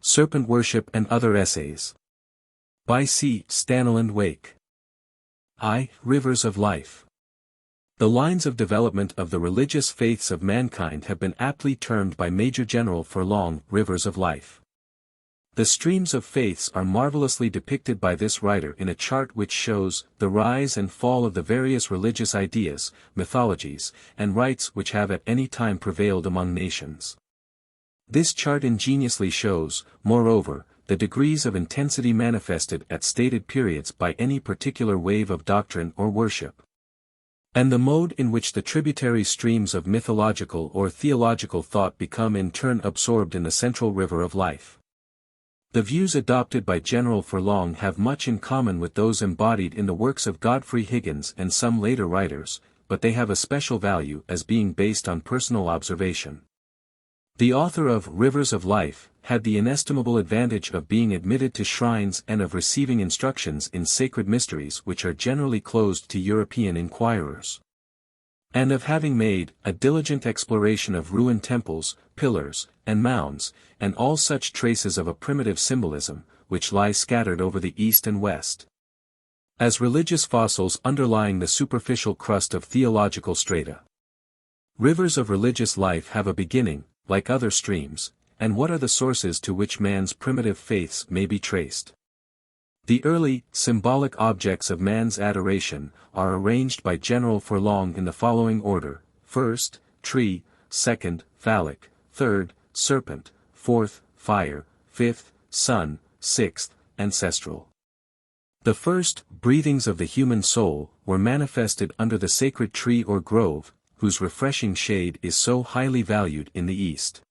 Serpent-Worship and Other Essays. By C. Staniland Wake. Rivers of Life. The lines of development of the religious faiths of mankind have been aptly termed by Major General Furlong, rivers of life. The streams of faiths are marvelously depicted by this writer in a chart which shows the rise and fall of the various religious ideas, mythologies, and rites which have at any time prevailed among nations. This chart ingeniously shows, moreover, the degrees of intensity manifested at stated periods by any particular wave of doctrine or worship, and the mode in which the tributary streams of mythological or theological thought become in turn absorbed in the central river of life. The views adopted by General Furlong have much in common with those embodied in the works of Godfrey Higgins and some later writers, but they have a special value as being based on personal observation. The author of Rivers of Life had the inestimable advantage of being admitted to shrines and of receiving instructions in sacred mysteries which are generally closed to European inquirers, and of having made a diligent exploration of ruined temples, pillars, and mounds, and all such traces of a primitive symbolism, which lie scattered over the East and West, as religious fossils underlying the superficial crust of theological strata. Rivers of religious life have a beginning, like other streams, and what are the sources to which man's primitive faiths may be traced? The early, symbolic objects of man's adoration are arranged by General Furlong in the following order: first, tree; second, phallic; third, serpent; fourth, fire; fifth, sun; sixth, ancestral. The first breathings of the human soul were manifested under the sacred tree or grove, whose refreshing shade is so highly valued in the East.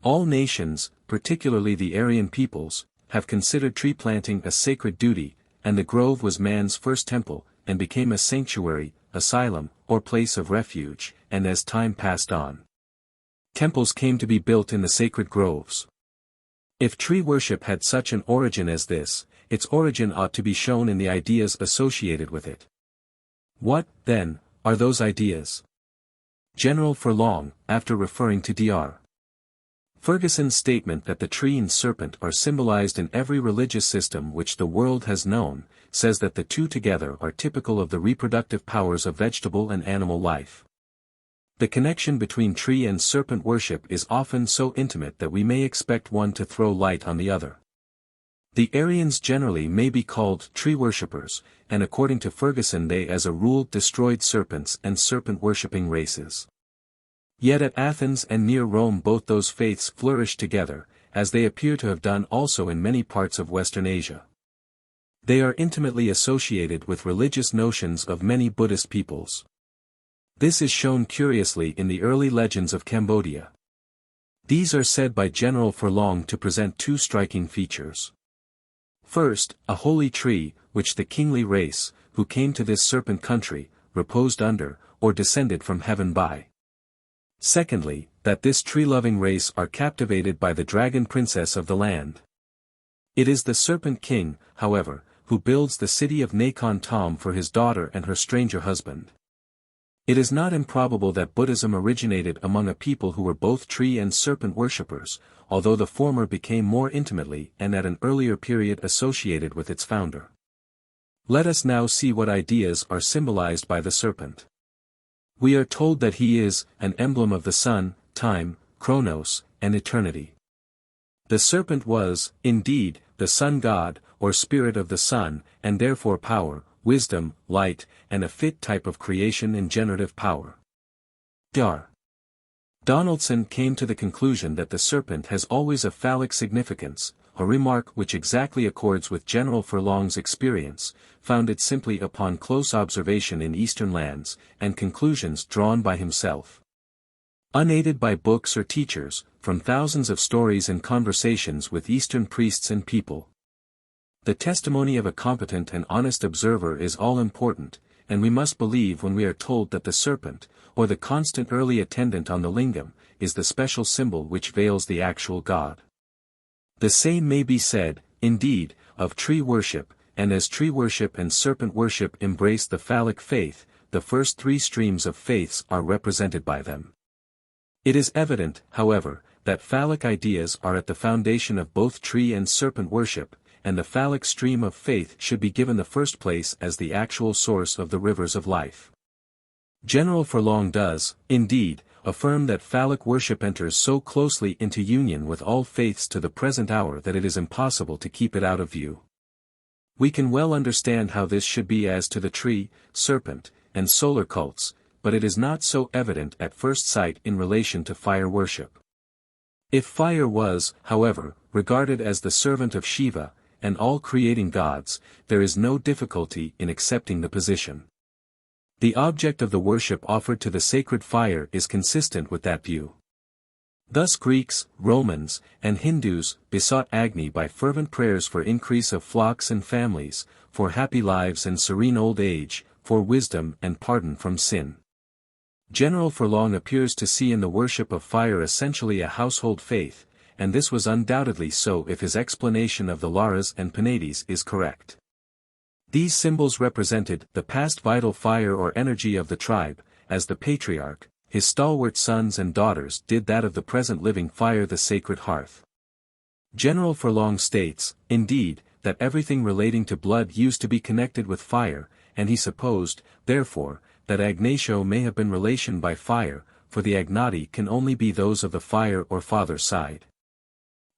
All nations, particularly the Aryan peoples, have considered tree planting a sacred duty, and the grove was man's first temple, and became a sanctuary, asylum, or place of refuge, and as time passed on, temples came to be built in the sacred groves. If tree worship had such an origin as this, its origin ought to be shown in the ideas associated with it. What, then, are those ideas? General Furlong, after referring to Dr. Ferguson's statement that the tree and serpent are symbolized in every religious system which the world has known, says that the two together are typical of the reproductive powers of vegetable and animal life. The connection between tree and serpent worship is often so intimate that we may expect one to throw light on the other. The Aryans generally may be called tree worshippers, and according to Ferguson they as a rule destroyed serpents and serpent-worshipping races. Yet at Athens and near Rome both those faiths flourished together, as they appear to have done also in many parts of Western Asia. They are intimately associated with religious notions of many Buddhist peoples. This is shown curiously in the early legends of Cambodia. These are said by General Furlong to present two striking features. First, a holy tree, which the kingly race, who came to this serpent country, reposed under, or descended from heaven by. Secondly, that this tree-loving race are captivated by the dragon princess of the land. It is the serpent king, however, who builds the city of Nakhon Tom for his daughter and her stranger husband. It is not improbable that Buddhism originated among a people who were both tree and serpent worshippers, although the former became more intimately and at an earlier period associated with its founder. Let us now see what ideas are symbolized by the serpent. We are told that he is an emblem of the sun, time, chronos, and eternity. The serpent was, indeed, the sun god, or spirit of the sun, and therefore power, wisdom, light, and a fit type of creation and generative power. Dr. Donaldson came to the conclusion that the serpent has always a phallic significance, a remark which exactly accords with General Furlong's experience, founded simply upon close observation in Eastern lands, and conclusions drawn by himself, unaided by books or teachers, from thousands of stories and conversations with Eastern priests and people. The testimony of a competent and honest observer is all important, and we must believe when we are told that the serpent, or the constant early attendant on the lingam, is the special symbol which veils the actual God. The same may be said, indeed, of tree worship, and as tree worship and serpent worship embrace the phallic faith, the first three streams of faiths are represented by them. It is evident, however, that phallic ideas are at the foundation of both tree and serpent worship, and the phallic stream of faith should be given the first place as the actual source of the rivers of life. General Furlong does, indeed, affirm that phallic worship enters so closely into union with all faiths to the present hour that it is impossible to keep it out of view. We can well understand how this should be as to the tree, serpent, and solar cults, but it is not so evident at first sight in relation to fire worship. If fire was, however, regarded as the servant of Shiva, and all creating gods, there is no difficulty in accepting the position. The object of the worship offered to the sacred fire is consistent with that view. Thus Greeks, Romans, and Hindus besought Agni by fervent prayers for increase of flocks and families, for happy lives and serene old age, for wisdom and pardon from sin. General Furlong appears to see in the worship of fire essentially a household faith, and this was undoubtedly so if his explanation of the Laras and Penates is correct. These symbols represented the past vital fire or energy of the tribe, as the patriarch, his stalwart sons and daughters did that of the present living fire, the sacred hearth. General Furlong states, indeed, that everything relating to blood used to be connected with fire, and he supposed, therefore, that Agnatio may have been relation by fire, for the Agnati can only be those of the fire or father side.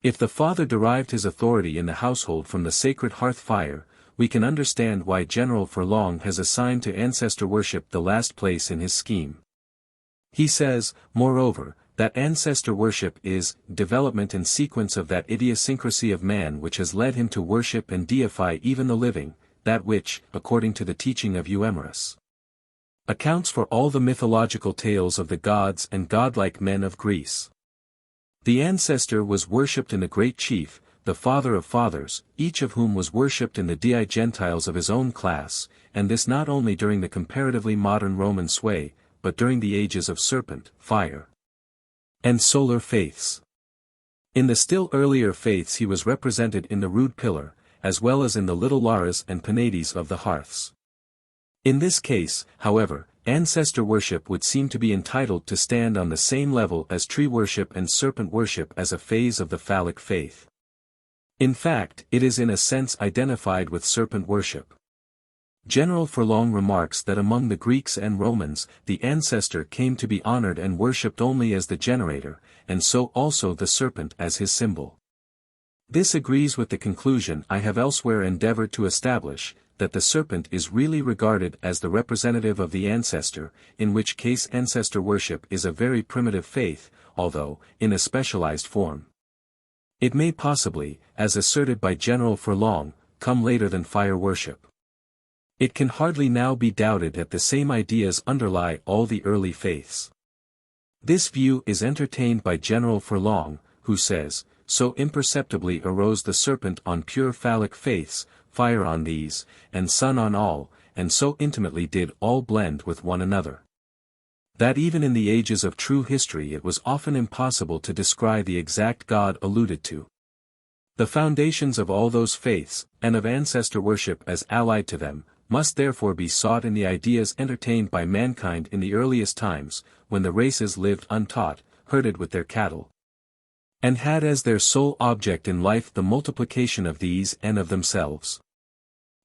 If the father derived his authority in the household from the sacred hearth fire, we can understand why General Furlong has assigned to ancestor worship the last place in his scheme. He says, moreover, that ancestor worship is development and sequence of that idiosyncrasy of man which has led him to worship and deify even the living, that which, according to the teaching of Euhemerus, accounts for all the mythological tales of the gods and godlike men of Greece. The ancestor was worshipped in the great chief, the father of fathers, each of whom was worshipped in the dei Gentiles of his own class, and this not only during the comparatively modern Roman sway, but during the ages of serpent, fire, and solar faiths. In the still earlier faiths he was represented in the rude pillar, as well as in the little Laras and Penates of the hearths. In this case, however, ancestor worship would seem to be entitled to stand on the same level as tree worship and serpent worship as a phase of the phallic faith. In fact, it is in a sense identified with serpent worship. General Furlong remarks that among the Greeks and Romans, the ancestor came to be honored and worshipped only as the generator, and so also the serpent as his symbol. This agrees with the conclusion I have elsewhere endeavored to establish, that the serpent is really regarded as the representative of the ancestor, in which case ancestor worship is a very primitive faith, although, in a specialized form. It may possibly, as asserted by General Furlong, come later than fire worship. It can hardly now be doubted that the same ideas underlie all the early faiths. This view is entertained by General Furlong, who says, so imperceptibly arose the serpent on pure phallic faiths, fire on these, and sun on all, and so intimately did all blend with one another, that even in the ages of true history it was often impossible to descry the exact God alluded to. The foundations of all those faiths, and of ancestor worship as allied to them, must therefore be sought in the ideas entertained by mankind in the earliest times, when the races lived untaught, herded with their cattle, and had as their sole object in life the multiplication of these and of themselves.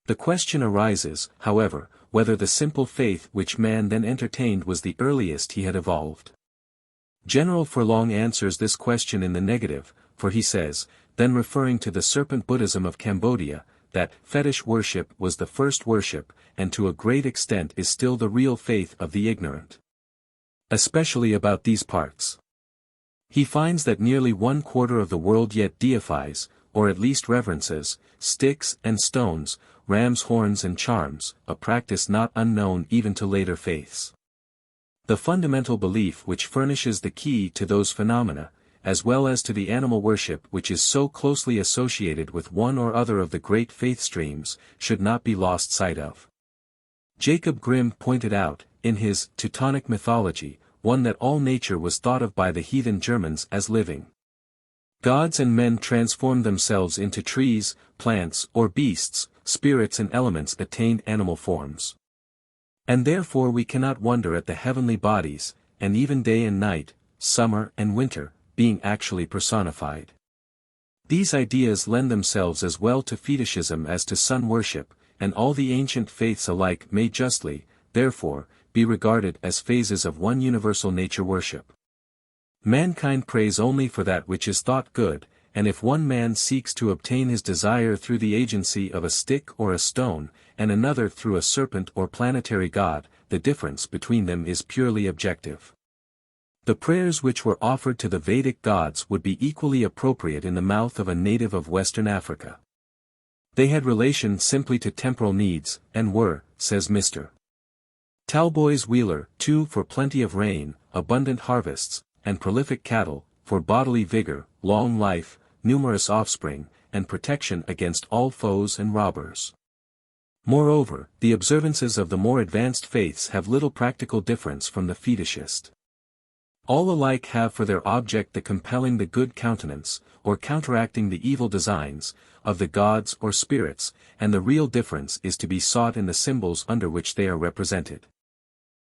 The question arises, however, whether the simple faith which man then entertained was the earliest he had evolved. General Furlong answers this question in the negative, for he says, then referring to the serpent Buddhism of Cambodia, that fetish worship was the first worship, and to a great extent is still the real faith of the ignorant, especially about these parts. He finds that nearly 1/4 of the world yet deifies, or at least reverences, sticks and stones, ram's horns and charms, a practice not unknown even to later faiths. The fundamental belief which furnishes the key to those phenomena, as well as to the animal worship which is so closely associated with one or other of the great faith streams, should not be lost sight of. Jacob Grimm pointed out, in his Teutonic Mythology, one that all nature was thought of by the heathen Germans as living. Gods and men transformed themselves into trees, plants or beasts, spirits and elements attained animal forms. And therefore we cannot wonder at the heavenly bodies, and even day and night, summer and winter, being actually personified. These ideas lend themselves as well to fetishism as to sun worship, and all the ancient faiths alike may justly, therefore, be regarded as phases of one universal nature worship. Mankind prays only for that which is thought good, and if one man seeks to obtain his desire through the agency of a stick or a stone, and another through a serpent or planetary god, the difference between them is purely objective. The prayers which were offered to the Vedic gods would be equally appropriate in the mouth of a native of Western Africa. They had relation simply to temporal needs, and were, says Mr. Talboys Wheeler, for plenty of rain, abundant harvests, and prolific cattle, for bodily vigor, long life, numerous offspring, and protection against all foes and robbers. Moreover, the observances of the more advanced faiths have little practical difference from the fetishist. All alike have for their object the compelling the good countenance, or counteracting the evil designs, of the gods or spirits, and the real difference is to be sought in the symbols under which they are represented.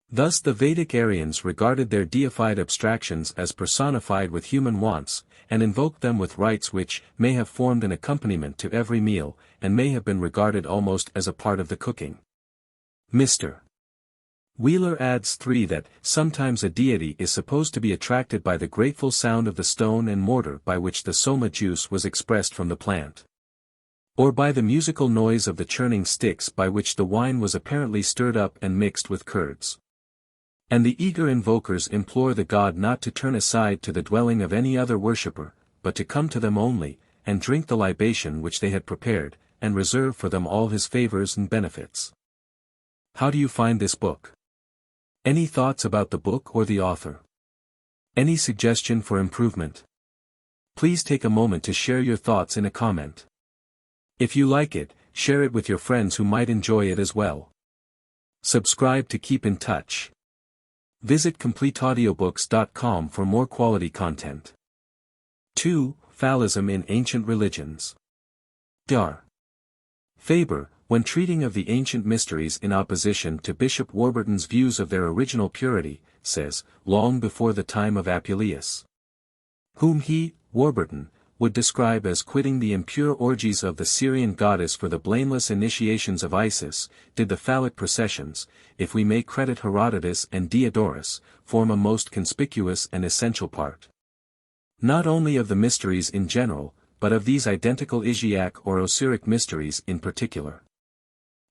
Thus the Vedic Aryans regarded their deified abstractions as personified with human wants, and invoked them with rites which may have formed an accompaniment to every meal, and may have been regarded almost as a part of the cooking. Mr. Wheeler adds 3 that sometimes a deity is supposed to be attracted by the grateful sound of the stone and mortar by which the soma juice was expressed from the plant, or by the musical noise of the churning sticks by which the wine was apparently stirred up and mixed with curds. And the eager invokers implore the god not to turn aside to the dwelling of any other worshipper, but to come to them only, and drink the libation which they had prepared, and reserve for them all his favors and benefits. How do you find this book? Any thoughts about the book or the author? Any suggestion for improvement? Please take a moment to share your thoughts in a comment. If you like it, share it with your friends who might enjoy it as well. Subscribe to keep in touch. Visit CompleteAudiobooks.com for more quality content. 2. Phallism in Ancient Religions. Dr. Faber, when treating of the ancient mysteries in opposition to Bishop Warburton's views of their original purity, says, long before the time of Apuleius, whom he, Warburton, would describe as quitting the impure orgies of the Syrian goddess for the blameless initiations of Isis, did the phallic processions, if we may credit Herodotus and Diodorus, form a most conspicuous and essential part, not only of the mysteries in general, but of these identical Isiac or Osiric mysteries in particular.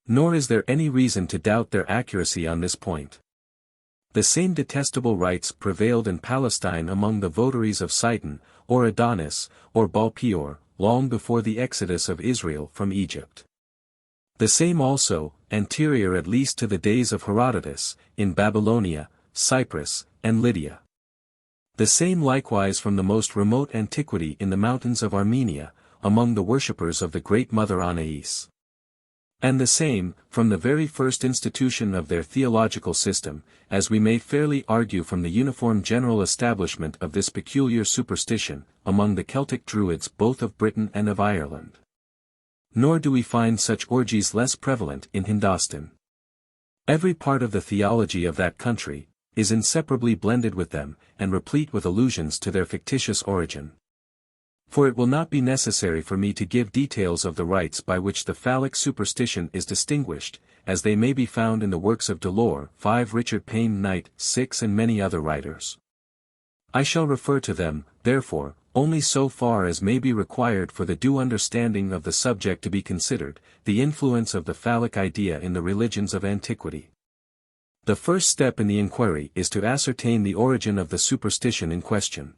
Nor is there any reason to doubt their accuracy on this point. The same detestable rites prevailed in Palestine among the votaries of Sidon, or Adonis, or Baal-peor, long before the exodus of Israel from Egypt. The same also, anterior at least to the days of Herodotus, in Babylonia, Cyprus, and Lydia. The same likewise from the most remote antiquity in the mountains of Armenia, among the worshippers of the great Mother Anais. And the same, from the very first institution of their theological system, as we may fairly argue from the uniform general establishment of this peculiar superstition, among the Celtic Druids both of Britain and of Ireland. Nor do we find such orgies less prevalent in Hindostan. Every part of the theology of that country is inseparably blended with them, and replete with allusions to their fictitious origin. For it will not be necessary for me to give details of the rites by which the phallic superstition is distinguished, as they may be found in the works of Delors, 5 Richard Payne Knight, 6 and many other writers. I shall refer to them, therefore, only so far as may be required for the due understanding of the subject to be considered, the influence of the phallic idea in the religions of antiquity. The first step in the inquiry is to ascertain the origin of the superstition in question.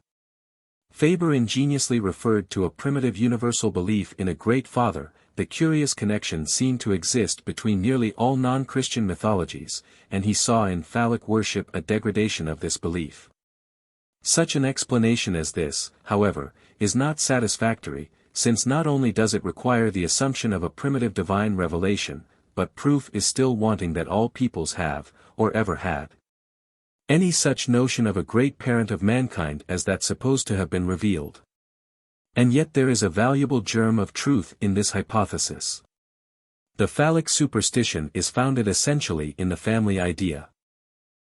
Faber ingeniously referred to a primitive universal belief in a Great Father. The curious connection seemed to exist between nearly all non-Christian mythologies, and he saw in phallic worship a degradation of this belief. Such an explanation as this, however, is not satisfactory, since not only does it require the assumption of a primitive divine revelation, but proof is still wanting that all peoples have, or ever had, any such notion of a great parent of mankind as that supposed to have been revealed. And yet there is a valuable germ of truth in this hypothesis. The phallic superstition is founded essentially in the family idea.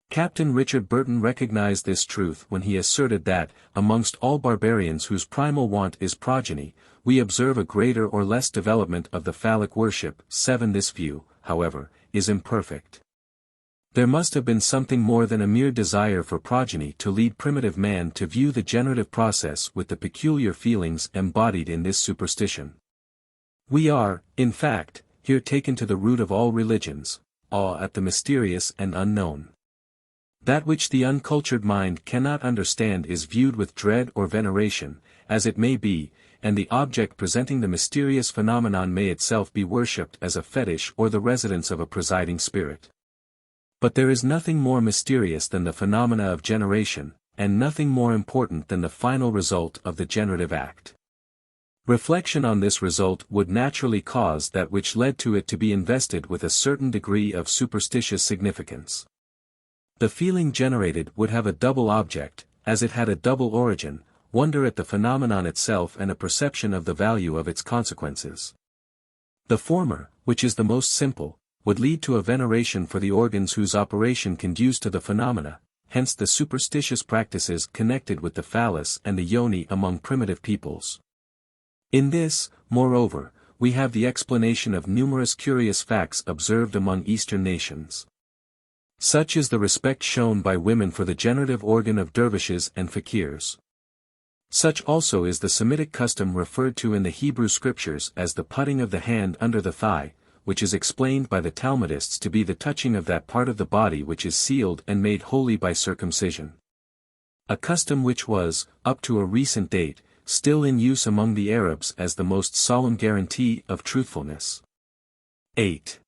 Captain Richard Burton recognized this truth when he asserted that, amongst all barbarians whose primal want is progeny, we observe a greater or less development of the phallic worship. VII. This view, however, is imperfect. There must have been something more than a mere desire for progeny to lead primitive man to view the generative process with the peculiar feelings embodied in this superstition. We are, in fact, here taken to the root of all religions, awe at the mysterious and unknown. That which the uncultured mind cannot understand is viewed with dread or veneration, as it may be, and the object presenting the mysterious phenomenon may itself be worshipped as a fetish or the residence of a presiding spirit. But there is nothing more mysterious than the phenomena of generation, and nothing more important than the final result of the generative act. Reflection on this result would naturally cause that which led to it to be invested with a certain degree of superstitious significance. The feeling generated would have a double object, as it had a double origin, wonder at the phenomenon itself and a perception of the value of its consequences. The former, which is the most simple, would lead to a veneration for the organs whose operation conduce to the phenomena, hence the superstitious practices connected with the phallus and the yoni among primitive peoples. In this, moreover, we have the explanation of numerous curious facts observed among Eastern nations. Such is the respect shown by women for the generative organ of dervishes and fakirs. Such also is the Semitic custom referred to in the Hebrew scriptures as the putting of the hand under the thigh, which is explained by the Talmudists to be the touching of that part of the body which is sealed and made holy by circumcision. A custom which was, up to a recent date, still in use among the Arabs as the most solemn guarantee of truthfulness. 8.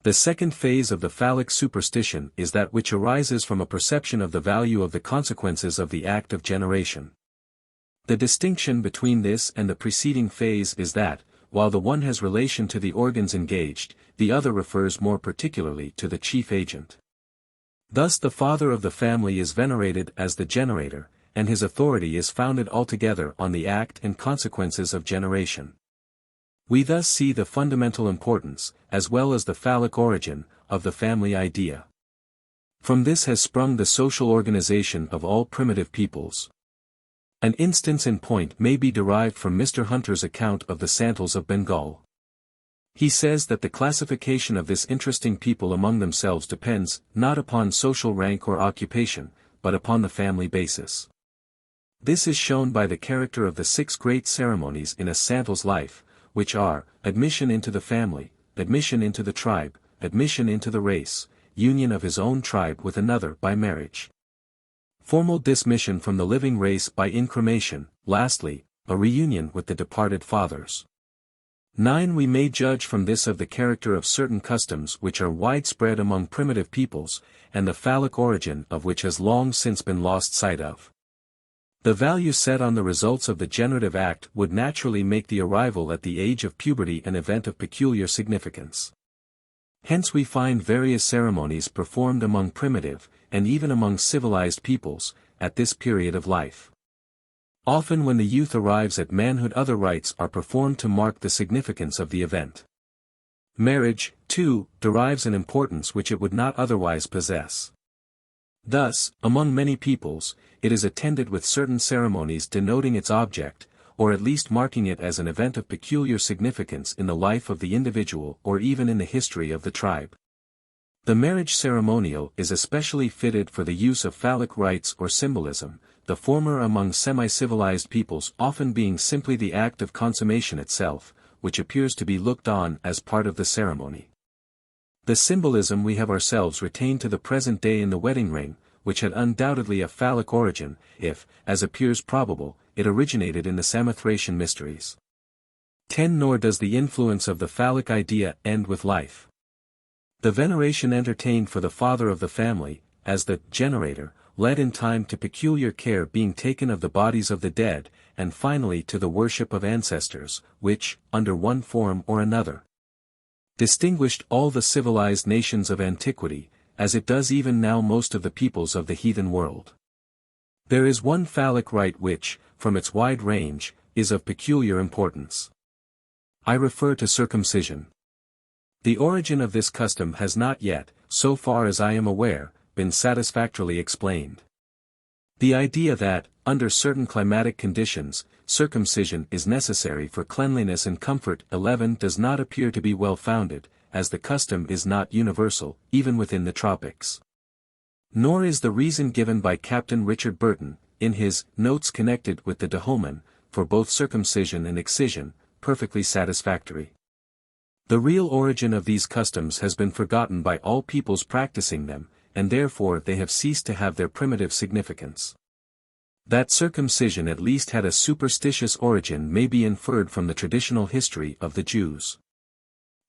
The second phase of the phallic superstition is that which arises from a perception of the value of the consequences of the act of generation. The distinction between this and the preceding phase is that, while the one has relation to the organs engaged, the other refers more particularly to the chief agent. Thus the father of the family is venerated as the generator, and his authority is founded altogether on the act and consequences of generation. We thus see the fundamental importance, as well as the phallic origin, of the family idea. From this has sprung the social organization of all primitive peoples. An instance in point may be derived from Mr. Hunter's account of the Santals of Bengal. He says that the classification of this interesting people among themselves depends, not upon social rank or occupation, but upon the family basis. This is shown by the character of the 6 great ceremonies in a Santal's life, which are, admission into the family, admission into the tribe, admission into the race, union of his own tribe with another by marriage, formal dismission from the living race by incremation, lastly, a reunion with the departed fathers. 9. We may judge from this of the character of certain customs which are widespread among primitive peoples, and the phallic origin of which has long since been lost sight of. The value set on the results of the generative act would naturally make the arrival at the age of puberty an event of peculiar significance. Hence we find various ceremonies performed among primitive, and even among civilized peoples, at this period of life. Often when the youth arrives at manhood other rites are performed to mark the significance of the event. Marriage, too, derives an importance which it would not otherwise possess. Thus, among many peoples, it is attended with certain ceremonies denoting its object, or at least marking it as an event of peculiar significance in the life of the individual or even in the history of the tribe. The marriage ceremonial is especially fitted for the use of phallic rites or symbolism, the former among semi-civilized peoples often being simply the act of consummation itself, which appears to be looked on as part of the ceremony. The symbolism we have ourselves retained to the present day in the wedding ring, which had undoubtedly a phallic origin, if, as appears probable, it originated in the Samothracian mysteries. 10. Nor does the influence of the phallic idea end with life. The veneration entertained for the father of the family, as the generator, led in time to peculiar care being taken of the bodies of the dead, and finally to the worship of ancestors, which, under one form or another, distinguished all the civilized nations of antiquity, as it does even now most of the peoples of the heathen world. There is one phallic rite which, from its wide range, is of peculiar importance. I refer to circumcision. The origin of this custom has not yet, so far as I am aware, been satisfactorily explained. The idea that, under certain climatic conditions, circumcision is necessary for cleanliness and comfort 11 does not appear to be well-founded, as the custom is not universal, even within the tropics. Nor is the reason given by Captain Richard Burton, in his Notes connected with the Dahomen, for both circumcision and excision, perfectly satisfactory. The real origin of these customs has been forgotten by all peoples practicing them, and therefore they have ceased to have their primitive significance. That circumcision at least had a superstitious origin may be inferred from the traditional history of the Jews.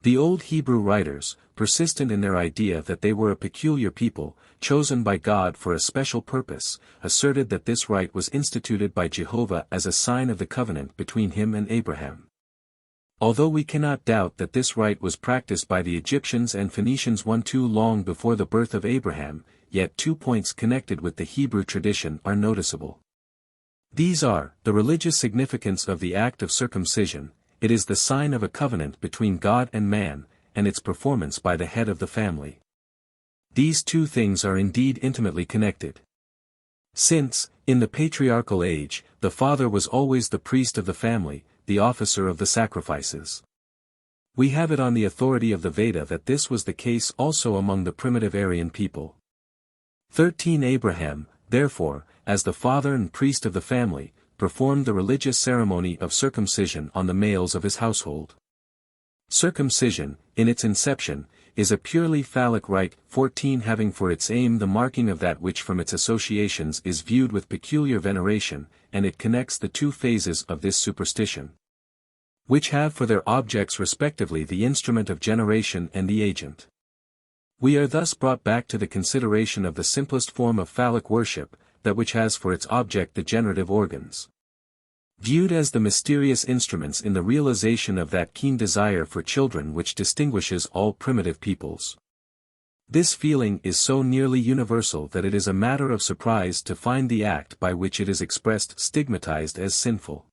The old Hebrew writers, persistent in their idea that they were a peculiar people, chosen by God for a special purpose, asserted that this rite was instituted by Jehovah as a sign of the covenant between him and Abraham. Although we cannot doubt that this rite was practiced by the Egyptians and Phoenicians too long before the birth of Abraham, yet 2 points connected with the Hebrew tradition are noticeable. These are, the religious significance of the act of circumcision. It is the sign of a covenant between God and man, and its performance by the head of the family. These two things are indeed intimately connected. Since, in the patriarchal age, the father was always the priest of the family, the officer of the sacrifices. We have it on the authority of the Veda that this was the case also among the primitive Aryan people. 13 Abraham, therefore, as the father and priest of the family, performed the religious ceremony of circumcision on the males of his household. Circumcision, in its inception, is a purely phallic rite, 14 having for its aim the marking of that which from its associations is viewed with peculiar veneration, and it connects the two phases of this superstition, which have for their objects respectively the instrument of generation and the agent. We are thus brought back to the consideration of the simplest form of phallic worship, that which has for its object the generative organs, viewed as the mysterious instruments in the realization of that keen desire for children which distinguishes all primitive peoples. This feeling is so nearly universal that it is a matter of surprise to find the act by which it is expressed stigmatized as sinful.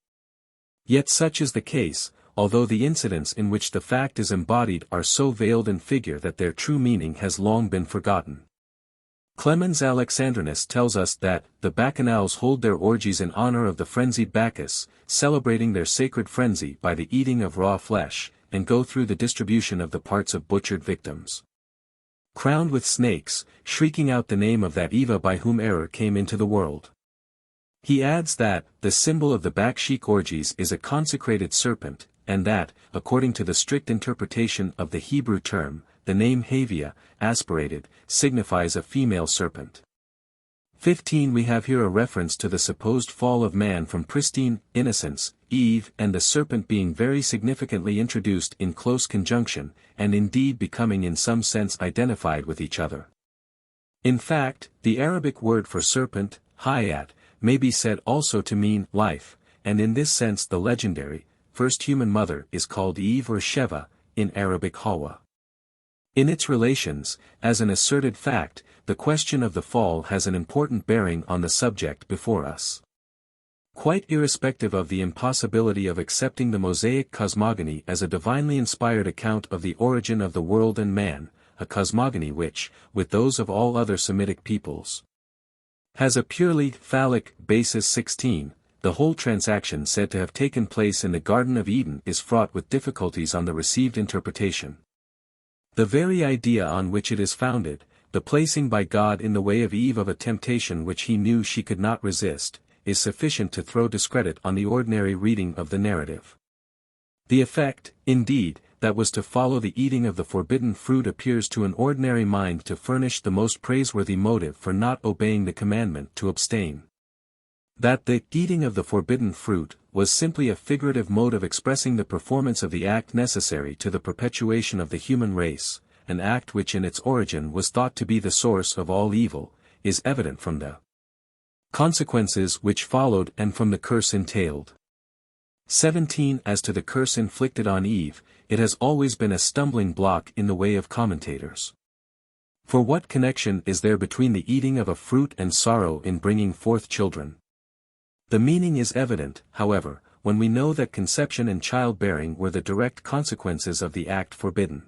Yet such is the case, although the incidents in which the fact is embodied are so veiled in figure that their true meaning has long been forgotten. Clemens Alexandrinus tells us that, the Bacchanals hold their orgies in honor of the frenzied Bacchus, celebrating their sacred frenzy by the eating of raw flesh, and go through the distribution of the parts of butchered victims, crowned with snakes, shrieking out the name of that Eva by whom error came into the world. He adds that, the symbol of the Bakshik orgies is a consecrated serpent, and that, according to the strict interpretation of the Hebrew term, the name Havia, aspirated, signifies a female serpent. 15 We have here a reference to the supposed fall of man from pristine innocence, Eve and the serpent being very significantly introduced in close conjunction, and indeed becoming in some sense identified with each other. In fact, the Arabic word for serpent, hayat, may be said also to mean life, and in this sense the legendary, first human mother is called Eve or Sheva, in Arabic Hawa. In its relations, as an asserted fact, the question of the fall has an important bearing on the subject before us. Quite irrespective of the impossibility of accepting the Mosaic cosmogony as a divinely inspired account of the origin of the world and man, a cosmogony which, with those of all other Semitic peoples, has a purely phallic basis 16, the whole transaction said to have taken place in the Garden of Eden is fraught with difficulties on the received interpretation. The very idea on which it is founded, the placing by God in the way of Eve of a temptation which he knew she could not resist, is sufficient to throw discredit on the ordinary reading of the narrative. The effect, indeed, that was to follow the eating of the forbidden fruit appears to an ordinary mind to furnish the most praiseworthy motive for not obeying the commandment to abstain. That the eating of the forbidden fruit was simply a figurative mode of expressing the performance of the act necessary to the perpetuation of the human race, an act which in its origin was thought to be the source of all evil, is evident from the consequences which followed and from the curse entailed. 17 As to the curse inflicted on Eve, it has always been a stumbling block in the way of commentators. For what connection is there between the eating of a fruit and sorrow in bringing forth children? The meaning is evident, however, when we know that conception and childbearing were the direct consequences of the act forbidden.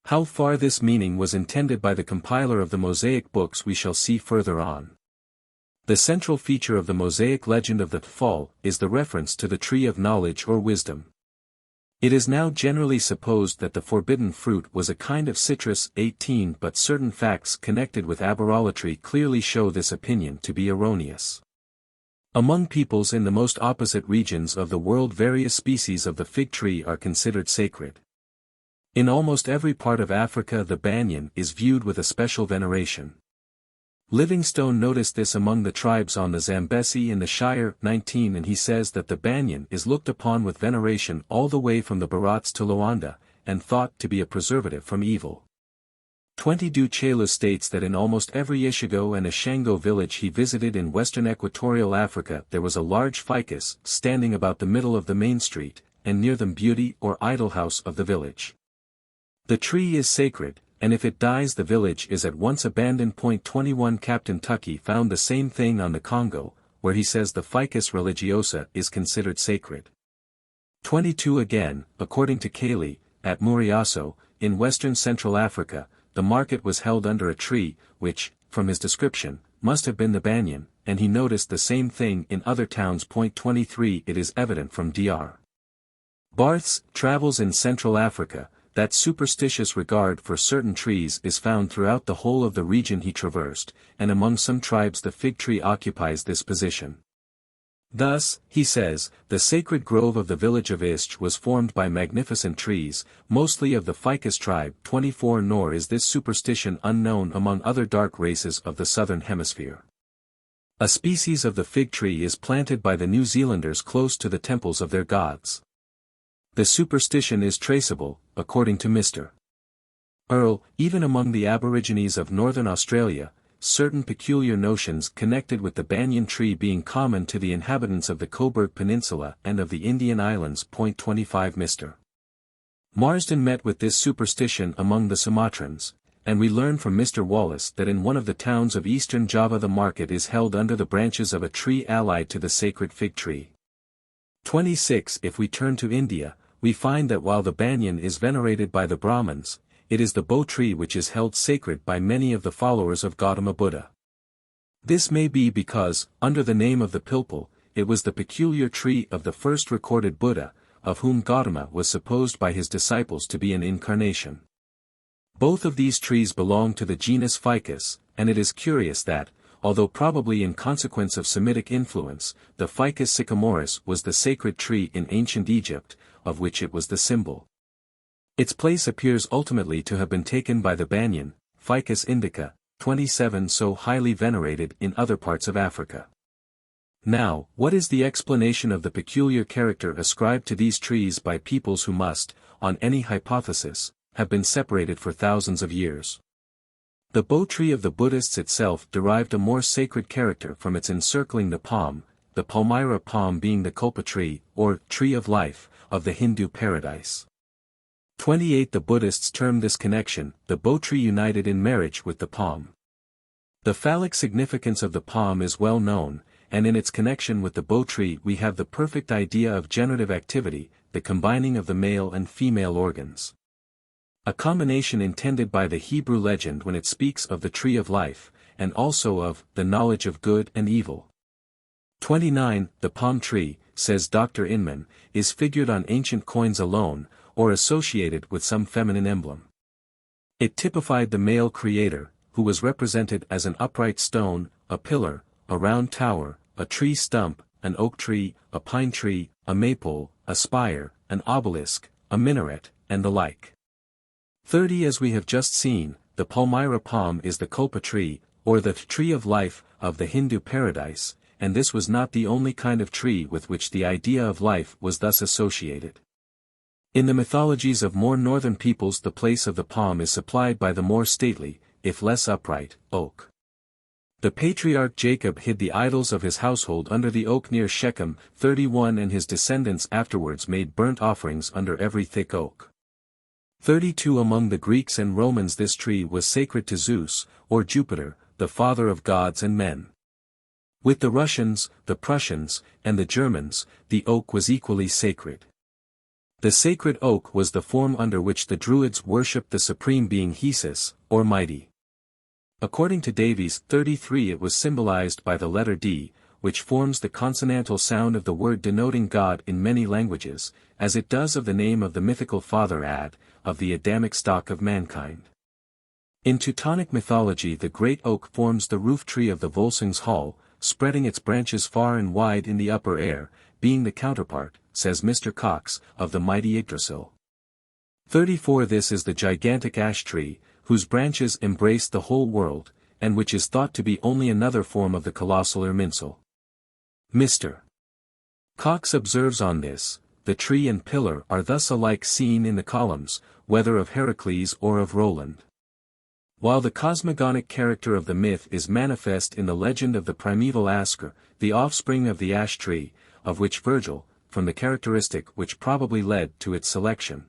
How far this meaning was intended by the compiler of the Mosaic books we shall see further on. The central feature of the Mosaic legend of the fall is the reference to the tree of knowledge or wisdom. It is now generally supposed that the forbidden fruit was a kind of citrus. 18 But certain facts connected with aberolatry clearly show this opinion to be erroneous. Among peoples in the most opposite regions of the world, various species of the fig tree are considered sacred. In almost every part of Africa the banyan is viewed with a special veneration. Livingstone noticed this among the tribes on the Zambesi in the Shire. 19 And he says that the banyan is looked upon with veneration all the way from the Barats to Luanda, and thought to be a preservative from evil. 20 Du Chelu states that in almost every Ishigo and Ashango village he visited in western equatorial Africa there was a large ficus standing about the middle of the main street, and near them beauty or idol house of the village. The tree is sacred, and if it dies the village is at once abandoned. 21 Captain Tuckey found the same thing on the Congo, where he says the ficus religiosa is considered sacred. 22 Again, according to Cayley, at Muriaso, in western Central Africa, the market was held under a tree, which, from his description, must have been the banyan, and he noticed the same thing in other towns. 23 It is evident from Dr. Barth's Travels in Central Africa, that superstitious regard for certain trees is found throughout the whole of the region he traversed, and among some tribes the fig tree occupies this position. Thus, he says, the sacred grove of the village of Isht was formed by magnificent trees, mostly of the ficus tribe. 24 Nor is this superstition unknown among other dark races of the southern hemisphere. A species of the fig tree is planted by the New Zealanders close to the temples of their gods. The superstition is traceable, according to Mr. Earl, even among the Aborigines of Northern Australia, certain peculiar notions connected with the banyan tree being common to the inhabitants of the Coburg Peninsula and of the Indian Islands. 25 Mr. Marsden met with this superstition among the Sumatrans, and we learn from Mr. Wallace that in one of the towns of eastern Java the market is held under the branches of a tree allied to the sacred fig tree. 26 If we turn to India, we find that while the banyan is venerated by the Brahmins, it is the bo tree which is held sacred by many of the followers of Gautama Buddha. This may be because, under the name of the pilpul, it was the peculiar tree of the first recorded Buddha, of whom Gautama was supposed by his disciples to be an incarnation. Both of these trees belong to the genus Ficus, and it is curious that, although probably in consequence of Semitic influence, the Ficus sycamoris was the sacred tree in ancient Egypt, of which it was the symbol. Its place appears ultimately to have been taken by the banyan, Ficus indica, 27 so highly venerated in other parts of Africa. Now, what is the explanation of the peculiar character ascribed to these trees by peoples who must, on any hypothesis, have been separated for thousands of years? The bo tree of the Buddhists itself derived a more sacred character from its encircling the palm, the palmyra palm being the kulpa tree, or tree of life, of the Hindu paradise. 28 The Buddhists term this connection, the bo tree united in marriage with the palm. The phallic significance of the palm is well known, and in its connection with the bo tree we have the perfect idea of generative activity, the combining of the male and female organs. A combination intended by the Hebrew legend when it speaks of the tree of life, and also of the knowledge of good and evil. 29 The palm tree, says Dr. Inman, is figured on ancient coins alone, or associated with some feminine emblem. It typified the male creator, who was represented as an upright stone, a pillar, a round tower, a tree stump, an oak tree, a pine tree, a maypole, a spire, an obelisk, a minaret, and the like. 30 As we have just seen, the palmyra palm is the kulpa tree, or the tree of life, of the Hindu paradise, and this was not the only kind of tree with which the idea of life was thus associated. In the mythologies of more northern peoples the place of the palm is supplied by the more stately, if less upright, oak. The patriarch Jacob hid the idols of his household under the oak near Shechem. 31 And his descendants afterwards made burnt offerings under every thick oak. 32 Among the Greeks and Romans this tree was sacred to Zeus, or Jupiter, the father of gods and men. With the Russians, the Prussians, and the Germans, the oak was equally sacred. The sacred oak was the form under which the Druids worshipped the supreme being Hesus, or mighty. According to Davies 33, it was symbolized by the letter D, which forms the consonantal sound of the word denoting God in many languages, as it does of the name of the mythical father Ad, of the Adamic stock of mankind. In Teutonic mythology the great oak forms the roof tree of the Volsung's hall, spreading its branches far and wide in the upper air, being the counterpart, says Mr. Cox, of the mighty Yggdrasil. 34. This is the gigantic ash tree, whose branches embrace the whole world, and which is thought to be only another form of the colossal Irminsul. Mr. Cox observes on this, the tree and pillar are thus alike seen in the columns, whether of Heracles or of Roland. While the cosmogonic character of the myth is manifest in the legend of the primeval Asker, the offspring of the ash tree, of which Virgil, from the characteristic which probably led to its selection,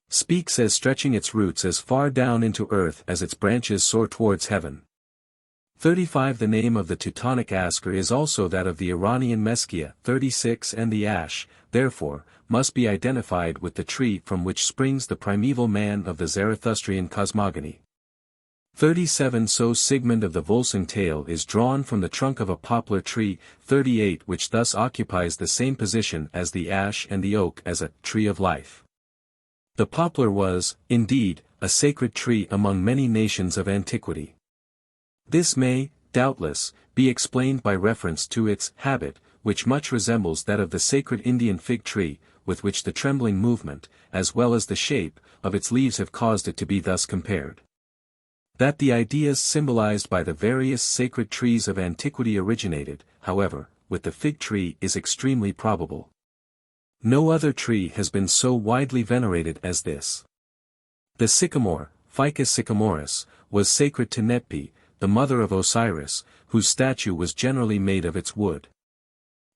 speaks as stretching its roots as far down into earth as its branches soar towards heaven. 35. The name of the Teutonic Asker is also that of the Iranian Meskia. 36. And the ash, therefore, must be identified with the tree from which springs the primeval man of the Zarathustrian cosmogony. 37. So Sigmund of the Volsung tale is drawn from the trunk of a poplar tree. 38. Which thus occupies the same position as the ash and the oak as a tree of life. The poplar was, indeed, a sacred tree among many nations of antiquity. This may, doubtless, be explained by reference to its habit, which much resembles that of the sacred Indian fig tree, with which the trembling movement, as well as the shape, of its leaves have caused it to be thus compared. That the ideas symbolized by the various sacred trees of antiquity originated, however, with the fig tree is extremely probable. No other tree has been so widely venerated as this. The sycamore, Ficus sycamoris, was sacred to Netpi, the mother of Osiris, whose statue was generally made of its wood.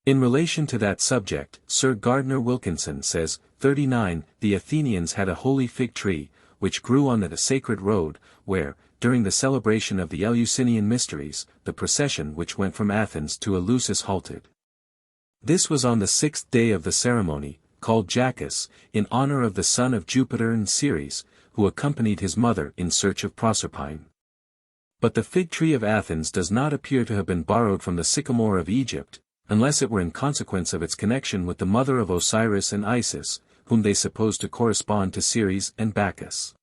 In relation to that subject, Sir Gardner Wilkinson says, 39, the Athenians had a holy fig tree, which grew on the sacred road, where, during the celebration of the Eleusinian mysteries, the procession which went from Athens to Eleusis halted. This was on the 6th day of the ceremony, called Jacus, in honor of the son of Jupiter and Ceres, who accompanied his mother in search of Proserpine. But the fig tree of Athens does not appear to have been borrowed from the sycamore of Egypt, unless it were in consequence of its connection with the mother of Osiris and Isis, whom they supposed to correspond to Ceres and Bacchus.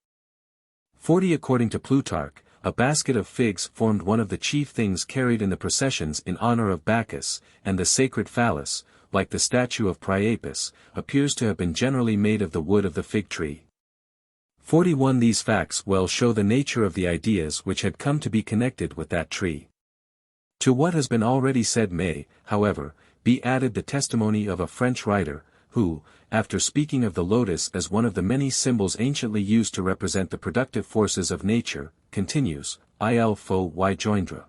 40. According to Plutarch, a basket of figs formed one of the chief things carried in the processions in honor of Bacchus, and the sacred phallus, like the statue of Priapus, appears to have been generally made of the wood of the fig tree. 41. These facts well show the nature of the ideas which had come to be connected with that tree. To what has been already said may, however, be added the testimony of a French writer, who, after speaking of the lotus as one of the many symbols anciently used to represent the productive forces of nature, continues, Il faut y joindre.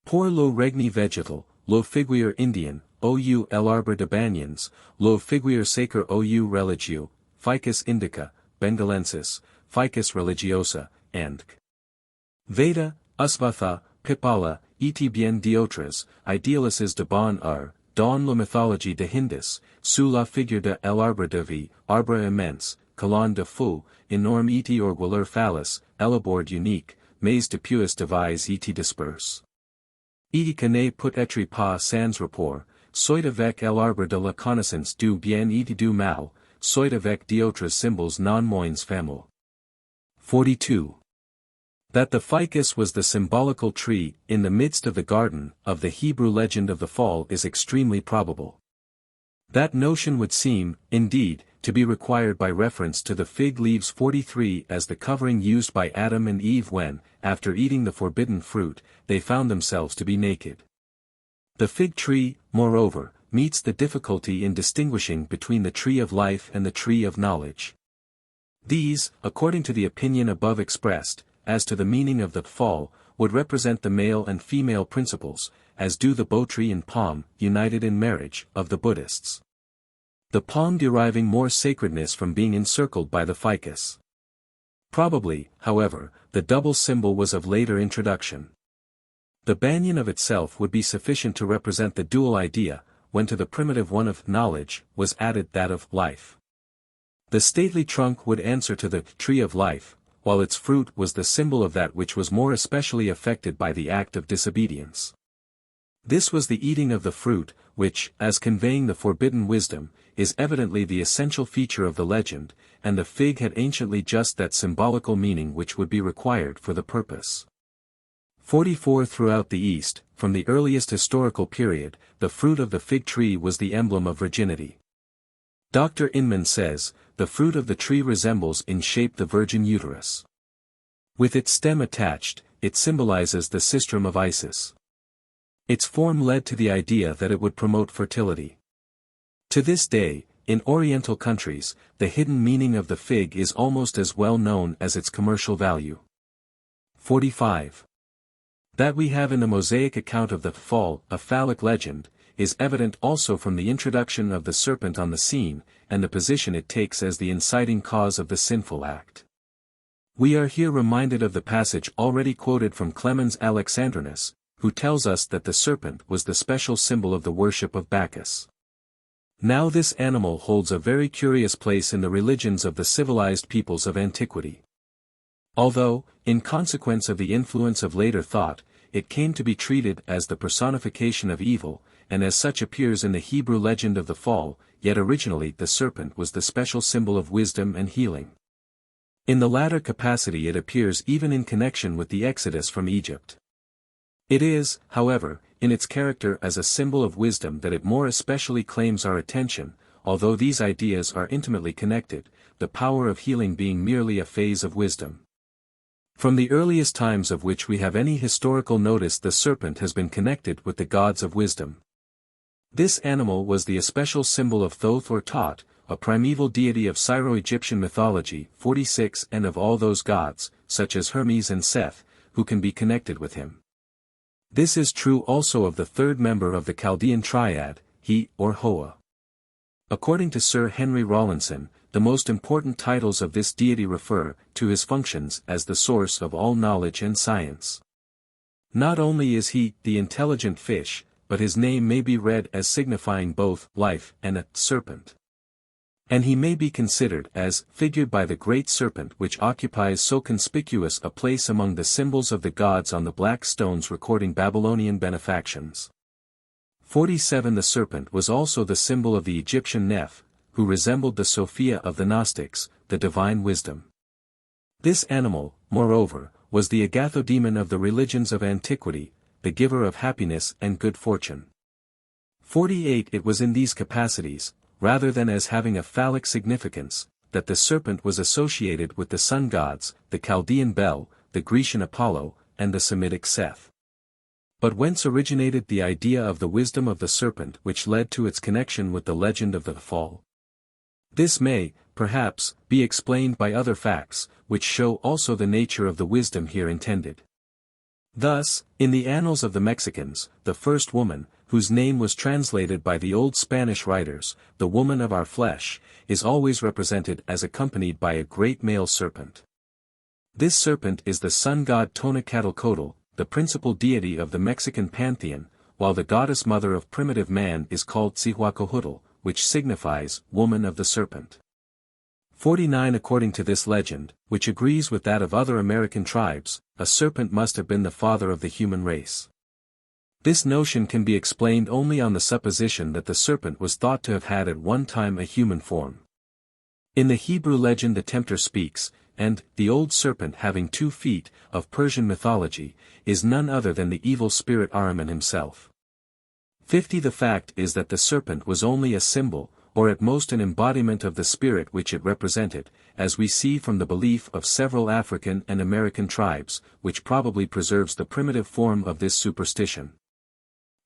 Pour le regni végétal, le figuier indien, ou l'arbre de banyans, le figuier sacre ou religio, Ficus indica, bengalensis, Ficus religiosa, and Veda, Usvatha, Pipala, et bien d'autres, idealices de bon art, dans la mythologie de Hindus, sous la figure de l'arbre de vie, arbre immense, colonne de feu, énorme et orgueilleux phallus, elabord unique, mais depuis devise et disperse. Et que ne peut être pas sans rapport, soit avec l'arbre de la connaissance du bien et du mal, soit avec d'autres symbols non moins fameux. 42. That the ficus was the symbolical tree in the midst of the garden of the Hebrew legend of the fall is extremely probable. That notion would seem, indeed, to be required by reference to the fig leaves 43 as the covering used by Adam and Eve when, after eating the forbidden fruit, they found themselves to be naked. The fig tree, moreover, meets the difficulty in distinguishing between the tree of life and the tree of knowledge. These, according to the opinion above expressed, as to the meaning of the fall, would represent the male and female principles, as do the bo tree and palm, united in marriage, of the Buddhists. The palm deriving more sacredness from being encircled by the ficus. Probably, however, the double symbol was of later introduction. The banyan of itself would be sufficient to represent the dual idea, when to the primitive one of knowledge was added that of life. The stately trunk would answer to the tree of life, while its fruit was the symbol of that which was more especially affected by the act of disobedience. This was the eating of the fruit, which, as conveying the forbidden wisdom, is evidently the essential feature of the legend, and the fig had anciently just that symbolical meaning which would be required for the purpose. 44 Throughout the East, from the earliest historical period, the fruit of the fig tree was the emblem of virginity. Dr. Inman says, the fruit of the tree resembles in shape the virgin uterus. With its stem attached, it symbolizes the sistrum of Isis. Its form led to the idea that it would promote fertility. To this day, in Oriental countries, the hidden meaning of the fig is almost as well known as its commercial value. 45. That we have in the Mosaic account of the fall, a phallic legend, is evident also from the introduction of the serpent on the scene, and the position it takes as the inciting cause of the sinful act. We are here reminded of the passage already quoted from Clemens Alexandrinus, who tells us that the serpent was the special symbol of the worship of Bacchus. Now this animal holds a very curious place in the religions of the civilized peoples of antiquity. Although, in consequence of the influence of later thought, it came to be treated as the personification of evil, and as such appears in the Hebrew legend of the fall, yet originally the serpent was the special symbol of wisdom and healing. In the latter capacity it appears even in connection with the Exodus from Egypt. It is, however, in its character as a symbol of wisdom that it more especially claims our attention, although these ideas are intimately connected, the power of healing being merely a phase of wisdom. From the earliest times of which we have any historical notice, the serpent has been connected with the gods of wisdom. This animal was the especial symbol of Thoth or Tot, a primeval deity of Syro-Egyptian mythology, 46, and of all those gods, such as Hermes and Seth, who can be connected with him. This is true also of the third member of the Chaldean triad, He, or Hoa. According to Sir Henry Rawlinson, the most important titles of this deity refer to his functions as the source of all knowledge and science. Not only is he the intelligent fish, but his name may be read as signifying both life and a serpent. And he may be considered as figured by the great serpent which occupies so conspicuous a place among the symbols of the gods on the black stones recording Babylonian benefactions. 47 The serpent was also the symbol of the Egyptian Neph, who resembled the Sophia of the Gnostics, the divine wisdom. This animal, moreover, was the agathodemon of the religions of antiquity, the giver of happiness and good fortune. 48 It was in these capacities, rather than as having a phallic significance, that the serpent was associated with the sun gods, the Chaldean Bel, the Grecian Apollo, and the Semitic Seth. But whence originated the idea of the wisdom of the serpent which led to its connection with the legend of the fall? This may, perhaps, be explained by other facts, which show also the nature of the wisdom here intended. Thus, in the Annals of the Mexicans, the first woman, whose name was translated by the old Spanish writers, the woman of our flesh, is always represented as accompanied by a great male serpent. This serpent is the sun god Tonacatl, the principal deity of the Mexican pantheon, while the goddess mother of primitive man is called Cihuacohutl, which signifies woman of the serpent. 49 According to this legend, which agrees with that of other American tribes, a serpent must have been the father of the human race. This notion can be explained only on the supposition that the serpent was thought to have had at one time a human form. In the Hebrew legend the tempter speaks, and, the old serpent having 2 feet, of Persian mythology, is none other than the evil spirit Ahriman himself. 50 The fact is that the serpent was only a symbol, or at most an embodiment of the spirit which it represented, as we see from the belief of several African and American tribes, which probably preserves the primitive form of this superstition.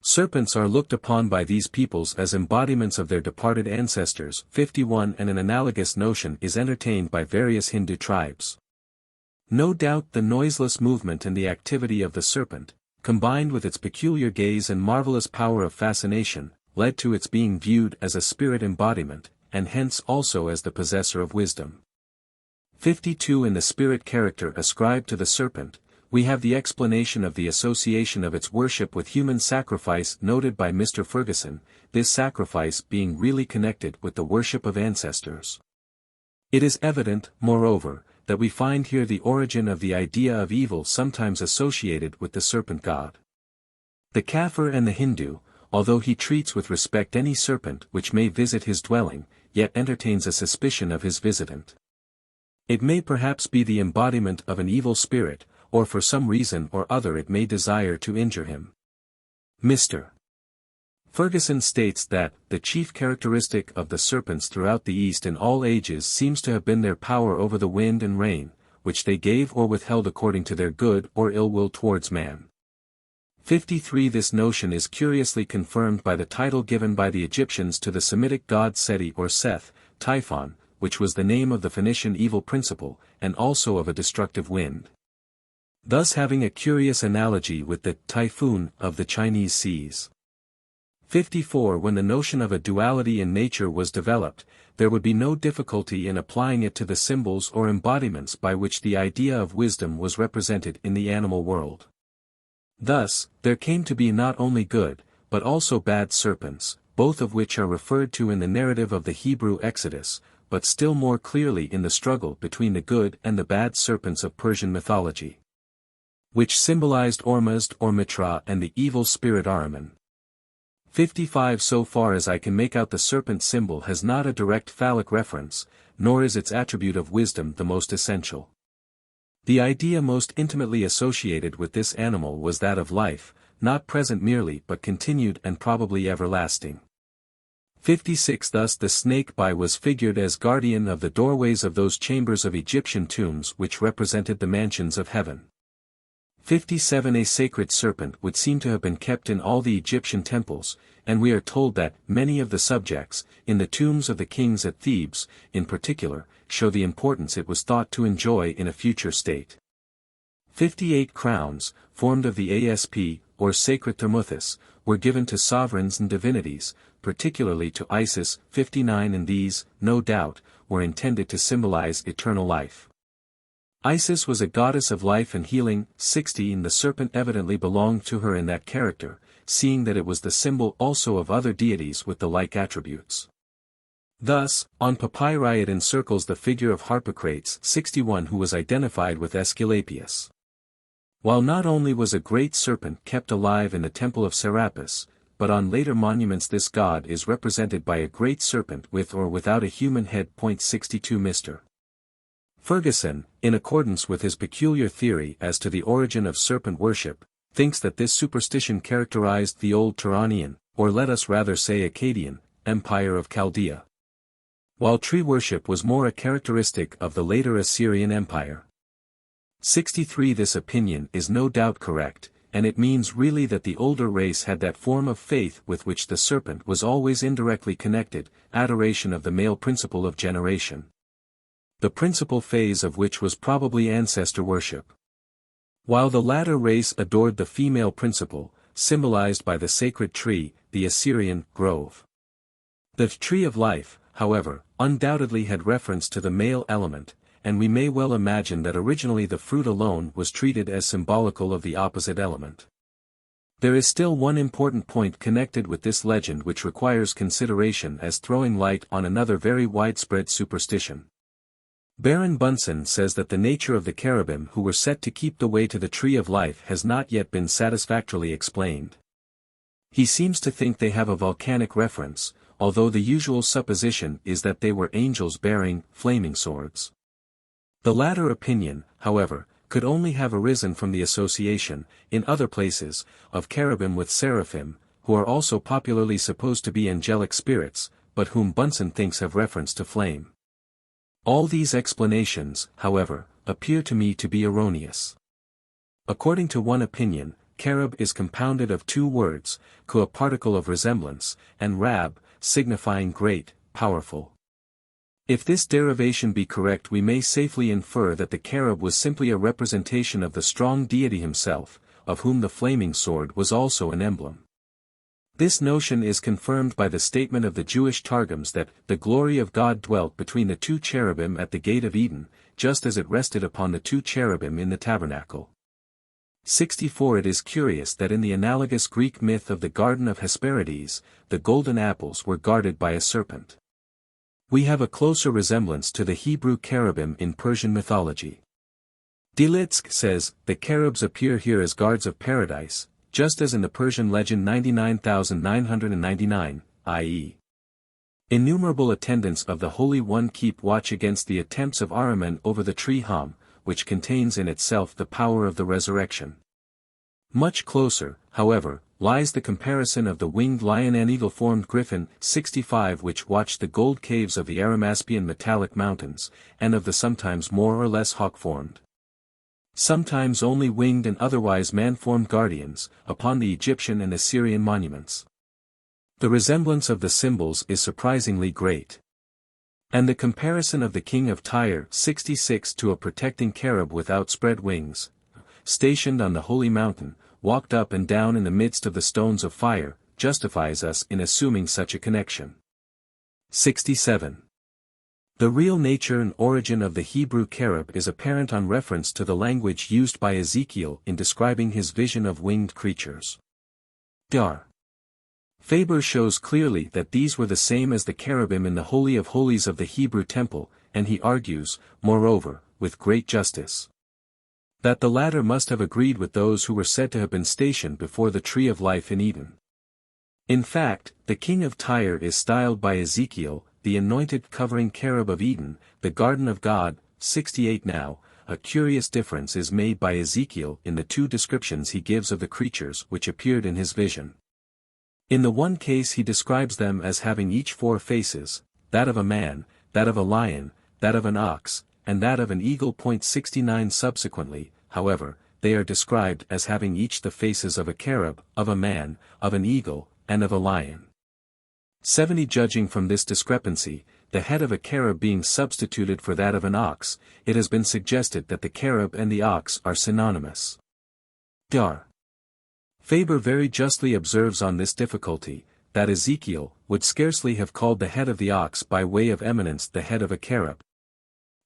Serpents are looked upon by these peoples as embodiments of their departed ancestors. 51 And an analogous notion is entertained by various Hindu tribes. No doubt the noiseless movement and the activity of the serpent, combined with its peculiar gaze and marvelous power of fascination, led to its being viewed as a spirit embodiment, and hence also as the possessor of wisdom. 52 In the spirit character ascribed to the serpent, we have the explanation of the association of its worship with human sacrifice noted by Mr. Ferguson, this sacrifice being really connected with the worship of ancestors. It is evident, moreover, that we find here the origin of the idea of evil sometimes associated with the serpent god. The Kafir and the Hindu, although he treats with respect any serpent which may visit his dwelling, yet entertains a suspicion of his visitant. It may perhaps be the embodiment of an evil spirit, or for some reason or other it may desire to injure him. Mr. Ferguson states that, the chief characteristic of the serpents throughout the East in all ages seems to have been their power over the wind and rain, which they gave or withheld according to their good or ill will towards man. 53. This notion is curiously confirmed by the title given by the Egyptians to the Semitic god Seti or Seth, Typhon, which was the name of the Phoenician evil principle, and also of a destructive wind. Thus having a curious analogy with the typhoon of the Chinese seas. 54. When the notion of a duality in nature was developed, there would be no difficulty in applying it to the symbols or embodiments by which the idea of wisdom was represented in the animal world. Thus, there came to be not only good, but also bad serpents, both of which are referred to in the narrative of the Hebrew Exodus, but still more clearly in the struggle between the good and the bad serpents of Persian mythology, which symbolized Ormuzd or Mitra and the evil spirit Ahriman. 55. So far as I can make out, the serpent symbol has not a direct phallic reference, nor is its attribute of wisdom the most essential. The idea most intimately associated with this animal was that of life, not present merely but continued and probably everlasting. 56. Thus the snake bai was figured as guardian of the doorways of those chambers of Egyptian tombs which represented the mansions of heaven. 57. A sacred serpent would seem to have been kept in all the Egyptian temples, and we are told that many of the subjects, in the tombs of the kings at Thebes, in particular, show the importance it was thought to enjoy in a future state. 58. Crowns, formed of the asp, or sacred thermuthis, were given to sovereigns and divinities, particularly to Isis. 59. And these, no doubt, were intended to symbolize eternal life. Isis was a goddess of life and healing. 60. And the serpent evidently belonged to her in that character, seeing that it was the symbol also of other deities with the like attributes. Thus, on papyri it encircles the figure of Harpocrates. 61. Who was identified with Aesculapius. While not only was a great serpent kept alive in the temple of Serapis, but on later monuments this god is represented by a great serpent with or without a human head. 62. Mr. Ferguson, in accordance with his peculiar theory as to the origin of serpent worship, thinks that this superstition characterized the old Turanian, or let us rather say Akkadian, empire of Chaldea, while tree worship was more a characteristic of the later Assyrian Empire. 63. This opinion is no doubt correct, and it means really that the older race had that form of faith with which the serpent was always indirectly connected, adoration of the male principle of generation, the principal phase of which was probably ancestor worship, while the latter race adored the female principle, symbolized by the sacred tree, the Assyrian grove. The tree of life, however, undoubtedly had reference to the male element, and we may well imagine that originally the fruit alone was treated as symbolical of the opposite element. There is still one important point connected with this legend which requires consideration as throwing light on another very widespread superstition. Baron Bunsen says that the nature of the cherubim who were set to keep the way to the tree of life has not yet been satisfactorily explained. He seems to think they have a volcanic reference, although the usual supposition is that they were angels bearing flaming swords. The latter opinion, however, could only have arisen from the association, in other places, of cherubim with seraphim, who are also popularly supposed to be angelic spirits, but whom Bunsen thinks have reference to flame. All these explanations, however, appear to me to be erroneous. According to one opinion, cherub is compounded of two words, ku, a particle of resemblance, and rab, signifying great, powerful. If this derivation be correct, we may safely infer that the cherub was simply a representation of the strong deity himself, of whom the flaming sword was also an emblem. This notion is confirmed by the statement of the Jewish Targums that the glory of God dwelt between the two cherubim at the gate of Eden, just as it rested upon the two cherubim in the tabernacle. 64. It is curious that in the analogous Greek myth of the Garden of Hesperides, the golden apples were guarded by a serpent. We have a closer resemblance to the Hebrew cherubim in Persian mythology. Delitsk says, the cherubs appear here as guards of paradise, just as in the Persian legend 99,999, i.e. innumerable attendants of the Holy One keep watch against the attempts of Ahriman over the tree Ham, which contains in itself the power of the resurrection. Much closer, however, lies the comparison of the winged lion and eagle-formed griffin 65 which watch the gold caves of the Arimaspian metallic mountains, and of the sometimes more or less hawk-formed, sometimes only winged and otherwise man-formed guardians, upon the Egyptian and Assyrian monuments. The resemblance of the symbols is surprisingly great. And the comparison of the king of Tyre 66 to a protecting cherub with outspread wings, stationed on the holy mountain, walked up and down in the midst of the stones of fire, justifies us in assuming such a connection. 67. The real nature and origin of the Hebrew cherub is apparent on reference to the language used by Ezekiel in describing his vision of winged creatures. Dar. Faber shows clearly that these were the same as the cherubim in the Holy of Holies of the Hebrew temple, and he argues, moreover, with great justice, that the latter must have agreed with those who were said to have been stationed before the tree of life in Eden. In fact, the king of Tyre is styled by Ezekiel, the anointed covering cherub of Eden, the garden of God, 68. Now, a curious difference is made by Ezekiel in the two descriptions he gives of the creatures which appeared in his vision. In the one case he describes them as having each 4 faces, that of a man, that of a lion, that of an ox, and that of an eagle. 69 Subsequently, however, they are described as having each the faces of a cherub, of a man, of an eagle, and of a lion. 70 Judging from this discrepancy, the head of a cherub being substituted for that of an ox, it has been suggested that the cherub and the ox are synonymous. Dar. Faber very justly observes on this difficulty, that Ezekiel would scarcely have called the head of the ox by way of eminence the head of a cherub,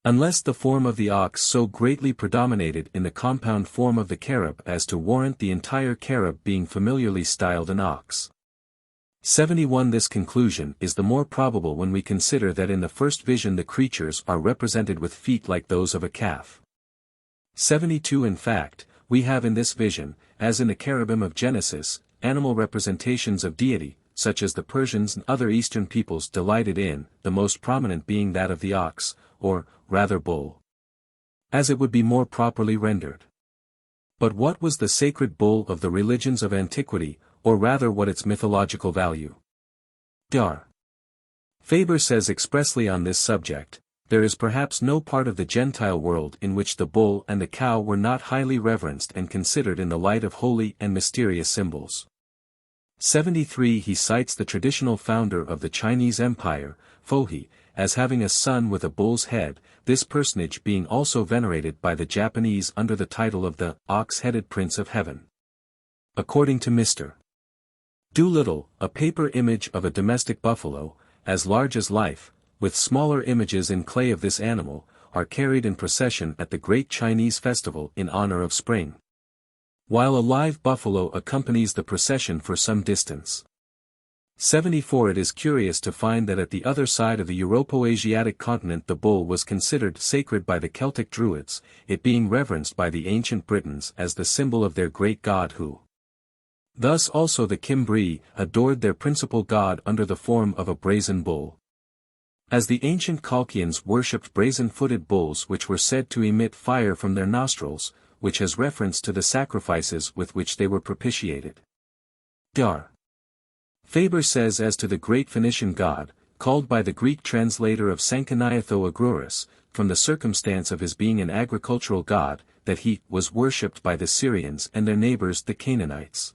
unless the form of the ox so greatly predominated in the compound form of the cherub as to warrant the entire cherub being familiarly styled an ox. 71 This conclusion is the more probable when we consider that in the first vision the creatures are represented with feet like those of a calf. 72 In fact, we have in this vision, as in the cherubim of Genesis, animal representations of deity, such as the Persians and other Eastern peoples delighted in, the most prominent being that of the ox, or, rather bull, as it would be more properly rendered. But what was the sacred bull of the religions of antiquity, or rather what its mythological value? Dar. Faber says expressly on this subject, there is perhaps no part of the Gentile world in which the bull and the cow were not highly reverenced and considered in the light of holy and mysterious symbols. 73 He cites the traditional founder of the Chinese Empire, Fohi, as having a son with a bull's head, this personage being also venerated by the Japanese under the title of the ox-headed Prince of Heaven. According to Mr. Doolittle, a paper image of a domestic buffalo, as large as life, with smaller images in clay of this animal, are carried in procession at the great Chinese festival in honor of spring, while a live buffalo accompanies the procession for some distance. 74 It is curious to find that at the other side of the Europo-Asiatic continent the bull was considered sacred by the Celtic Druids, it being reverenced by the ancient Britons as the symbol of their great god who. Thus also the Cimbri adored their principal god under the form of a brazen bull. As the ancient Colchians worshipped brazen-footed bulls which were said to emit fire from their nostrils, which has reference to the sacrifices with which they were propitiated. Dar. Faber says as to the great Phoenician god, called by the Greek translator of Sanchoniatho Agruris, from the circumstance of his being an agricultural god, that he was worshipped by the Syrians and their neighbors the Canaanites,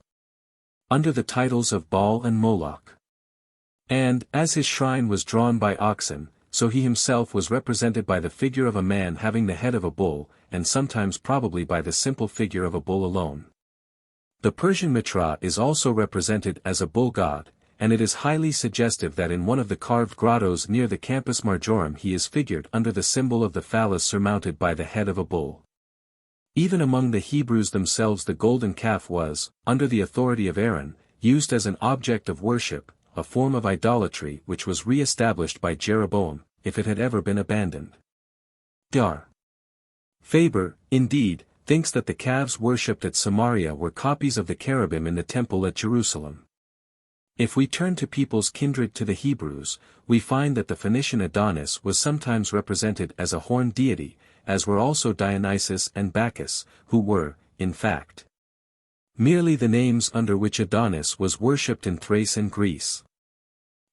under the titles of Baal and Moloch. And, as his shrine was drawn by oxen, so he himself was represented by the figure of a man having the head of a bull, and sometimes probably by the simple figure of a bull alone. The Persian Mitra is also represented as a bull god, and it is highly suggestive that in one of the carved grottos near the Campus Marjorum he is figured under the symbol of the phallus surmounted by the head of a bull. Even among the Hebrews themselves the golden calf was, under the authority of Aaron, used as an object of worship, a form of idolatry which was re-established by Jeroboam, if it had ever been abandoned. Dar. Faber, indeed, thinks that the calves worshipped at Samaria were copies of the cherubim in the temple at Jerusalem. If we turn to peoples kindred to the Hebrews, we find that the Phoenician Adonis was sometimes represented as a horned deity, as were also Dionysus and Bacchus, who were, in fact, merely the names under which Adonis was worshipped in Thrace and Greece.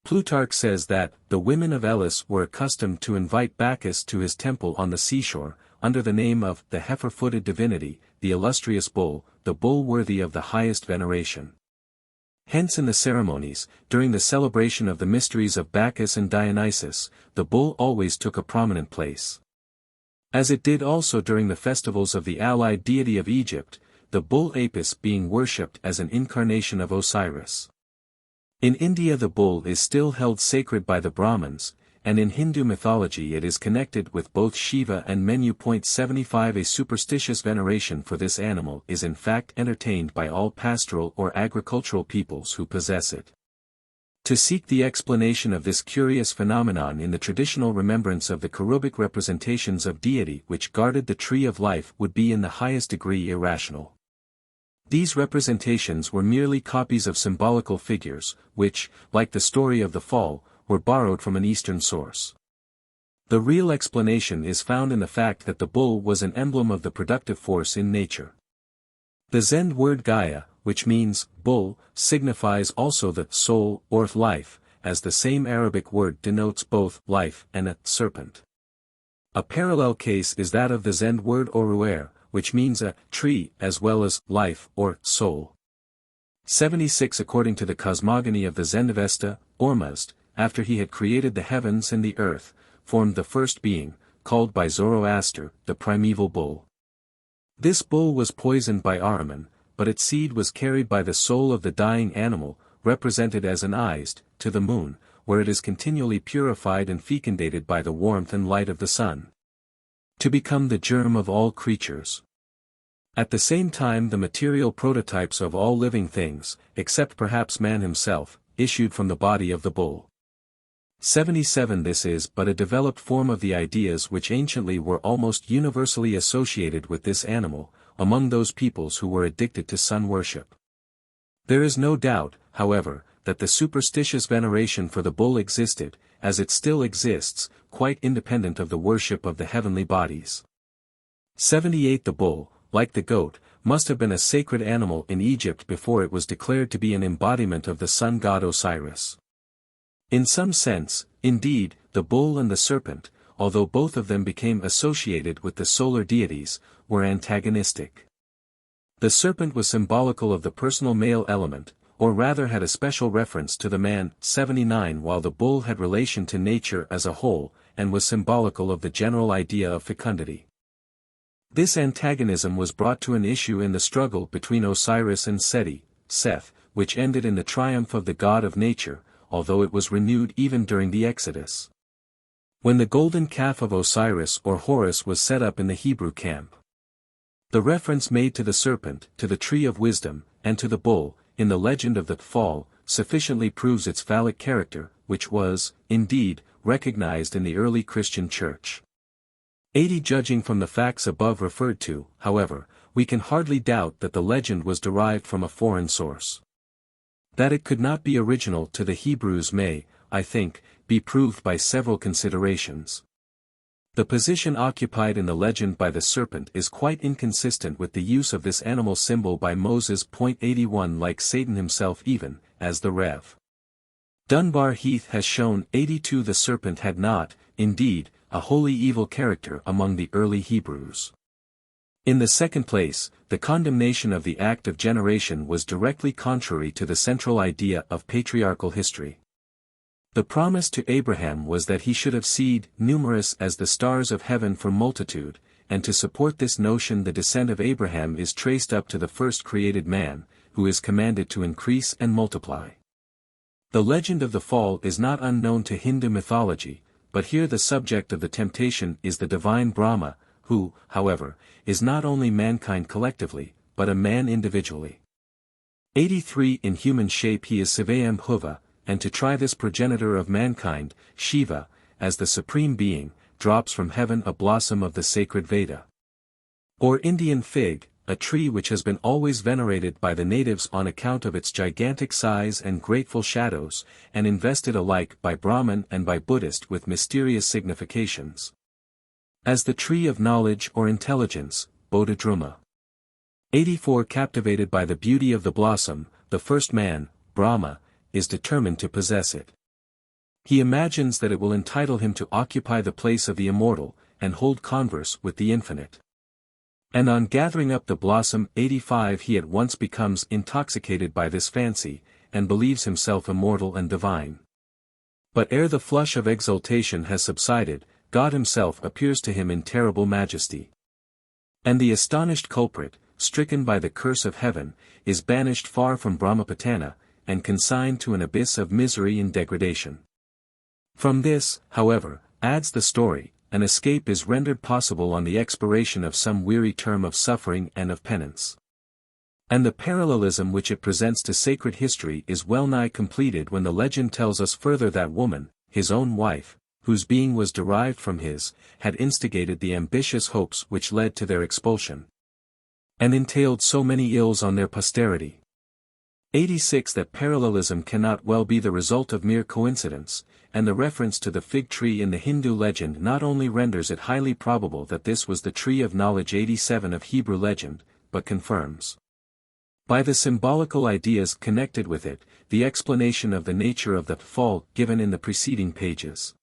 Plutarch says that the women of Elis were accustomed to invite Bacchus to his temple on the seashore, under the name of the heifer-footed divinity, the illustrious bull, the bull worthy of the highest veneration. Hence in the ceremonies, during the celebration of the mysteries of Bacchus and Dionysus, the bull always took a prominent place. As it did also during the festivals of the allied deity of Egypt, the bull Apis being worshipped as an incarnation of Osiris. In India the bull is still held sacred by the Brahmins, and in Hindu mythology it is connected with both Shiva and Menu. 75 A superstitious veneration for this animal is in fact entertained by all pastoral or agricultural peoples who possess it. To seek the explanation of this curious phenomenon in the traditional remembrance of the cherubic representations of deity which guarded the tree of life would be in the highest degree irrational. These representations were merely copies of symbolical figures, which, like the story of the fall, were borrowed from an Eastern source. The real explanation is found in the fact that the bull was an emblem of the productive force in nature. The Zend word Gaia, which means bull, signifies also the soul or life, as the same Arabic word denotes both life and a serpent. A parallel case is that of the Zend word Oruer, which means a tree as well as life or soul. 76 According to the cosmogony of the Zendavesta, Ormuzd, after he had created the heavens and the earth, formed the first being, called by Zoroaster, the primeval bull. This bull was poisoned by Ahriman, but its seed was carried by the soul of the dying animal, represented as an Izd, to the moon, where it is continually purified and fecundated by the warmth and light of the sun, to become the germ of all creatures. At the same time the material prototypes of all living things, except perhaps man himself, issued from the body of the bull. 77 This is but a developed form of the ideas which anciently were almost universally associated with this animal, among those peoples who were addicted to sun worship. There is no doubt, however, that the superstitious veneration for the bull existed, as it still exists, quite independent of the worship of the heavenly bodies. 78 The bull, like the goat, must have been a sacred animal in Egypt before it was declared to be an embodiment of the sun god Osiris. In some sense, indeed, the bull and the serpent, although both of them became associated with the solar deities, were antagonistic. The serpent was symbolical of the personal male element, or rather had a special reference to the man. 79 While the bull had relation to nature as a whole, and was symbolical of the general idea of fecundity. This antagonism was brought to an issue in the struggle between Osiris and Seti, Seth, which ended in the triumph of the god of nature, although it was renewed even during the Exodus, when the golden calf of Osiris or Horus was set up in the Hebrew camp. The reference made to the serpent, to the tree of wisdom, and to the bull, in the legend of the fall, sufficiently proves its phallic character, which was, indeed, recognized in the early Christian Church. 80 Judging from the facts above referred to, however, we can hardly doubt that the legend was derived from a foreign source. That it could not be original to the Hebrews may, I think, be proved by several considerations. The position occupied in the legend by the serpent is quite inconsistent with the use of this animal symbol by Moses. 81 Like Satan himself even, as the Rev. Dunbar Heath has shown. 82 The serpent had not, indeed, a wholly evil character among the early Hebrews. In the second place, the condemnation of the act of generation was directly contrary to the central idea of patriarchal history. The promise to Abraham was that he should have seed numerous as the stars of heaven for multitude, and to support this notion the descent of Abraham is traced up to the first created man, who is commanded to increase and multiply. The legend of the fall is not unknown to Hindu mythology, but here the subject of the temptation is the divine Brahma, who, however, is not only mankind collectively, but a man individually. 83 In human shape he is Sivayam Huva, and to try this progenitor of mankind, Shiva, as the supreme being, drops from heaven a blossom of the sacred Veda. Or Indian fig, a tree which has been always venerated by the natives on account of its gigantic size and grateful shadows, and invested alike by Brahmin and by Buddhist with mysterious significations. As the tree of knowledge or intelligence, Bodhidharma. 84. Captivated by the beauty of the blossom, the first man, Brahma, is determined to possess it. He imagines that it will entitle him to occupy the place of the immortal, and hold converse with the infinite. And on gathering up the blossom 85 he at once becomes intoxicated by this fancy, and believes himself immortal and divine. But ere the flush of exultation has subsided, God himself appears to him in terrible majesty. And the astonished culprit, stricken by the curse of heaven, is banished far from Brahmapatana, and consigned to an abyss of misery and degradation. From this, however, adds the story, an escape is rendered possible on the expiration of some weary term of suffering and of penance. And the parallelism which it presents to sacred history is well nigh completed when the legend tells us further that woman, his own wife, whose being was derived from his, had instigated the ambitious hopes which led to their expulsion, and entailed so many ills on their posterity. 86. That parallelism cannot well be the result of mere coincidence, and the reference to the fig tree in the Hindu legend not only renders it highly probable that this was the tree of knowledge 87 of Hebrew legend, but confirms, by the symbolical ideas connected with it, the explanation of the nature of the fall given in the preceding pages.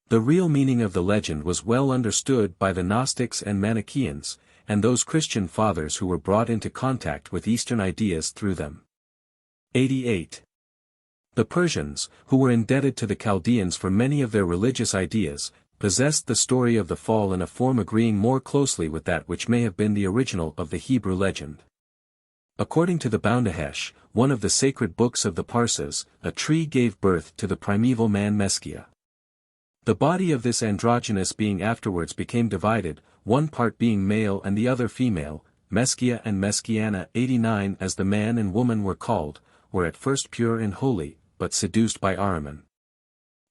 The real meaning of the legend was well understood by the Gnostics and Manichaeans, and those Christian fathers who were brought into contact with Eastern ideas through them. 88. The Persians, who were indebted to the Chaldeans for many of their religious ideas, possessed the story of the fall in a form agreeing more closely with that which may have been the original of the Hebrew legend. According to the Boundahesh, one of the sacred books of the Parsis, a tree gave birth to the primeval man Meskia. The body of this androgynous being afterwards became divided, one part being male and the other female, Meskia and Meskiana. 89. As the man and woman were called, were at first pure and holy, but seduced by Ahriman,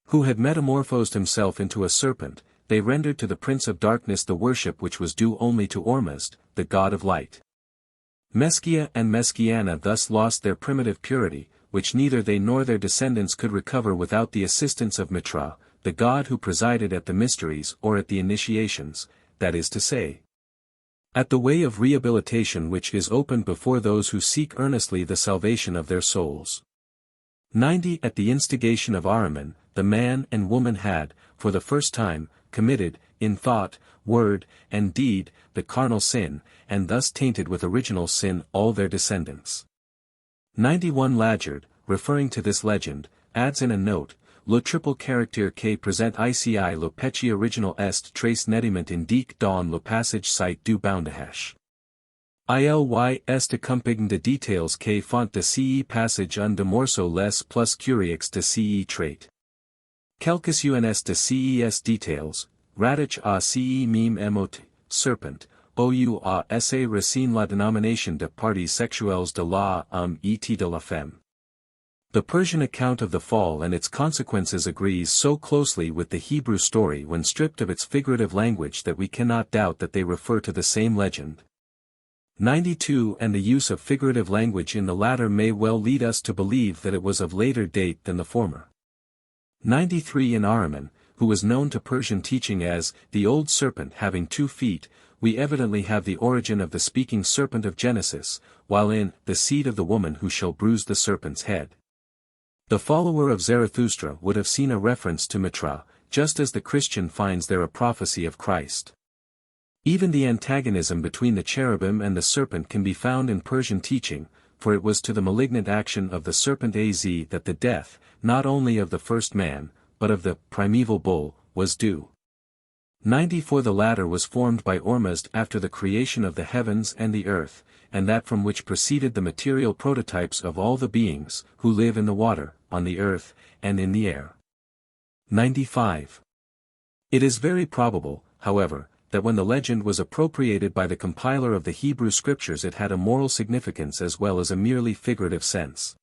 who had metamorphosed himself into a serpent, they rendered to the prince of darkness the worship which was due only to Ormuzd, the god of light. Meskia and Meskiana thus lost their primitive purity, which neither they nor their descendants could recover without the assistance of Mitra, the god who presided at the mysteries or at the initiations, that is to say, at the way of rehabilitation which is opened before those who seek earnestly the salvation of their souls. 90. At the instigation of Ahriman, the man and woman had, for the first time, committed, in thought, word, and deed, the carnal sin, and thus tainted with original sin all their descendants. 91. Laggard, referring to this legend, adds in a note, lo triple character que present ici lo peci original est trace nediment indique dans le passage site du Boundahesh. Il est accompagné de details que font de ce passage un de morceau les plus curieux de ce trait. Quelques uns de ces details, radich à ce mime emot, serpent, ou à essayer racine la dénomination de parties sexuelles de la et de la femme. The Persian account of the fall and its consequences agrees so closely with the Hebrew story when stripped of its figurative language that we cannot doubt that they refer to the same legend. 92. And the use of figurative language in the latter may well lead us to believe that it was of later date than the former. 93. In Ahriman, who was known to Persian teaching as the old serpent having 2 feet, we evidently have the origin of the speaking serpent of Genesis, while in the seed of the woman who shall bruise the serpent's head, the follower of Zarathustra would have seen a reference to Mitra, just as the Christian finds there a prophecy of Christ. Even the antagonism between the cherubim and the serpent can be found in Persian teaching, for it was to the malignant action of the serpent Az that the death, not only of the first man, but of the primeval bull, was due. 94. The latter was formed by Ormuzd after the creation of the heavens and the earth, and that from which proceeded the material prototypes of all the beings, who live in the water, on the earth, and in the air. 95. It is very probable, however, that when the legend was appropriated by the compiler of the Hebrew Scriptures it had a moral significance as well as a merely figurative sense.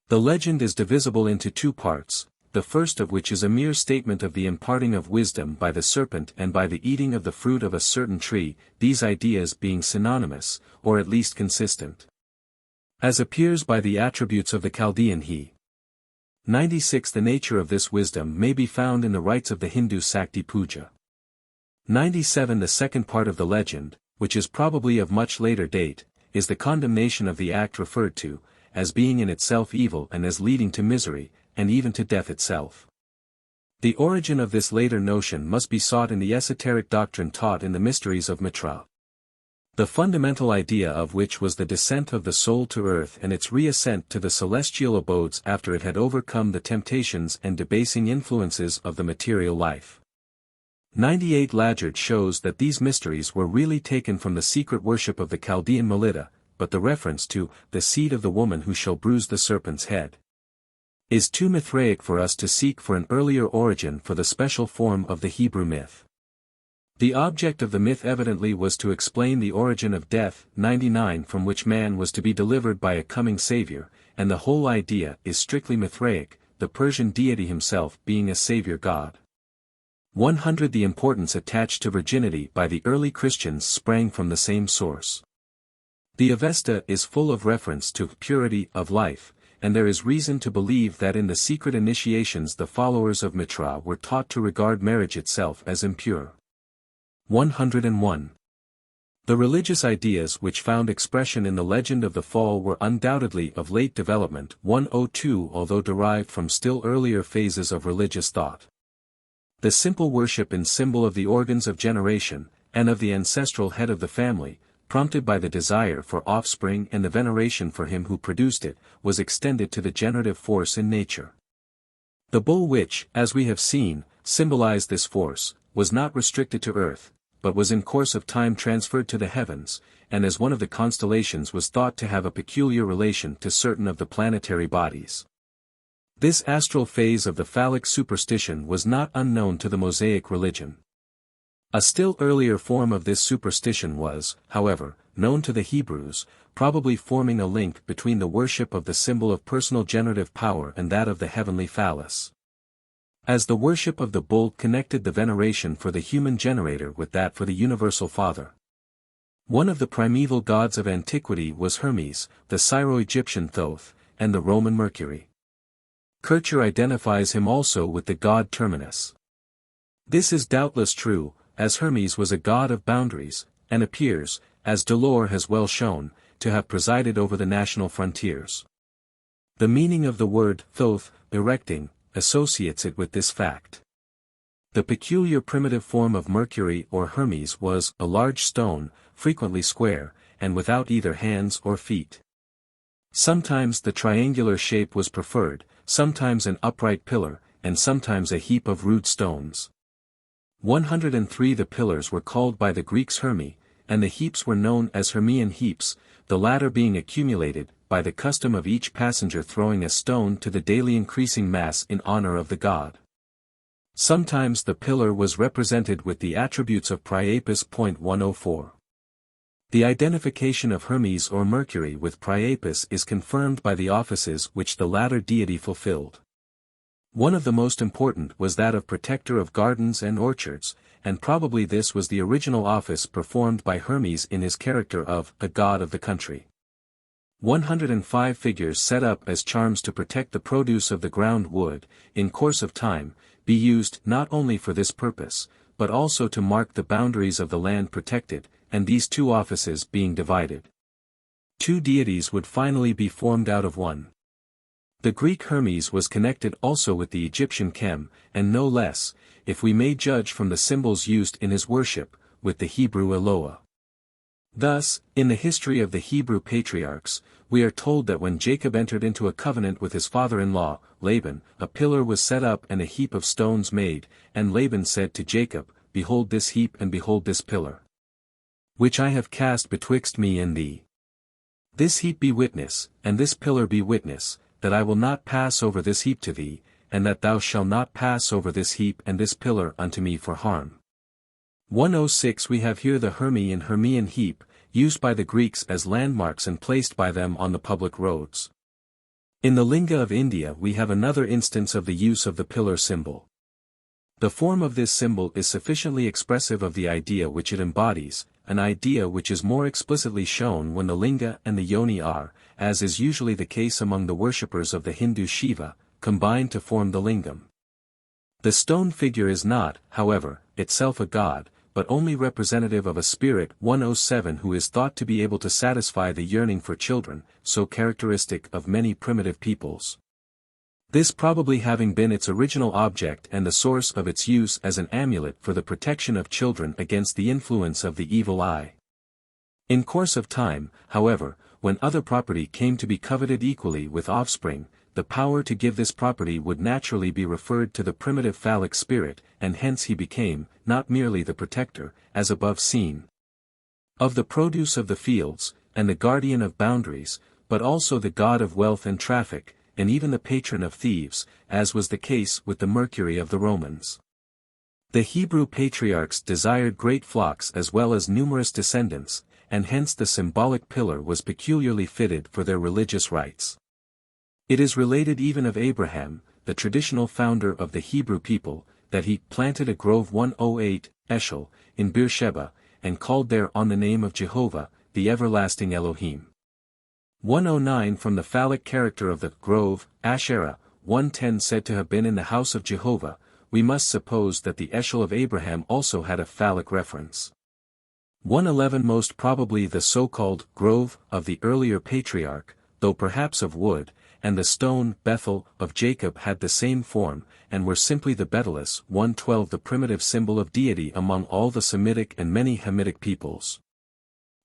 The legend is divisible into two parts, the first of which is a mere statement of the imparting of wisdom by the serpent and by the eating of the fruit of a certain tree, these ideas being synonymous, or at least consistent. As appears by the attributes of the Chaldean he. 96. The nature of this wisdom may be found in the rites of the Hindu Sakti Puja. 97. The second part of the legend, which is probably of much later date, is the condemnation of the act referred to, as being in itself evil and as leading to misery, and even to death itself. The origin of this later notion must be sought in the esoteric doctrine taught in the mysteries of Mitra. The fundamental idea of which was the descent of the soul to earth and its reascent to the celestial abodes after it had overcome the temptations and debasing influences of the material life. 98. Laggard shows that these mysteries were really taken from the secret worship of the Chaldean Melita, but the reference to the seed of the woman who shall bruise the serpent's head is too Mithraic for us to seek for an earlier origin for the special form of the Hebrew myth. The object of the myth evidently was to explain the origin of death, 99, from which man was to be delivered by a coming savior, and the whole idea is strictly Mithraic, the Persian deity himself being a savior god. 100. The importance attached to virginity by the early Christians sprang from the same source. The Avesta is full of reference to purity of life, and there is reason to believe that in the secret initiations the followers of Mitra were taught to regard marriage itself as impure. 101. The religious ideas which found expression in the legend of the fall were undoubtedly of late development. 102. Although derived from still earlier phases of religious thought. The simple worship in symbol of the organs of generation, and of the ancestral head of the family, prompted by the desire for offspring and the veneration for him who produced it, was extended to the generative force in nature. The bull which, as we have seen, symbolized this force, was not restricted to earth, but was in course of time transferred to the heavens, and as one of the constellations was thought to have a peculiar relation to certain of the planetary bodies. This astral phase of the phallic superstition was not unknown to the Mosaic religion. A still earlier form of this superstition was, however, known to the Hebrews, probably forming a link between the worship of the symbol of personal generative power and that of the heavenly phallus. As the worship of the bull connected the veneration for the human generator with that for the universal father. One of the primeval gods of antiquity was Hermes, the Syro-Egyptian Thoth, and the Roman Mercury. Kircher identifies him also with the god Terminus. This is doubtless true, as Hermes was a god of boundaries, and appears, as Delors has well shown, to have presided over the national frontiers. The meaning of the word Thoth, erecting, associates it with this fact. The peculiar primitive form of Mercury or Hermes was a large stone, frequently square, and without either hands or feet. Sometimes the triangular shape was preferred, sometimes an upright pillar, and sometimes a heap of rude stones. 103. The pillars were called by the Greeks Hermi, and the heaps were known as Hermean heaps, the latter being accumulated, by the custom of each passenger throwing a stone to the daily increasing mass in honor of the god. Sometimes the pillar was represented with the attributes of Priapus. 104. The identification of Hermes or Mercury with Priapus is confirmed by the offices which the latter deity fulfilled. One of the most important was that of protector of gardens and orchards, and probably this was the original office performed by Hermes in his character of a god of the country. 105 figures set up as charms to protect the produce of the ground would, in course of time, be used not only for this purpose, but also to mark the boundaries of the land protected, and these two offices being divided, two deities would finally be formed out of one. The Greek Hermes was connected also with the Egyptian Chem, and no less, if we may judge from the symbols used in his worship, with the Hebrew Eloah. Thus, in the history of the Hebrew patriarchs, we are told that when Jacob entered into a covenant with his father-in-law, Laban, a pillar was set up and a heap of stones made, and Laban said to Jacob, Behold this heap and behold this pillar, which I have cast betwixt me and thee. This heap be witness, and this pillar be witness, that I will not pass over this heap to thee, and that thou shalt not pass over this heap and this pillar unto me for harm. 106 We have here the Hermi and Hermean heap, used by the Greeks as landmarks and placed by them on the public roads. In the Linga of India we have another instance of the use of the pillar symbol. The form of this symbol is sufficiently expressive of the idea which it embodies, an idea which is more explicitly shown when the linga and the yoni are, as is usually the case among the worshippers of the Hindu Shiva, combined to form the lingam. The stone figure is not, however, itself a god, but only representative of a spirit 107 who is thought to be able to satisfy the yearning for children, so characteristic of many primitive peoples. This probably having been its original object and the source of its use as an amulet for the protection of children against the influence of the evil eye. In course of time, however, when other property came to be coveted equally with offspring, the power to give this property would naturally be referred to the primitive phallic spirit, and hence he became, not merely the protector, as above seen, of the produce of the fields, and the guardian of boundaries, but also the god of wealth and traffic, and even the patron of thieves, as was the case with the Mercury of the Romans. The Hebrew patriarchs desired great flocks as well as numerous descendants, and hence the symbolic pillar was peculiarly fitted for their religious rites. It is related even of Abraham, the traditional founder of the Hebrew people, that he planted a grove 108, Eshel, in Beersheba, and called there on the name of Jehovah, the everlasting Elohim. 109 From the phallic character of the grove, Asherah, 110 said to have been in the house of Jehovah, we must suppose that the Eshel of Abraham also had a phallic reference. 111 Most probably the so-called grove of the earlier patriarch, though perhaps of wood, and the stone Bethel of Jacob had the same form, and were simply the Betelis 112 the primitive symbol of deity among all the Semitic and many Hamitic peoples.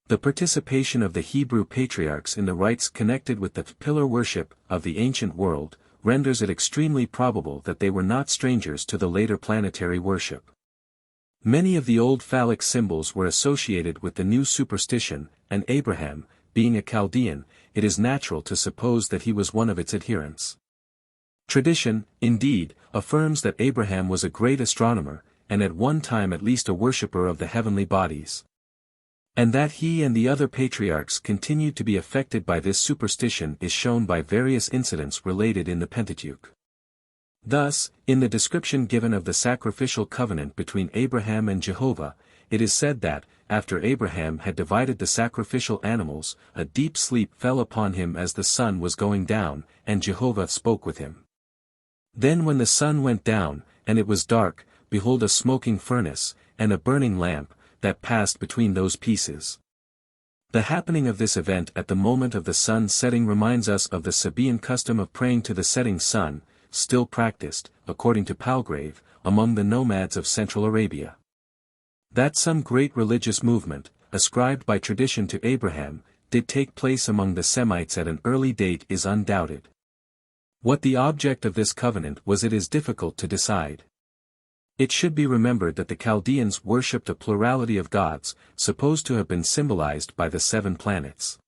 The participation of the Hebrew patriarchs in the rites connected with the pillar worship of the ancient world, renders it extremely probable that they were not strangers to the later planetary worship. Many of the old phallic symbols were associated with the new superstition, and Abraham, being a Chaldean, it is natural to suppose that he was one of its adherents. Tradition, indeed, affirms that Abraham was a great astronomer, and at one time at least a worshipper of the heavenly bodies. And that he and the other patriarchs continued to be affected by this superstition is shown by various incidents related in the Pentateuch. Thus, in the description given of the sacrificial covenant between Abraham and Jehovah, it is said that, after Abraham had divided the sacrificial animals, a deep sleep fell upon him as the sun was going down, and Jehovah spoke with him. Then when the sun went down, and it was dark, behold a smoking furnace, and a burning lamp, that passed between those pieces. The happening of this event at the moment of the sun setting reminds us of the Sabaean custom of praying to the setting sun, still practiced, according to Palgrave, among the nomads of Central Arabia. That some great religious movement, ascribed by tradition to Abraham, did take place among the Semites at an early date is undoubted. What the object of this covenant was it is difficult to decide. It should be remembered that the Chaldeans worshipped a plurality of gods, supposed to have been symbolized by the 7 planets.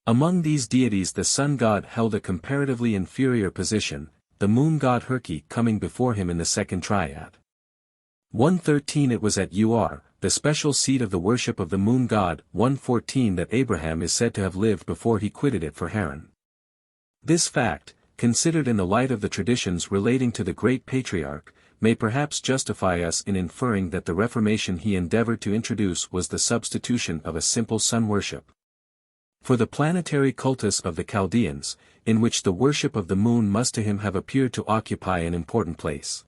Among these deities the sun god held a comparatively inferior position, the moon god Herki coming before him in the second triad. 113 It was at Ur, the special seat of the worship of the moon god, 114 that Abraham is said to have lived before he quitted it for Haran. This fact, considered in the light of the traditions relating to the great patriarch, may perhaps justify us in inferring that the reformation he endeavored to introduce was the substitution of a simple sun worship. For the planetary cultus of the Chaldeans, in which the worship of the moon must to him have appeared to occupy an important place.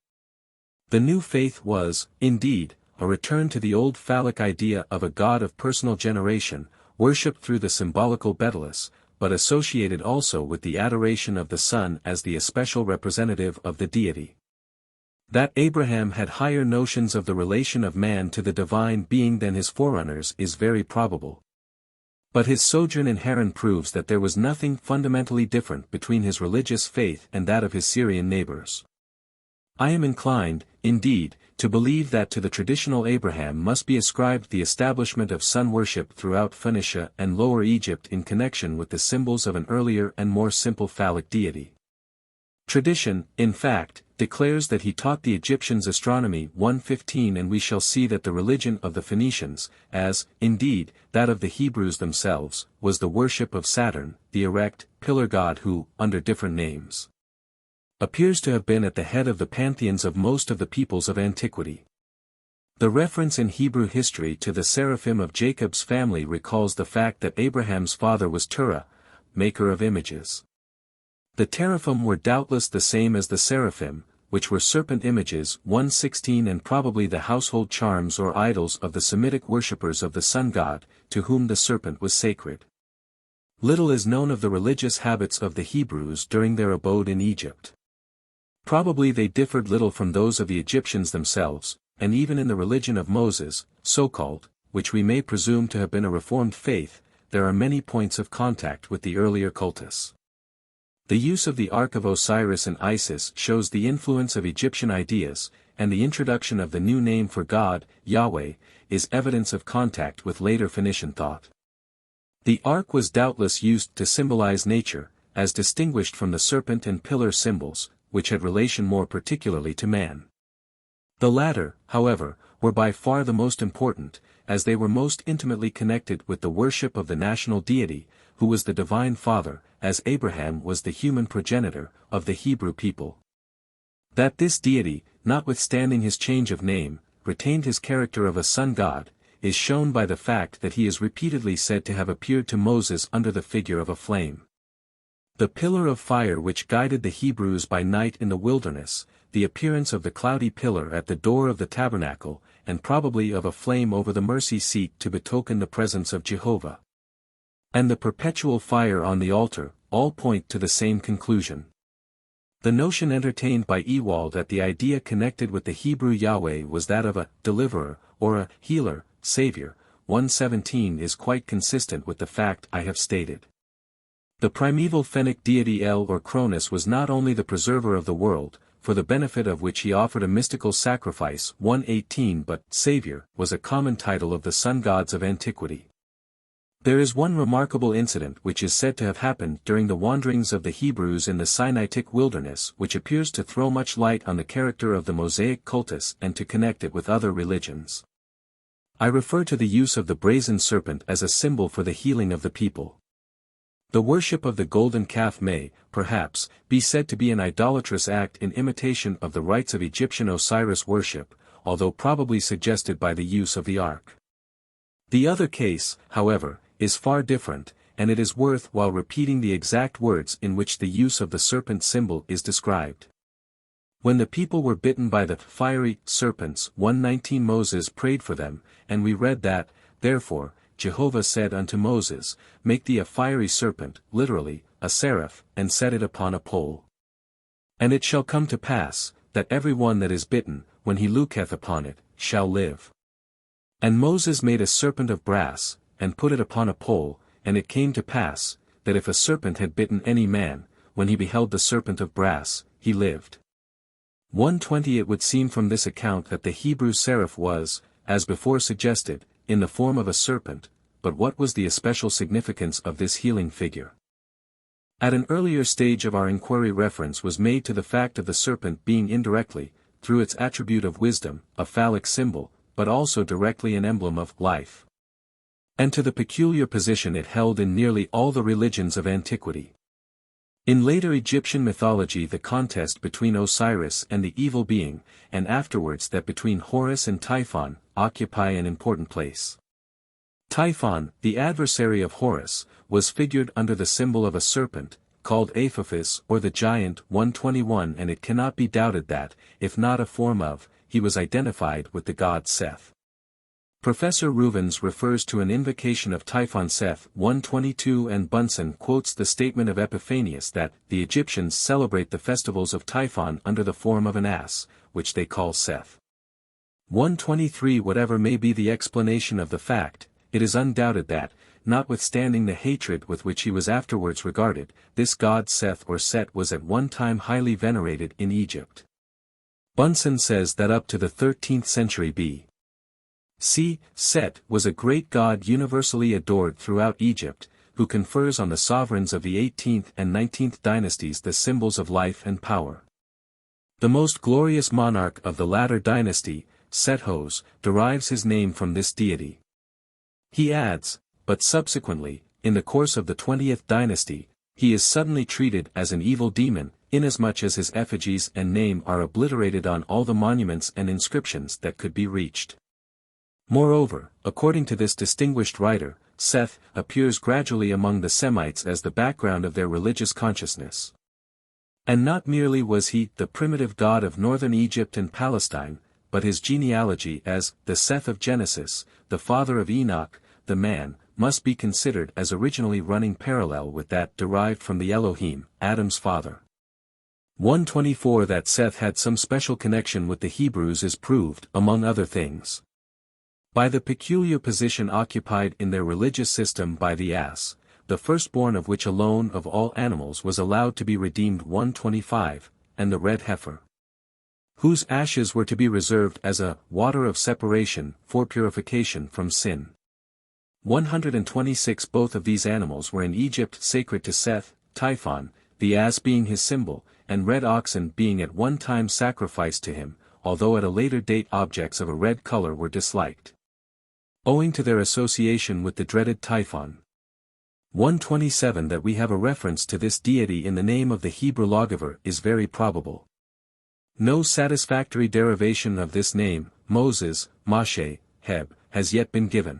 The new faith was, indeed, a return to the old phallic idea of a god of personal generation, worshipped through the symbolical Betelis, but associated also with the adoration of the sun as the especial representative of the deity. That Abraham had higher notions of the relation of man to the divine being than his forerunners is very probable. But his sojourn in Haran proves that there was nothing fundamentally different between his religious faith and that of his Syrian neighbors. I am inclined, indeed, to believe that to the traditional Abraham must be ascribed the establishment of sun worship throughout Phoenicia and Lower Egypt in connection with the symbols of an earlier and more simple phallic deity. Tradition, in fact, declares that he taught the Egyptians astronomy 1:15, and we shall see that the religion of the Phoenicians, as, indeed, that of the Hebrews themselves, was the worship of Saturn, the erect, pillar god who, under different names, appears to have been at the head of the pantheons of most of the peoples of antiquity. The reference in Hebrew history to the seraphim of Jacob's family recalls the fact that Abraham's father was Terah, maker of images. The teraphim were doubtless the same as the seraphim, which were serpent images 1:16, and probably the household charms or idols of the Semitic worshippers of the sun god, to whom the serpent was sacred. Little is known of the religious habits of the Hebrews during their abode in Egypt. Probably they differed little from those of the Egyptians themselves, and even in the religion of Moses, so-called, which we may presume to have been a reformed faith, there are many points of contact with the earlier cultus. The use of the Ark of Osiris and Isis shows the influence of Egyptian ideas, and the introduction of the new name for God, Yahweh, is evidence of contact with later Phoenician thought. The Ark was doubtless used to symbolize nature, as distinguished from the serpent and pillar symbols, which had relation more particularly to man. The latter, however, were by far the most important, as they were most intimately connected with the worship of the national deity, who was the divine father, as Abraham was the human progenitor, of the Hebrew people. That this deity, notwithstanding his change of name, retained his character of a sun god, is shown by the fact that he is repeatedly said to have appeared to Moses under the figure of a flame. The pillar of fire which guided the Hebrews by night in the wilderness, the appearance of the cloudy pillar at the door of the tabernacle, and probably of a flame over the mercy seat to betoken the presence of Jehovah, and the perpetual fire on the altar, all point to the same conclusion. The notion entertained by Ewald that the idea connected with the Hebrew Yahweh was that of a deliverer, or a healer, savior, 1:17 is quite consistent with the fact I have stated. The primeval Phoenician deity El or Cronus was not only the preserver of the world, for the benefit of which he offered a mystical sacrifice 1:18, but Savior was a common title of the sun gods of antiquity. There is one remarkable incident which is said to have happened during the wanderings of the Hebrews in the Sinaitic wilderness which appears to throw much light on the character of the Mosaic cultus and to connect it with other religions. I refer to the use of the brazen serpent as a symbol for the healing of the people. The worship of the golden calf may, perhaps, be said to be an idolatrous act in imitation of the rites of Egyptian Osiris worship, although probably suggested by the use of the ark. The other case, however, is far different, and it is worth while repeating the exact words in which the use of the serpent symbol is described. When the people were bitten by the fiery serpents 1:19, Moses prayed for them, and we read that, therefore, Jehovah said unto Moses, Make thee a fiery serpent, literally, a seraph, and set it upon a pole. And it shall come to pass, that every one that is bitten, when he looketh upon it, shall live. And Moses made a serpent of brass, and put it upon a pole, and it came to pass, that if a serpent had bitten any man, when he beheld the serpent of brass, he lived. 1:20 It would seem from this account that the Hebrew seraph was, as before suggested, in the form of a serpent, but what was the especial significance of this healing figure? At an earlier stage of our inquiry reference was made to the fact of the serpent being indirectly, through its attribute of wisdom, a phallic symbol, but also directly an emblem of life. And to the peculiar position it held in nearly all the religions of antiquity. In later Egyptian mythology the contest between Osiris and the evil being, and afterwards that between Horus and Typhon, occupy an important place. Typhon, the adversary of Horus, was figured under the symbol of a serpent, called Apophis or the giant 1:21, and it cannot be doubted that, if not a form of, he was identified with the god Seth. Professor Rubens refers to an invocation of Typhon Seth 1:22, and Bunsen quotes the statement of Epiphanius that the Egyptians celebrate the festivals of Typhon under the form of an ass, which they call Seth. 1:23 Whatever may be the explanation of the fact, it is undoubted that, notwithstanding the hatred with which he was afterwards regarded, this god Seth or Set was at one time highly venerated in Egypt. Bunsen says that up to the 13th century B.C., Set was a great god universally adored throughout Egypt, who confers on the sovereigns of the 18th and 19th dynasties the symbols of life and power. The most glorious monarch of the latter dynasty, Sethos, derives his name from this deity. He adds, but subsequently, in the course of the 20th dynasty, he is suddenly treated as an evil demon, inasmuch as his effigies and name are obliterated on all the monuments and inscriptions that could be reached. Moreover, according to this distinguished writer, Seth appears gradually among the Semites as the background of their religious consciousness. And not merely was he the primitive god of northern Egypt and Palestine, but his genealogy as the Seth of Genesis, the father of Enoch, the man, must be considered as originally running parallel with that derived from the Elohim, Adam's father. 124 That Seth had some special connection with the Hebrews is proved, among other things, by the peculiar position occupied in their religious system by the ass, the firstborn of which alone of all animals was allowed to be redeemed 125, and the red heifer, whose ashes were to be reserved as a water of separation for purification from sin. 126 Both of these animals were in Egypt sacred to Seth, Typhon, the ass being his symbol, and red oxen being at one time sacrificed to him, although at a later date objects of a red color were disliked, owing to their association with the dreaded Typhon. 127 That we have a reference to this deity in the name of the Hebrew lawgiver is very probable. No satisfactory derivation of this name, Moses, Moshe, Heb, has yet been given.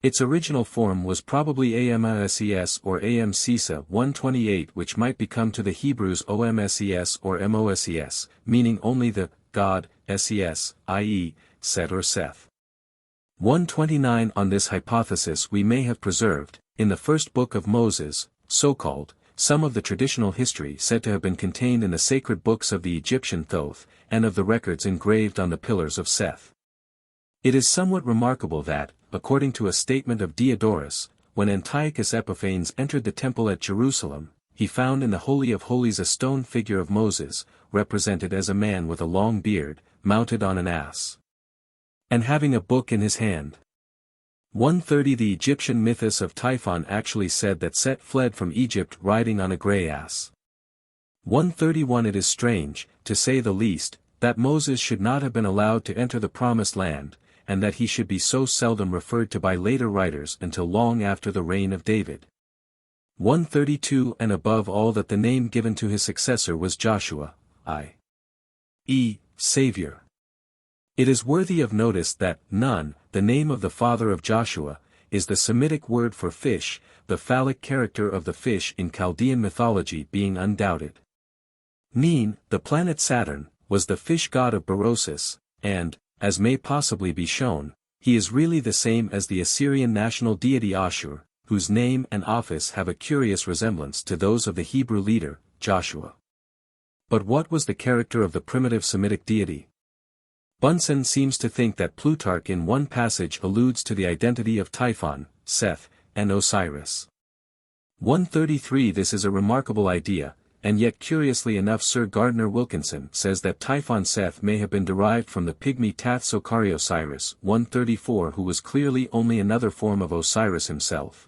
Its original form was probably Amses or Amsisa 128, which might become to the Hebrews Omses or Moses, meaning only the God, Ses, i.e., Set or Seth. 129 On this hypothesis we may have preserved, in the first book of Moses, so-called, some of the traditional history said to have been contained in the sacred books of the Egyptian Thoth, and of the records engraved on the pillars of Seth. It is somewhat remarkable that, according to a statement of Diodorus, when Antiochus Epiphanes entered the temple at Jerusalem, he found in the Holy of Holies a stone figure of Moses, represented as a man with a long beard, mounted on an ass, and having a book in his hand. 130 The Egyptian mythos of Typhon actually said that Set fled from Egypt riding on a grey ass. 131 It is strange, to say the least, that Moses should not have been allowed to enter the Promised Land, and that he should be so seldom referred to by later writers until long after the reign of David. 132 And above all that the name given to his successor was Joshua, i.e., Savior. It is worthy of notice that Nun, the name of the father of Joshua, is the Semitic word for fish, the phallic character of the fish in Chaldean mythology being undoubted. Nin, the planet Saturn, was the fish god of Berosus, and, as may possibly be shown, he is really the same as the Assyrian national deity Ashur, whose name and office have a curious resemblance to those of the Hebrew leader, Joshua. But what was the character of the primitive Semitic deity? Bunsen seems to think that Plutarch in one passage alludes to the identity of Typhon, Seth, and Osiris. 133 This is a remarkable idea, and yet curiously enough Sir Gardner Wilkinson says that Typhon Seth may have been derived from the pygmy Tath-Sokari Osiris 134 who was clearly only another form of Osiris himself.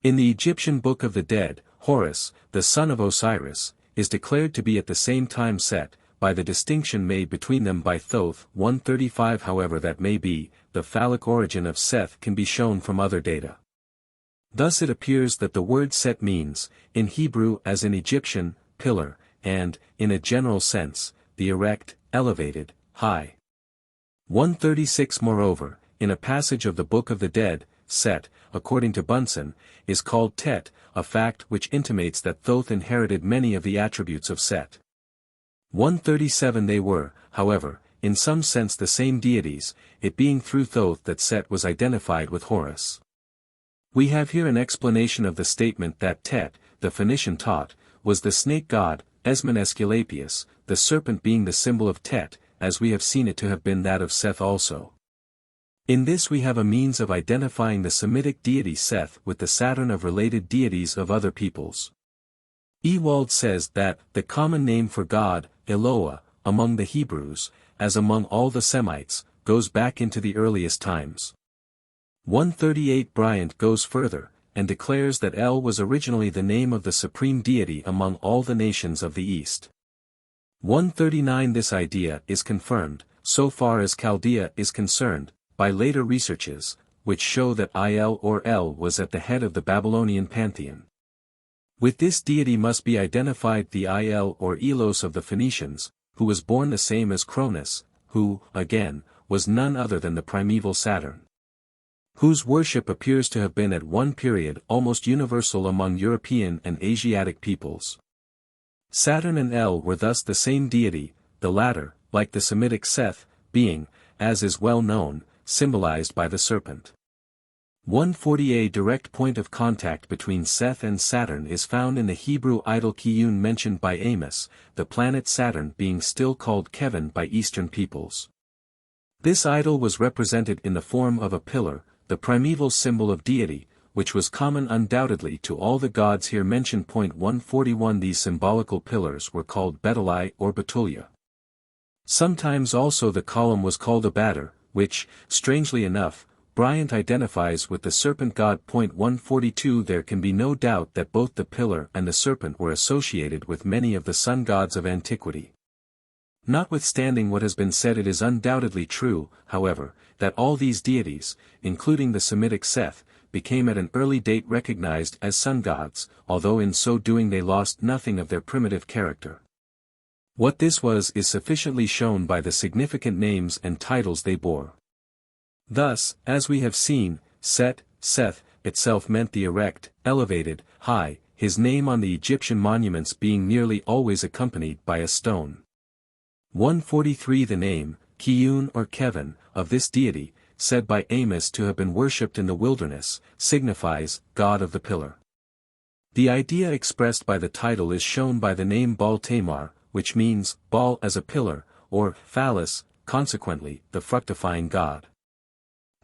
In the Egyptian Book of the Dead, Horus, the son of Osiris, is declared to be at the same time Set, by the distinction made between them by Thoth 135 However that may be, the phallic origin of Seth can be shown from other data. Thus it appears that the word Set means, in Hebrew as in Egyptian, pillar, and, in a general sense, the erect, elevated, high. 136 Moreover, in a passage of the Book of the Dead, Set, according to Bunsen, is called Tet, a fact which intimates that Thoth inherited many of the attributes of Set. 137 They were, however, in some sense the same deities, it being through Thoth that Set was identified with Horus. We have here an explanation of the statement that Tet, the Phoenician Tot, was the snake god, Esmon Aesculapius, the serpent being the symbol of Tet, as we have seen it to have been that of Seth also. In this we have a means of identifying the Semitic deity Seth with the Saturn of related deities of other peoples. Ewald says that the common name for God, Eloah, among the Hebrews, as among all the Semites, goes back into the earliest times. 138 Bryant goes further, and declares that El was originally the name of the supreme deity among all the nations of the East. 139. This idea is confirmed, so far as Chaldea is concerned, by later researches, which show that Il or El was at the head of the Babylonian pantheon. With this deity must be identified the Il or Elos of the Phoenicians, who was born the same as Cronus, who, again, was none other than the primeval Saturn, whose worship appears to have been at one period almost universal among European and Asiatic peoples. Saturn and El were thus the same deity, the latter, like the Semitic Seth, being, as is well known, symbolized by the serpent. 140. A direct point of contact between Seth and Saturn is found in the Hebrew idol Kiyun mentioned by Amos, the planet Saturn being still called Kevin by Eastern peoples. This idol was represented in the form of a pillar, the primeval symbol of deity, which was common undoubtedly to all the gods here mentioned. 141. These symbolical pillars were called Betuli or Betulia. Sometimes also the column was called a batter, which, strangely enough, Bryant identifies with the serpent god. 142. There can be no doubt that both the pillar and the serpent were associated with many of the sun gods of antiquity. Notwithstanding what has been said, it is undoubtedly true, however, that all these deities, including the Semitic Seth, became at an early date recognized as sun gods, although in so doing they lost nothing of their primitive character. What this was is sufficiently shown by the significant names and titles they bore. Thus, as we have seen, Set, Seth, itself meant the erect, elevated, high, his name on the Egyptian monuments being nearly always accompanied by a stone. 143. The name, Kiyun or Kevin, of this deity, said by Amos to have been worshipped in the wilderness, signifies, God of the Pillar. The idea expressed by the title is shown by the name Baal Tamar, which means, Baal as a pillar, or, phallus, consequently, the fructifying god.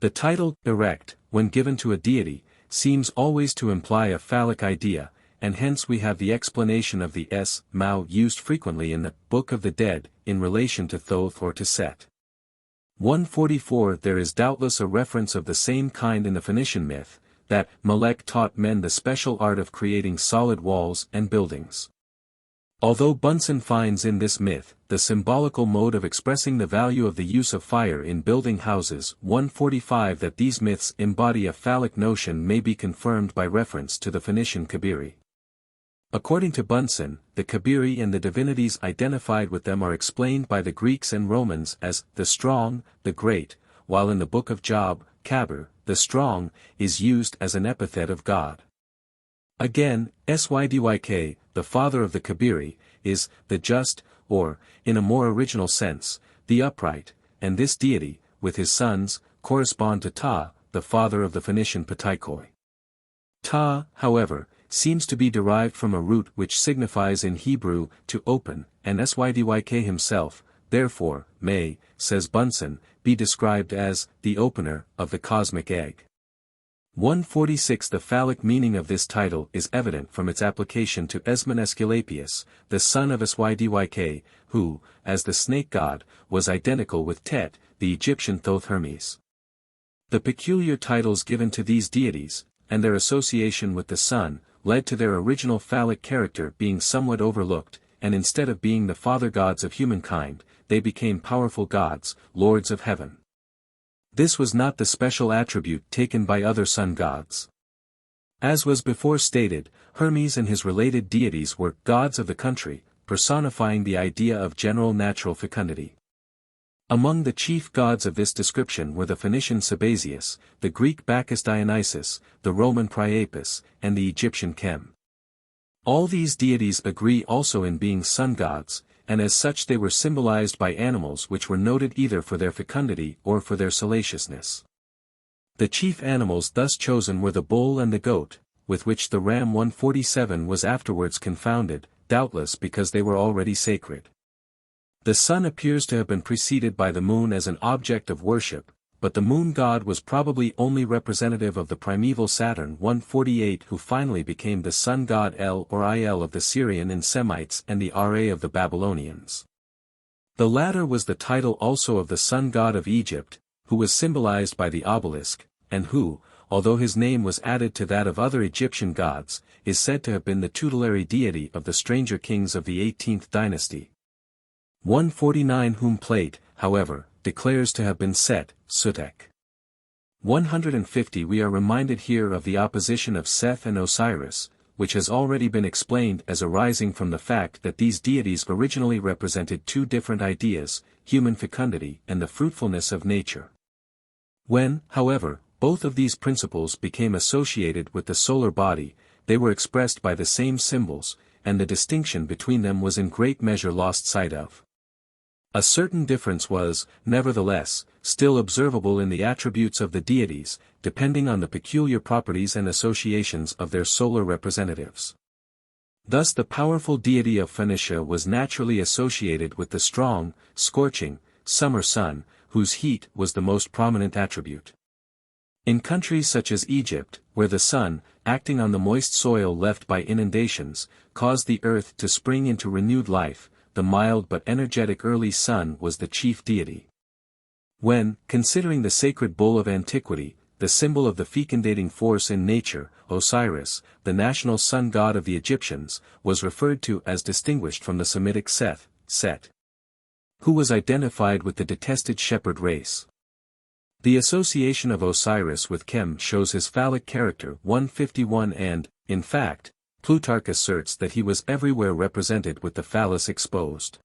The title, erect, when given to a deity, seems always to imply a phallic idea, and hence we have the explanation of the Mao used frequently in the Book of the Dead, in relation to Thoth or to Set. 144. There is doubtless a reference of the same kind in the Phoenician myth, that Molech taught men the special art of creating solid walls and buildings. Although Bunsen finds in this myth, the symbolical mode of expressing the value of the use of fire in building houses. 145. That these myths embody a phallic notion may be confirmed by reference to the Phoenician Kabiri. According to Bunsen, the Kabiri and the divinities identified with them are explained by the Greeks and Romans as the strong, the great, while in the Book of Job, Kabir, the strong, is used as an epithet of God. Again, Sydyk, the father of the Kabiri, is the just, or, in a more original sense, the upright, and this deity, with his sons, correspond to Ta, the father of the Phoenician Pataikoi. Ta, however, seems to be derived from a root which signifies in Hebrew, to open, and Sydyk himself, therefore, may, says Bunsen, be described as, the opener, of the cosmic egg. 146. The phallic meaning of this title is evident from its application to Esmon Aesculapius, the son of Sydyk, who, as the snake god, was identical with Tet, the Egyptian Thoth Hermes. The peculiar titles given to these deities, and their association with the sun, led to their original phallic character being somewhat overlooked, and instead of being the father gods of humankind, they became powerful gods, lords of heaven. This was not the special attribute taken by other sun gods. As was before stated, Hermes and his related deities were gods of the country, personifying the idea of general natural fecundity. Among the chief gods of this description were the Phoenician Sabazius, the Greek Bacchus Dionysus, the Roman Priapus, and the Egyptian Chem. All these deities agree also in being sun gods, and as such they were symbolized by animals which were noted either for their fecundity or for their salaciousness. The chief animals thus chosen were the bull and the goat, with which the ram 147 was afterwards confounded, doubtless because they were already sacred. The sun appears to have been preceded by the moon as an object of worship, but the moon god was probably only representative of the primeval Saturn 148 who finally became the sun god El or Il of the Syrian and Semites and the Ra of the Babylonians. The latter was the title also of the sun god of Egypt, who was symbolized by the obelisk, and who, although his name was added to that of other Egyptian gods, is said to have been the tutelary deity of the stranger kings of the 18th dynasty. 149 whom Plate, however, declares to have been Set, Sutek. 150 We are reminded here of the opposition of Seth and Osiris, which has already been explained as arising from the fact that these deities originally represented two different ideas, human fecundity and the fruitfulness of nature. When, however, both of these principles became associated with the solar body, they were expressed by the same symbols, and the distinction between them was in great measure lost sight of. A certain difference was, nevertheless, still observable in the attributes of the deities, depending on the peculiar properties and associations of their solar representatives. Thus the powerful deity of Phoenicia was naturally associated with the strong, scorching, summer sun, whose heat was the most prominent attribute. In countries such as Egypt, where the sun, acting on the moist soil left by inundations, caused the earth to spring into renewed life, the mild but energetic early sun was the chief deity. When, considering the sacred bull of antiquity, the symbol of the fecundating force in nature, Osiris, the national sun god of the Egyptians, was referred to as distinguished from the Semitic Seth, Set, who was identified with the detested shepherd race. The association of Osiris with Chem shows his phallic character 151 and, in fact, Plutarch asserts that he was everywhere represented with the phallus exposed.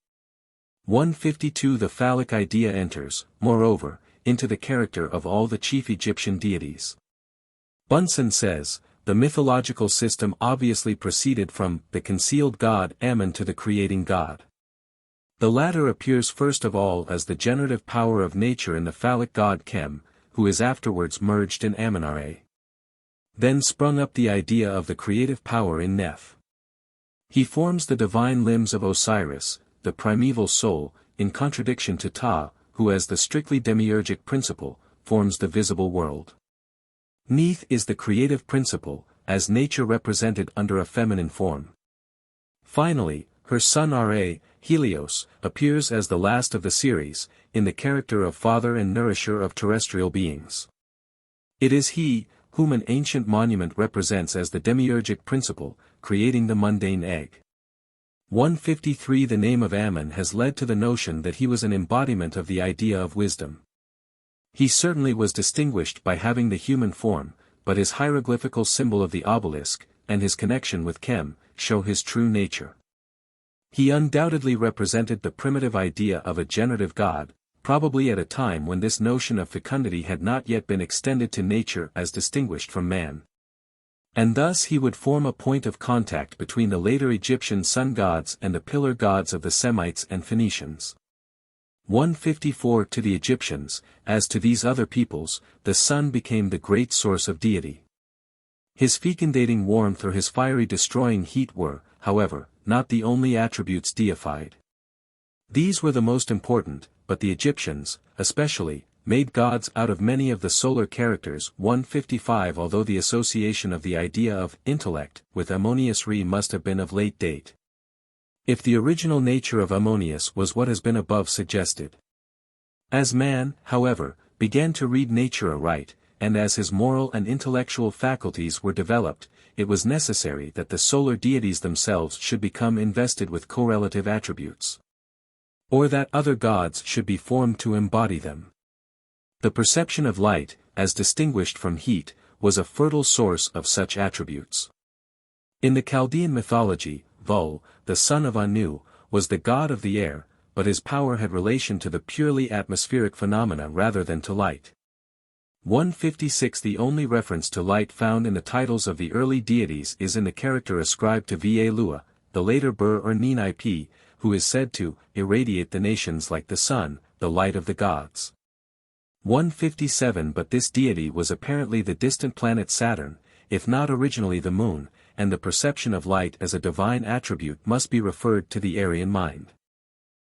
152 The phallic idea enters, moreover, into the character of all the chief Egyptian deities. Bunsen says, the mythological system obviously proceeded from the concealed god Ammon to the creating god. The latter appears first of all as the generative power of nature in the phallic god Chem, who is afterwards merged in Amun-Ra. Then sprung up the idea of the creative power in Neph. He forms the divine limbs of Osiris, the primeval soul, in contradiction to Ta, who as the strictly demiurgic principle, forms the visible world. Neith is the creative principle, as nature represented under a feminine form. Finally, her son Ra, Helios, appears as the last of the series, in the character of father and nourisher of terrestrial beings. It is he, whom an ancient monument represents as the demiurgic principle, creating the mundane egg. 153 The name of Ammon has led to the notion that he was an embodiment of the idea of wisdom. He certainly was distinguished by having the human form, but his hieroglyphical symbol of the obelisk, and his connection with Chem, show his true nature. He undoubtedly represented the primitive idea of a generative god, probably at a time when this notion of fecundity had not yet been extended to nature as distinguished from man. And thus he would form a point of contact between the later Egyptian sun gods and the pillar gods of the Semites and Phoenicians. 154 To the Egyptians, as to these other peoples, the sun became the great source of deity. His fecundating warmth or his fiery destroying heat were, however, not the only attributes deified. These were the most important, but the Egyptians, especially, made gods out of many of the solar characters. 155 Although the association of the idea of intellect with Ammonius Re must have been of late date. If the original nature of Ammonius was what has been above suggested. As man, however, began to read nature aright, and as his moral and intellectual faculties were developed, it was necessary that the solar deities themselves should become invested with correlative attributes. Or that other gods should be formed to embody them. The perception of light, as distinguished from heat, was a fertile source of such attributes. In the Chaldean mythology, Vul, the son of Anu, was the god of the air, but his power had relation to the purely atmospheric phenomena rather than to light. 156 The only reference to light found in the titles of the early deities is in the character ascribed to Va Lua, the later Bur or Nin-Ip, who is said to irradiate the nations like the sun, the light of the gods. 157 But this deity was apparently the distant planet Saturn, if not originally the moon, and the perception of light as a divine attribute must be referred to the Aryan mind.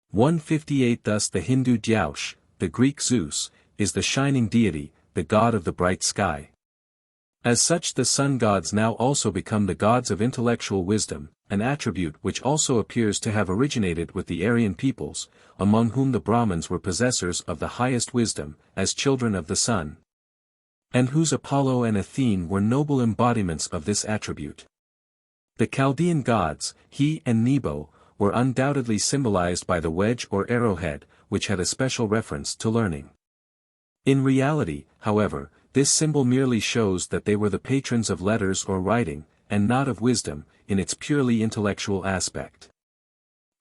158 Thus the Hindu Dyaush, the Greek Zeus, is the shining deity, the god of the bright sky. As such the sun gods now also become the gods of intellectual wisdom, an attribute which also appears to have originated with the Aryan peoples, among whom the Brahmins were possessors of the highest wisdom, as children of the sun. And whose Apollo and Athene were noble embodiments of this attribute. The Chaldean gods, He and Nebo, were undoubtedly symbolized by the wedge or arrowhead, which had a special reference to learning. In reality, however, this symbol merely shows that they were the patrons of letters or writing, and not of wisdom, in its purely intellectual aspect.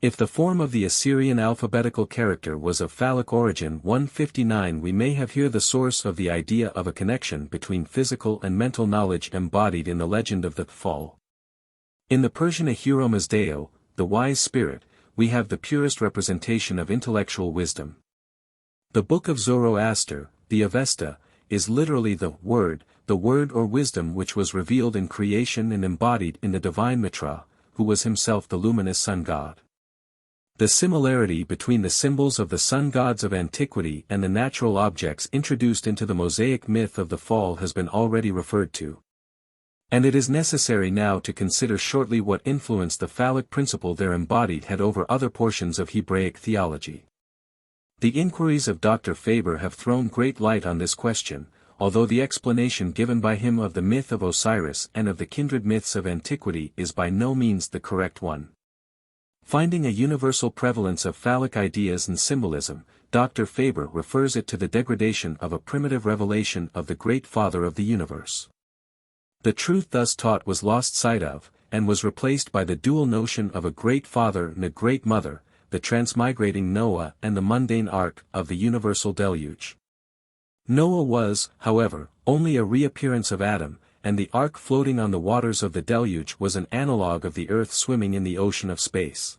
If the form of the Assyrian alphabetical character was of phallic origin 159, we may have here the source of the idea of a connection between physical and mental knowledge embodied in the legend of the fall. In the Persian Ahura Mazda, the wise spirit, we have the purest representation of intellectual wisdom. The Book of Zoroaster, the Avesta, is literally the word or wisdom which was revealed in creation and embodied in the divine Mitra, who was himself the luminous sun god. The similarity between the symbols of the sun gods of antiquity and the natural objects introduced into the Mosaic myth of the fall has been already referred to. And it is necessary now to consider shortly what influence the phallic principle there embodied had over other portions of Hebraic theology. The inquiries of Dr. Faber have thrown great light on this question, although the explanation given by him of the myth of Osiris and of the kindred myths of antiquity is by no means the correct one. Finding a universal prevalence of phallic ideas and symbolism, Dr. Faber refers it to the degradation of a primitive revelation of the Great Father of the universe. The truth thus taught was lost sight of, and was replaced by the dual notion of a Great Father and a Great Mother, the transmigrating Noah and the mundane ark of the universal deluge. Noah was, however, only a reappearance of Adam, and the ark floating on the waters of the deluge was an analogue of the earth swimming in the ocean of space.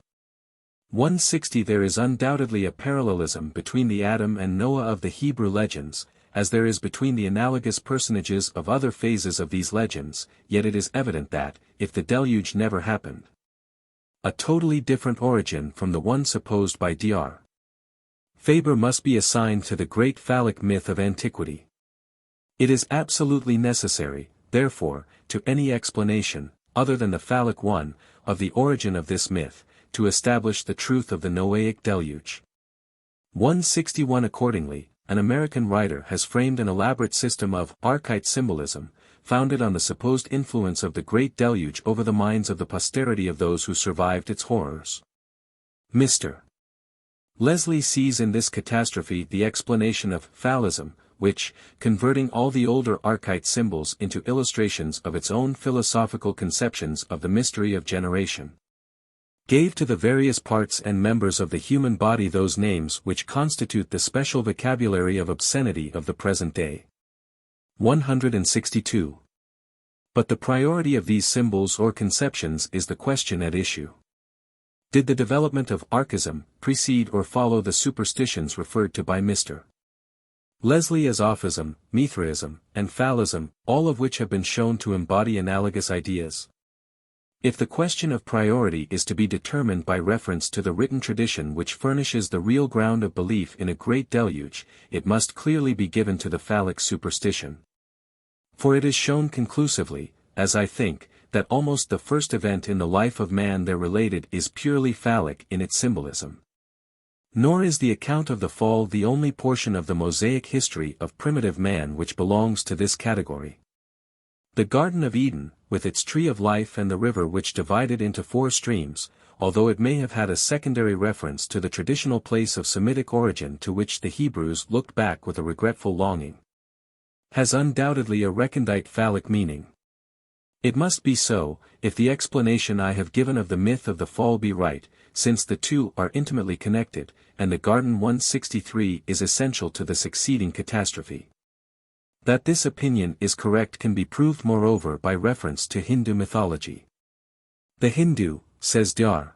160 There is undoubtedly a parallelism between the Adam and Noah of the Hebrew legends, as there is between the analogous personages of other phases of these legends, yet it is evident that, if the deluge never happened, a totally different origin from the one supposed by Dr. Faber must be assigned to the great phallic myth of antiquity. It is absolutely necessary, therefore, to any explanation, other than the phallic one, of the origin of this myth, to establish the truth of the Noahic deluge. 161 Accordingly, an American writer has framed an elaborate system of archetype symbolism, founded on the supposed influence of the Great Deluge over the minds of the posterity of those who survived its horrors. Mr. Leslie sees in this catastrophe the explanation of Phallism, which, converting all the older archetype symbols into illustrations of its own philosophical conceptions of the mystery of generation, gave to the various parts and members of the human body those names which constitute the special vocabulary of obscenity of the present day. 162. But the priority of these symbols or conceptions is the question at issue. Did the development of archism precede or follow the superstitions referred to by Mr. Leslie as Ophism, Mithraism, and Phallism, all of which have been shown to embody analogous ideas? If the question of priority is to be determined by reference to the written tradition which furnishes the real ground of belief in a great deluge, it must clearly be given to the phallic superstition. For it is shown conclusively, as I think, that almost the first event in the life of man there related is purely phallic in its symbolism. Nor is the account of the fall the only portion of the Mosaic history of primitive man which belongs to this category. The Garden of Eden, with its tree of life and the river which divided into 4 streams, although it may have had a secondary reference to the traditional place of Semitic origin to which the Hebrews looked back with a regretful longing, has undoubtedly a recondite phallic meaning. It must be so, if the explanation I have given of the myth of the fall be right, since the two are intimately connected, and the Garden 163 is essential to the succeeding catastrophe. That this opinion is correct can be proved moreover by reference to Hindu mythology. The Hindu, says Dr.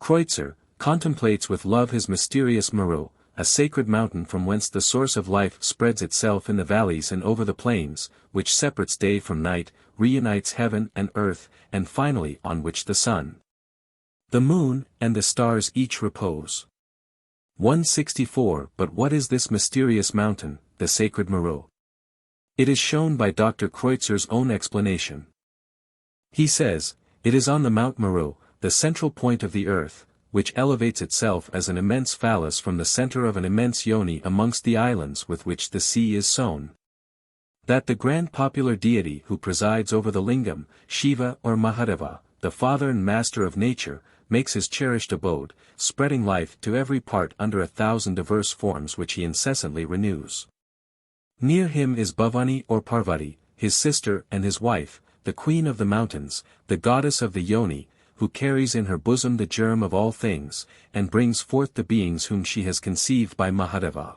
Kreutzer, contemplates with love his mysterious Meru, a sacred mountain from whence the source of life spreads itself in the valleys and over the plains, which separates day from night, reunites heaven and earth, and finally on which the sun, the moon, and the stars each repose. 164 But what is this mysterious mountain, the sacred Meru? It is shown by Dr. Kreutzer's own explanation. He says, it is on the Mount Meru, the central point of the earth, which elevates itself as an immense phallus from the center of an immense yoni amongst the islands with which the sea is sown, that the grand popular deity who presides over the lingam, Shiva or Mahadeva, the father and master of nature, makes his cherished abode, spreading life to every part under 1,000 diverse forms which he incessantly renews. Near him is Bhavani or Parvati, his sister and his wife, the queen of the mountains, the goddess of the Yoni, who carries in her bosom the germ of all things, and brings forth the beings whom she has conceived by Mahadeva.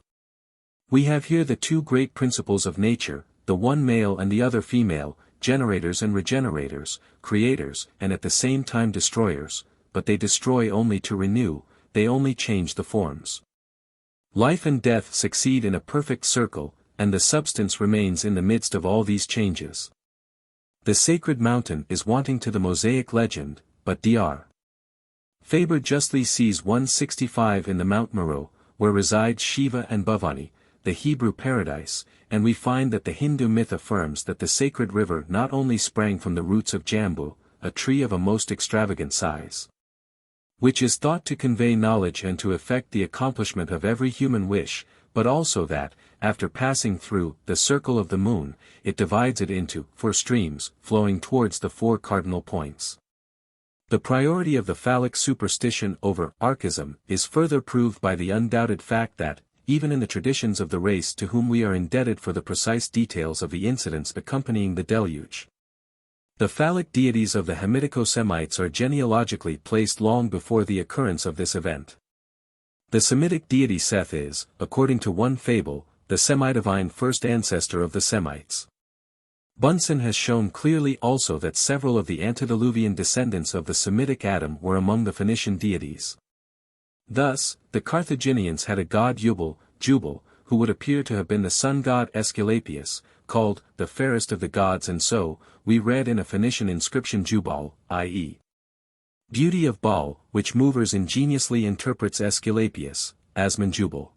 We have here the two great principles of nature, the one male and the other female, generators and regenerators, creators and at the same time destroyers, but they destroy only to renew, they only change the forms. Life and death succeed in a perfect circle, and the substance remains in the midst of all these changes. The sacred mountain is wanting to the Mosaic legend, but Dr. Faber justly sees 165 in the Mount Meru, where reside Shiva and Bhavani, the Hebrew paradise, and we find that the Hindu myth affirms that the sacred river not only sprang from the roots of Jambu, a tree of a most extravagant size, which is thought to convey knowledge and to effect the accomplishment of every human wish, but also that, after passing through the circle of the moon, it divides it into 4 streams, flowing towards the 4 cardinal points. The priority of the phallic superstition over archaism is further proved by the undoubted fact that, even in the traditions of the race to whom we are indebted for the precise details of the incidents accompanying the deluge, the phallic deities of the Hamitico-Semites are genealogically placed long before the occurrence of this event. The Semitic deity Seth is, according to one fable, the semi-divine first ancestor of the Semites. Bunsen has shown clearly also that several of the antediluvian descendants of the Semitic Adam were among the Phoenician deities. Thus, the Carthaginians had a god Jubal, who would appear to have been the sun god Aesculapius, called the fairest of the gods, and so, we read in a Phoenician inscription Jubal, i.e. beauty of Baal, which Movers ingeniously interprets Aesculapius, as Manjubal.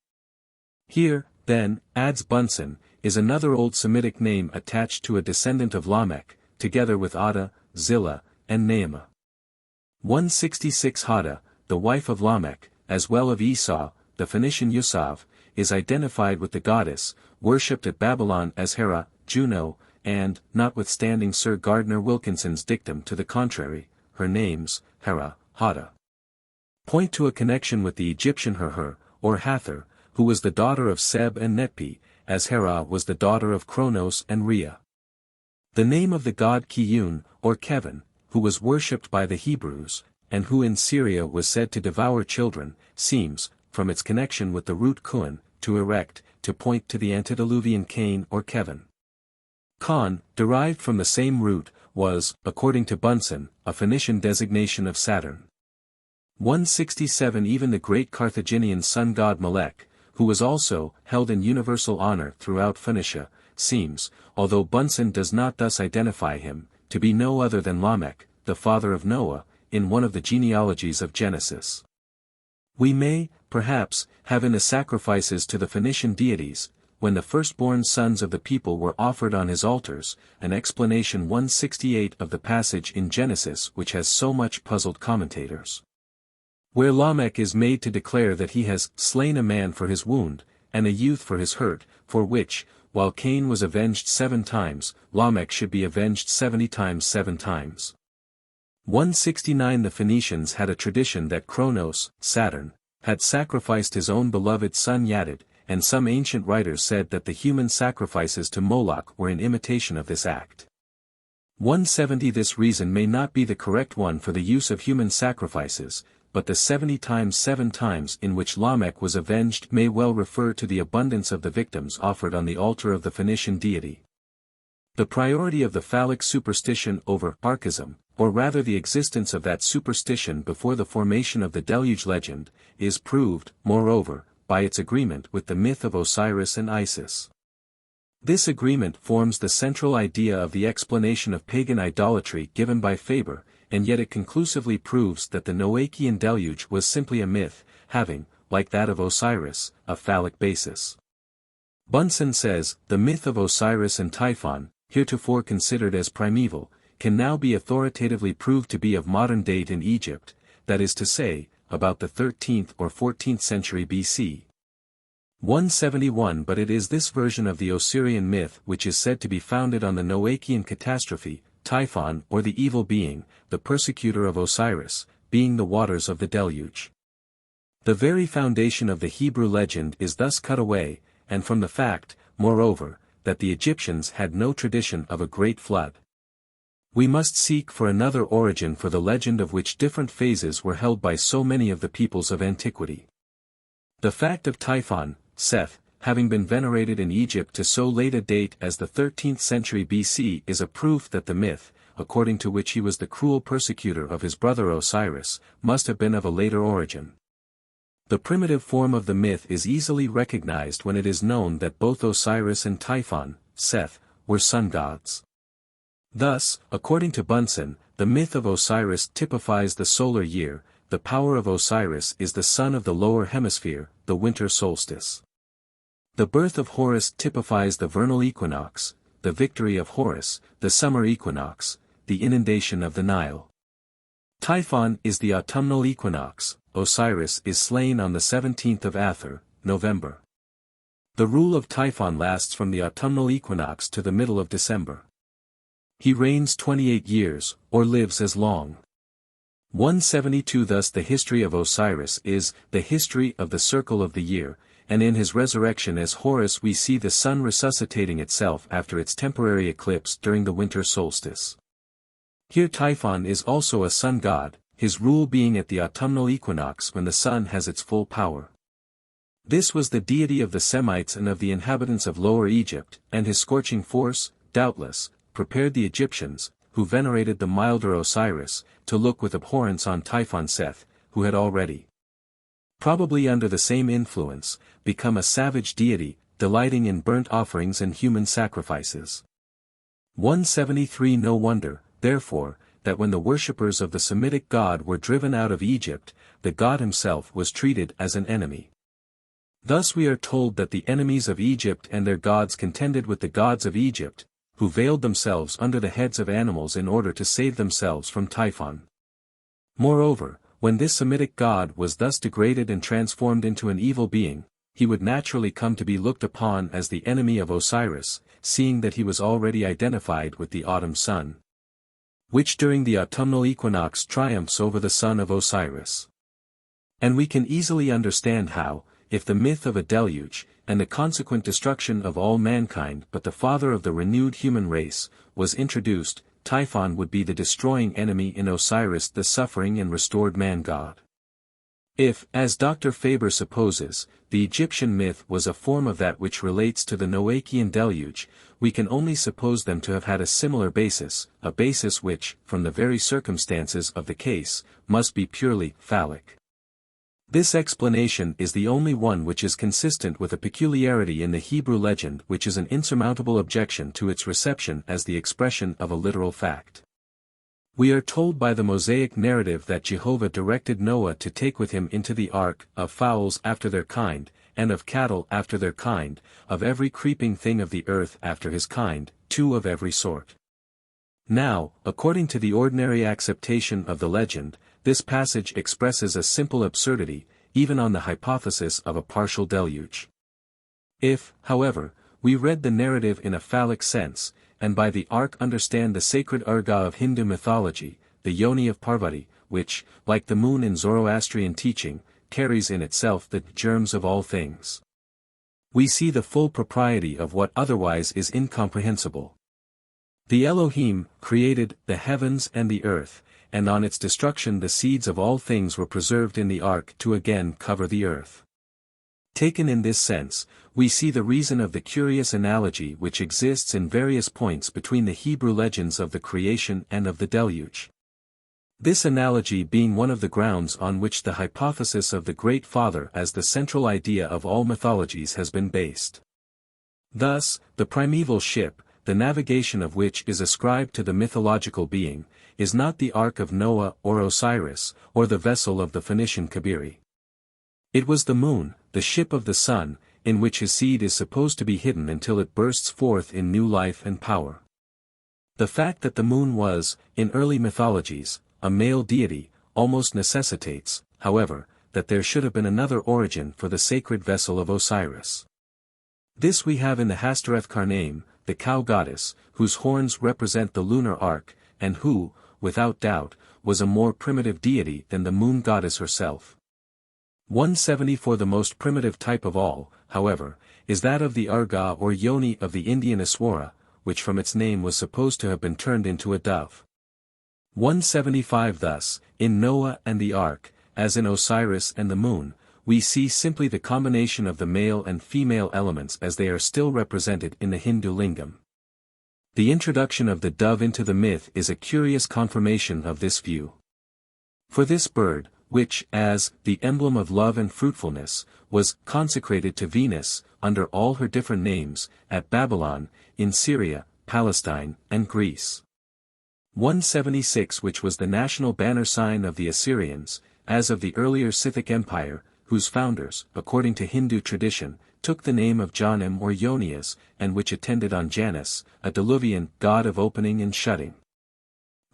Here, then, adds Bunsen, is another old Semitic name attached to a descendant of Lamech, together with Ada, Zillah, and Naamah. 166 Hada, the wife of Lamech, as well of Esau, the Phoenician Yusav, is identified with the goddess, worshipped at Babylon as Hera, Juno, and, notwithstanding Sir Gardner Wilkinson's dictum to the contrary, her names, Hera, Hada, point to a connection with the Egyptian Her, or Hathor, who was the daughter of Seb and Netpi, as Hera was the daughter of Kronos and Rhea. The name of the god Kiyun, or Kevin, who was worshipped by the Hebrews, and who in Syria was said to devour children, seems, from its connection with the root Kun, to erect, to point to the antediluvian Cain or Kevin. Khan, derived from the same root, was, according to Bunsen, a Phoenician designation of Saturn. 167 Even the great Carthaginian sun god Melech, who was also held in universal honor throughout Phoenicia, seems, although Bunsen does not thus identify him, to be no other than Lamech, the father of Noah, in one of the genealogies of Genesis. We may, perhaps, have in the sacrifices to the Phoenician deities, when the firstborn sons of the people were offered on his altars, an explanation 168 of the passage in Genesis which has so much puzzled commentators, where Lamech is made to declare that he has slain a man for his wound, and a youth for his hurt, for which, while Cain was avenged 7 times, Lamech should be avenged 70 times 7 times. 169 The Phoenicians had a tradition that Kronos, Saturn, had sacrificed his own beloved son Yadid, and some ancient writers said that the human sacrifices to Moloch were in imitation of this act. 170 This reason may not be the correct one for the use of human sacrifices, but the 70 times 7 times in which Lamech was avenged may well refer to the abundance of the victims offered on the altar of the Phoenician deity. The priority of the phallic superstition over archaism, or rather the existence of that superstition before the formation of the deluge legend, is proved, moreover, by its agreement with the myth of Osiris and Isis. This agreement forms the central idea of the explanation of pagan idolatry given by Faber, and yet it conclusively proves that the Noachian deluge was simply a myth, having, like that of Osiris, a phallic basis. Bunsen says, the myth of Osiris and Typhon, heretofore considered as primeval, can now be authoritatively proved to be of modern date in Egypt, that is to say, about the 13th or 14th century BC. 171 But it is this version of the Osirian myth which is said to be founded on the Noachian catastrophe, Typhon or the evil being, the persecutor of Osiris, being the waters of the deluge. The very foundation of the Hebrew legend is thus cut away, and from the fact, moreover, that the Egyptians had no tradition of a great flood. We must seek for another origin for the legend of which different phases were held by so many of the peoples of antiquity. The fact of Typhon, Seth, having been venerated in Egypt to so late a date as the 13th century BC is a proof that the myth, according to which he was the cruel persecutor of his brother Osiris, must have been of a later origin. The primitive form of the myth is easily recognized when it is known that both Osiris and Typhon, Seth, were sun gods. Thus, according to Bunsen, the myth of Osiris typifies the solar year. The power of Osiris is the sun of the lower hemisphere, the winter solstice. The birth of Horus typifies the vernal equinox, the victory of Horus, the summer equinox, the inundation of the Nile. Typhon is the autumnal equinox. Osiris is slain on the 17th of Athyr, November. The rule of Typhon lasts from the autumnal equinox to the middle of December. He reigns 28 years, or lives as long. 172. Thus the history of Osiris is the history of the circle of the year, and in his resurrection as Horus we see the sun resuscitating itself after its temporary eclipse during the winter solstice. Here Typhon is also a sun god, his rule being at the autumnal equinox when the sun has its full power. This was the deity of the Semites and of the inhabitants of Lower Egypt, and his scorching force, doubtless, prepared the Egyptians, who venerated the milder Osiris, to look with abhorrence on Typhon Seth, who had already, probably under the same influence, become a savage deity, delighting in burnt offerings and human sacrifices. 173. No wonder, therefore, that when the worshippers of the Semitic god were driven out of Egypt, the god himself was treated as an enemy. Thus we are told that the enemies of Egypt and their gods contended with the gods of Egypt, who veiled themselves under the heads of animals in order to save themselves from Typhon. Moreover, when this Semitic god was thus degraded and transformed into an evil being, he would naturally come to be looked upon as the enemy of Osiris, seeing that he was already identified with the autumn sun, which during the autumnal equinox triumphs over the son of Osiris. And we can easily understand how, if the myth of a deluge, and the consequent destruction of all mankind but the father of the renewed human race, was introduced, Typhon would be the destroying enemy in Osiris the suffering and restored man-god. If, as Dr. Faber supposes, the Egyptian myth was a form of that which relates to the Noachian deluge, we can only suppose them to have had a similar basis, a basis which, from the very circumstances of the case, must be purely phallic. This explanation is the only one which is consistent with a peculiarity in the Hebrew legend which is an insurmountable objection to its reception as the expression of a literal fact. We are told by the Mosaic narrative that Jehovah directed Noah to take with him into the ark of fowls after their kind, and of cattle after their kind, of every creeping thing of the earth after his kind, 2 of every sort. Now, according to the ordinary acceptation of the legend, this passage expresses a simple absurdity, even on the hypothesis of a partial deluge. If, however, we read the narrative in a phallic sense, and by the ark understand the sacred Urga of Hindu mythology, the yoni of Parvati, which, like the moon in Zoroastrian teaching, carries in itself the germs of all things, we see the full propriety of what otherwise is incomprehensible. The Elohim created the heavens and the earth, and on its destruction the seeds of all things were preserved in the ark to again cover the earth. Taken in this sense, we see the reason of the curious analogy which exists in various points between the Hebrew legends of the creation and of the deluge. This analogy being one of the grounds on which the hypothesis of the Great Father as the central idea of all mythologies has been based. Thus, the primeval ship, the navigation of which is ascribed to the mythological being, is not the Ark of Noah or Osiris, or the vessel of the Phoenician Kabiri. It was the moon, the ship of the sun, in which his seed is supposed to be hidden until it bursts forth in new life and power. The fact that the moon was, in early mythologies, a male deity, almost necessitates, however, that there should have been another origin for the sacred vessel of Osiris. This we have in the Hastereth Karnaim, the cow goddess, whose horns represent the lunar ark, and who, without doubt, was a more primitive deity than the moon goddess herself. 174. The most primitive type of all, however, is that of the Arga or Yoni of the Indian Aswara, which from its name was supposed to have been turned into a dove. 175. Thus, in Noah and the Ark, as in Osiris and the moon, we see simply the combination of the male and female elements as they are still represented in the Hindu lingam. The introduction of the dove into the myth is a curious confirmation of this view. For this bird, which, as the emblem of love and fruitfulness, was consecrated to Venus, under all her different names, at Babylon, in Syria, Palestine, and Greece. 176. Which was the national banner sign of the Assyrians, as of the earlier Scythic Empire, whose founders, according to Hindu tradition, took the name of Janim or Yonias, and which attended on Janus, a Diluvian god of opening and shutting.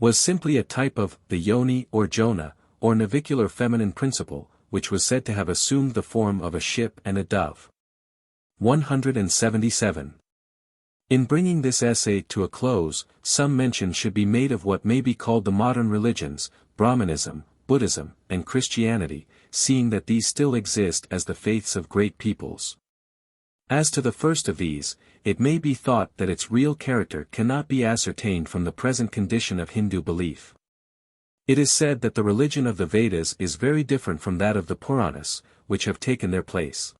Was simply a type of the Yoni or Jonah, or navicular feminine principle, which was said to have assumed the form of a ship and a dove. 177. In bringing this essay to a close, some mention should be made of what may be called the modern religions, Brahmanism, Buddhism, and Christianity, seeing that these still exist as the faiths of great peoples. As to the first of these, it may be thought that its real character cannot be ascertained from the present condition of Hindu belief. It is said that the religion of the Vedas is very different from that of the Puranas, which have taken their place.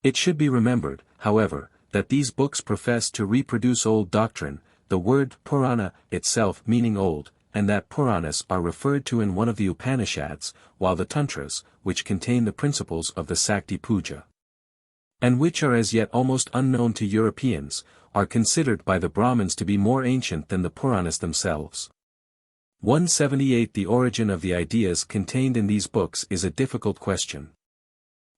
It should be remembered, however, that these books profess to reproduce old doctrine, the word Purana itself meaning old, and that Puranas are referred to in one of the Upanishads, while the Tantras, which contain the principles of the Sakti Puja, and which are as yet almost unknown to Europeans, are considered by the Brahmins to be more ancient than the Puranas themselves. 178. The origin of the ideas contained in these books is a difficult question.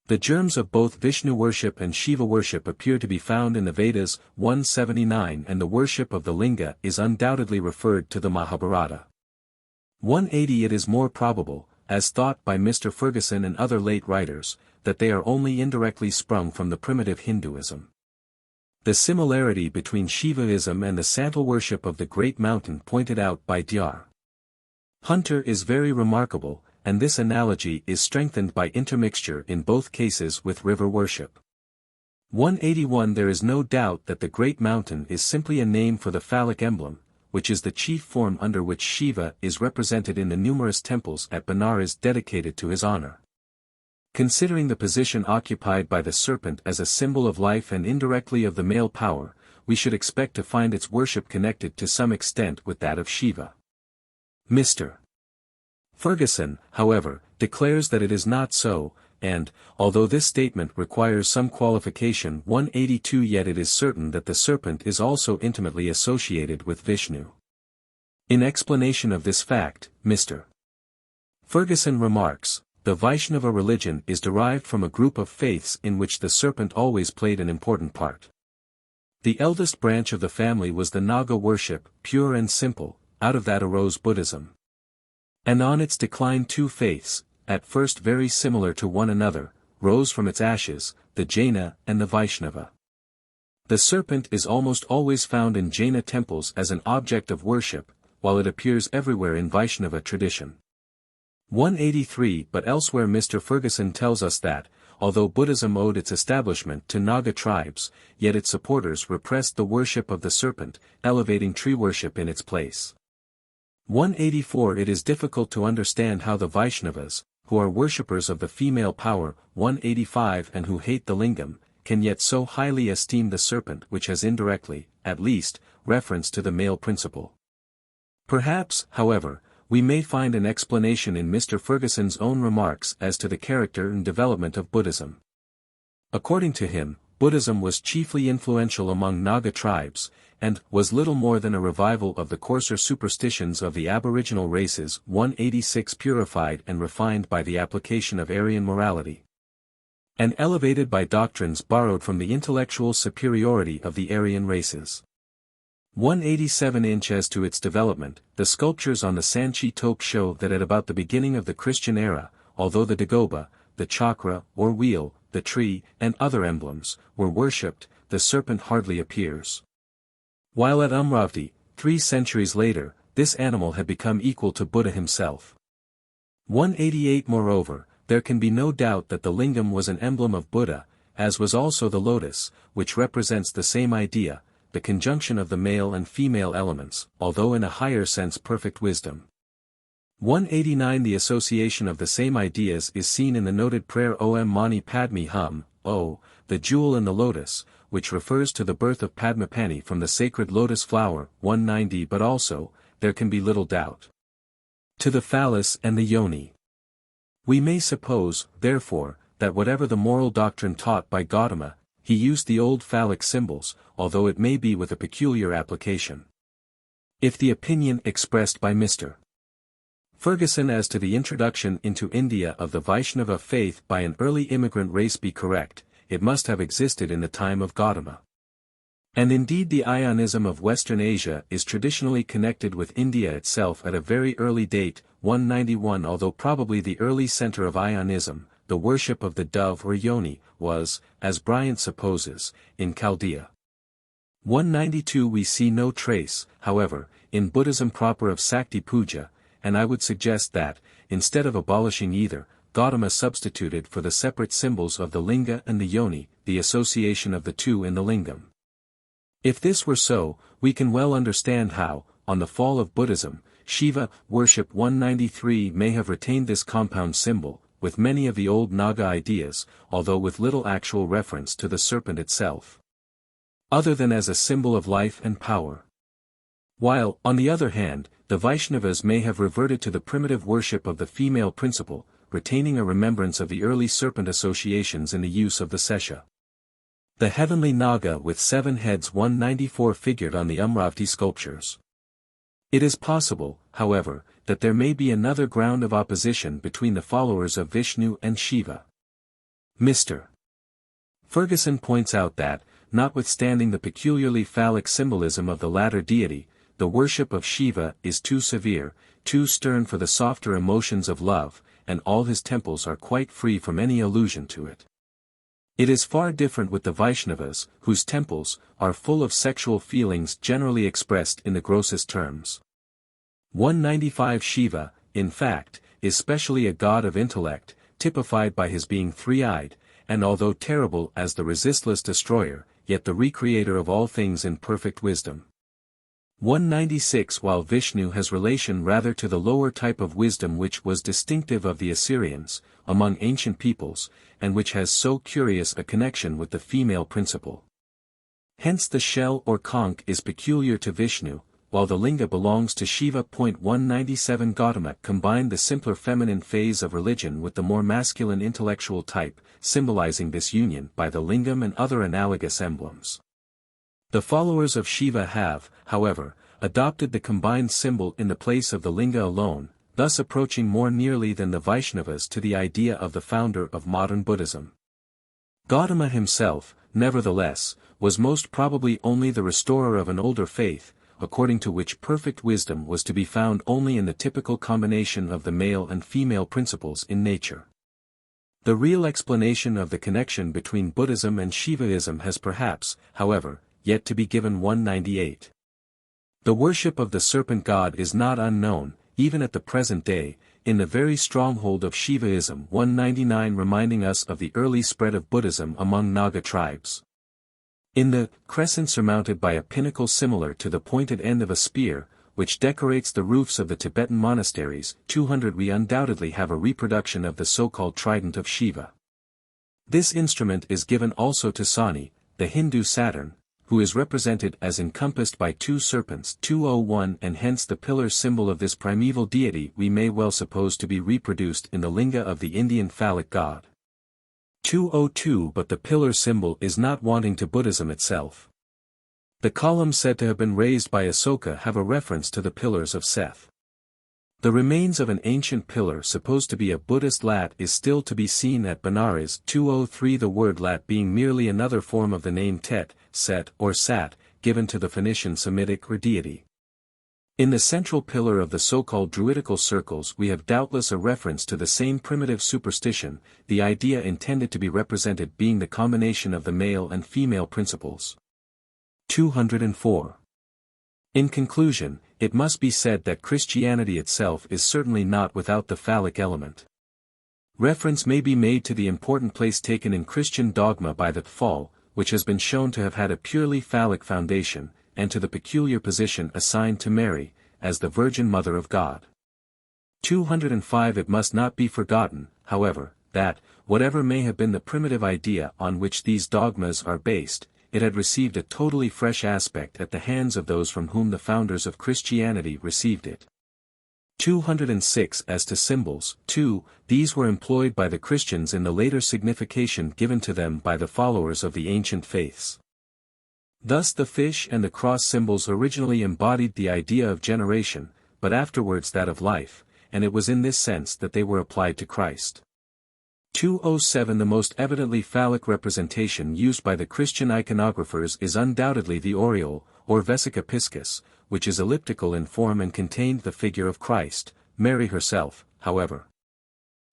The germs of both Vishnu worship and Shiva worship appear to be found in the Vedas. 179. And the worship of the linga is undoubtedly referred to the Mahabharata. 180. It is more probable, as thought by Mr. Ferguson and other late writers, that they are only indirectly sprung from the primitive Hinduism. The similarity between Shivaism and the Santal worship of the great mountain pointed out by Dr. Hunter is very remarkable, and this analogy is strengthened by intermixture in both cases with river worship. 181. There is no doubt that the great mountain is simply a name for the phallic emblem, which is the chief form under which Shiva is represented in the numerous temples at Benares dedicated to his honor. Considering the position occupied by the serpent as a symbol of life and indirectly of the male power, we should expect to find its worship connected to some extent with that of Shiva. Mr. Ferguson, however, declares that it is not so, and, although this statement requires some qualification 182 yet it is certain that the serpent is also intimately associated with Vishnu. In explanation of this fact, Mr. Ferguson remarks, the Vaishnava religion is derived from a group of faiths in which the serpent always played an important part. The eldest branch of the family was the Naga worship, pure and simple, out of that arose Buddhism. And on its decline two faiths, at first very similar to one another, rose from its ashes, the Jaina and the Vaishnava. The serpent is almost always found in Jaina temples as an object of worship, while it appears everywhere in Vaishnava tradition. 183 But elsewhere Mr. Ferguson tells us that, although Buddhism owed its establishment to Naga tribes, yet its supporters repressed the worship of the serpent, elevating tree worship in its place. 184 It is difficult to understand how the Vaishnavas, who are worshippers of the female power, 185 and who hate the lingam, can yet so highly esteem the serpent which has indirectly, at least, reference to the male principle. Perhaps, however, we may find an explanation in Mr. Ferguson's own remarks as to the character and development of Buddhism. According to him, Buddhism was chiefly influential among Naga tribes, and was little more than a revival of the coarser superstitions of the aboriginal races 186 purified and refined by the application of Aryan morality, and elevated by doctrines borrowed from the intellectual superiority of the Aryan races. 187 As to its development, the sculptures on the Sanchi Tok show that at about the beginning of the Christian era, although the dagoba, the chakra or wheel, the tree, and other emblems, were worshipped, the serpent hardly appears. While at Amravati, 3 centuries later, this animal had become equal to Buddha himself. 188 Moreover, there can be no doubt that the lingam was an emblem of Buddha, as was also the lotus, which represents the same idea, the conjunction of the male and female elements, although in a higher sense perfect wisdom. 189 The association of the same ideas is seen in the noted prayer Om Mani Padme Hum, O, the jewel in the lotus, which refers to the birth of Padmapani from the sacred lotus flower, 190 But also, there can be little doubt. To the phallus and the yoni. We may suppose, therefore, that whatever the moral doctrine taught by Gautama, he used the old phallic symbols, although it may be with a peculiar application. If the opinion expressed by Mr. Ferguson as to the introduction into India of the Vaishnava faith by an early immigrant race be correct, it must have existed in the time of Gautama. And indeed the Ionism of Western Asia is traditionally connected with India itself at a very early date, 191 although probably the early center of Ionism, the worship of the dove or yoni, was, as Bryant supposes, in Chaldea. 192 We see no trace, however, in Buddhism proper of Sakti Puja, and I would suggest that, instead of abolishing either, Gautama substituted for the separate symbols of the linga and the yoni, the association of the two in the lingam. If this were so, we can well understand how, on the fall of Buddhism, Shiva worship 193 may have retained this compound symbol, with many of the old Naga ideas, although with little actual reference to the serpent itself, other than as a symbol of life and power. While, on the other hand, the Vaishnavas may have reverted to the primitive worship of the female principle, retaining a remembrance of the early serpent associations in the use of the sesha. The heavenly Naga with 7 heads 194 figured on the Amravati sculptures. It is possible, however, that there may be another ground of opposition between the followers of Vishnu and Shiva. Mr. Ferguson points out that, notwithstanding the peculiarly phallic symbolism of the latter deity, the worship of Shiva is too severe, too stern for the softer emotions of love, and all his temples are quite free from any allusion to it. It is far different with the Vaishnavas, whose temples are full of sexual feelings generally expressed in the grossest terms. 195 Shiva, in fact, is specially a god of intellect, typified by his being three-eyed, and although terrible as the resistless destroyer, yet the recreator of all things in perfect wisdom. 196 While Vishnu has relation rather to the lower type of wisdom which was distinctive of the Assyrians, among ancient peoples, and which has so curious a connection with the female principle. Hence the shell or conch is peculiar to Vishnu, while the linga belongs to Shiva. 197 Gautama combined the simpler feminine phase of religion with the more masculine intellectual type, symbolizing this union by the lingam and other analogous emblems. The followers of Shiva have, however, adopted the combined symbol in the place of the linga alone, thus approaching more nearly than the Vaishnavas to the idea of the founder of modern Buddhism. Gautama himself, nevertheless, was most probably only the restorer of an older faith, according to which perfect wisdom was to be found only in the typical combination of the male and female principles in nature. The real explanation of the connection between Buddhism and Shivaism has perhaps, however, yet to be given. 198. The worship of the serpent god is not unknown, even at the present day, in the very stronghold of Shivaism. 199 Reminding us of the early spread of Buddhism among Naga tribes. In the crescent surmounted by a pinnacle similar to the pointed end of a spear, which decorates the roofs of the Tibetan monasteries, 200 we undoubtedly have a reproduction of the so-called trident of Shiva. This instrument is given also to Sani, the Hindu Saturn, who is represented as encompassed by 2 serpents 201 and hence the pillar symbol of this primeval deity we may well suppose to be reproduced in the linga of the Indian phallic god. 202 But the pillar symbol is not wanting to Buddhism itself. The columns said to have been raised by Asoka have a reference to the pillars of Seth. The remains of an ancient pillar supposed to be a Buddhist lat is still to be seen at Benares. 203 The word lat being merely another form of the name Tet, Set or Sat, given to the Phoenician Semitic or deity. In the central pillar of the so-called Druidical circles we have doubtless a reference to the same primitive superstition, the idea intended to be represented being the combination of the male and female principles. 204. In conclusion, it must be said that Christianity itself is certainly not without the phallic element. Reference may be made to the important place taken in Christian dogma by the Fall, which has been shown to have had a purely phallic foundation, and to the peculiar position assigned to Mary, as the Virgin Mother of God. 205 It must not be forgotten, however, that, whatever may have been the primitive idea on which these dogmas are based, it had received a totally fresh aspect at the hands of those from whom the founders of Christianity received it. 206 As to symbols, too, these were employed by the Christians in the later signification given to them by the followers of the ancient faiths. Thus the fish and the cross symbols originally embodied the idea of generation, but afterwards that of life, and it was in this sense that they were applied to Christ. 207 The most evidently phallic representation used by the Christian iconographers is undoubtedly the aureole, or vesica piscis, which is elliptical in form and contained the figure of Christ, Mary herself, however,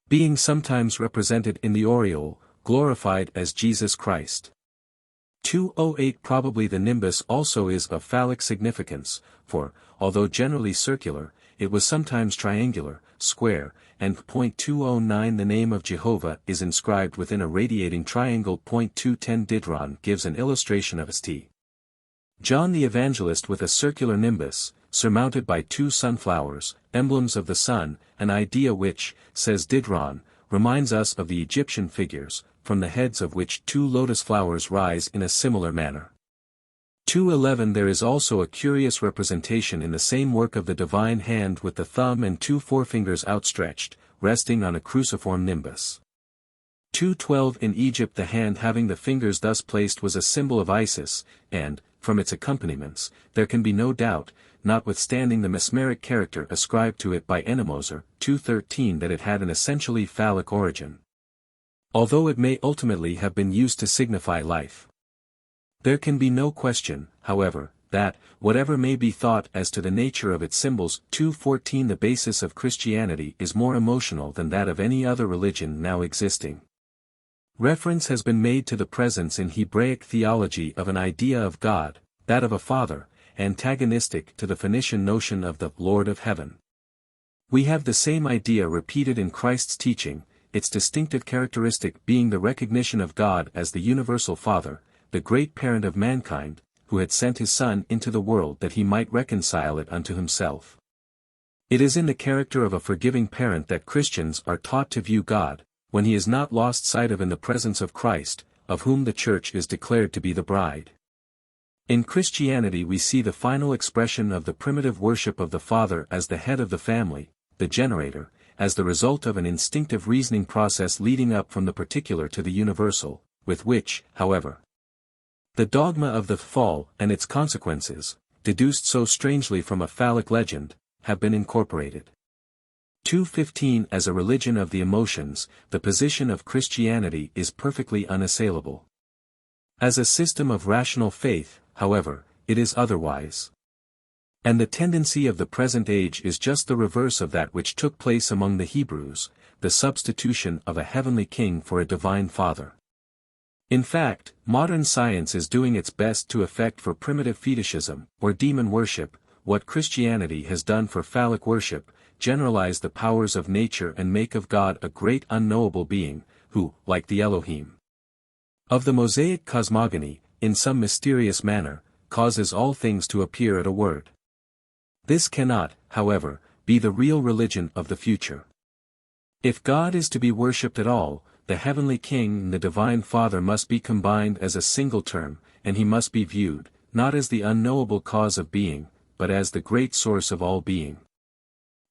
being sometimes represented in the aureole, glorified as Jesus Christ. 208 Probably the nimbus also is of phallic significance, for, although generally circular, it was sometimes triangular, square, and 209 The name of Jehovah is inscribed within a radiating triangle. 210 Didron gives an illustration of St. John the Evangelist with a circular nimbus, surmounted by two sunflowers, emblems of the sun, an idea which, says Didron, reminds us of the Egyptian figures, from the heads of which two lotus flowers rise in a similar manner. 211 There is also a curious representation in the same work of the divine hand with the thumb and two forefingers outstretched, resting on a cruciform nimbus. 212 In Egypt the hand having the fingers thus placed was a symbol of Isis, and, from its accompaniments, there can be no doubt, notwithstanding the mesmeric character ascribed to it by Ennemoser, 213 that it had an essentially phallic origin. Although it may ultimately have been used to signify life. There can be no question, however, that, whatever may be thought as to the nature of its symbols, 214 The basis of Christianity is more emotional than that of any other religion now existing. Reference has been made to the presence in Hebraic theology of an idea of God, that of a Father, antagonistic to the Phoenician notion of the Lord of Heaven. We have the same idea repeated in Christ's teaching, its distinctive characteristic being the recognition of God as the universal Father, the great parent of mankind, who had sent his Son into the world that he might reconcile it unto himself. It is in the character of a forgiving parent that Christians are taught to view God, when he is not lost sight of in the presence of Christ, of whom the Church is declared to be the bride. In Christianity we see the final expression of the primitive worship of the Father as the head of the family, the generator, as the result of an instinctive reasoning process leading up from the particular to the universal, with which, however, the dogma of the fall and its consequences, deduced so strangely from a phallic legend, have been incorporated. 215 As a religion of the emotions, the position of Christianity is perfectly unassailable. As a system of rational faith, however, it is otherwise. And the tendency of the present age is just the reverse of that which took place among the Hebrews, the substitution of a heavenly king for a divine father. In fact, modern science is doing its best to effect for primitive fetishism, or demon worship, what Christianity has done for phallic worship, generalize the powers of nature and make of God a great unknowable being, who, like the Elohim of the Mosaic cosmogony, in some mysterious manner, causes all things to appear at a word. This cannot, however, be the real religion of the future. If God is to be worshipped at all, the heavenly King and the divine Father must be combined as a single term, and he must be viewed, not as the unknowable cause of being, but as the great source of all being,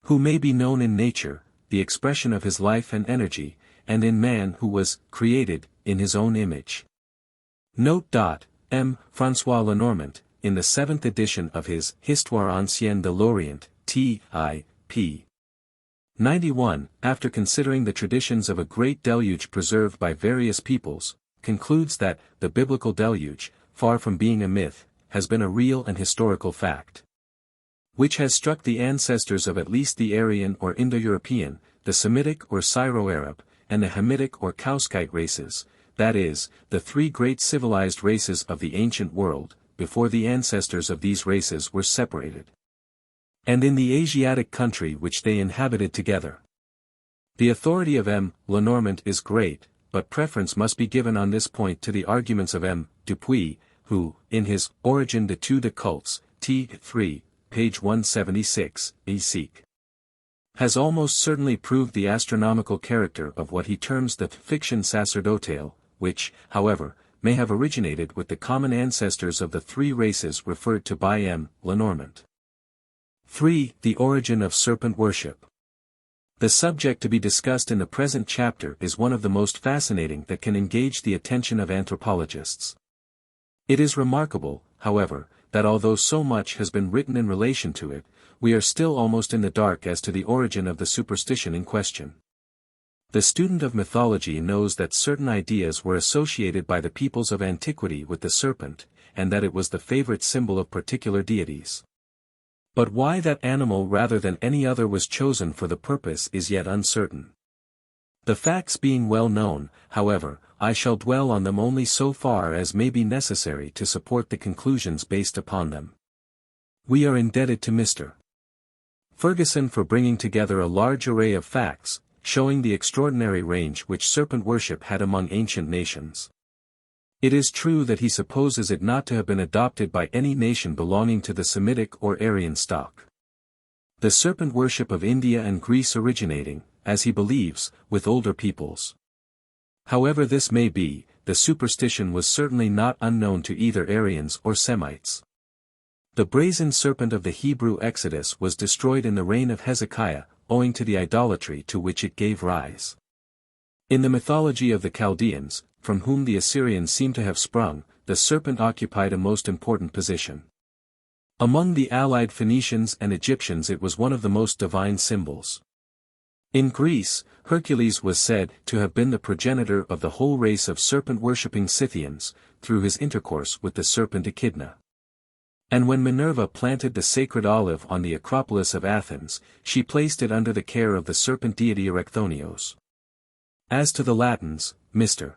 who may be known in nature, the expression of his life and energy, and in man who was created in his own image. Note. M. François Lenormant, in the 7th edition of his Histoire ancienne de l'Orient, t.i.p. 91, after considering the traditions of a great deluge preserved by various peoples, concludes that the biblical deluge, far from being a myth, has been a real and historical fact, which has struck the ancestors of at least the Aryan or Indo-European, the Semitic or Syro-Arab, and the Hamitic or Kauskite races, that is, the three great civilized races of the ancient world, before the ancestors of these races were separated. and in the Asiatic country which they inhabited together. The authority of M. Lenormant is great, but preference must be given on this point to the arguments of M. Dupuy, who, in his Origin de tous les cultes, t. 3, page 176, has almost certainly proved the astronomical character of what he terms the fiction sacerdotale, which, however, may have originated with the common ancestors of the three races referred to by M. Lenormant. 3. The origin of serpent worship. The subject to be discussed in the present chapter is one of the most fascinating that can engage the attention of anthropologists. It is remarkable, however, that although so much has been written in relation to it, we are still almost in the dark as to the origin of the superstition in question. The student of mythology knows that certain ideas were associated by the peoples of antiquity with the serpent, and that it was the favorite symbol of particular deities. But why that animal rather than any other was chosen for the purpose is yet uncertain. The facts being well known, however, I shall dwell on them only so far as may be necessary to support the conclusions based upon them. We are indebted to Mr. Ferguson for bringing together a large array of facts, showing the extraordinary range which serpent worship had among ancient nations. It is true that he supposes it not to have been adopted by any nation belonging to the Semitic or Aryan stock. The serpent worship of India and Greece originating, as he believes, with older peoples. However this may be, the superstition was certainly not unknown to either Aryans or Semites. The brazen serpent of the Hebrew Exodus was destroyed in the reign of Hezekiah, owing to the idolatry to which it gave rise. In the mythology of the Chaldeans, from whom the Assyrians seem to have sprung, the serpent occupied a most important position. Among the allied Phoenicians and Egyptians it was one of the most divine symbols. In Greece, Hercules was said to have been the progenitor of the whole race of serpent-worshipping Scythians, through his intercourse with the serpent Echidna. And when Minerva planted the sacred olive on the Acropolis of Athens, she placed it under the care of the serpent deity Erecthonios. As to the Latins, Mr.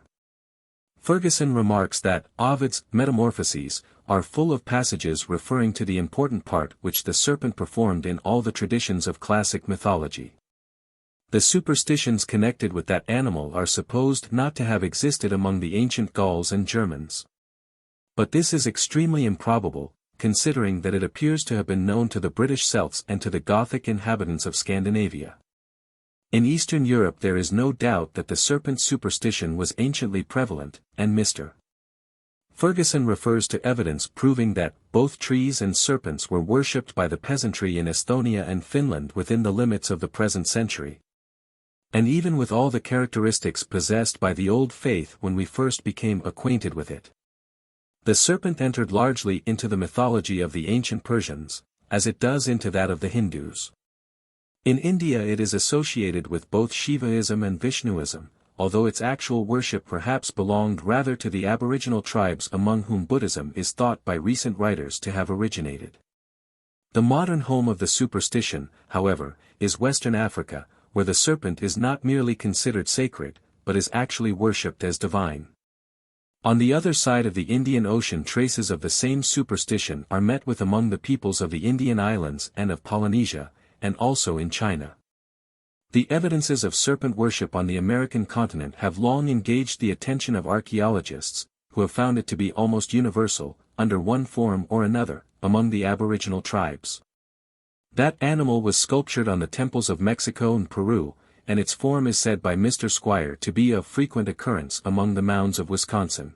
Ferguson remarks that Ovid's Metamorphoses are full of passages referring to the important part which the serpent performed in all the traditions of classic mythology. The superstitions connected with that animal are supposed not to have existed among the ancient Gauls and Germans. But this is extremely improbable, considering that it appears to have been known to the British Celts and to the Gothic inhabitants of Scandinavia. In Eastern Europe there is no doubt that the serpent superstition was anciently prevalent, and Mr. Ferguson refers to evidence proving that both trees and serpents were worshipped by the peasantry in Estonia and Finland within the limits of the present century. And even with all the characteristics possessed by the old faith when we first became acquainted with it. The serpent entered largely into the mythology of the ancient Persians, as it does into that of the Hindus. In India it is associated with both Shivaism and Vishnuism, although its actual worship perhaps belonged rather to the aboriginal tribes among whom Buddhism is thought by recent writers to have originated. The modern home of the superstition, however, is Western Africa, where the serpent is not merely considered sacred, but is actually worshipped as divine. On the other side of the Indian Ocean traces of the same superstition are met with among the peoples of the Indian Islands and of Polynesia, and also in China. The evidences of serpent worship on the American continent have long engaged the attention of archaeologists, who have found it to be almost universal, under one form or another, among the aboriginal tribes. That animal was sculptured on the temples of Mexico and Peru, and its form is said by Mr. Squire to be of frequent occurrence among the mounds of Wisconsin.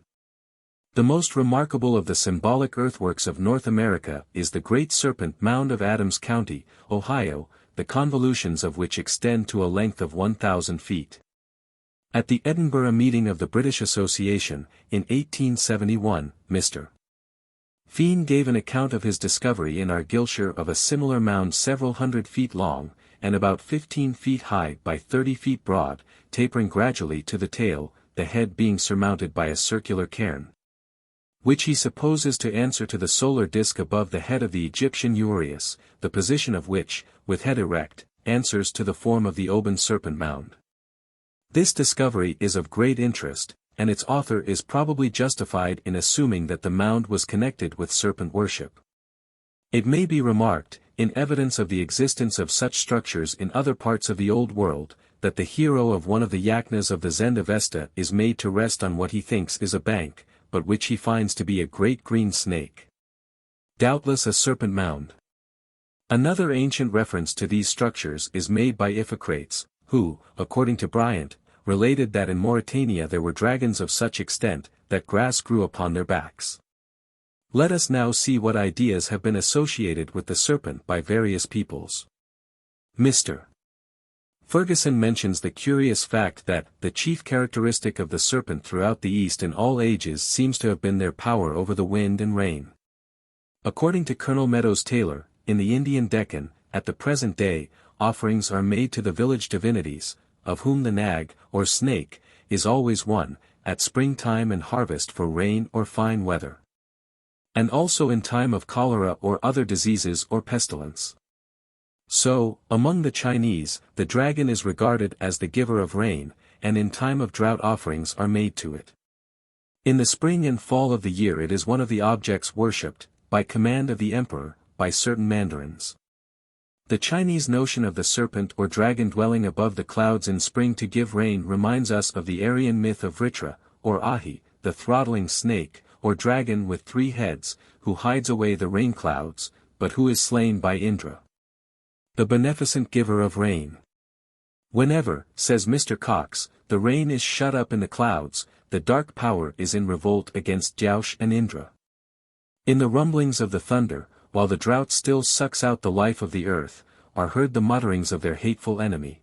The most remarkable of the symbolic earthworks of North America is the Great Serpent Mound of Adams County, Ohio, the convolutions of which extend to a length of 1,000 feet. At the Edinburgh meeting of the British Association, in 1871, Mr. Feen gave an account of his discovery in Argyllshire of a similar mound several hundred feet long, and about 15 feet high by 30 feet broad, tapering gradually to the tail, the head being surmounted by a circular cairn, which he supposes to answer to the solar disk above the head of the Egyptian Uraeus, the position of which, with head erect, answers to the form of the Oban serpent mound. This discovery is of great interest, and its author is probably justified in assuming that the mound was connected with serpent worship. It may be remarked, in evidence of the existence of such structures in other parts of the Old World, that the hero of one of the yajnas of the Zend-Avesta is made to rest on what he thinks is a bank, but which he finds to be a great green snake. Doubtless a serpent mound. Another ancient reference to these structures is made by Iphicrates, who, according to Bryant, related that in Mauritania there were dragons of such extent, that grass grew upon their backs. Let us now see what ideas have been associated with the serpent by various peoples. Mr. Ferguson mentions the curious fact that the chief characteristic of the serpent throughout the East in all ages seems to have been their power over the wind and rain. According to Colonel Meadows Taylor, in the Indian Deccan, at the present day, offerings are made to the village divinities, of whom the nag, or snake, is always one, at springtime and harvest for rain or fine weather. And also in time of cholera or other diseases or pestilence. So, among the Chinese, the dragon is regarded as the giver of rain, and in time of drought offerings are made to it. In the spring and fall of the year it is one of the objects worshipped, by command of the emperor, by certain mandarins. The Chinese notion of the serpent or dragon dwelling above the clouds in spring to give rain reminds us of the Aryan myth of Vritra, or Ahi, the throttling snake, or dragon with 3 heads, who hides away the rain clouds, but who is slain by Indra, the beneficent giver of rain. Whenever, says Mr. Cox, the rain is shut up in the clouds, the dark power is in revolt against Jaush and Indra. In the rumblings of the thunder, while the drought still sucks out the life of the earth, are heard the mutterings of their hateful enemy.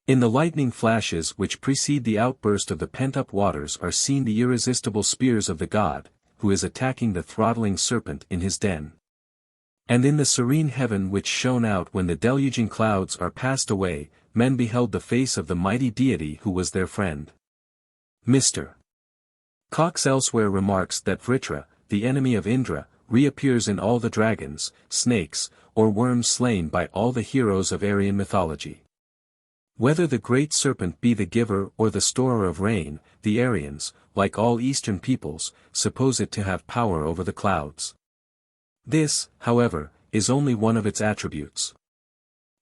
In the lightning flashes which precede the outburst of the pent-up waters are seen the irresistible spears of the god, who is attacking the throttling serpent in his den. And in the serene heaven which shone out when the deluging clouds are passed away, men beheld the face of the mighty deity who was their friend. Mr. Cox elsewhere remarks that Vritra, the enemy of Indra, reappears in all the dragons, snakes, or worms slain by all the heroes of Aryan mythology. Whether the great serpent be the giver or the storer of rain, the Aryans, like all Eastern peoples, suppose it to have power over the clouds. This, however, is only one of its attributes.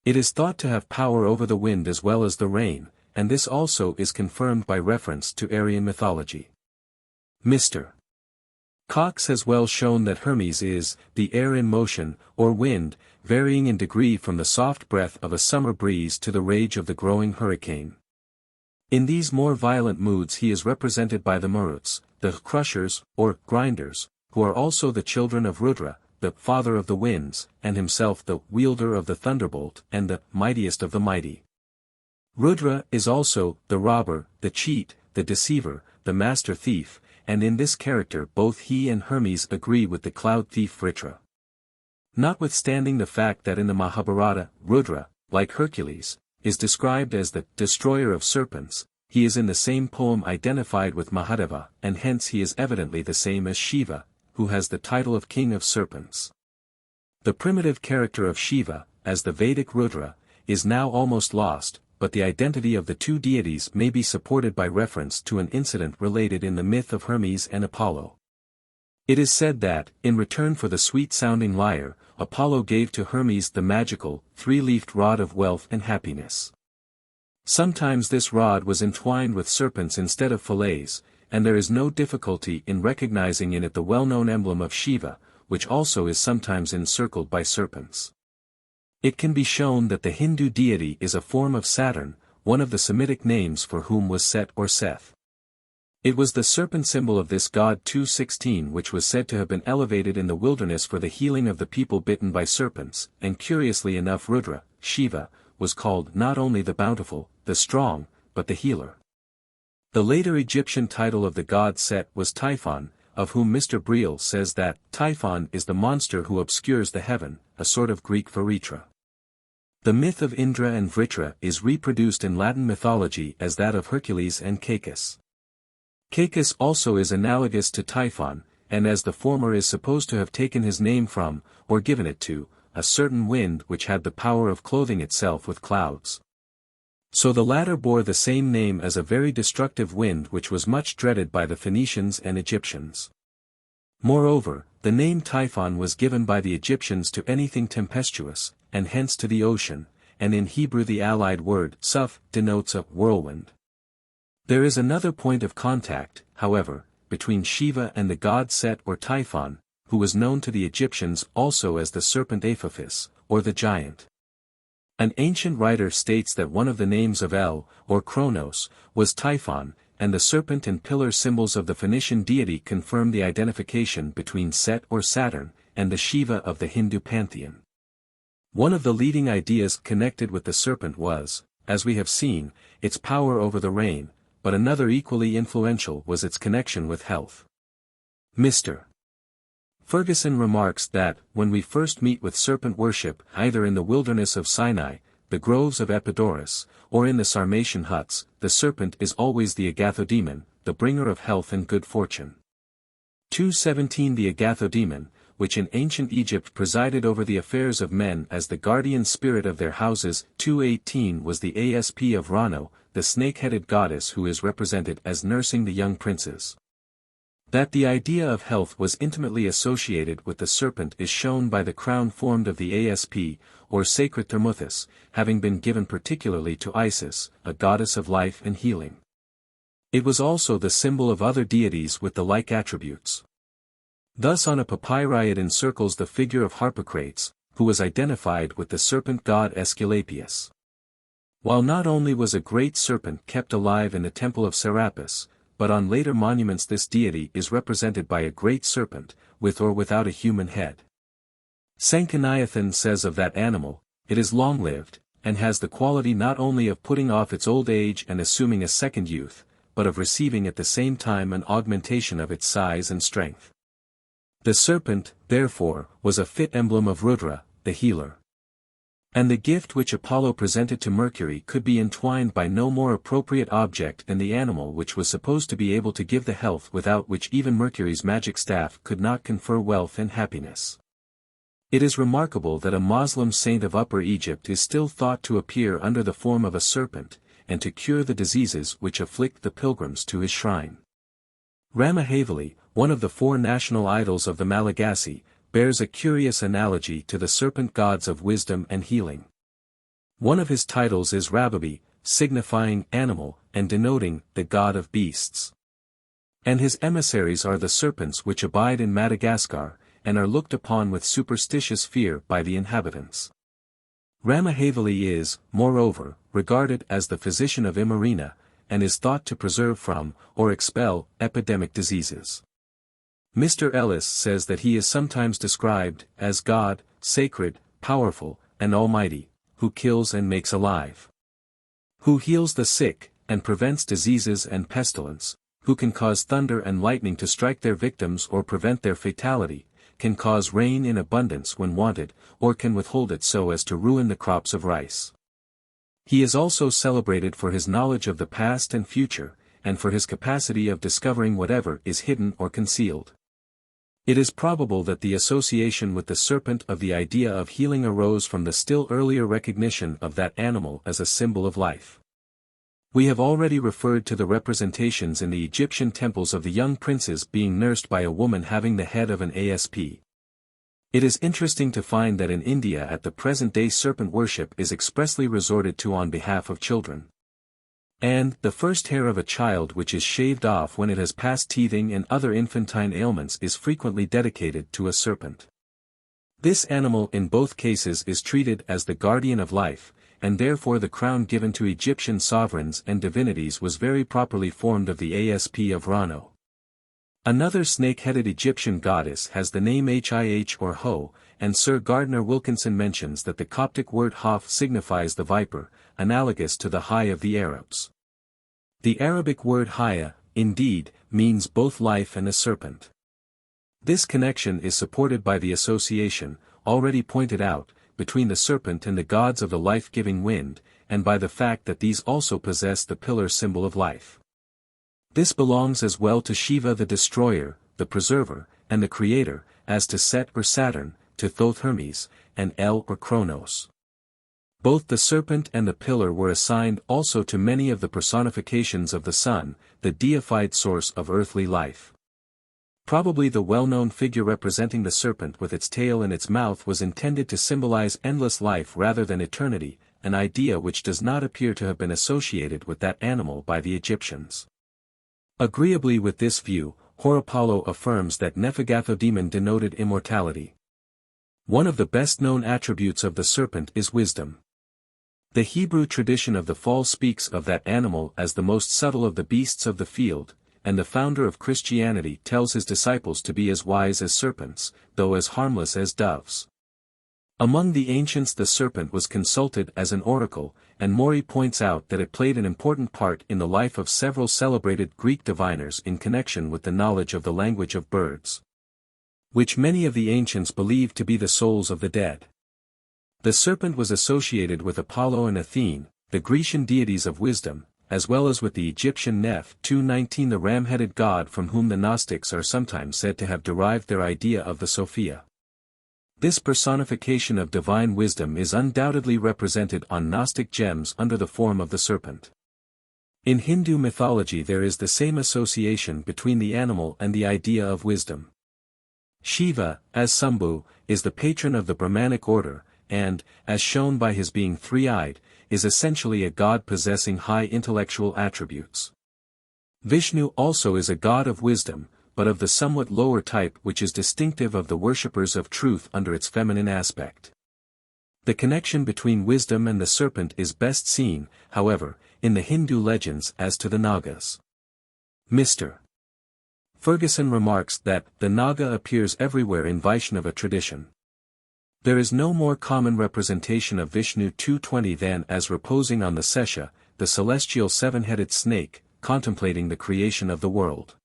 It is thought to have power over the wind as well as the rain, and this also is confirmed by reference to Aryan mythology. Mr. Cox has well shown that Hermes is the air in motion, or wind, varying in degree from the soft breath of a summer breeze to the rage of the growing hurricane. In these more violent moods he is represented by the Maruts, the crushers, or grinders, who are also the children of Rudra, the father of the winds, and himself the wielder of the thunderbolt and the mightiest of the mighty. Rudra is also the robber, the cheat, the deceiver, the master thief, and in this character both he and Hermes agree with the cloud thief Vritra. Notwithstanding the fact that in the Mahabharata, Rudra, like Hercules, is described as the destroyer of serpents, he is in the same poem identified with Mahadeva, and hence he is evidently the same as Shiva, who has the title of King of Serpents. The primitive character of Shiva, as the Vedic Rudra, is now almost lost, but the identity of the two deities may be supported by reference to an incident related in the myth of Hermes and Apollo. It is said that, in return for the sweet-sounding lyre, Apollo gave to Hermes the magical, 3-leafed rod of wealth and happiness. Sometimes this rod was entwined with serpents instead of fillets, and there is no difficulty in recognizing in it the well-known emblem of Shiva, which also is sometimes encircled by serpents. It can be shown that the Hindu deity is a form of Saturn, one of the Semitic names for whom was Set or Seth. It was the serpent symbol of this god 216 which was said to have been elevated in the wilderness for the healing of the people bitten by serpents, and curiously enough Rudra, Shiva, was called not only the bountiful, the strong, but the healer. The later Egyptian title of the god Set was Typhon, of whom Mr. Briel says that Typhon is the monster who obscures the heaven, a sort of Greek Varitra. The myth of Indra and Vritra is reproduced in Latin mythology as that of Hercules and Cacus. Cacus also is analogous to Typhon, and as the former is supposed to have taken his name from, or given it to, a certain wind which had the power of clothing itself with clouds. So the latter bore the same name as a very destructive wind which was much dreaded by the Phoenicians and Egyptians. Moreover, The name Typhon was given by the Egyptians to anything tempestuous, and hence to the ocean, and in Hebrew the allied word Suf denotes a whirlwind. There is another point of contact, however, between Shiva and the god Set or Typhon, who was known to the Egyptians also as the serpent Apophis, or the giant. An ancient writer states that one of the names of El, or Kronos, was Typhon, and the serpent and pillar symbols of the Phoenician deity confirm the identification between Set or Saturn, and the Shiva of the Hindu pantheon. One of the leading ideas connected with the serpent was, as we have seen, its power over the rain, but another equally influential was its connection with health. Mr. Ferguson remarks that, when we first meet with serpent worship, either in the wilderness of Sinai, the groves of Epidaurus, or in the Sarmatian huts, the serpent is always the agathodemon, the bringer of health and good fortune. 217 The agathodemon, which in ancient Egypt presided over the affairs of men as the guardian spirit of their houses. 218 Was the asp of Rano, the snake-headed goddess who is represented as nursing the young princes. That the idea of health was intimately associated with the serpent is shown by the crown formed of the asp, or sacred thermuthis, having been given particularly to Isis, a goddess of life and healing. It was also the symbol of other deities with the like attributes. Thus on a papyri it encircles the figure of Harpocrates, who was identified with the serpent god Aesculapius. While not only was a great serpent kept alive in the temple of Serapis, but on later monuments this deity is represented by a great serpent, with or without a human head. Sanchoniathon says of that animal, it is long-lived, and has the quality not only of putting off its old age and assuming a second youth, but of receiving at the same time an augmentation of its size and strength. The serpent, therefore, was a fit emblem of Rudra, the healer. And the gift which Apollo presented to Mercury could be entwined by no more appropriate object than the animal which was supposed to be able to give the health without which even Mercury's magic staff could not confer wealth and happiness. It is remarkable that a Moslem saint of Upper Egypt is still thought to appear under the form of a serpent, and to cure the diseases which afflict the pilgrims to his shrine. Ramahaveli, one of the four national idols of the Malagasy, bears a curious analogy to the serpent gods of wisdom and healing. One of his titles is Rababi, signifying animal, and denoting the god of beasts. And his emissaries are the serpents which abide in Madagascar, and are looked upon with superstitious fear by the inhabitants. Ramahaveli is, moreover, regarded as the physician of Imarina, and is thought to preserve from, or expel, epidemic diseases. Mr. Ellis says that he is sometimes described as God, sacred, powerful, and almighty, who kills and makes alive, who heals the sick, and prevents diseases and pestilence, who can cause thunder and lightning to strike their victims or prevent their fatality, can cause rain in abundance when wanted, or can withhold it so as to ruin the crops of rice. He is also celebrated for his knowledge of the past and future, and for his capacity of discovering whatever is hidden or concealed. It is probable that the association with the serpent of the idea of healing arose from the still earlier recognition of that animal as a symbol of life. We have already referred to the representations in the Egyptian temples of the young princes being nursed by a woman having the head of an asp. It is interesting to find that in India at the present day serpent worship is expressly resorted to on behalf of children. And the first hair of a child which is shaved off when it has passed teething and other infantine ailments is frequently dedicated to a serpent. This animal in both cases is treated as the guardian of life, and therefore the crown given to Egyptian sovereigns and divinities was very properly formed of the asp of Rano. Another snake-headed Egyptian goddess has the name Hih or Ho, and Sir Gardner Wilkinson mentions that the Coptic word Hof signifies the viper, analogous to the Hai of the Arabs. The Arabic word Haya, indeed, means both life and a serpent. This connection is supported by the association, already pointed out, between the serpent and the gods of the life-giving wind, and by the fact that these also possess the pillar symbol of life. This belongs as well to Shiva the destroyer, the preserver, and the creator, as to Set or Saturn, to Thoth Hermes, and El or Kronos. Both the serpent and the pillar were assigned also to many of the personifications of the sun, the deified source of earthly life. Probably the well-known figure representing the serpent with its tail and its mouth was intended to symbolize endless life rather than eternity, an idea which does not appear to have been associated with that animal by the Egyptians. Agreeably with this view, Horapollo affirms that Nephigathodemon denoted immortality. One of the best-known attributes of the serpent is wisdom. The Hebrew tradition of the fall speaks of that animal as the most subtle of the beasts of the field, and the founder of Christianity tells his disciples to be as wise as serpents, though as harmless as doves. Among the ancients the serpent was consulted as an oracle, and Maury points out that it played an important part in the life of several celebrated Greek diviners in connection with the knowledge of the language of birds, which many of the ancients believed to be the souls of the dead. The serpent was associated with Apollo and Athene, the Grecian deities of wisdom, as well as with the Egyptian Neph 219, the ram-headed god from whom the Gnostics are sometimes said to have derived their idea of the Sophia. This personification of divine wisdom is undoubtedly represented on Gnostic gems under the form of the serpent. In Hindu mythology there is the same association between the animal and the idea of wisdom. Shiva, as Sambhu, is the patron of the Brahmanic order, and, as shown by his being three-eyed, is essentially a god possessing high intellectual attributes. Vishnu also is a god of wisdom, but of the somewhat lower type which is distinctive of the worshippers of truth under its feminine aspect. The connection between wisdom and the serpent is best seen, however, in the Hindu legends as to the Nagas. Mr. Ferguson remarks that the Naga appears everywhere in Vaishnava tradition. There is no more common representation of Vishnu 220 than as reposing on the Sesha, the celestial seven-headed snake, contemplating the creation of the world.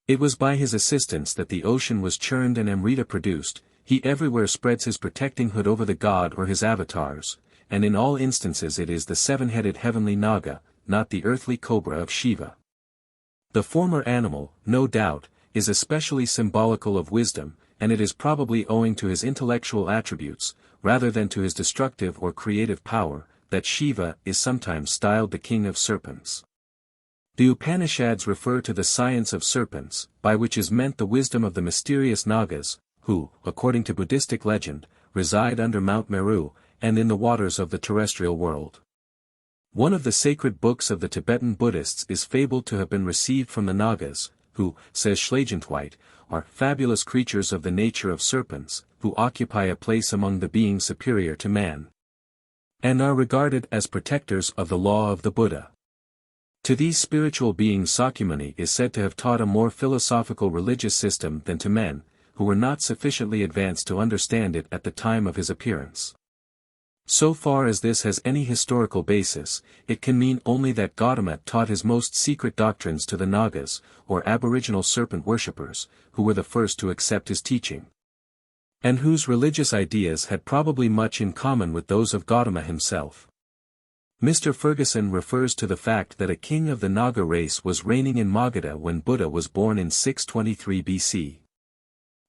It was by his assistance that the ocean was churned and Amrita produced. He everywhere spreads his protecting hood over the god or his avatars, and in all instances it is the seven-headed heavenly Naga, not the earthly cobra of Shiva. The former animal, no doubt, is especially symbolical of wisdom, and it is probably owing to his intellectual attributes, rather than to his destructive or creative power, that Shiva is sometimes styled the king of serpents. The Upanishads refer to the science of serpents, by which is meant the wisdom of the mysterious Nagas, who, according to Buddhistic legend, reside under Mount Meru, and in the waters of the terrestrial world. One of the sacred books of the Tibetan Buddhists is fabled to have been received from the Nagas, who, says Schlagentweit, are fabulous creatures of the nature of serpents, who occupy a place among the beings superior to man, and are regarded as protectors of the law of the Buddha. To these spiritual beings Sakyamuni is said to have taught a more philosophical religious system than to men, who were not sufficiently advanced to understand it at the time of his appearance. So far as this has any historical basis, it can mean only that Gautama taught his most secret doctrines to the Nagas, or aboriginal serpent worshippers, who were the first to accept his teaching, and whose religious ideas had probably much in common with those of Gautama himself. Mr. Ferguson refers to the fact that a king of the Naga race was reigning in Magadha when Buddha was born in 623 BC.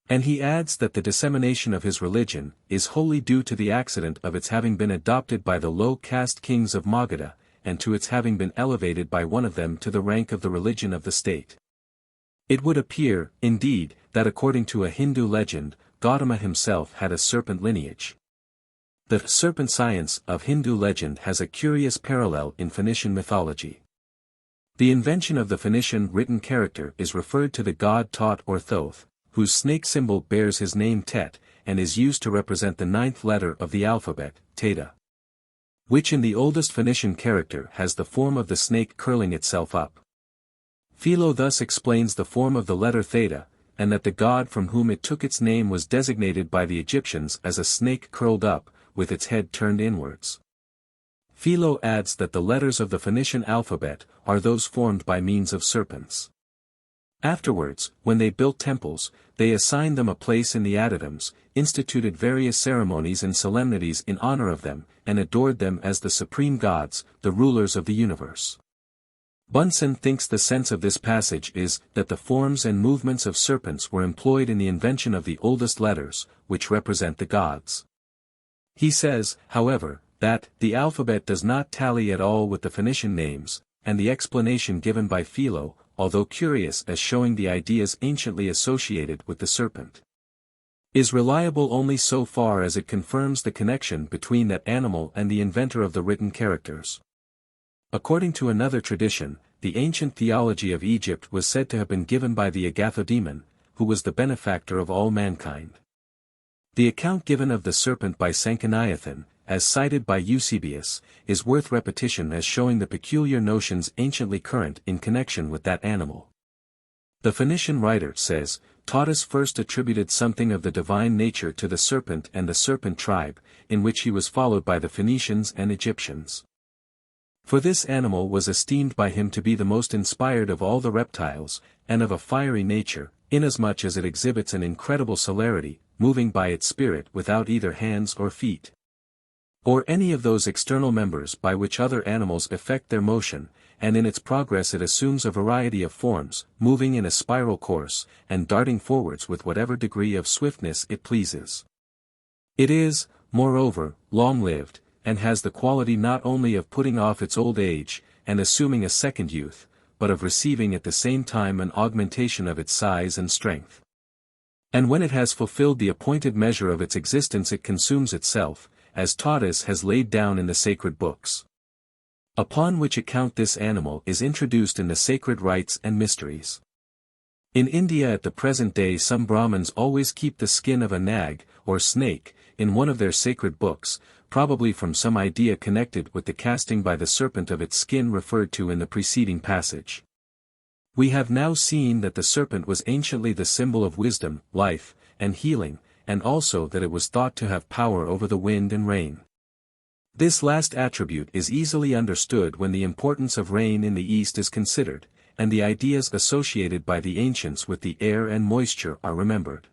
And he adds that the dissemination of his religion is wholly due to the accident of its having been adopted by the low-caste kings of Magadha, and to its having been elevated by one of them to the rank of the religion of the state. It would appear, indeed, that according to a Hindu legend, Gautama himself had a serpent lineage. The serpent science of Hindu legend has a curious parallel in Phoenician mythology. The invention of the Phoenician written character is referred to the god Tot or Thoth, whose snake symbol bears his name Tet, and is used to represent the ninth letter of the alphabet, Theta, which in the oldest Phoenician character has the form of the snake curling itself up. Philo thus explains the form of the letter Theta, and that the god from whom it took its name was designated by the Egyptians as a snake curled up, with its head turned inwards. Philo adds that the letters of the Phoenician alphabet are those formed by means of serpents. Afterwards, when they built temples, they assigned them a place in the adytums, instituted various ceremonies and solemnities in honor of them, and adored them as the supreme gods, the rulers of the universe. Bunsen thinks the sense of this passage is that the forms and movements of serpents were employed in the invention of the oldest letters, which represent the gods. He says, however, that the alphabet does not tally at all with the Phoenician names, and the explanation given by Philo, although curious as showing the ideas anciently associated with the serpent, is reliable only so far as it confirms the connection between that animal and the inventor of the written characters. According to another tradition, the ancient theology of Egypt was said to have been given by the Agathodemon, who was the benefactor of all mankind. The account given of the serpent by Sanchoniathon, as cited by Eusebius, is worth repetition as showing the peculiar notions anciently current in connection with that animal. The Phoenician writer says, Taautus first attributed something of the divine nature to the serpent and the serpent tribe, in which he was followed by the Phoenicians and Egyptians. For this animal was esteemed by him to be the most inspired of all the reptiles, and of a fiery nature, inasmuch as it exhibits an incredible celerity, moving by its spirit without either hands or feet, or any of those external members by which other animals effect their motion, and in its progress it assumes a variety of forms, moving in a spiral course, and darting forwards with whatever degree of swiftness it pleases. It is, moreover, long-lived, and has the quality not only of putting off its old age, and assuming a second youth, but of receiving at the same time an augmentation of its size and strength. And when it has fulfilled the appointed measure of its existence it consumes itself, as Taautus has laid down in the sacred books. Upon which account this animal is introduced in the sacred rites and mysteries. In India at the present day some Brahmins always keep the skin of a nag, or snake, in one of their sacred books, probably from some idea connected with the casting by the serpent of its skin referred to in the preceding passage. We have now seen that the serpent was anciently the symbol of wisdom, life, and healing, and also that it was thought to have power over the wind and rain. This last attribute is easily understood when the importance of rain in the East is considered, and the ideas associated by the ancients with the air and moisture are remembered.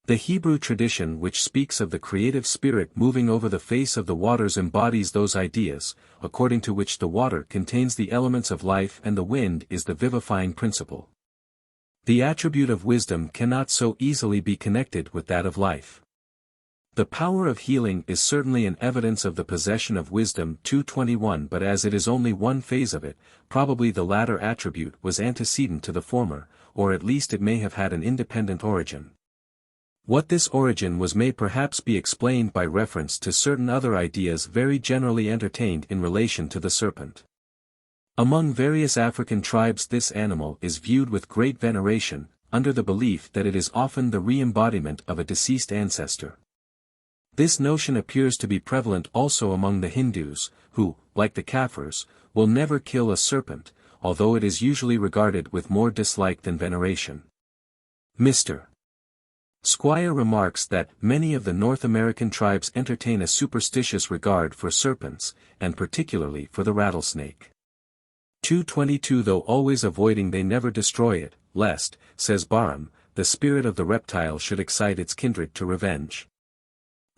The Hebrew tradition which speaks of the creative spirit moving over the face of the waters embodies those ideas, according to which the water contains the elements of life and the wind is the vivifying principle. The attribute of wisdom cannot so easily be connected with that of life. The power of healing is certainly an evidence of the possession of wisdom 2:21, but as it is only one phase of it, probably the latter attribute was antecedent to the former, or at least it may have had an independent origin. What this origin was may perhaps be explained by reference to certain other ideas very generally entertained in relation to the serpent. Among various African tribes this animal is viewed with great veneration, under the belief that it is often the re-embodiment of a deceased ancestor. This notion appears to be prevalent also among the Hindus, who, like the Kafirs, will never kill a serpent, although it is usually regarded with more dislike than veneration. Mr. Squire remarks that many of the North American tribes entertain a superstitious regard for serpents, and particularly for the rattlesnake. 2:22 Though always avoiding they never destroy it, lest, says Barham, the spirit of the reptile should excite its kindred to revenge.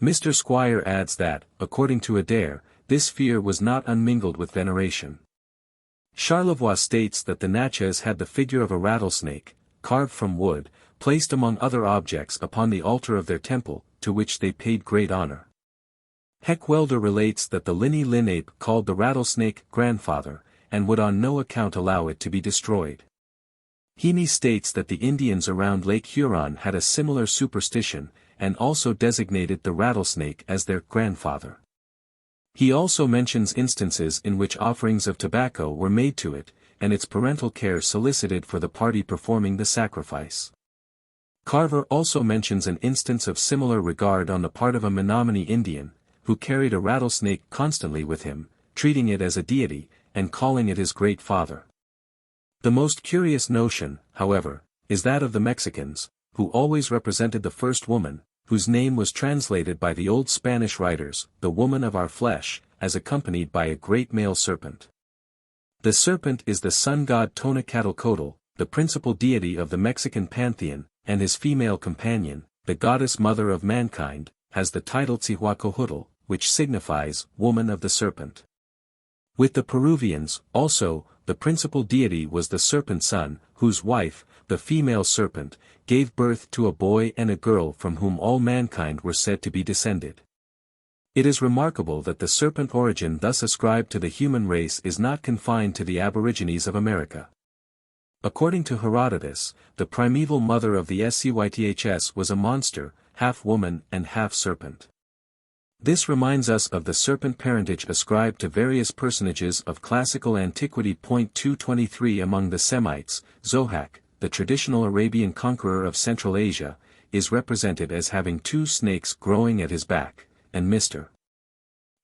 Mr. Squire adds that, according to Adair, this fear was not unmingled with veneration. Charlevoix states that the Natchez had the figure of a rattlesnake, carved from wood, placed among other objects upon the altar of their temple, to which they paid great honor. Heckwelder relates that the Linny Linape called the rattlesnake grandfather, and would on no account allow it to be destroyed. Heaney states that the Indians around Lake Huron had a similar superstition, and also designated the rattlesnake as their grandfather. He also mentions instances in which offerings of tobacco were made to it, and its parental care solicited for the party performing the sacrifice. Carver also mentions an instance of similar regard on the part of a Menominee Indian, who carried a rattlesnake constantly with him, treating it as a deity, and calling it his great father. The most curious notion, however, is that of the Mexicans, who always represented the first woman, whose name was translated by the old Spanish writers, the woman of our flesh, as accompanied by a great male serpent. The serpent is the sun god Tonacatl, the principal deity of the Mexican pantheon, and his female companion, the goddess mother of mankind, has the title Tzihuacohutl, which signifies woman of the serpent. With the Peruvians, also, the principal deity was the serpent sun, whose wife, the female serpent, gave birth to a boy and a girl from whom all mankind were said to be descended. It is remarkable that the serpent origin thus ascribed to the human race is not confined to the aborigines of America. According to Herodotus, the primeval mother of the Scythes was a monster, half woman and half serpent. This reminds us of the serpent parentage ascribed to various personages of classical antiquity. 223 Among the Semites, Zohak, the traditional Arabian conqueror of Central Asia, is represented as having two snakes growing at his back, and Mr.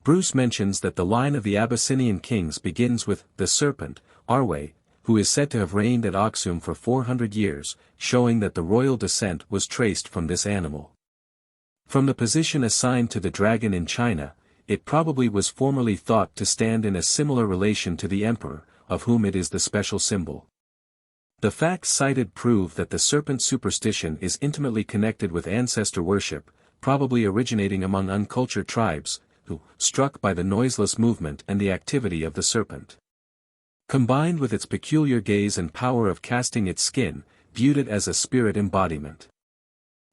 Bruce mentions that the line of the Abyssinian kings begins with the serpent, Arwe, who is said to have reigned at Aksum for 400 years, showing that the royal descent was traced from this animal. From the position assigned to the dragon in China, it probably was formerly thought to stand in a similar relation to the emperor, of whom it is the special symbol. The facts cited prove that the serpent superstition is intimately connected with ancestor worship, probably originating among uncultured tribes, who, struck by the noiseless movement and the activity of the serpent, combined with its peculiar gaze and power of casting its skin, viewed it as a spirit embodiment.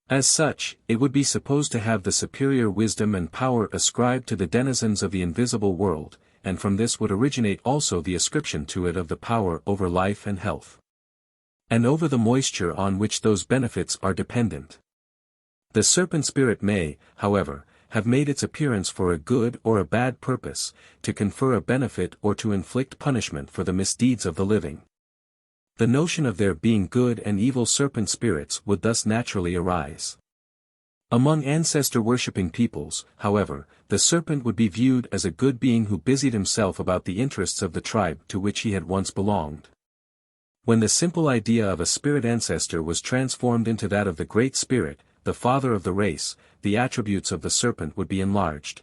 As such, it would be supposed to have the superior wisdom and power ascribed to the denizens of the invisible world, and from this would originate also the ascription to it of the power over life and health, and over the moisture on which those benefits are dependent. The serpent spirit may, however, have made its appearance for a good or a bad purpose, to confer a benefit or to inflict punishment for the misdeeds of the living. The notion of there being good and evil serpent spirits would thus naturally arise. Among ancestor-worshipping peoples, however, the serpent would be viewed as a good being who busied himself about the interests of the tribe to which he had once belonged. When the simple idea of a spirit ancestor was transformed into that of the Great Spirit, the father of the race, the attributes of the serpent would be enlarged.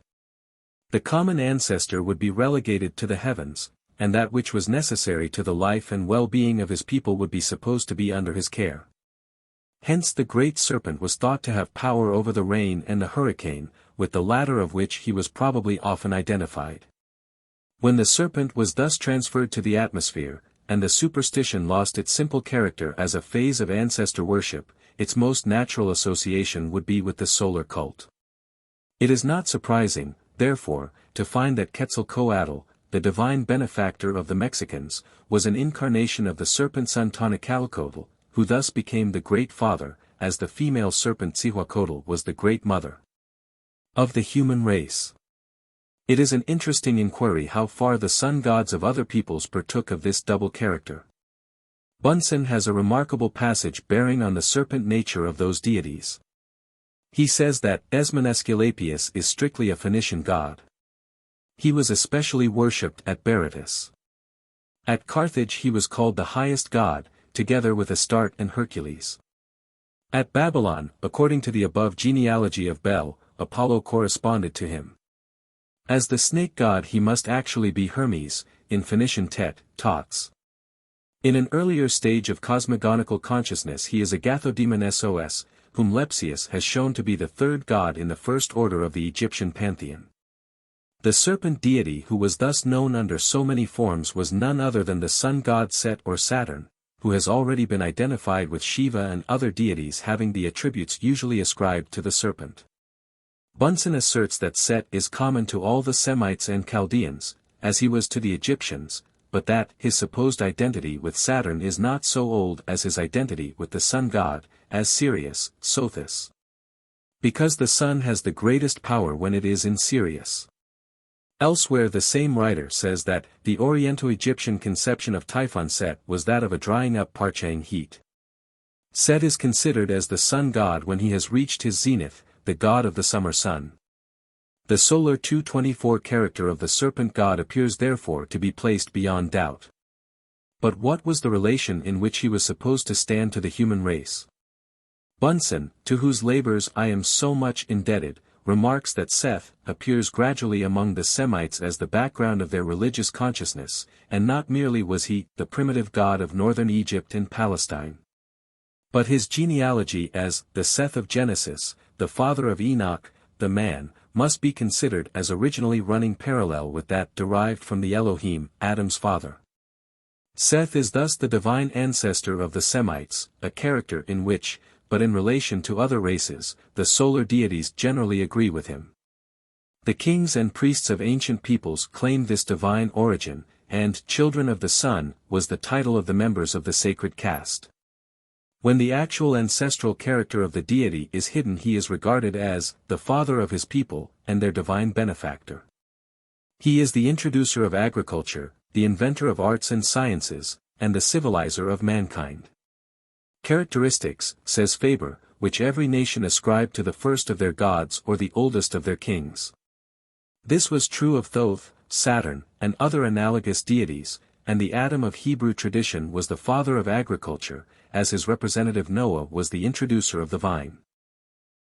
The common ancestor would be relegated to the heavens, and that which was necessary to the life and well-being of his people would be supposed to be under his care. Hence the great serpent was thought to have power over the rain and the hurricane, with the latter of which he was probably often identified. When the serpent was thus transferred to the atmosphere, and the superstition lost its simple character as a phase of ancestor worship, its most natural association would be with the solar cult. It is not surprising, therefore, to find that Quetzalcoatl, the divine benefactor of the Mexicans, was an incarnation of the serpent sun Tonacalcotl, who thus became the Great Father, as the female serpent Cihuacotl was the Great Mother of the human race. It is an interesting inquiry how far the sun gods of other peoples partook of this double character. Bunsen has a remarkable passage bearing on the serpent nature of those deities. He says that Esmon-Aesculapius is strictly a Phoenician god. He was especially worshipped at Berytus. At Carthage he was called the highest god, together with Astarte and Hercules. At Babylon, according to the above genealogy of Bel, Apollo corresponded to him. As the snake god he must actually be Hermes, in Phoenician Tots. In an earlier stage of cosmogonical consciousness he is a Gathodemon Sos, whom Lepsius has shown to be the third god in the first order of the Egyptian pantheon. The serpent deity who was thus known under so many forms was none other than the sun god Set or Saturn, who has already been identified with Shiva and other deities having the attributes usually ascribed to the serpent. Bunsen asserts that Set is common to all the Semites and Chaldeans, as he was to the Egyptians, but that his supposed identity with Saturn is not so old as his identity with the sun god, as Sirius, Sothis. Because the sun has the greatest power when it is in Sirius. Elsewhere the same writer says that the Oriento-Egyptian conception of Typhon Set was that of a drying-up parching heat. Set is considered as the sun god when he has reached his zenith, the god of the summer sun. The solar 224 character of the serpent god appears therefore to be placed beyond doubt. But what was the relation in which he was supposed to stand to the human race? Bunsen, to whose labors I am so much indebted, remarks that Seth appears gradually among the Semites as the background of their religious consciousness, and not merely was he the primitive god of northern Egypt and Palestine. But his genealogy as the Seth of Genesis, the father of Enoch, the man, must be considered as originally running parallel with that derived from the Elohim, Adam's father. Seth is thus the divine ancestor of the Semites, a character in which, but in relation to other races, the solar deities generally agree with him. The kings and priests of ancient peoples claimed this divine origin, and Children of the Sun was the title of the members of the sacred caste. When the actual ancestral character of the deity is hidden, he is regarded as the father of his people and their divine benefactor. He is the introducer of agriculture, the inventor of arts and sciences, and the civilizer of mankind. Characteristics, says Faber, which every nation ascribed to the first of their gods or the oldest of their kings. This was true of Thoth, Saturn, and other analogous deities, and the Adam of Hebrew tradition was the father of agriculture, as his representative Noah was the introducer of the vine.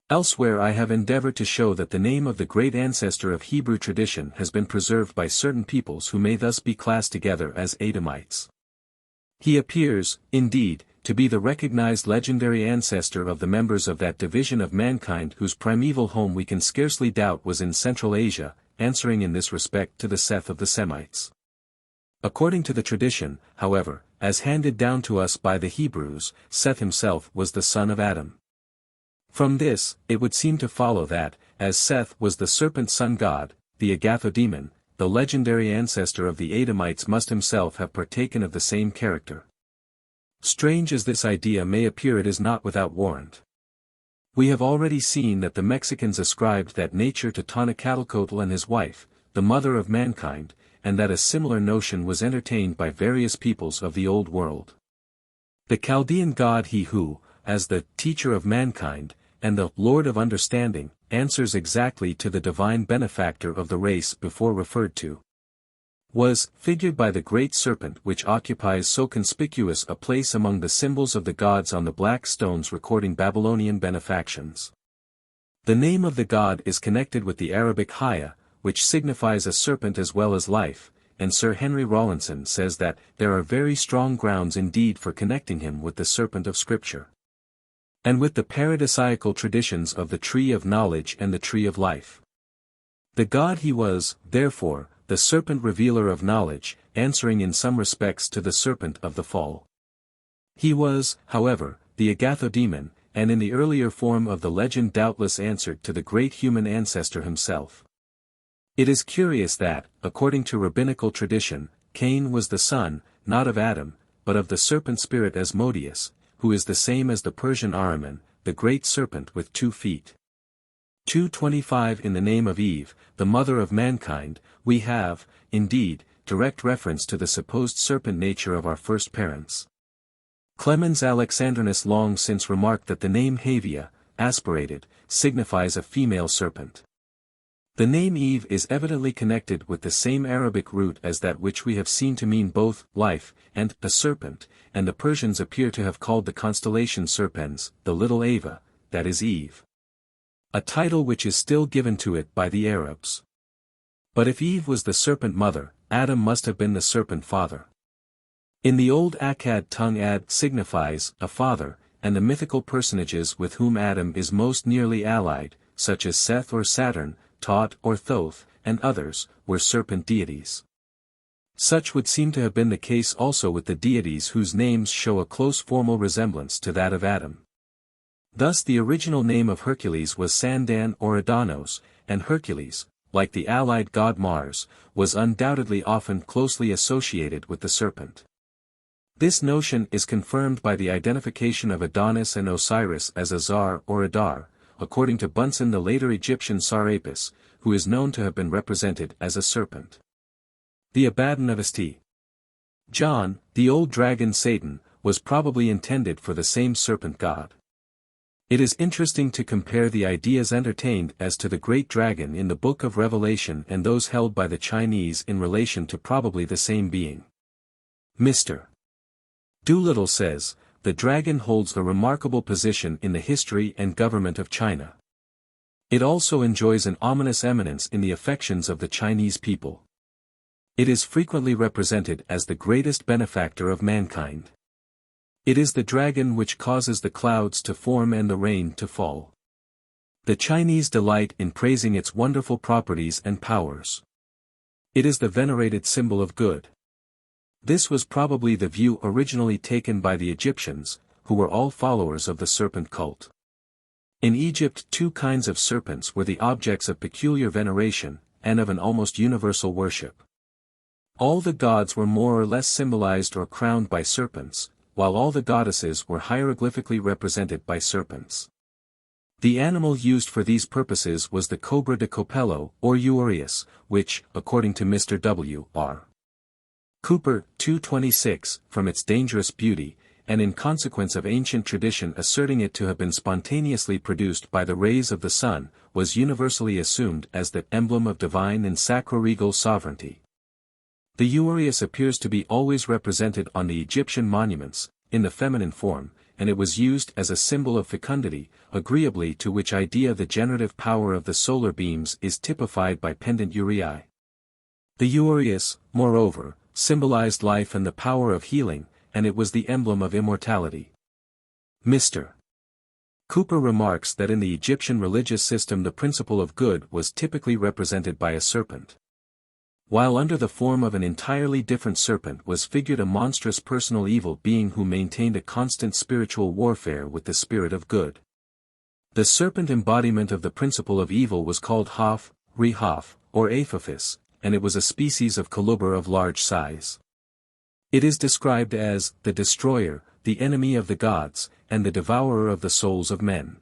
Elsewhere I have endeavored to show that the name of the great ancestor of Hebrew tradition has been preserved by certain peoples who may thus be classed together as Adamites. He appears, indeed, to be the recognized legendary ancestor of the members of that division of mankind whose primeval home we can scarcely doubt was in Central Asia, answering in this respect to the Seth of the Semites. According to the tradition, however, as handed down to us by the Hebrews, Seth himself was the son of Adam. From this, it would seem to follow that, as Seth was the serpent sun god, the Agathodemon, the legendary ancestor of the Adamites must himself have partaken of the same character. Strange as this idea may appear, it is not without warrant. We have already seen that the Mexicans ascribed that nature to Tonacatlicotl and his wife, the mother of mankind, and that a similar notion was entertained by various peoples of the Old World. The Chaldean god he who, as the teacher of mankind, and the Lord of understanding, answers exactly to the divine benefactor of the race before referred to, was figured by the great serpent which occupies so conspicuous a place among the symbols of the gods on the black stones recording Babylonian benefactions. The name of the god is connected with the Arabic Haya, which signifies a serpent as well as life, and Sir Henry Rawlinson says that there are very strong grounds indeed for connecting him with the serpent of Scripture, and with the paradisiacal traditions of the tree of knowledge and the tree of life. The god he was, therefore, the serpent revealer of knowledge, answering in some respects to the serpent of the fall. He was, however, the Agathodemon, and in the earlier form of the legend doubtless answered to the great human ancestor himself. It is curious that, according to rabbinical tradition, Cain was the son, not of Adam, but of the serpent spirit Asmodeus, who is the same as the Persian Ahriman, the great serpent with 2 feet. 225 In the name of Eve, the mother of mankind, we have, indeed, direct reference to the supposed serpent nature of our first parents. Clemens Alexandrinus long since remarked that the name Havia, aspirated, signifies a female serpent. The name Eve is evidently connected with the same Arabic root as that which we have seen to mean both life and a serpent, and the Persians appear to have called the constellation Serpens, the little Ava, that is Eve. A title which is still given to it by the Arabs. But if Eve was the serpent mother, Adam must have been the serpent father. In the old Akkad tongue Ad signifies a father, and the mythical personages with whom Adam is most nearly allied, such as Seth or Saturn, Tot or Thoth, and others, were serpent deities. Such would seem to have been the case also with the deities whose names show a close formal resemblance to that of Adam. Thus the original name of Hercules was Sandan or Adanos, and Hercules, like the allied god Mars, was undoubtedly often closely associated with the serpent. This notion is confirmed by the identification of Adonis and Osiris as Azar or Adar, according to Bunsen the later Egyptian Sarapis, who is known to have been represented as a serpent. The Abaddon of St. John, the old dragon Satan, was probably intended for the same serpent god. It is interesting to compare the ideas entertained as to the great dragon in the Book of Revelation and those held by the Chinese in relation to probably the same being. Mr. Doolittle says, the dragon holds a remarkable position in the history and government of China. It also enjoys an ominous eminence in the affections of the Chinese people. It is frequently represented as the greatest benefactor of mankind. It is the dragon which causes the clouds to form and the rain to fall. The Chinese delight in praising its wonderful properties and powers. It is the venerated symbol of good. This was probably the view originally taken by the Egyptians, who were all followers of the serpent cult. In Egypt 2 kinds of serpents were the objects of peculiar veneration, and of an almost universal worship. All the gods were more or less symbolized or crowned by serpents, while all the goddesses were hieroglyphically represented by serpents. The animal used for these purposes was the cobra de Copello, or Ureus, which, according to Mr. W. R. Cooper, 226, from its dangerous beauty, and in consequence of ancient tradition asserting it to have been spontaneously produced by the rays of the sun, was universally assumed as the emblem of divine and sacro-regal sovereignty. The Ureus appears to be always represented on the Egyptian monuments, in the feminine form, and it was used as a symbol of fecundity, agreeably to which idea the generative power of the solar beams is typified by pendant uraei. The Ureus, moreover, symbolized life and the power of healing, and it was the emblem of immortality. Mr. Cooper remarks that in the Egyptian religious system the principle of good was typically represented by a serpent. While under the form of an entirely different serpent was figured a monstrous personal evil being who maintained a constant spiritual warfare with the spirit of good. The serpent embodiment of the principle of evil was called Haf, Re-Haf, or Apophis, and it was a species of coluber of large size. It is described as the destroyer, the enemy of the gods, and the devourer of the souls of men.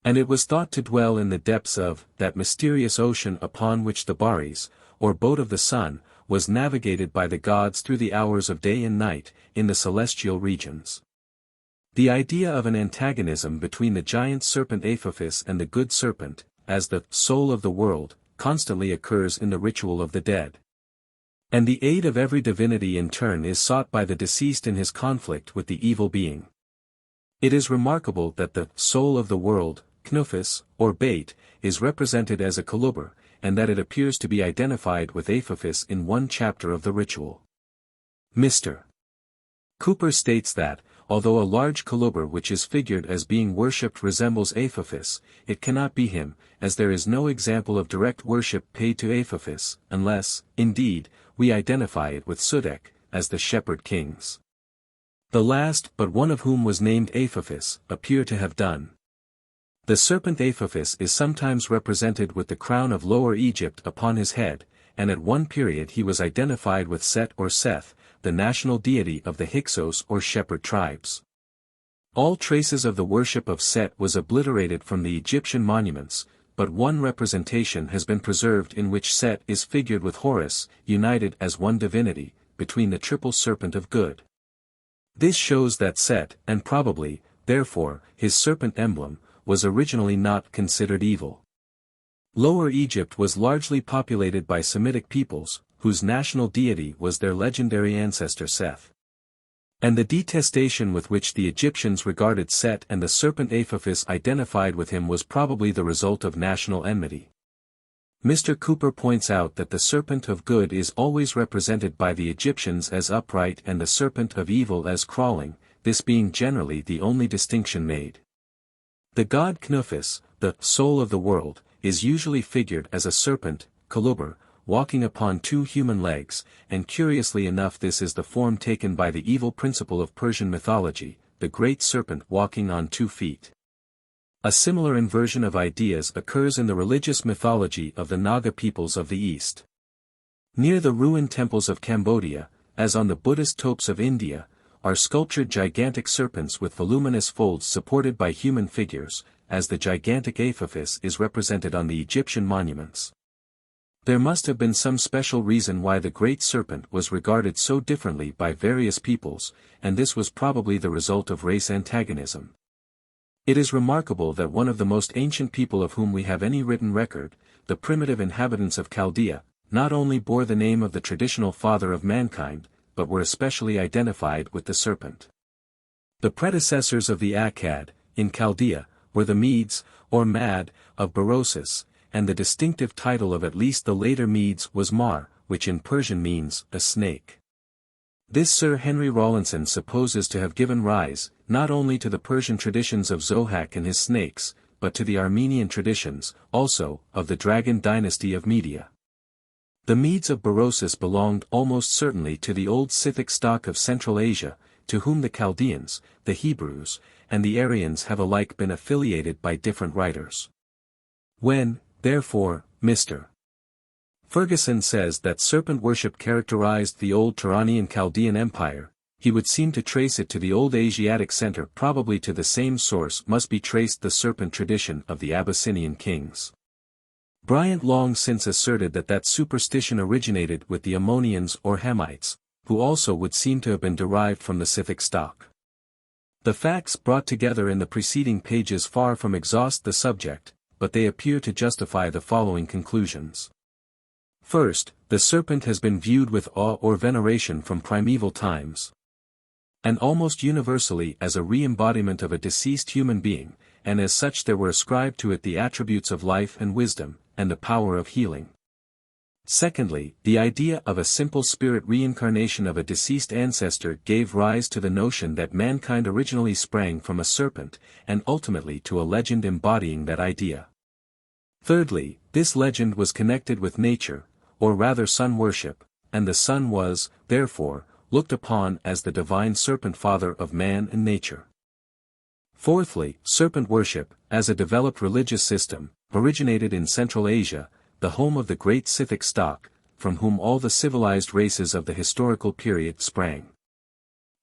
And it was thought to dwell in the depths of that mysterious ocean upon which the Baris, or boat of the sun, was navigated by the gods through the hours of day and night, in the celestial regions. The idea of an antagonism between the giant serpent Apophis and the good serpent, as the soul of the world, constantly occurs in the ritual of the dead. And the aid of every divinity in turn is sought by the deceased in his conflict with the evil being. It is remarkable that the soul of the world, Knuphis, or bait, is represented as a coluber, and that it appears to be identified with Apophis in one chapter of the ritual. Mr. Cooper states that, although a large coluber which is figured as being worshipped resembles Apophis, it cannot be him, as there is no example of direct worship paid to Apophis, unless, indeed, we identify it with Sudek, as the shepherd kings. The last but one of whom was named Apophis, appear to have done. The serpent Apophis is sometimes represented with the crown of Lower Egypt upon his head, and at one period he was identified with Set or Seth, the national deity of the Hyksos or shepherd tribes. All traces of the worship of Set was obliterated from the Egyptian monuments, but one representation has been preserved in which Set is figured with Horus, united as one divinity, between the triple serpent of good. This shows that Set, and probably, therefore, his serpent emblem, was originally not considered evil. Lower Egypt was largely populated by Semitic peoples, whose national deity was their legendary ancestor Seth. And the detestation with which the Egyptians regarded Set and the serpent Apophis identified with him was probably the result of national enmity. Mr. Cooper points out that the serpent of good is always represented by the Egyptians as upright and the serpent of evil as crawling, this being generally the only distinction made. The god Knuphis, the soul of the world, is usually figured as a serpent, coluber, walking upon two human legs, and curiously enough this is the form taken by the evil principle of Persian mythology, the great serpent walking on 2 feet. A similar inversion of ideas occurs in the religious mythology of the Naga peoples of the East. Near the ruined temples of Cambodia, as on the Buddhist topes of India, are sculptured gigantic serpents with voluminous folds supported by human figures, as the gigantic Apophis is represented on the Egyptian monuments. There must have been some special reason why the great serpent was regarded so differently by various peoples, and this was probably the result of race antagonism. It is remarkable that one of the most ancient people of whom we have any written record, the primitive inhabitants of Chaldea, not only bore the name of the traditional father of mankind, but were especially identified with the serpent. The predecessors of the Akkad, in Chaldea, were the Medes, or Mad, of Berosus, and the distinctive title of at least the later Medes was Mar, which in Persian means, a snake. This Sir Henry Rawlinson supposes to have given rise, not only to the Persian traditions of Zohak and his snakes, but to the Armenian traditions, also, of the dragon dynasty of Media. The Medes of Berosus belonged almost certainly to the old Scythic stock of Central Asia, to whom the Chaldeans, the Hebrews, and the Aryans have alike been affiliated by different writers. When, therefore, Mr. Ferguson says that serpent worship characterized the old Turanian Chaldean Empire. He would seem to trace it to the old Asiatic center, probably to the same source must be traced the serpent tradition of the Abyssinian kings. Bryant long since asserted that superstition originated with the Ammonians or Hamites, who also would seem to have been derived from the Scythic stock. The facts brought together in the preceding pages far from exhaust the subject, but they appear to justify the following conclusions. First, the serpent has been viewed with awe or veneration from primeval times, and almost universally as a re-embodiment of a deceased human being, and as such there were ascribed to it the attributes of life and wisdom, and the power of healing. Secondly, the idea of a simple spirit reincarnation of a deceased ancestor gave rise to the notion that mankind originally sprang from a serpent, and ultimately to a legend embodying that idea. Thirdly, this legend was connected with nature, or rather sun worship, and the sun was, therefore, looked upon as the divine serpent father of man and nature. Fourthly, serpent worship, as a developed religious system, originated in Central Asia, the home of the great Scythic stock, from whom all the civilized races of the historical period sprang.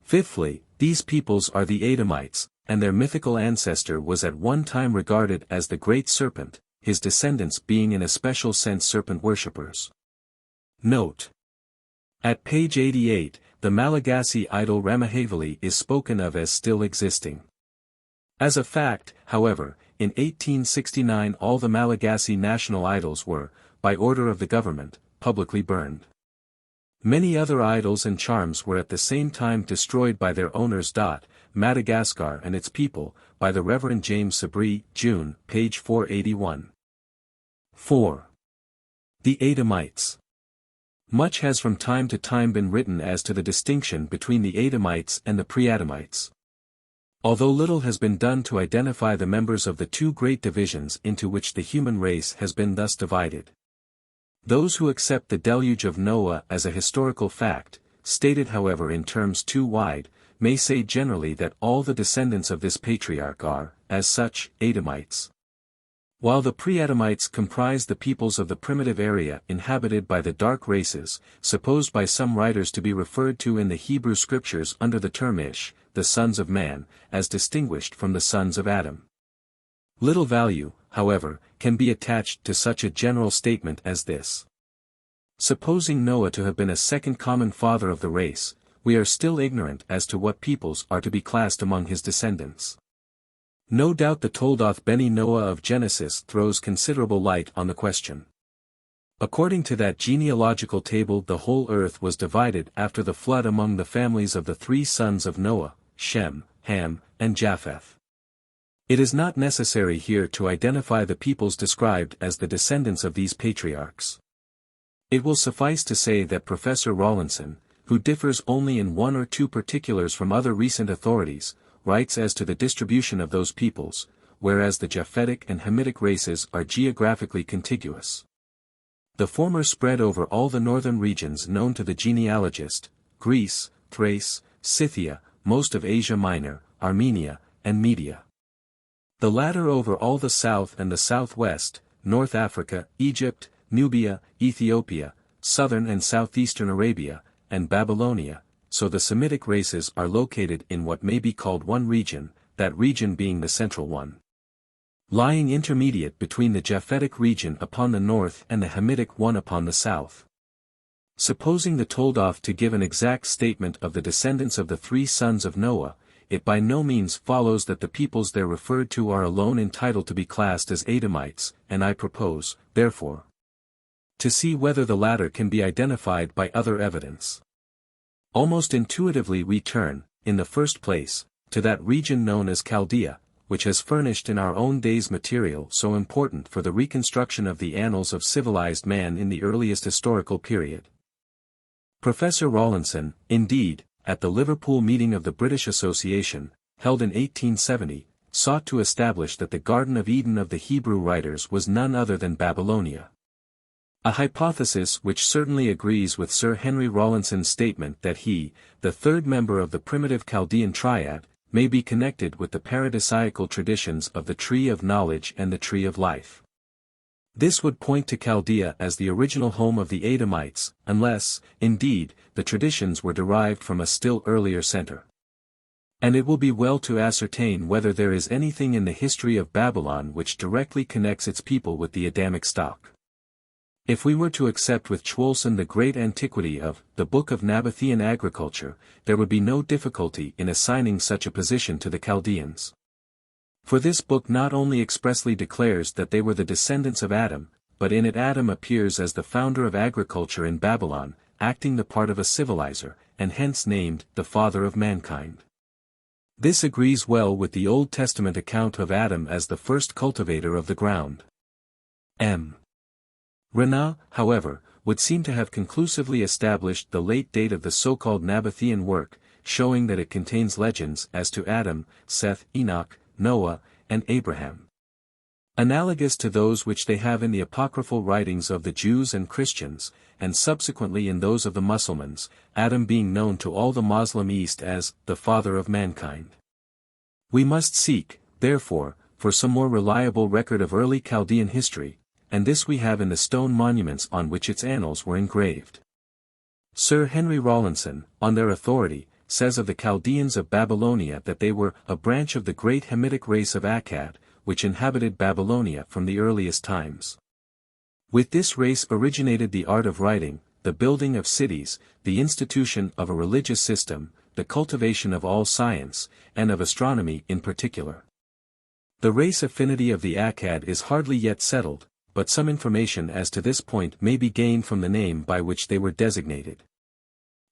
Fifthly, these peoples are the Adamites, and their mythical ancestor was at one time regarded as the great serpent, his descendants being in a special sense serpent worshippers. Note: at page 88, the Malagasy idol Ramahavali is spoken of as still existing. As a fact, however, in 1869 all the Malagasy national idols were, by order of the government, publicly burned. Many other idols and charms were at the same time destroyed by their owners. Madagascar and its people, by the Reverend James Sabri, June, page 481. 4. The Adamites. Much has from time to time been written as to the distinction between the Adamites and the pre-Adamites. Although little has been done to identify the members of the two great divisions into which the human race has been thus divided. Those who accept the deluge of Noah as a historical fact, stated however in terms too wide, may say generally that all the descendants of this patriarch are, as such, Adamites. While the pre-Adamites comprise the peoples of the primitive area inhabited by the dark races, supposed by some writers to be referred to in the Hebrew scriptures under the term Ish, the sons of man, as distinguished from the sons of Adam. Little value, however, can be attached to such a general statement as this. Supposing Noah to have been a second common father of the race, we are still ignorant as to what peoples are to be classed among his descendants. No doubt the Toldoth Beni Noah of Genesis throws considerable light on the question. According to that genealogical table, the whole earth was divided after the flood among the families of the three sons of Noah, Shem, Ham, and Japheth. It is not necessary here to identify the peoples described as the descendants of these patriarchs. It will suffice to say that Professor Rawlinson, who differs only in one or two particulars from other recent authorities, writes as to the distribution of those peoples, whereas the Japhetic and Hamitic races are geographically contiguous. The former spread over all the northern regions known to the genealogist, Greece, Thrace, Scythia, most of Asia Minor, Armenia, and Media. The latter over all the south and the southwest, North Africa, Egypt, Nubia, Ethiopia, southern and southeastern Arabia, and Babylonia, so the Semitic races are located in what may be called one region, that region being the central one. Lying intermediate between the Japhetic region upon the north and the Hamitic one upon the south. Supposing the Toldoth to give an exact statement of the descendants of the three sons of Noah, it by no means follows that the peoples there referred to are alone entitled to be classed as Adamites, and I propose, therefore, to see whether the latter can be identified by other evidence. Almost intuitively we turn, in the first place, to that region known as Chaldea, which has furnished in our own days material so important for the reconstruction of the annals of civilized man in the earliest historical period. Professor Rawlinson, indeed, at the Liverpool meeting of the British Association, held in 1870, sought to establish that the Garden of Eden of the Hebrew writers was none other than Babylonia. A hypothesis which certainly agrees with Sir Henry Rawlinson's statement that he, the third member of the primitive Chaldean triad, may be connected with the paradisiacal traditions of the Tree of Knowledge and the Tree of Life. This would point to Chaldea as the original home of the Adamites, unless, indeed, the traditions were derived from a still earlier center. And it will be well to ascertain whether there is anything in the history of Babylon which directly connects its people with the Adamic stock. If we were to accept with Chwolson the great antiquity of the Book of Nabatean Agriculture, there would be no difficulty in assigning such a position to the Chaldeans. For this book not only expressly declares that they were the descendants of Adam, but in it Adam appears as the founder of agriculture in Babylon, acting the part of a civilizer, and hence named the father of mankind. This agrees well with the Old Testament account of Adam as the first cultivator of the ground. M. Rana, however, would seem to have conclusively established the late date of the so-called Nabatean work, showing that it contains legends as to Adam, Seth, Enoch, Noah, and Abraham. Analogous to those which they have in the apocryphal writings of the Jews and Christians, and subsequently in those of the Mussulmans, Adam being known to all the Moslem East as the father of mankind. We must seek, therefore, for some more reliable record of early Chaldean history, and this we have in the stone monuments on which its annals were engraved. Sir Henry Rawlinson, on their authority, says of the Chaldeans of Babylonia that they were a branch of the great Hamitic race of Akkad, which inhabited Babylonia from the earliest times. With this race originated the art of writing, the building of cities, the institution of a religious system, the cultivation of all science, and of astronomy in particular. The race affinity of the Akkad is hardly yet settled, but some information as to this point may be gained from the name by which they were designated.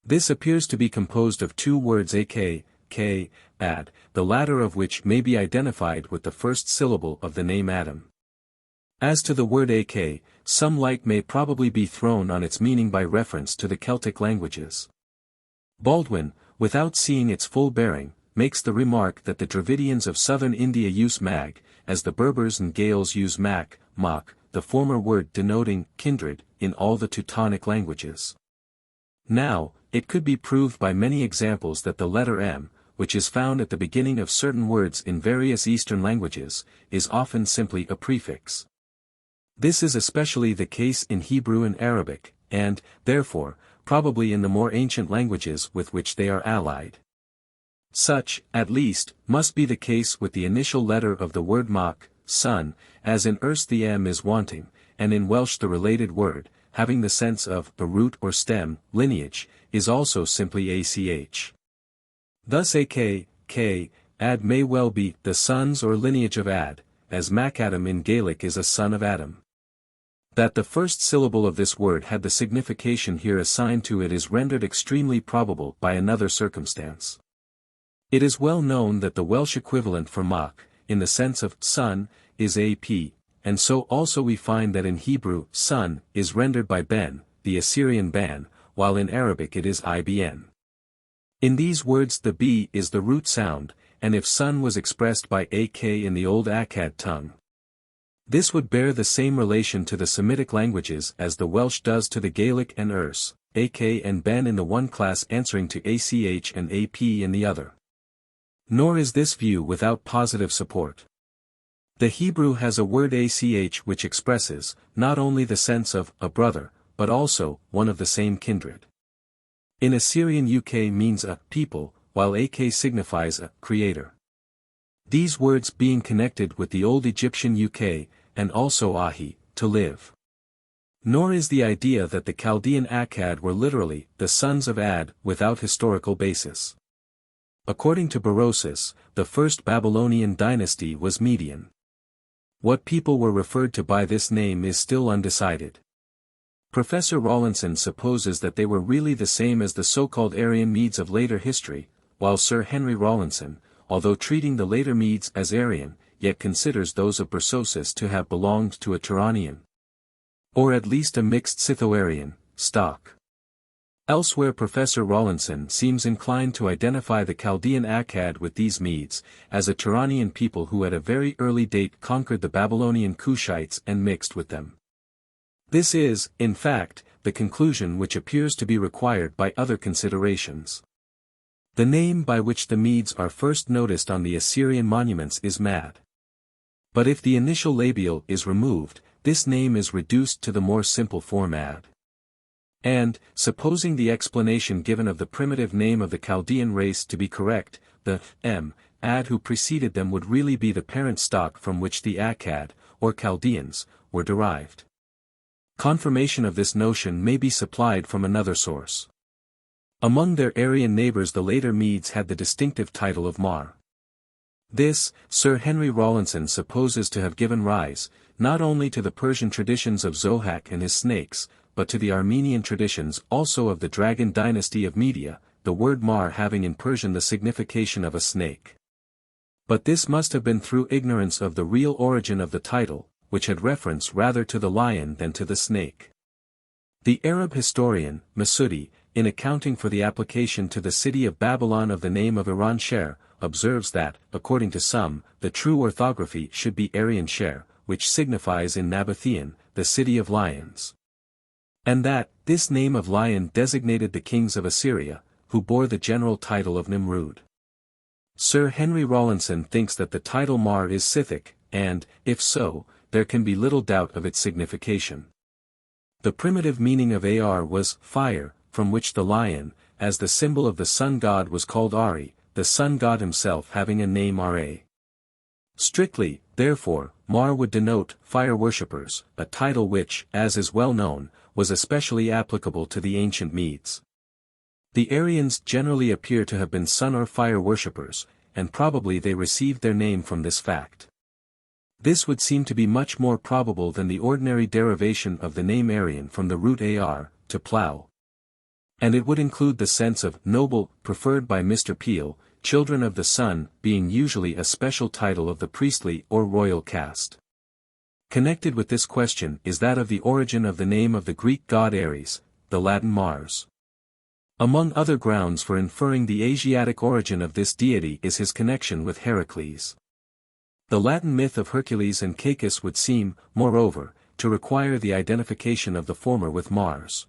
This appears to be composed of two words ak, k, ad, the latter of which may be identified with the first syllable of the name Adam. As to the word ak, some light may probably be thrown on its meaning by reference to the Celtic languages. Baldwin, without seeing its full bearing, makes the remark that the Dravidians of southern India use mag, as the Berbers and Gaels use mak, mak, the former word denoting kindred, in all the Teutonic languages. Now, it could be proved by many examples that the letter M, which is found at the beginning of certain words in various Eastern languages, is often simply a prefix. This is especially the case in Hebrew and Arabic, and, therefore, probably in the more ancient languages with which they are allied. Such, at least, must be the case with the initial letter of the word mak, son, as in Erse the M is wanting, and in Welsh the related word, having the sense of a root or stem, lineage, is also simply ach. Thus ak, k, ad may well be the sons or lineage of Ad, as Macadam in Gaelic is a son of Adam. That the first syllable of this word had the signification here assigned to it is rendered extremely probable by another circumstance. It is well known that the Welsh equivalent for mak, in the sense of son, is ap, and so also we find that in Hebrew son is rendered by ben, the Assyrian ban, while in Arabic it is ibn. In these words the b is the root sound, and if son was expressed by ak in the old Akkad tongue, this would bear the same relation to the Semitic languages as the Welsh does to the Gaelic and Erse, ak and ben in the one class answering to ach and ap in the other. Nor is this view without positive support. The Hebrew has a word ach which expresses, not only the sense of a brother, but also one of the same kindred. In Assyrian uk means a people, while ak signifies a creator. These words being connected with the old Egyptian uk, and also ahi, to live. Nor is the idea that the Chaldean Akkad were literally the sons of Ad without historical basis. According to Berosus, the first Babylonian dynasty was Median. What people were referred to by this name is still undecided. Professor Rawlinson supposes that they were really the same as the so-called Aryan Medes of later history, while Sir Henry Rawlinson, although treating the later Medes as Aryan, yet considers those of Berosus to have belonged to a Turanian, or at least a mixed Scytho-Aryan, stock. Elsewhere Professor Rawlinson seems inclined to identify the Chaldean Akkad with these Medes, as a Turanian people who at a very early date conquered the Babylonian Cushites and mixed with them. This is, in fact, the conclusion which appears to be required by other considerations. The name by which the Medes are first noticed on the Assyrian monuments is Mad. But if the initial labial is removed, this name is reduced to the more simple form Ad. And, supposing the explanation given of the primitive name of the Chaldean race to be correct, the Ad who preceded them would really be the parent stock from which the Akkad, or Chaldeans, were derived. Confirmation of this notion may be supplied from another source. Among their Aryan neighbors the later Medes had the distinctive title of Mar. This, Sir Henry Rawlinson supposes to have given rise, not only to the Persian traditions of Zohak and his snakes, but to the Armenian traditions also of the Dragon dynasty of Media, the word Mar having in Persian the signification of a snake. But this must have been through ignorance of the real origin of the title, which had reference rather to the lion than to the snake. The Arab historian, Masudi, in accounting for the application to the city of Babylon of the name of Iran-Sher, observes that, according to some, the true orthography should be Aryan-Sher, which signifies in Nabatean, the city of lions. And that, this name of lion designated the kings of Assyria, who bore the general title of Nimrud. Sir Henry Rawlinson thinks that the title Mar is Scythic, and, if so, there can be little doubt of its signification. The primitive meaning of Ar was fire, from which the lion, as the symbol of the sun god was called Ari, the sun god himself having a name Ra. Strictly, therefore, Mar would denote fire worshippers, a title which, as is well known, was especially applicable to the ancient Medes. The Aryans generally appear to have been sun or fire worshippers, and probably they received their name from this fact. This would seem to be much more probable than the ordinary derivation of the name Aryan from the root Ar, to plough. And it would include the sense of noble, preferred by Mr. Peel, children of the sun, being usually a special title of the priestly or royal caste. Connected with this question is that of the origin of the name of the Greek god Ares, the Latin Mars. Among other grounds for inferring the Asiatic origin of this deity is his connection with Heracles. The Latin myth of Hercules and Cacus would seem, moreover, to require the identification of the former with Mars.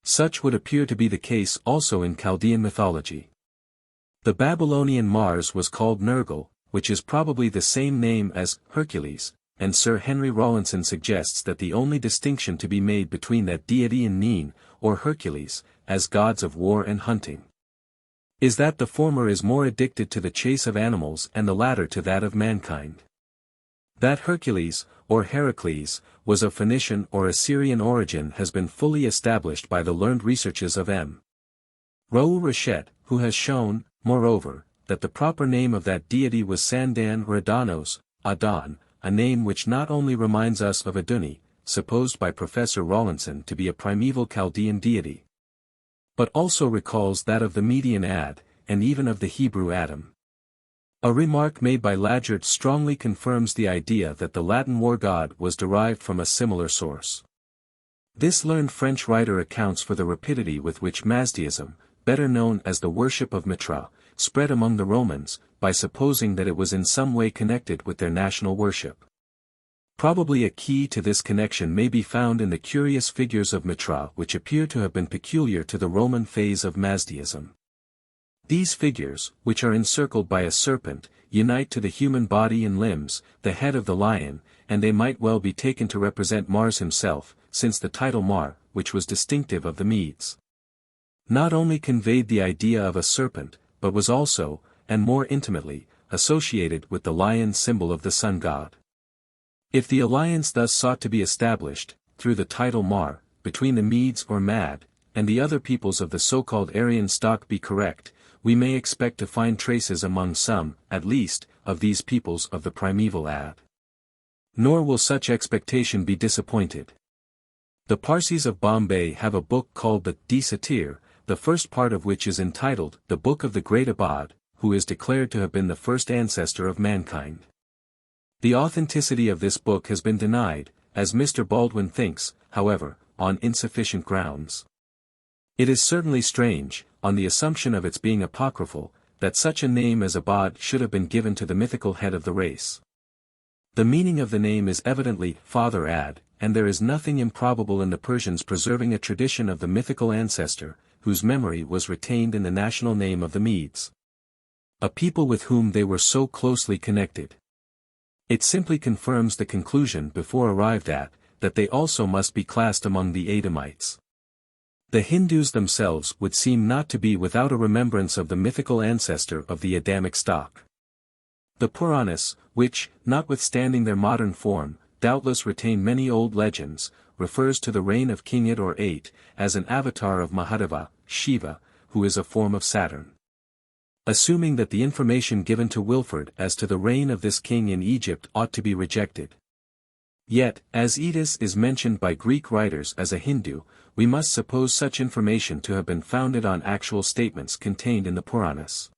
Such would appear to be the case also in Chaldean mythology. The Babylonian Mars was called Nergal, which is probably the same name as Hercules, and Sir Henry Rawlinson suggests that the only distinction to be made between that deity and Nin, or Hercules, as gods of war and hunting, is that the former is more addicted to the chase of animals and the latter to that of mankind. That Hercules, or Heracles, was of Phoenician or Assyrian origin has been fully established by the learned researches of M. Raoul Rachet, who has shown, moreover, that the proper name of that deity was Sandan or Adanos, Adon, a name which not only reminds us of Aduni, supposed by Professor Rawlinson to be a primeval Chaldean deity, but also recalls that of the Median Ad, and even of the Hebrew Adam. A remark made by Lagert strongly confirms the idea that the Latin war god was derived from a similar source. This learned French writer accounts for the rapidity with which Mazdaism, better known as the worship of Mitra, spread among the Romans, by supposing that it was in some way connected with their national worship. Probably a key to this connection may be found in the curious figures of Mitra which appear to have been peculiar to the Roman phase of Mazdaism. These figures, which are encircled by a serpent, unite to the human body and limbs, the head of the lion, and they might well be taken to represent Mars himself, since the title Mar, which was distinctive of the Medes, not only conveyed the idea of a serpent, but was also, and more intimately, associated with the lion symbol of the sun god. If the alliance thus sought to be established, through the title Mar, between the Medes or Mad, and the other peoples of the so-called Aryan stock be correct, we may expect to find traces among some, at least, of these peoples of the primeval Ad. Nor will such expectation be disappointed. The Parsis of Bombay have a book called the Desatir, the first part of which is entitled The Book of the Great Abad, who is declared to have been the first ancestor of mankind. The authenticity of this book has been denied, as Mr. Baldwin thinks, however, on insufficient grounds. It is certainly strange, on the assumption of its being apocryphal, that such a name as Abad should have been given to the mythical head of the race. The meaning of the name is evidently Father Ad, and there is nothing improbable in the Persians preserving a tradition of the mythical ancestor, whose memory was retained in the national name of the Medes, a people with whom they were so closely connected. It simply confirms the conclusion before arrived at, that they also must be classed among the Adamites. The Hindus themselves would seem not to be without a remembrance of the mythical ancestor of the Adamic stock. The Puranas, which, notwithstanding their modern form, doubtless retain many old legends, refers to the reign of King Id or VIII, as an avatar of Mahadeva, Shiva, who is a form of Saturn. Assuming that the information given to Wilford as to the reign of this king in Egypt ought to be rejected. Yet, as Edis is mentioned by Greek writers as a Hindu, we must suppose such information to have been founded on actual statements contained in the Puranas.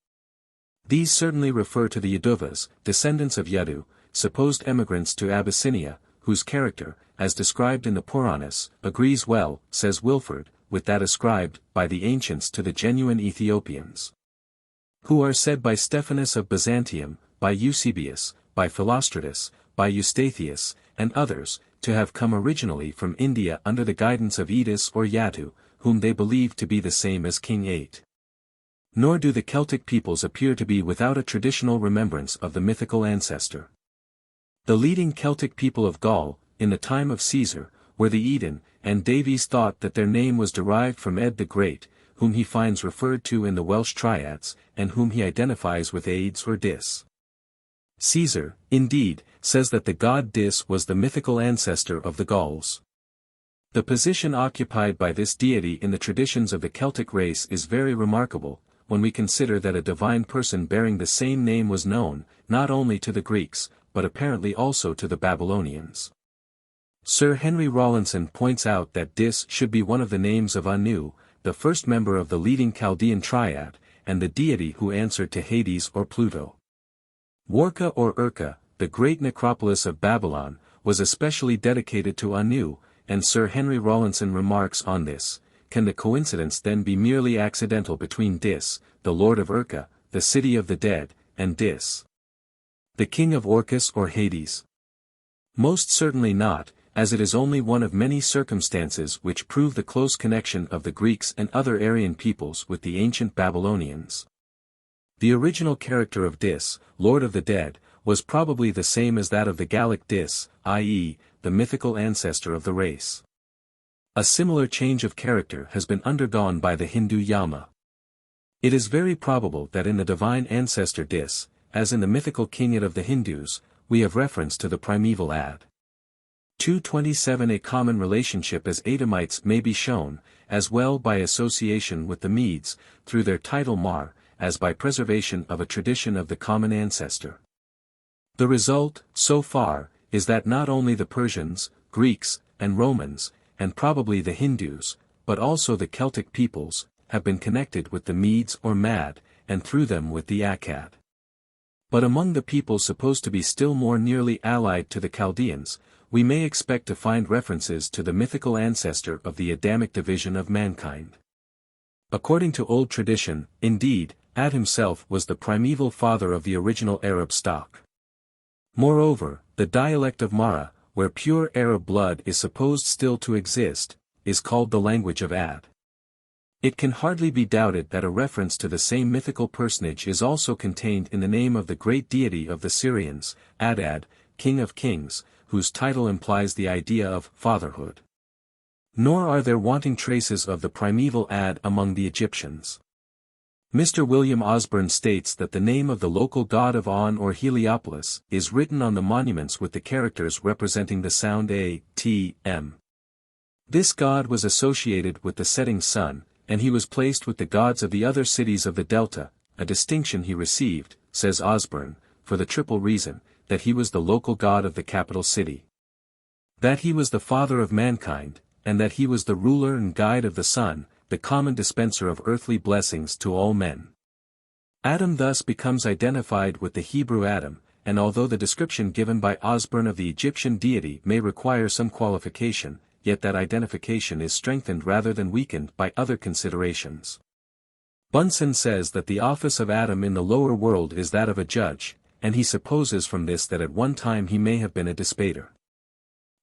These certainly refer to the Yaduvas, descendants of Yadu, supposed emigrants to Abyssinia, whose character, as described in the Puranas, agrees well, says Wilford, with that ascribed by the ancients to the genuine Ethiopians, who are said by Stephanus of Byzantium, by Eusebius, by Philostratus, by Eustathius, and others, to have come originally from India under the guidance of Edis or Yatu, whom they believe to be the same as King VIII. Nor do the Celtic peoples appear to be without a traditional remembrance of the mythical ancestor. The leading Celtic people of Gaul, in the time of Caesar, were the Eden, and Davies thought that their name was derived from Ed the Great, whom he finds referred to in the Welsh triads, and whom he identifies with Aides or Dis. Caesar, indeed, says that the god Dis was the mythical ancestor of the Gauls. The position occupied by this deity in the traditions of the Celtic race is very remarkable, when we consider that a divine person bearing the same name was known, not only to the Greeks, but apparently also to the Babylonians. Sir Henry Rawlinson points out that Dis should be one of the names of Anu, the first member of the leading Chaldean triad, and the deity who answered to Hades or Pluto. Warka or Urka, the great necropolis of Babylon, was especially dedicated to Anu, and Sir Henry Rawlinson remarks on this: can the coincidence then be merely accidental between Dis, the lord of Urka, the city of the dead, and Dis, the king of Orcus or Hades? Most certainly not, as it is only one of many circumstances which prove the close connection of the Greeks and other Aryan peoples with the ancient Babylonians. The original character of Dis, Lord of the Dead, was probably the same as that of the Gallic Dis, i.e., the mythical ancestor of the race. A similar change of character has been undergone by the Hindu Yama. It is very probable that in the divine ancestor Dis, as in the mythical king Id of the Hindus, we have reference to the primeval Ad. 227. A common relationship as Adamites may be shown, as well by association with the Medes, through their title Mar, as by preservation of a tradition of the common ancestor. The result, so far, is that not only the Persians, Greeks, and Romans, and probably the Hindus, but also the Celtic peoples, have been connected with the Medes or Mad, and through them with the Akkad. But among the peoples supposed to be still more nearly allied to the Chaldeans, we may expect to find references to the mythical ancestor of the Adamic division of mankind. According to old tradition, indeed, Ad himself was the primeval father of the original Arab stock. Moreover, the dialect of Mara, where pure Arab blood is supposed still to exist, is called the language of Ad. It can hardly be doubted that a reference to the same mythical personage is also contained in the name of the great deity of the Syrians, Adad, King of Kings, whose title implies the idea of fatherhood. Nor are there wanting traces of the primeval Ad among the Egyptians. Mr. William Osborne states that the name of the local god of On or Heliopolis is written on the monuments with the characters representing the sound A, T, M. This god was associated with the setting sun, and he was placed with the gods of the other cities of the Delta, a distinction he received, says Osborne, for the triple reason, that he was the local god of the capital city, that he was the father of mankind, and that he was the ruler and guide of the sun, the common dispenser of earthly blessings to all men. Adam thus becomes identified with the Hebrew Adam, and although the description given by Osborne of the Egyptian deity may require some qualification, yet that identification is strengthened rather than weakened by other considerations. Bunsen says that the office of Adam in the lower world is that of a judge, and he supposes from this that at one time he may have been a despater.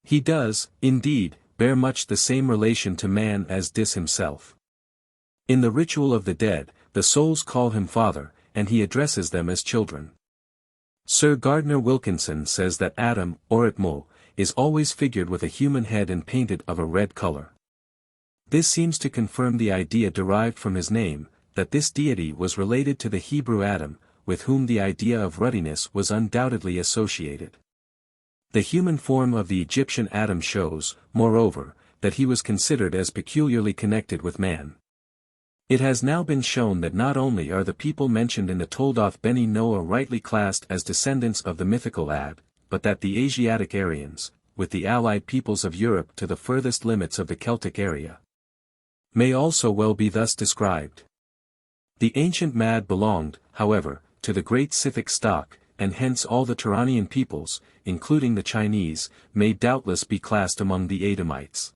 He does, indeed, bear much the same relation to man as Dis himself. In the ritual of the dead, the souls call him father, and he addresses them as children. Sir Gardner Wilkinson says that Adam, or Atmo, is always figured with a human head and painted of a red color. This seems to confirm the idea derived from his name, that this deity was related to the Hebrew Adam, with whom the idea of ruddiness was undoubtedly associated. The human form of the Egyptian Adam shows, moreover, that he was considered as peculiarly connected with man. It has now been shown that not only are the people mentioned in the Toldoth Beni Noah rightly classed as descendants of the mythical Ad, but that the Asiatic Aryans, with the allied peoples of Europe to the furthest limits of the Celtic area, may also well be thus described. The ancient Mad belonged, however, to the great Scythic stock, and hence all the Turanian peoples, including the Chinese, may doubtless be classed among the Adamites.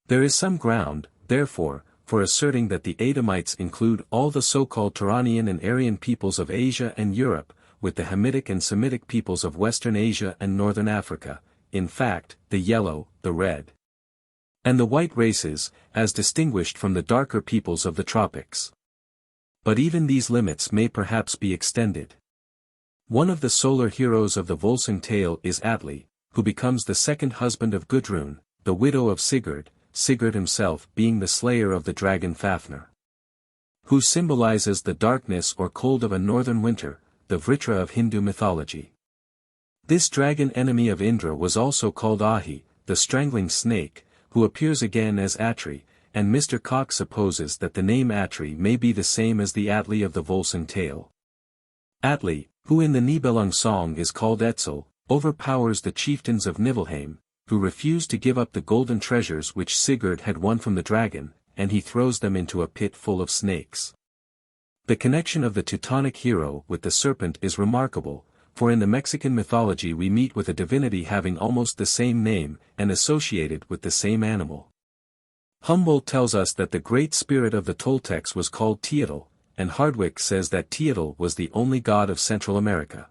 There is some ground, therefore, for asserting that the Adamites include all the so-called Turanian and Aryan peoples of Asia and Europe, with the Hamitic and Semitic peoples of Western Asia and Northern Africa, in fact, the yellow, the red, and the white races, as distinguished from the darker peoples of the tropics. But even these limits may perhaps be extended. One of the solar heroes of the Volsung tale is Atli, who becomes the second husband of Gudrun, the widow of Sigurd, Sigurd himself being the slayer of the dragon Fafnir, who symbolizes the darkness or cold of a northern winter, the Vritra of Hindu mythology. This dragon enemy of Indra was also called Ahi, the strangling snake, who appears again as Atri, and Mr. Cox supposes that the name Atri may be the same as the Atli of the Volsung tale. Atli, who in the Nibelung song is called Etzel, overpowers the chieftains of Nibelheim, who refuse to give up the golden treasures which Sigurd had won from the dragon, and he throws them into a pit full of snakes. The connection of the Teutonic hero with the serpent is remarkable, for in the Mexican mythology we meet with a divinity having almost the same name, and associated with the same animal. Humboldt tells us that the great spirit of the Toltecs was called Teotl, and Hardwick says that Teotl was the only god of Central America.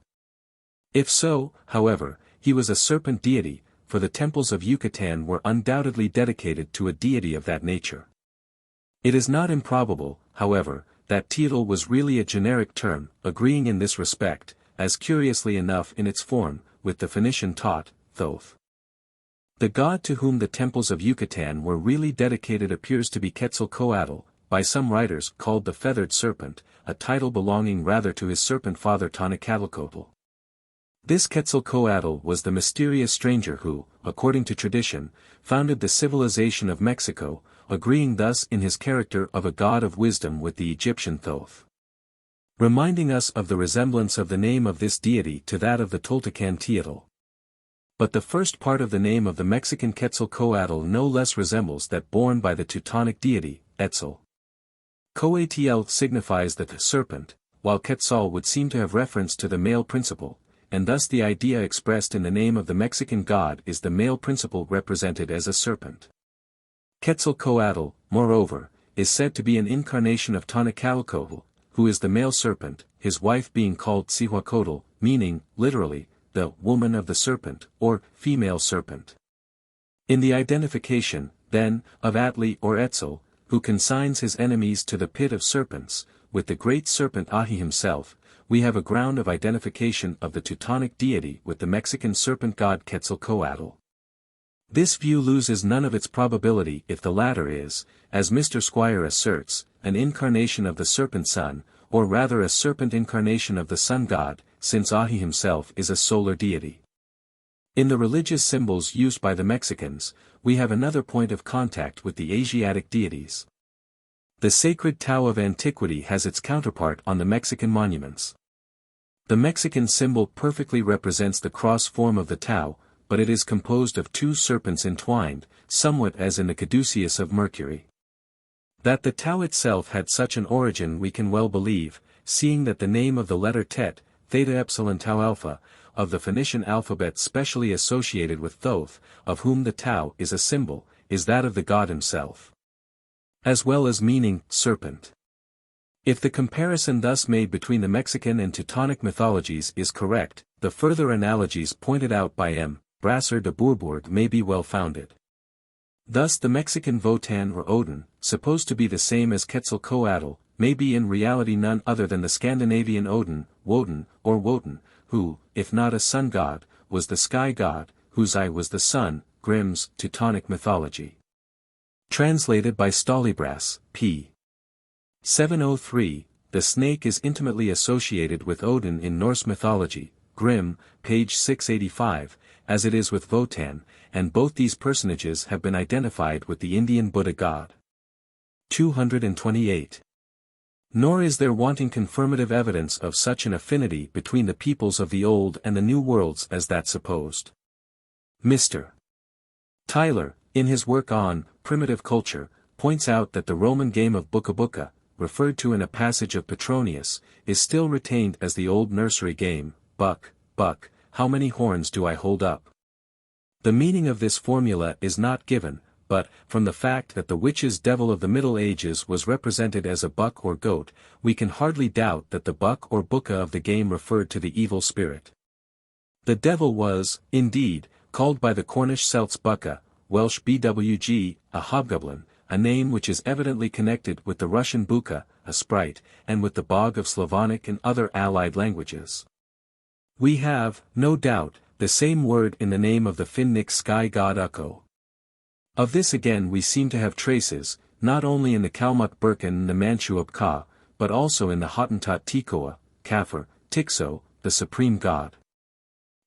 If so, however, he was a serpent deity, for the temples of Yucatan were undoubtedly dedicated to a deity of that nature. It is not improbable, however, that Teotl was really a generic term, agreeing in this respect, as curiously enough in its form, with the Phoenician Tot, Thoth. The god to whom the temples of Yucatan were really dedicated appears to be Quetzalcoatl, by some writers called the Feathered Serpent, a title belonging rather to his serpent father Tonacatlicotl. This Quetzalcoatl was the mysterious stranger who, according to tradition, founded the civilization of Mexico, agreeing thus in his character of a god of wisdom with the Egyptian Thoth, reminding us of the resemblance of the name of this deity to that of the Toltecan Teotl. But the first part of the name of the Mexican Quetzalcoatl no less resembles that borne by the Teutonic deity, Etzel. Coatl signifies the serpent, while Quetzal would seem to have reference to the male principle, and thus the idea expressed in the name of the Mexican god is the male principle represented as a serpent. Quetzalcoatl, moreover, is said to be an incarnation of Tonacatlicotl, who is the male serpent, his wife being called Cihuacotl, meaning, literally, the woman of the serpent, or female serpent. In the identification, then, of Atli or Etzel, who consigns his enemies to the pit of serpents, with the great serpent Ahi himself, we have a ground of identification of the Teutonic deity with the Mexican serpent god Quetzalcoatl. This view loses none of its probability if the latter is, as Mr. Squire asserts, an incarnation of the serpent sun, or rather a serpent incarnation of the sun god, since Ahi himself is a solar deity. In the religious symbols used by the Mexicans, we have another point of contact with the Asiatic deities. The sacred Tau of antiquity has its counterpart on the Mexican monuments. The Mexican symbol perfectly represents the cross form of the Tau, but it is composed of two serpents entwined, somewhat as in the caduceus of Mercury. That the Tau itself had such an origin we can well believe, seeing that the name of the letter Tet, Theta Epsilon Tau Alpha, of the Phoenician alphabet specially associated with Thoth, of whom the Tau is a symbol, is that of the god himself, as well as meaning serpent. If the comparison thus made between the Mexican and Teutonic mythologies is correct, the further analogies pointed out by M. Brasser de Bourbourg may be well founded. Thus the Mexican Wotan or Odin, supposed to be the same as Quetzalcoatl, may be in reality none other than the Scandinavian Odin, Woden, or Wotan, who, if not a sun god, was the sky god, whose eye was the sun, Grimm's Teutonic Mythology. Translated by Stolibras, p. 703, the snake is intimately associated with Odin in Norse mythology, Grimm, page 685, as it is with Wotan, and both these personages have been identified with the Indian Buddha god. 228. Nor is there wanting confirmative evidence of such an affinity between the peoples of the Old and the New Worlds as that supposed. Mr. Tyler, in his work on Primitive Culture, points out that the Roman game of buka-buka, referred to in a passage of Petronius, is still retained as the old nursery game, buck, buck, how many horns do I hold up? The meaning of this formula is not given, but, from the fact that the witch's devil of the Middle Ages was represented as a buck or goat, we can hardly doubt that the buck or buka of the game referred to the evil spirit. The devil was, indeed, called by the Cornish Celts bucka, Welsh bwg, a hobgoblin, a name which is evidently connected with the Russian buka, a sprite, and with the bog of Slavonic and other allied languages. We have, no doubt, the same word in the name of the Finnic sky god Ukko. Of this again we seem to have traces, not only in the Kalmuk Burkan and the Manchu Ka, but also in the Hottentot Tikoa, Kafir, Tikso, the supreme god.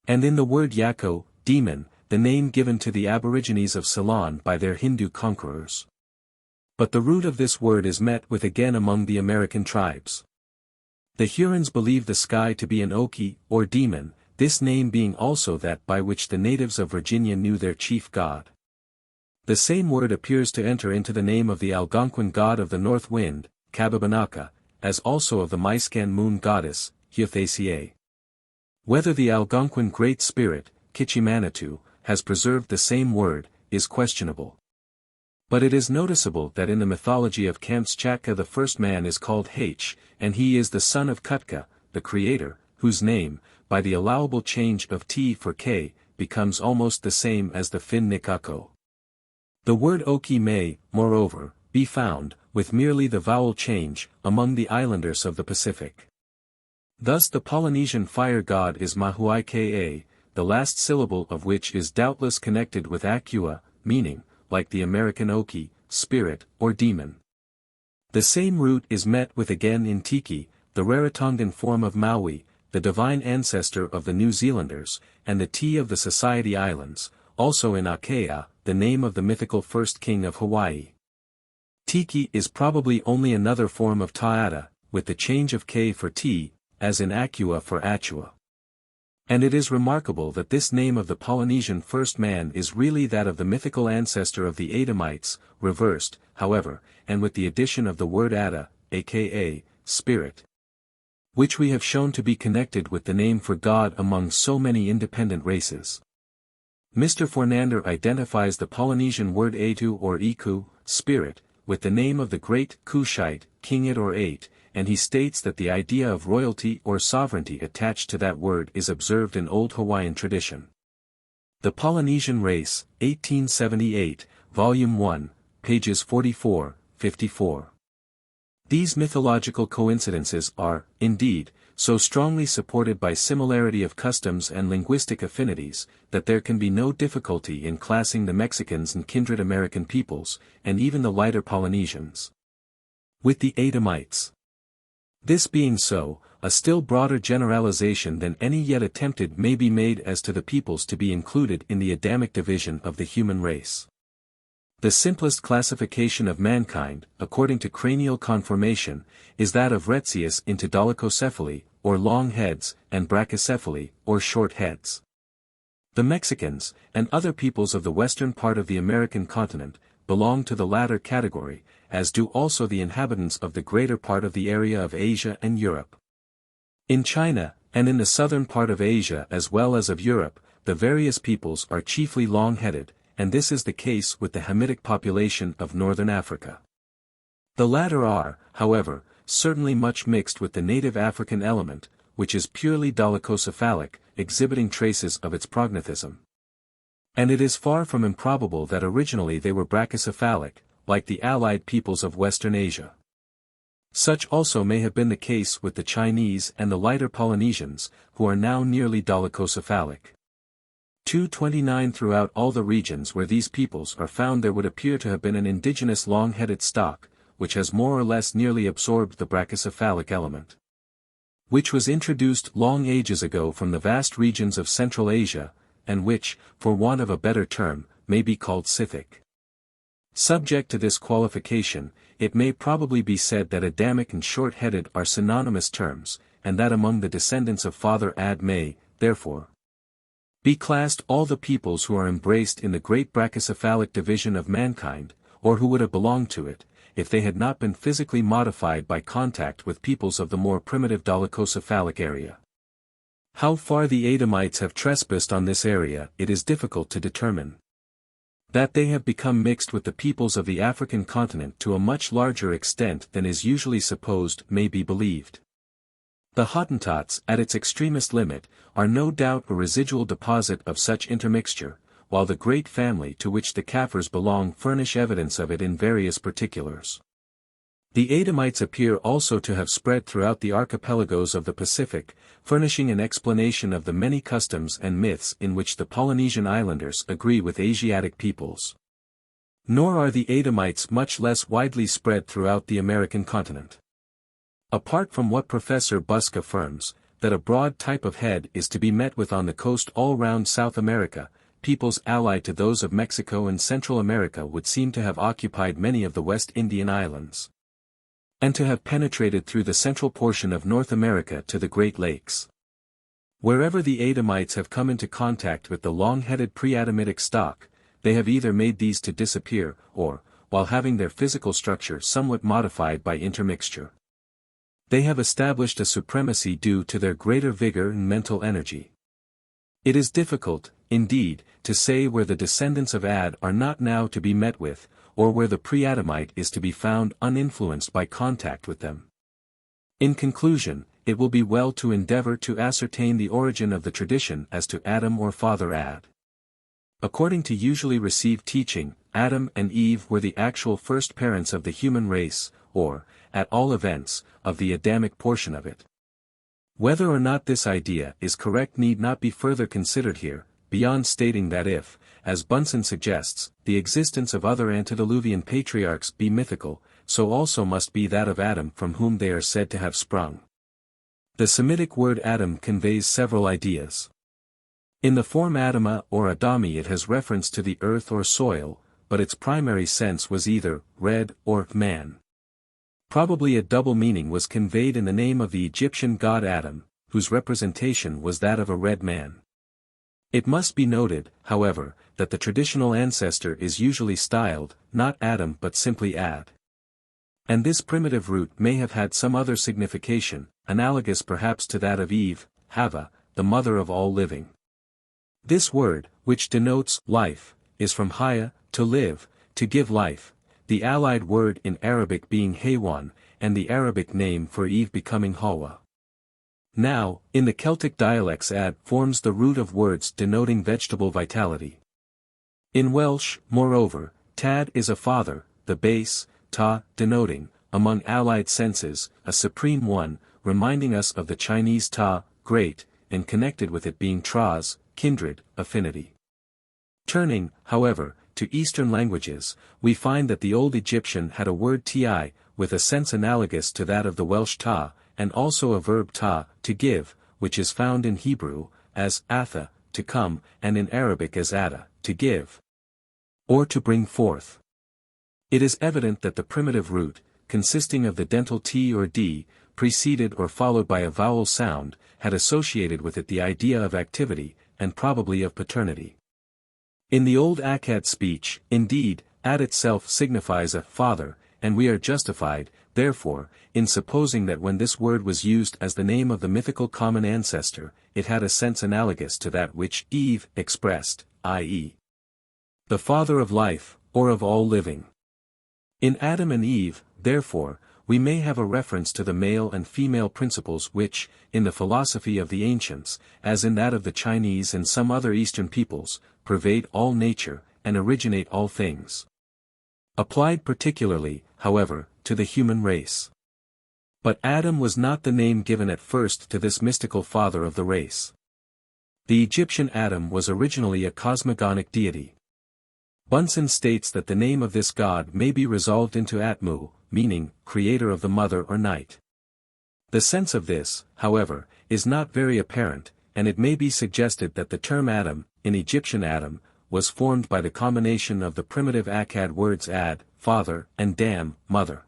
And in the word Yako, demon, the name given to the aborigines of Ceylon by their Hindu conquerors. But the root of this word is met with again among the American tribes. The Hurons believe the sky to be an oki, or demon, this name being also that by which the natives of Virginia knew their chief god. The same word appears to enter into the name of the Algonquin god of the north wind, Kababanaka, as also of the Maiskan moon goddess, Hyothaceae. Whether the Algonquin Great Spirit, Kichimanitu, has preserved the same word, is questionable. But it is noticeable that in the mythology of Kamchatka the first man is called H, and he is the son of Kutka, the creator, whose name, by the allowable change of T for K, becomes almost the same as the Finnic Ukko. The word Oki may, moreover, be found, with merely the vowel change, among the islanders of the Pacific. Thus the Polynesian fire god is Mahuika, the last syllable of which is doubtless connected with Akua, meaning, like the American Oki, spirit, or demon. The same root is met with again in Tiki, the Rarotongan form of Maui, the divine ancestor of the New Zealanders, and the Ti of the Society Islands, also in Akea, the name of the mythical first king of Hawaii. Tiki is probably only another form of Taata, with the change of K for T, as in Akua for Atua. And it is remarkable that this name of the Polynesian first man is really that of the mythical ancestor of the Adamites, reversed, however, and with the addition of the word Ada, aka, spirit, which we have shown to be connected with the name for God among so many independent races. Mr. Fornander identifies the Polynesian word Atu or Iku, spirit, with the name of the great Kushite, King It or Ate, and he states that the idea of royalty or sovereignty attached to that word is observed in Old Hawaiian tradition. The Polynesian Race, 1878, Volume 1, pages 44, 54. These mythological coincidences are, indeed, so strongly supported by similarity of customs and linguistic affinities, that there can be no difficulty in classing the Mexicans and kindred American peoples, and even the lighter Polynesians, with the Adamites. This being so, a still broader generalization than any yet attempted may be made as to the peoples to be included in the Adamic division of the human race. The simplest classification of mankind, according to cranial conformation, is that of Retzius into dolichocephaly, or long heads, and brachycephaly, or short heads. The Mexicans, and other peoples of the western part of the American continent, belong to the latter category, as do also the inhabitants of the greater part of the area of Asia and Europe. In China, and in the southern part of Asia as well as of Europe, the various peoples are chiefly long-headed, and this is the case with the Hamitic population of northern Africa. The latter are, however, certainly much mixed with the native African element, which is purely dolichocephalic, exhibiting traces of its prognathism. And it is far from improbable that originally they were brachycephalic, like the allied peoples of Western Asia. Such also may have been the case with the Chinese and the lighter Polynesians, who are now nearly dolichocephalic. 229 Throughout all the regions where these peoples are found there would appear to have been an indigenous long-headed stock, which has more or less nearly absorbed the brachycephalic element, which was introduced long ages ago from the vast regions of Central Asia, and which, for want of a better term, may be called Scythic. Subject to this qualification, it may probably be said that Adamic and short-headed are synonymous terms, and that among the descendants of Father Ad may, therefore, be classed all the peoples who are embraced in the great brachycephalic division of mankind, or who would have belonged to it, if they had not been physically modified by contact with peoples of the more primitive dolichocephalic area. How far the Adamites have trespassed on this area it is difficult to determine. That they have become mixed with the peoples of the African continent to a much larger extent than is usually supposed may be believed. The Hottentots, at its extremest limit, are no doubt a residual deposit of such intermixture, while the great family to which the Kaffirs belong furnish evidence of it in various particulars. The Adamites appear also to have spread throughout the archipelagos of the Pacific, furnishing an explanation of the many customs and myths in which the Polynesian islanders agree with Asiatic peoples. Nor are the Adamites much less widely spread throughout the American continent. Apart from what Professor Busk affirms, that a broad type of head is to be met with on the coast all round South America, peoples allied to those of Mexico and Central America would seem to have occupied many of the West Indian islands, and to have penetrated through the central portion of North America to the Great Lakes. Wherever the Adamites have come into contact with the long-headed pre-Adamitic stock, they have either made these to disappear, or, while having their physical structure somewhat modified by intermixture, they have established a supremacy due to their greater vigor and mental energy. It is difficult, indeed, to say where the descendants of Ad are not now to be met with, or where the pre-Adamite is to be found uninfluenced by contact with them. In conclusion, it will be well to endeavor to ascertain the origin of the tradition as to Adam or Father Ad. According to usually received teaching, Adam and Eve were the actual first parents of the human race, or, at all events, of the Adamic portion of it. Whether or not this idea is correct need not be further considered here, beyond stating that if, as Bunsen suggests, the existence of other antediluvian patriarchs be mythical, so also must be that of Adam from whom they are said to have sprung. The Semitic word Adam conveys several ideas. In the form Adama or Adami it has reference to the earth or soil, but its primary sense was either red or man. Probably a double meaning was conveyed in the name of the Egyptian god Adam, whose representation was that of a red man. It must be noted, however, that the traditional ancestor is usually styled, not Adam but simply Ad. And this primitive root may have had some other signification, analogous perhaps to that of Eve, Hava, the mother of all living. This word, which denotes life, is from haya, to live, to give life, the allied word in Arabic being Haywan, and the Arabic name for Eve becoming Hawa. Now, in the Celtic dialects Ad forms the root of words denoting vegetable vitality. In Welsh, moreover, Tad is a father, the base, Ta, denoting, among allied senses, a supreme one, reminding us of the Chinese Ta, great, and connected with it being Traz, kindred, affinity. Turning, however, to Eastern languages, we find that the old Egyptian had a word Ti, with a sense analogous to that of the Welsh Ta, and also a verb ta, to give, which is found in Hebrew, as atha, to come, and in Arabic as ada, to give, or to bring forth. It is evident that the primitive root, consisting of the dental T or D, preceded or followed by a vowel sound, had associated with it the idea of activity, and probably of paternity. In the old Akkad speech, indeed, Ad itself signifies a father, and we are justified, therefore, in supposing that when this word was used as the name of the mythical common ancestor, it had a sense analogous to that which Eve expressed, i.e., the father of life, or of all living. In Adam and Eve, therefore, we may have a reference to the male and female principles which, in the philosophy of the ancients, as in that of the Chinese and some other Eastern peoples, pervade all nature, and originate all things. Applied particularly, however, to the human race. But Adam was not the name given at first to this mystical father of the race. The Egyptian Adam was originally a cosmogonic deity. Bunsen states that the name of this god may be resolved into Atmu, meaning, creator of the mother or night. The sense of this, however, is not very apparent, and it may be suggested that the term Adam, in Egyptian Adam, was formed by the combination of the primitive Akkad words ad, father, and dam, mother.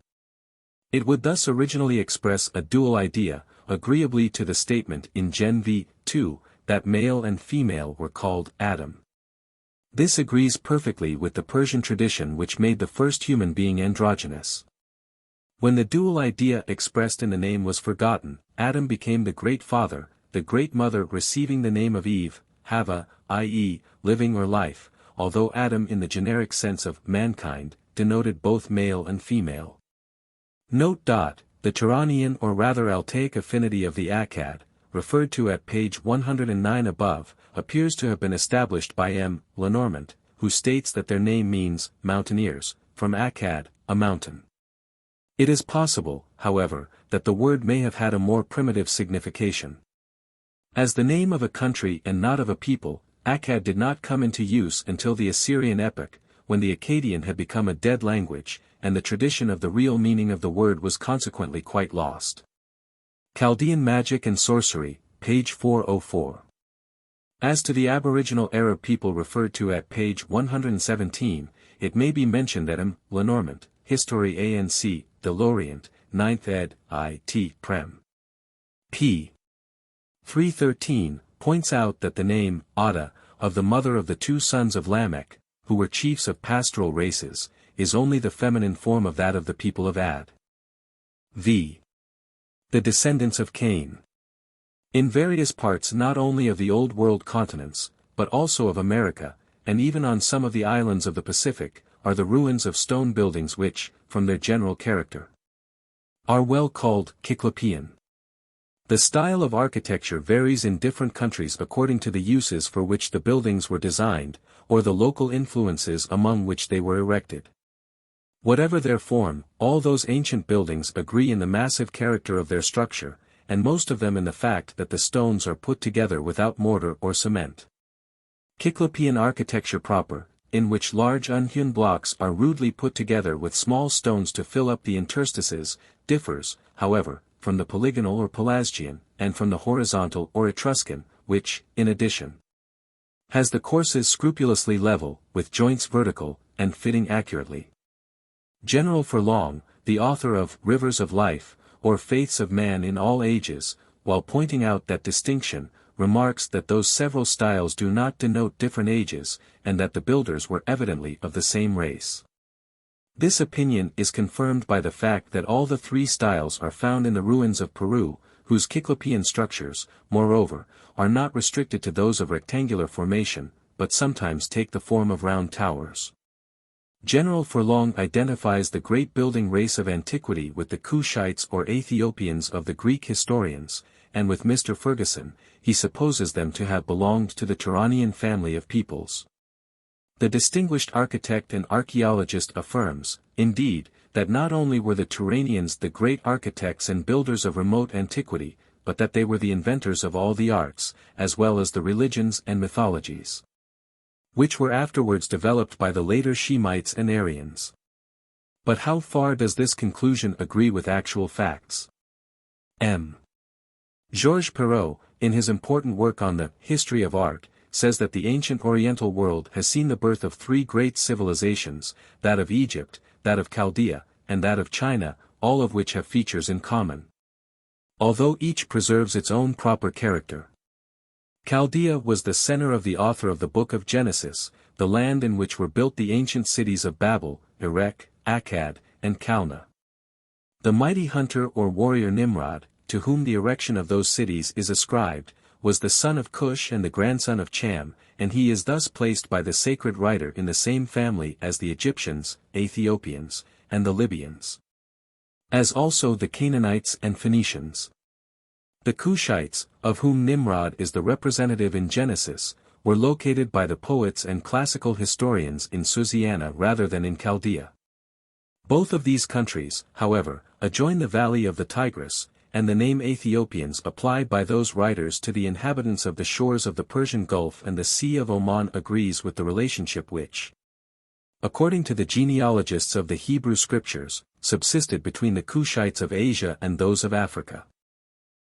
It would thus originally express a dual idea, agreeably to the statement in Gen V2, that male and female were called Adam. This agrees perfectly with the Persian tradition which made the first human being androgynous. When the dual idea expressed in the name was forgotten, Adam became the Great Father, the Great Mother receiving the name of Eve, Hava, i.e., living or life, although Adam in the generic sense of mankind, denoted both male and female. Note. The Turanian or rather Altaic affinity of the Akkad, referred to at page 109 above, appears to have been established by M. Lenormant, who states that their name means, mountaineers, from Akkad, a mountain. It is possible, however, that the word may have had a more primitive signification. As the name of a country and not of a people, Akkad did not come into use until the Assyrian epoch, when the Akkadian had become a dead language, and the tradition of the real meaning of the word was consequently quite lost. Chaldean Magic and Sorcery, page 404. As to the aboriginal Arab people referred to at page 117, it may be mentioned that M. Lenormant, History ANC, de l'Orient, 9th ed., I.T. Prem. p. 313, points out that the name, Ada, of the mother of the two sons of Lamech, who were chiefs of pastoral races, is only the feminine form of that of the people of Ad. v. The Descendants of Cain. In various parts not only of the Old World continents, but also of America, and even on some of the islands of the Pacific, are the ruins of stone buildings which, from their general character, are well called Cyclopean. The style of architecture varies in different countries according to the uses for which the buildings were designed, or the local influences among which they were erected. Whatever their form, all those ancient buildings agree in the massive character of their structure, and most of them in the fact that the stones are put together without mortar or cement. Cyclopean architecture proper, in which large unhewn blocks are rudely put together with small stones to fill up the interstices, differs, however, from the polygonal or Pelasgian, and from the horizontal or Etruscan, which, in addition, has the courses scrupulously level, with joints vertical, and fitting accurately. General Furlong, the author of Rivers of Life, or Faiths of Man in All Ages, while pointing out that distinction, remarks that those several styles do not denote different ages, and that the builders were evidently of the same race. This opinion is confirmed by the fact that all the three styles are found in the ruins of Peru, whose Cyclopean structures, moreover, are not restricted to those of rectangular formation, but sometimes take the form of round towers. General Furlong identifies the great building race of antiquity with the Cushites or Ethiopians of the Greek historians, and with Mr. Ferguson, he supposes them to have belonged to the Turanian family of peoples. The distinguished architect and archaeologist affirms, indeed, that not only were the Turanians the great architects and builders of remote antiquity, but that they were the inventors of all the arts, as well as the religions and mythologies, which were afterwards developed by the later Shemites and Aryans. But how far does this conclusion agree with actual facts? M. Georges Perrault, in his important work on the History of Art, says that the ancient Oriental world has seen the birth of three great civilizations, that of Egypt, that of Chaldea, and that of China, all of which have features in common, although each preserves its own proper character. Chaldea was the center of the author of the Book of Genesis, the land in which were built the ancient cities of Babel, Erech, Akkad, and Calneh. The mighty hunter or warrior Nimrod, to whom the erection of those cities is ascribed, was the son of Cush and the grandson of Cham, and he is thus placed by the sacred writer in the same family as the Egyptians, Ethiopians, and the Libyans, as also the Canaanites and Phoenicians. The Cushites, of whom Nimrod is the representative in Genesis, were located by the poets and classical historians in Susiana rather than in Chaldea. Both of these countries, however, adjoin the valley of the Tigris, and the name Ethiopians applied by those writers to the inhabitants of the shores of the Persian Gulf and the Sea of Oman agrees with the relationship which, according to the genealogists of the Hebrew Scriptures, subsisted between the Cushites of Asia and those of Africa.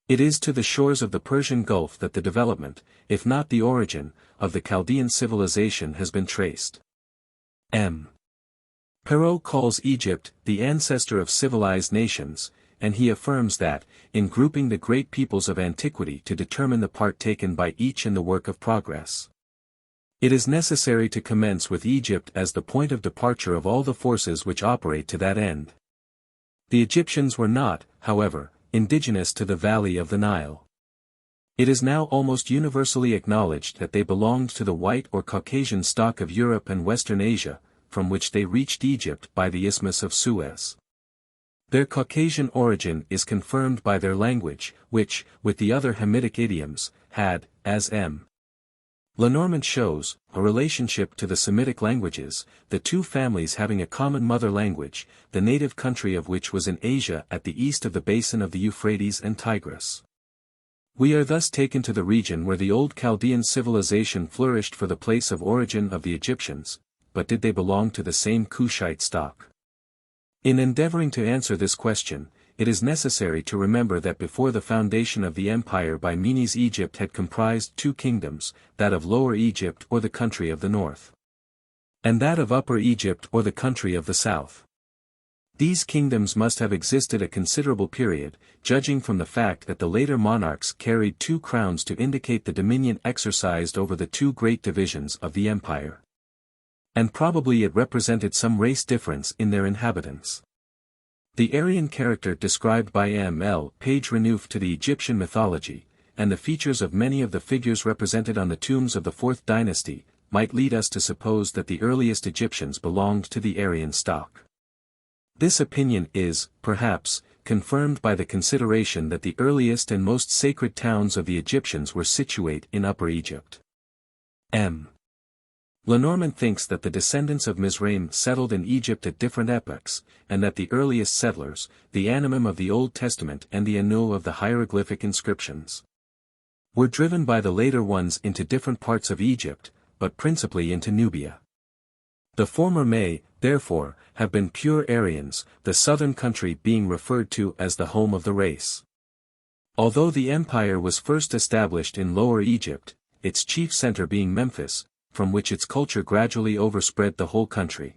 It is to the shores of the Persian Gulf that the development, if not the origin, of the Chaldean civilization has been traced. M. Perot calls Egypt the ancestor of civilized nations, and he affirms that, in grouping the great peoples of antiquity to determine the part taken by each in the work of progress, it is necessary to commence with Egypt as the point of departure of all the forces which operate to that end. The Egyptians were not, however, indigenous to the valley of the Nile. It is now almost universally acknowledged that they belonged to the white or Caucasian stock of Europe and Western Asia, from which they reached Egypt by the Isthmus of Suez. Their Caucasian origin is confirmed by their language, which, with the other Hamitic idioms, had, as M. Lenormand shows, a relationship to the Semitic languages, the two families having a common mother language, the native country of which was in Asia at the east of the basin of the Euphrates and Tigris. We are thus taken to the region where the old Chaldean civilization flourished for the place of origin of the Egyptians, but did they belong to the same Cushite stock? In endeavoring to answer this question, it is necessary to remember that before the foundation of the empire by Menes Egypt had comprised two kingdoms, that of Lower Egypt or the country of the north, and that of Upper Egypt or the country of the south. These kingdoms must have existed a considerable period, judging from the fact that the later monarchs carried two crowns to indicate the dominion exercised over the two great divisions of the empire. And probably it represented some race difference in their inhabitants. The Aryan character described by M.L. Page Renouf to the Egyptian mythology, and the features of many of the figures represented on the tombs of the 4th dynasty, might lead us to suppose that the earliest Egyptians belonged to the Aryan stock. This opinion is, perhaps, confirmed by the consideration that the earliest and most sacred towns of the Egyptians were situate in Upper Egypt. M. Lenormand thinks that the descendants of Mizraim settled in Egypt at different epochs, and that the earliest settlers, the Anamim of the Old Testament and the Anu of the hieroglyphic inscriptions, were driven by the later ones into different parts of Egypt, but principally into Nubia. The former may, therefore, have been pure Aryans, the southern country being referred to as the home of the race. Although the empire was first established in Lower Egypt, its chief center being Memphis, from which its culture gradually overspread the whole country.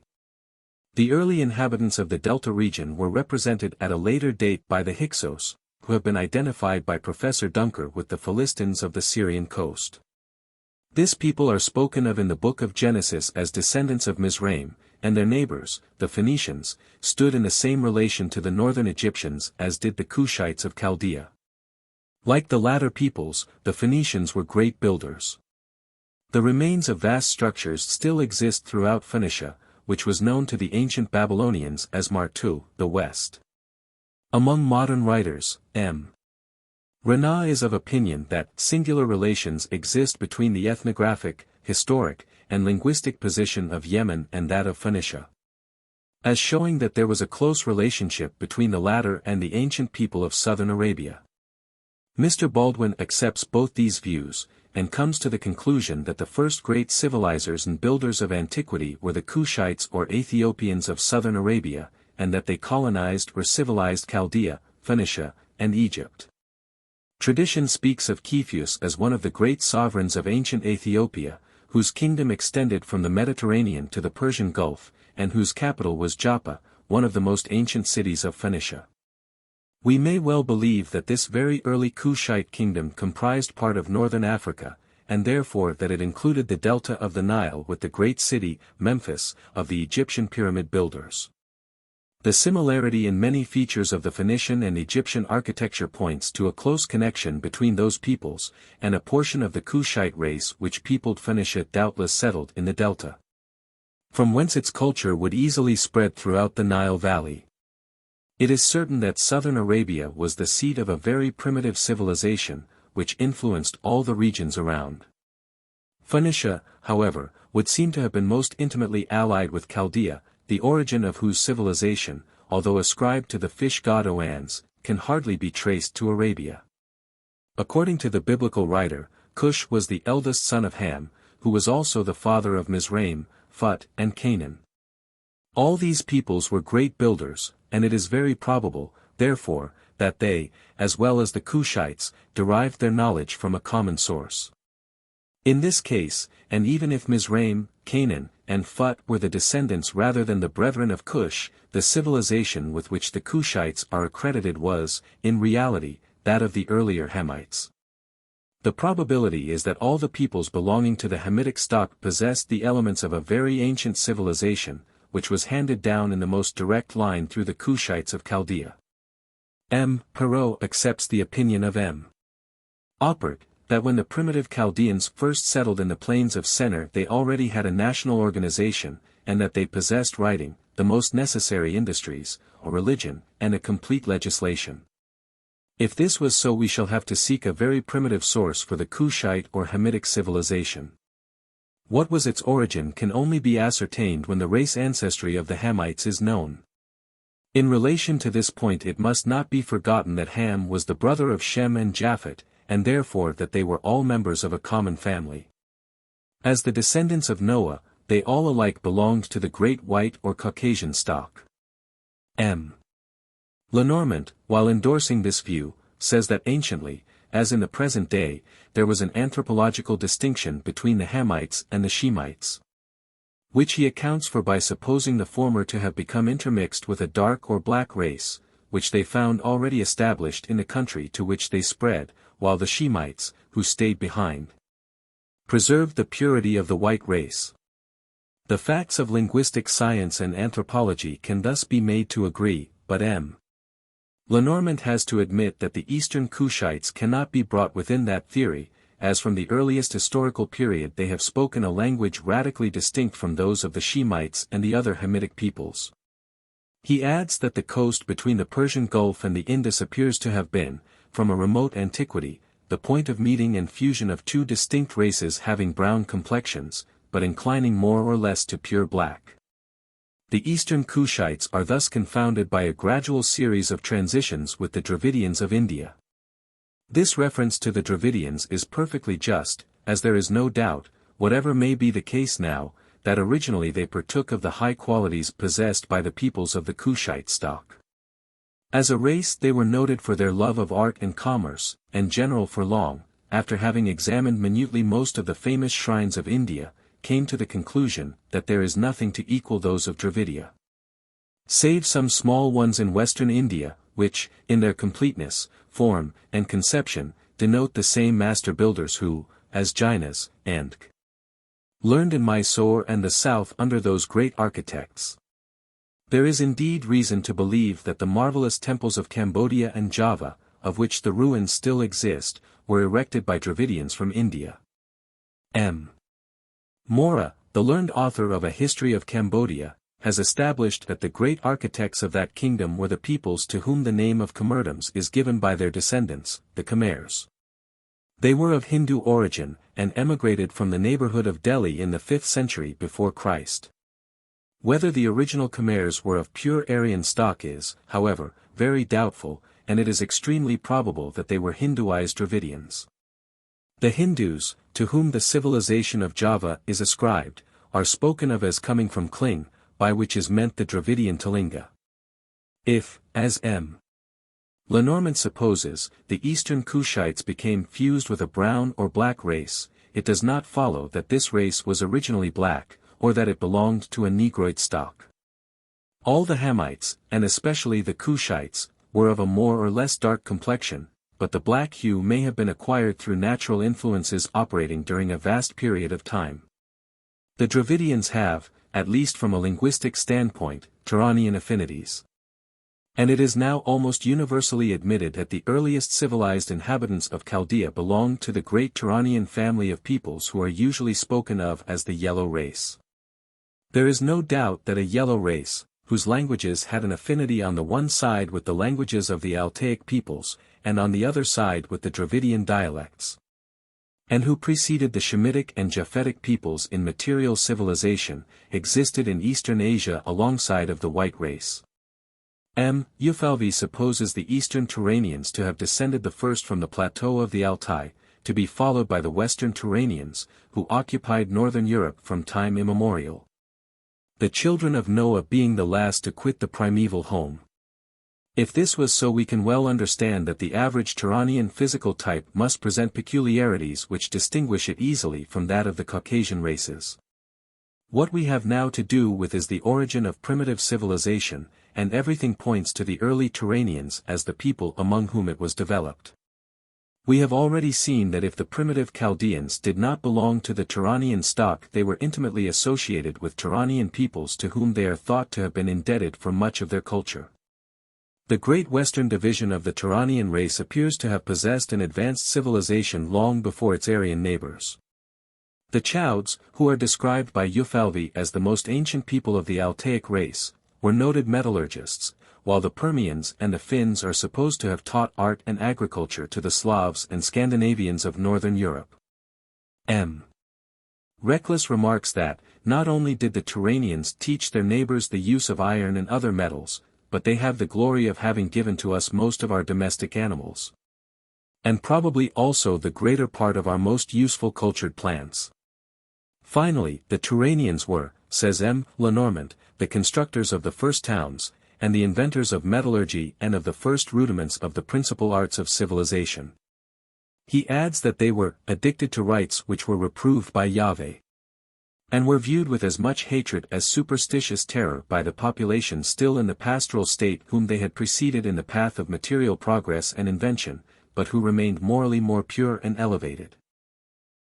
The early inhabitants of the Delta region were represented at a later date by the Hyksos, who have been identified by Professor Dunker with the Philistines of the Syrian coast. This people are spoken of in the book of Genesis as descendants of Mizraim, and their neighbors, the Phoenicians, stood in the same relation to the northern Egyptians as did the Cushites of Chaldea. Like the latter peoples, the Phoenicians were great builders. The remains of vast structures still exist throughout Phoenicia, which was known to the ancient Babylonians as Martu, the West. Among modern writers, M. Rana is of opinion that singular relations exist between the ethnographic, historic, and linguistic position of Yemen and that of Phoenicia, as showing that there was a close relationship between the latter and the ancient people of southern Arabia. Mr. Baldwin accepts both these views, and comes to the conclusion that the first great civilizers and builders of antiquity were the Cushites or Ethiopians of southern Arabia, and that they colonized or civilized Chaldea, Phoenicia, and Egypt. Tradition speaks of Kepheus as one of the great sovereigns of ancient Ethiopia, whose kingdom extended from the Mediterranean to the Persian Gulf, and whose capital was Joppa, one of the most ancient cities of Phoenicia. We may well believe that this very early Cushite kingdom comprised part of northern Africa, and therefore that it included the delta of the Nile with the great city, Memphis, of the Egyptian pyramid builders. The similarity in many features of the Phoenician and Egyptian architecture points to a close connection between those peoples, and a portion of the Cushite race which peopled Phoenicia doubtless settled in the delta, from whence its culture would easily spread throughout the Nile Valley. It is certain that southern Arabia was the seat of a very primitive civilization, which influenced all the regions around. Phoenicia, however, would seem to have been most intimately allied with Chaldea, the origin of whose civilization, although ascribed to the fish god Oannes, can hardly be traced to Arabia. According to the biblical writer, Cush was the eldest son of Ham, who was also the father of Mizraim, Phut, and Canaan. All these peoples were great builders, and it is very probable, therefore, that they, as well as the Cushites, derived their knowledge from a common source. In this case, and even if Mizraim, Canaan, and Phut were the descendants rather than the brethren of Cush, the civilization with which the Cushites are accredited was, in reality, that of the earlier Hamites. The probability is that all the peoples belonging to the Hamitic stock possessed the elements of a very ancient civilization, which was handed down in the most direct line through the Cushites of Chaldea. M. Perot accepts the opinion of M. Oppert, that when the primitive Chaldeans first settled in the plains of Sennaar they already had a national organization, and that they possessed writing, the most necessary industries, a religion, and a complete legislation. If this was so, we shall have to seek a very primitive source for the Cushite or Hamitic civilization. What was its origin can only be ascertained when the race ancestry of the Hamites is known. In relation to this point it must not be forgotten that Ham was the brother of Shem and Japhet, and therefore that they were all members of a common family. As the descendants of Noah, they all alike belonged to the great white or Caucasian stock. M. Lenormant, while endorsing this view, says that anciently, as in the present day, there was an anthropological distinction between the Hamites and the Shemites, which he accounts for by supposing the former to have become intermixed with a dark or black race, which they found already established in the country to which they spread, while the Shemites, who stayed behind, preserved the purity of the white race. The facts of linguistic science and anthropology can thus be made to agree, but M. Lenormant has to admit that the Eastern Cushites cannot be brought within that theory, as from the earliest historical period they have spoken a language radically distinct from those of the Shemites and the other Hamitic peoples. He adds that the coast between the Persian Gulf and the Indus appears to have been, from a remote antiquity, the point of meeting and fusion of two distinct races having brown complexions, but inclining more or less to pure black. The Eastern Cushites are thus confounded by a gradual series of transitions with the Dravidians of India. This reference to the Dravidians is perfectly just, as there is no doubt, whatever may be the case now, that originally they partook of the high qualities possessed by the peoples of the Cushite stock. As a race they were noted for their love of art and commerce, and general for long, after having examined minutely most of the famous shrines of India, came to the conclusion that there is nothing to equal those of Dravidia, save some small ones in western India, which, in their completeness, form, and conception, denote the same master builders who, as Jainas, and learned in Mysore and the south under those great architects. There is indeed reason to believe that the marvelous temples of Cambodia and Java, of which the ruins still exist, were erected by Dravidians from India. M. Mora, the learned author of A History of Cambodia, has established that the great architects of that kingdom were the peoples to whom the name of Khmerdams is given by their descendants, the Khmers. They were of Hindu origin, and emigrated from the neighborhood of Delhi in the 5th century before Christ. Whether the original Khmers were of pure Aryan stock is, however, very doubtful, and it is extremely probable that they were Hinduized Dravidians. The Hindus, to whom the civilization of Java is ascribed, are spoken of as coming from Kling, by which is meant the Dravidian Telinga. If, as M. Lenormant supposes, the Eastern Cushites became fused with a brown or black race, it does not follow that this race was originally black, or that it belonged to a Negroid stock. All the Hamites, and especially the Cushites, were of a more or less dark complexion, but the black hue may have been acquired through natural influences operating during a vast period of time. The Dravidians have, at least from a linguistic standpoint, Turanian affinities. And it is now almost universally admitted that the earliest civilized inhabitants of Chaldea belonged to the great Turanian family of peoples who are usually spoken of as the Yellow Race. There is no doubt that a Yellow Race, whose languages had an affinity on the one side with the languages of the Altaic peoples, and on the other side with the Dravidian dialects, and who preceded the Shemitic and Japhetic peoples in material civilization, existed in Eastern Asia alongside of the white race. Euphalvi supposes the Eastern Turanians to have descended the first from the plateau of the Altai, to be followed by the Western Turanians, who occupied northern Europe from time immemorial. The children of Noah being the last to quit the primeval home. If this was so, we can well understand that the average Turanian physical type must present peculiarities which distinguish it easily from that of the Caucasian races. What we have now to do with is the origin of primitive civilization, and everything points to the early Turanians as the people among whom it was developed. We have already seen that if the primitive Chaldeans did not belong to the Turanian stock, they were intimately associated with Turanian peoples to whom they are thought to have been indebted for much of their culture. The great western division of the Turanian race appears to have possessed an advanced civilization long before its Aryan neighbors. The Chauds, who are described by Euphalvi as the most ancient people of the Altaic race, were noted metallurgists, while the Permians and the Finns are supposed to have taught art and agriculture to the Slavs and Scandinavians of northern Europe. Reckless remarks that, not only did the Turanians teach their neighbors the use of iron and other metals, but they have the glory of having given to us most of our domestic animals. And probably also the greater part of our most useful cultured plants. Finally, the Turanians were, says Lenormand, the constructors of the first towns, and the inventors of metallurgy and of the first rudiments of the principal arts of civilization. He adds that they were addicted to rites which were reproved by Yahweh, and were viewed with as much hatred as superstitious terror by the population still in the pastoral state whom they had preceded in the path of material progress and invention, but who remained morally more pure and elevated.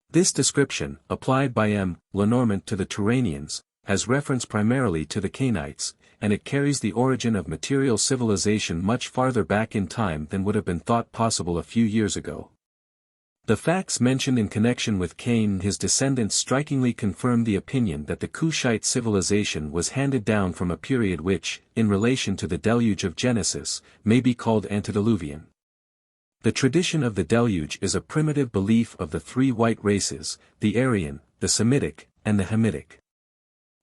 This description, applied by Lenormand to the Turanians, has reference primarily to the Cainites, and it carries the origin of material civilization much farther back in time than would have been thought possible a few years ago. The facts mentioned in connection with Cain and his descendants strikingly confirm the opinion that the Cushite civilization was handed down from a period which, in relation to the deluge of Genesis, may be called antediluvian. The tradition of the deluge is a primitive belief of the three white races, the Aryan, the Semitic, and the Hamitic.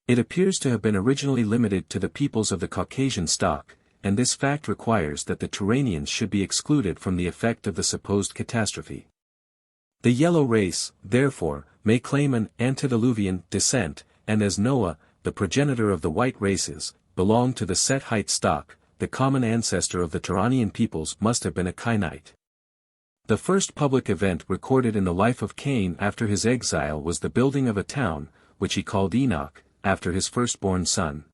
It appears to have been originally limited to the peoples of the Caucasian stock, and this fact requires that the Turanians should be excluded from the effect of the supposed catastrophe. The yellow race, therefore, may claim an antediluvian descent, and as Noah, the progenitor of the white races, belonged to the Sethite stock, the common ancestor of the Turanian peoples must have been a Cainite. The first public event recorded in the life of Cain after his exile was the building of a town, which he called Enoch, after his firstborn son.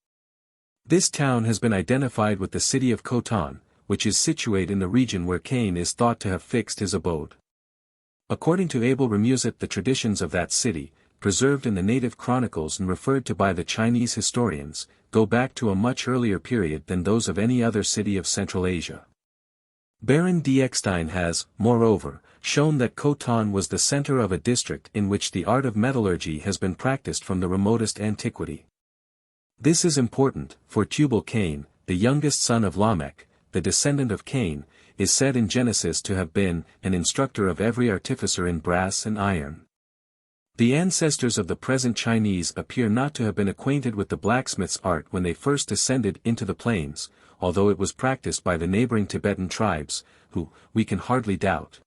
This town has been identified with the city of Khotan, which is situate in the region where Cain is thought to have fixed his abode. According to Abel Remusat, the traditions of that city, preserved in the native chronicles and referred to by the Chinese historians, go back to a much earlier period than those of any other city of Central Asia. Baron D. Eckstein has, moreover, shown that Khotan was the center of a district in which the art of metallurgy has been practiced from the remotest antiquity. This is important, for Tubal-Cain, the youngest son of Lamech, the descendant of Cain, is said in Genesis to have been an instructor of every artificer in brass and iron. The ancestors of the present Chinese appear not to have been acquainted with the blacksmith's art when they first descended into the plains, although it was practiced by the neighboring Tibetan tribes, who, we can hardly doubt,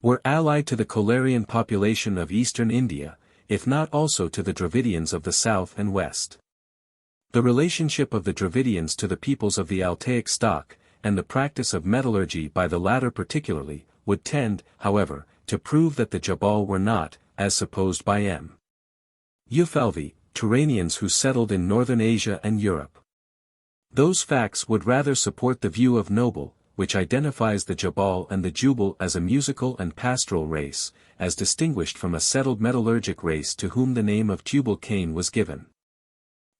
were allied to the Kolarian population of eastern India, if not also to the Dravidians of the south and west. The relationship of the Dravidians to the peoples of the Altaic stock, and the practice of metallurgy by the latter particularly, would tend, however, to prove that the Jabal were not, as supposed by Euphalvi, Turanians who settled in northern Asia and Europe. Those facts would rather support the view of Noble, which identifies the Jabal and the Jubal as a musical and pastoral race, as distinguished from a settled metallurgic race to whom the name of Tubal-Cain was given.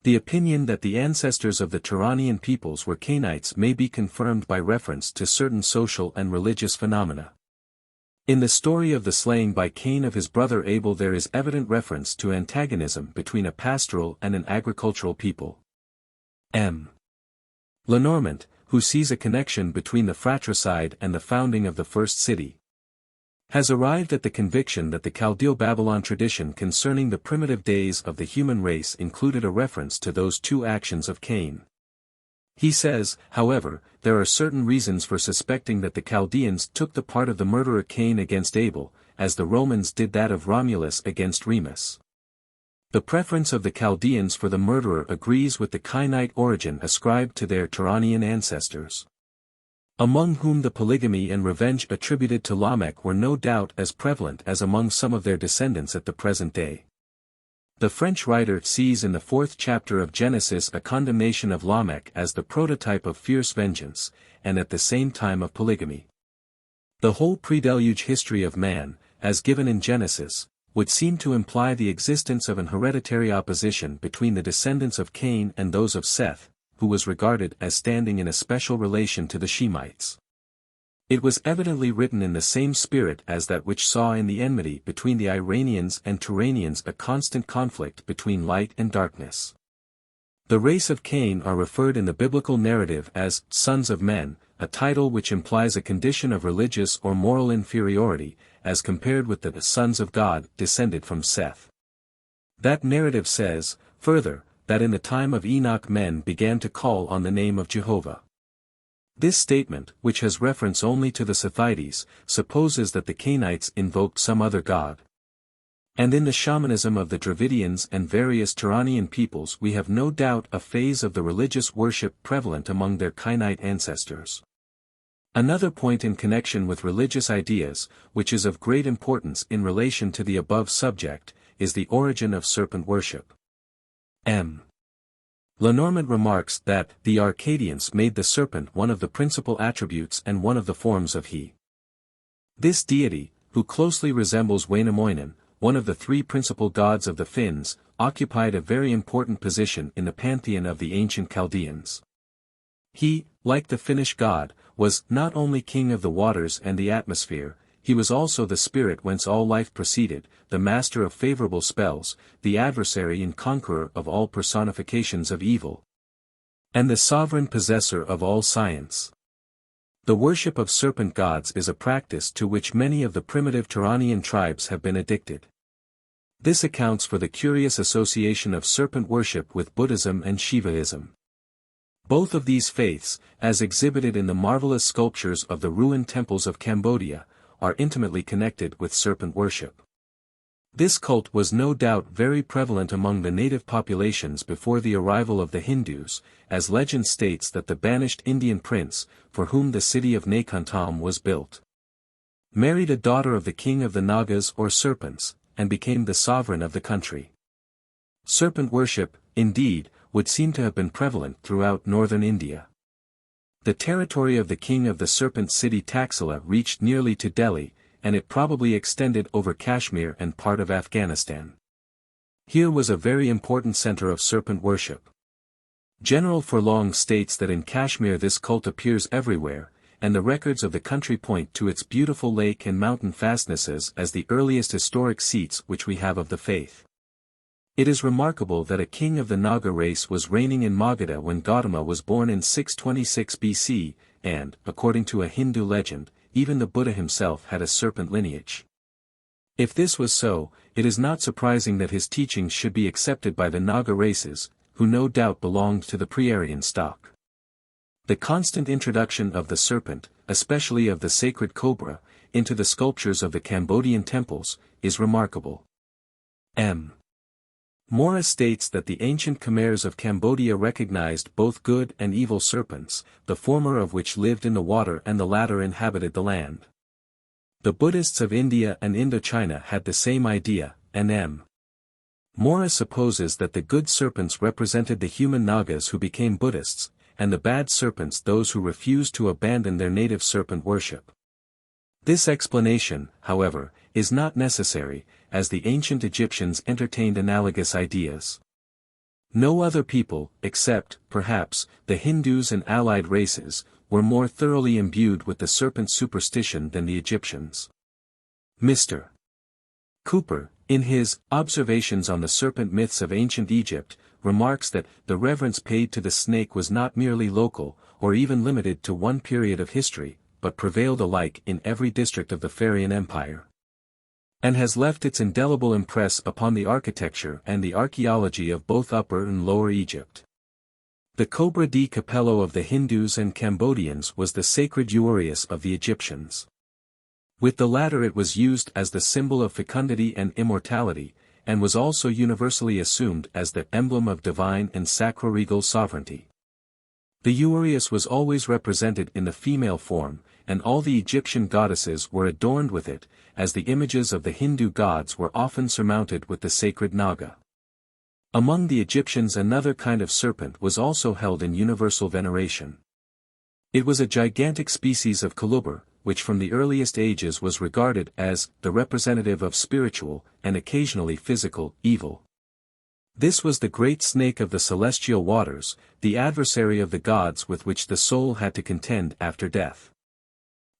The opinion that the ancestors of the Turanian peoples were Cainites may be confirmed by reference to certain social and religious phenomena. In the story of the slaying by Cain of his brother Abel there is evident reference to antagonism between a pastoral and an agricultural people. Lenormand, who sees a connection between the fratricide and the founding of the first city, has arrived at the conviction that the Chaldeo-Babylon tradition concerning the primitive days of the human race included a reference to those two actions of Cain. He says, however, there are certain reasons for suspecting that the Chaldeans took the part of the murderer Cain against Abel, as the Romans did that of Romulus against Remus. The preference of the Chaldeans for the murderer agrees with the Cainite origin ascribed to their Turanian ancestors, among whom the polygamy and revenge attributed to Lamech were no doubt as prevalent as among some of their descendants at the present day. The French writer sees in the 4th chapter of Genesis a condemnation of Lamech as the prototype of fierce vengeance, and at the same time of polygamy. The whole pre-deluge history of man, as given in Genesis, would seem to imply the existence of an hereditary opposition between the descendants of Cain and those of Seth, who was regarded as standing in a special relation to the Shemites. It was evidently written in the same spirit as that which saw in the enmity between the Iranians and Turanians a constant conflict between light and darkness. The race of Cain are referred in the biblical narrative as sons of men, a title which implies a condition of religious or moral inferiority, as compared with the sons of God descended from Seth. That narrative says, further, that in the time of Enoch men began to call on the name of Jehovah. This statement, which has reference only to the Sethites, supposes that the Cainites invoked some other god. And in the shamanism of the Dravidians and various Turanian peoples we have no doubt a phase of the religious worship prevalent among their Cainite ancestors. Another point in connection with religious ideas, which is of great importance in relation to the above subject, is the origin of serpent-worship. M. Lenormand remarks that the Arcadians made the serpent one of the principal attributes and one of the forms of he. This deity, who closely resembles Wainamoinen, one of the three principal gods of the Finns, occupied a very important position in the pantheon of the ancient Chaldeans. He, like the Finnish god, was not only king of the waters and the atmosphere, he was also the spirit whence all life proceeded, the master of favorable spells, the adversary and conqueror of all personifications of evil, and the sovereign possessor of all science. The worship of serpent gods is a practice to which many of the primitive Turanian tribes have been addicted. This accounts for the curious association of serpent worship with Buddhism and Shivaism. Both of these faiths, as exhibited in the marvelous sculptures of the ruined temples of Cambodia, are intimately connected with serpent worship. This cult was no doubt very prevalent among the native populations before the arrival of the Hindus, as legend states that the banished Indian prince, for whom the city of Nakantam was built, married a daughter of the king of the Nagas or serpents, and became the sovereign of the country. Serpent worship, indeed, would seem to have been prevalent throughout northern India. The territory of the king of the serpent city Taxila reached nearly to Delhi, and it probably extended over Kashmir and part of Afghanistan. Here was a very important center of serpent worship. General Furlong states that in Kashmir this cult appears everywhere, and the records of the country point to its beautiful lake and mountain fastnesses as the earliest historic seats which we have of the faith. It is remarkable that a king of the Naga race was reigning in Magadha when Gautama was born in 626 BC, and, according to a Hindu legend, even the Buddha himself had a serpent lineage. If this was so, it is not surprising that his teachings should be accepted by the Naga races, who no doubt belonged to the pre-Aryan stock. The constant introduction of the serpent, especially of the sacred cobra, into the sculptures of the Cambodian temples, is remarkable. M. Mora states that the ancient Khmers of Cambodia recognized both good and evil serpents, the former of which lived in the water and the latter inhabited the land. The Buddhists of India and Indochina had the same idea, and M. Mora supposes that the good serpents represented the human Nagas who became Buddhists, and the bad serpents those who refused to abandon their native serpent worship. This explanation, however, is not necessary, as the ancient Egyptians entertained analogous ideas. No other people, except, perhaps, the Hindus and allied races, were more thoroughly imbued with the serpent superstition than the Egyptians. Mr. Cooper, in his Observations on the Serpent Myths of Ancient Egypt, remarks that the reverence paid to the snake was not merely local, or even limited to one period of history, but prevailed alike in every district of the Pharaonian Empire, and has left its indelible impress upon the architecture and the archaeology of both Upper and Lower Egypt. The cobra di capello of the Hindus and Cambodians was the sacred uraeus of the Egyptians. With the latter it was used as the symbol of fecundity and immortality, and was also universally assumed as the emblem of divine and sacro-regal sovereignty. The uraeus was always represented in the female form, and all the Egyptian goddesses were adorned with it, as the images of the Hindu gods were often surmounted with the sacred naga. Among the Egyptians another kind of serpent was also held in universal veneration. It was a gigantic species of colubur, which from the earliest ages was regarded as the representative of spiritual, and occasionally physical, evil. This was the great snake of the celestial waters, the adversary of the gods with which the soul had to contend after death.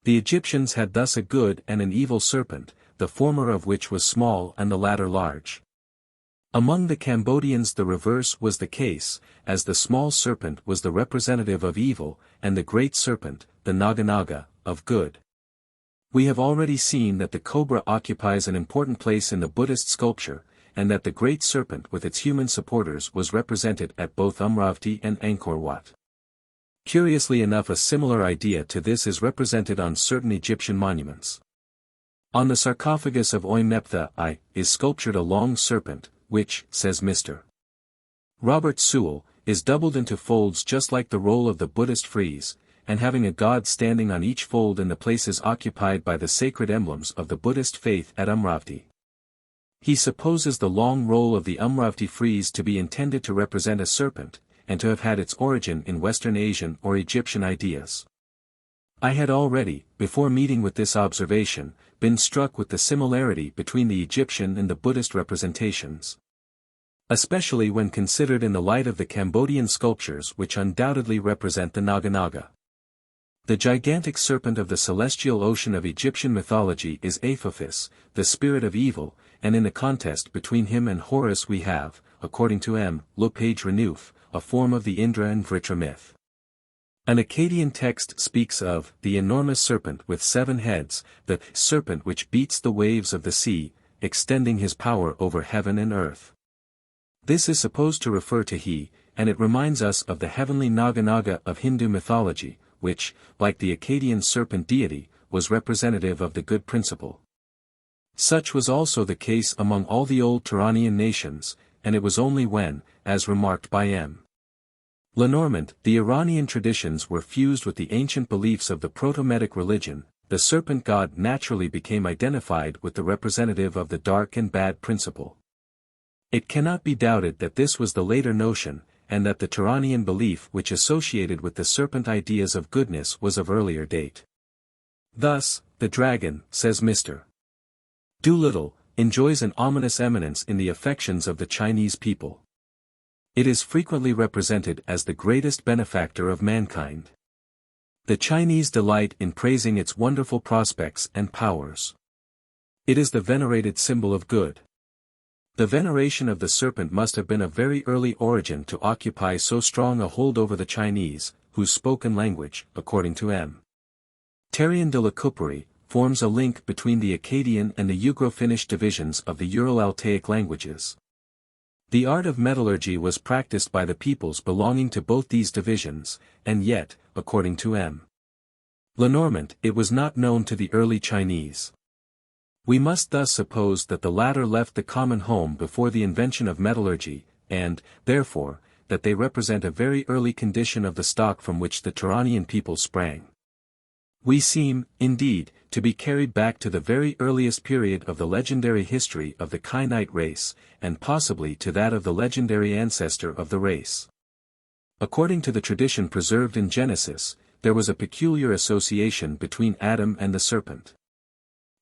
The Egyptians had thus a good and an evil serpent, the former of which was small and the latter large. Among the Cambodians the reverse was the case, as the small serpent was the representative of evil, and the great serpent, the Naga, of good. We have already seen that the cobra occupies an important place in the Buddhist sculpture, and that the great serpent with its human supporters was represented at both Amravati and Angkor Wat. Curiously enough, a similar idea to this is represented on certain Egyptian monuments. On the sarcophagus of Oimneptha I is sculptured a long serpent, which, says Mr. Robert Sewell, is doubled into folds just like the roll of the Buddhist frieze, and having a god standing on each fold in the places occupied by the sacred emblems of the Buddhist faith at Amravati. He supposes the long roll of the Amravati frieze to be intended to represent a serpent, and to have had its origin in Western Asian or Egyptian ideas. I had already, before meeting with this observation, been struck with the similarity between the Egyptian and the Buddhist representations, especially when considered in the light of the Cambodian sculptures which undoubtedly represent the Naga. The gigantic serpent of the celestial ocean of Egyptian mythology is Apophis, the spirit of evil, and in the contest between him and Horus we have, according to M. Lepage Renouf, a form of the Indra and Vritra myth. An Akkadian text speaks of the enormous serpent with 7 heads, the serpent which beats the waves of the sea, extending his power over heaven and earth. This is supposed to refer to he, and it reminds us of the heavenly Naga of Hindu mythology, which, like the Akkadian serpent deity, was representative of the good principle. Such was also the case among all the old Turanian nations, and it was only when, as remarked by M. Lenormand, the Iranian traditions were fused with the ancient beliefs of the Proto-Medic religion, the serpent god naturally became identified with the representative of the dark and bad principle. It cannot be doubted that this was the later notion, and that the Turanian belief which associated with the serpent ideas of goodness was of earlier date. Thus, the dragon, says Mr. Doolittle, enjoys an ominous eminence in the affections of the Chinese people. It is frequently represented as the greatest benefactor of mankind. The Chinese delight in praising its wonderful prospects and powers. It is the venerated symbol of good. The veneration of the serpent must have been of very early origin to occupy so strong a hold over the Chinese, whose spoken language, according to M. Terrien de la Couperie, forms a link between the Akkadian and the Ugro-Finnish divisions of the Ural-Altaic languages. The art of metallurgy was practiced by the peoples belonging to both these divisions, and yet, according to M. Lenormand, it was not known to the early Chinese. We must thus suppose that the latter left the common home before the invention of metallurgy, and, therefore, that they represent a very early condition of the stock from which the Turanian people sprang. We seem, indeed, to be carried back to the very earliest period of the legendary history of the Cainite race, and possibly to that of the legendary ancestor of the race. According to the tradition preserved in Genesis, there was a peculiar association between Adam and the serpent.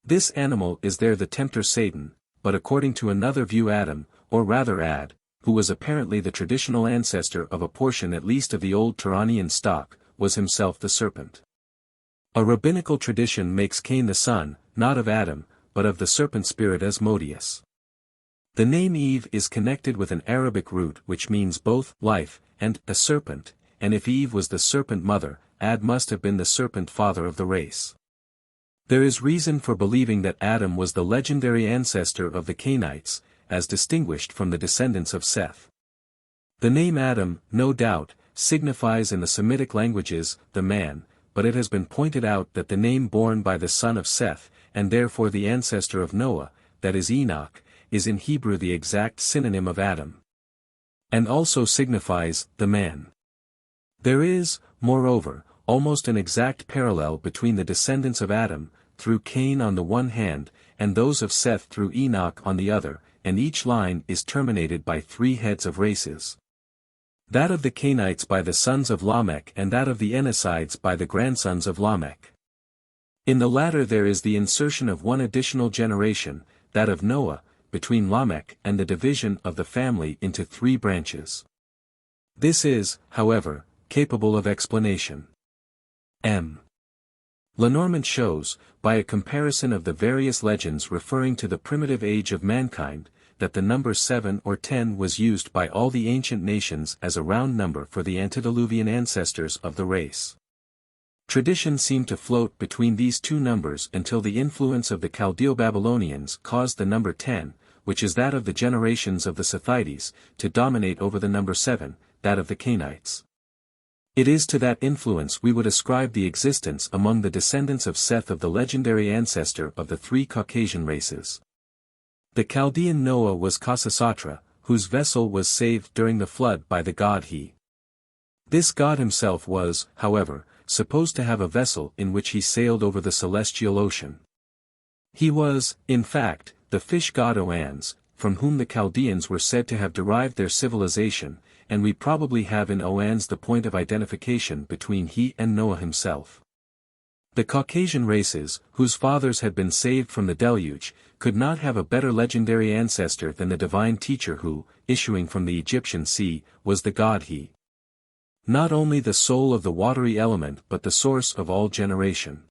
This animal is there the tempter Satan, but according to another view Adam, or rather Ad, who was apparently the traditional ancestor of a portion at least of the old Turanian stock, was himself the serpent. A rabbinical tradition makes Cain the son, not of Adam, but of the serpent spirit Asmodeus. The name Eve is connected with an Arabic root which means both life and a serpent, and if Eve was the serpent mother, Ad must have been the serpent father of the race. There is reason for believing that Adam was the legendary ancestor of the Cainites, as distinguished from the descendants of Seth. The name Adam, no doubt, signifies in the Semitic languages, the man, but it has been pointed out that the name borne by the son of Seth, and therefore the ancestor of Noah, that is Enoch, is in Hebrew the exact synonym of Adam. And also signifies, the man. There is, moreover, almost an exact parallel between the descendants of Adam, through Cain on the one hand, and those of Seth through Enoch on the other, and each line is terminated by 3 heads of races. That of the Cainites by the sons of Lamech and that of the Enochites by the grandsons of Lamech. In the latter there is the insertion of one additional generation, that of Noah, between Lamech and the division of the family into 3 branches. This is, however, capable of explanation. M. Lenormand shows, by a comparison of the various legends referring to the primitive age of mankind, that the number 7 or 10 was used by all the ancient nations as a round number for the antediluvian ancestors of the race. Tradition seemed to float between these 2 numbers until the influence of the Chaldeo-Babylonians caused the number 10, which is that of the generations of the Sethites, to dominate over the number 7, that of the Cainites. It is to that influence we would ascribe the existence among the descendants of Seth of the legendary ancestor of the 3 Caucasian races. The Chaldean Noah was Khasisatra, whose vessel was saved during the flood by the god He. This god himself was, however, supposed to have a vessel in which he sailed over the celestial ocean. He was, in fact, the fish god Oannes, from whom the Chaldeans were said to have derived their civilization, and we probably have in Oannes the point of identification between he and Noah himself. The Caucasian races, whose fathers had been saved from the deluge, could not have a better legendary ancestor than the divine teacher who, issuing from the Egyptian sea, was the god He. Not only the soul of the watery element but the source of all generation.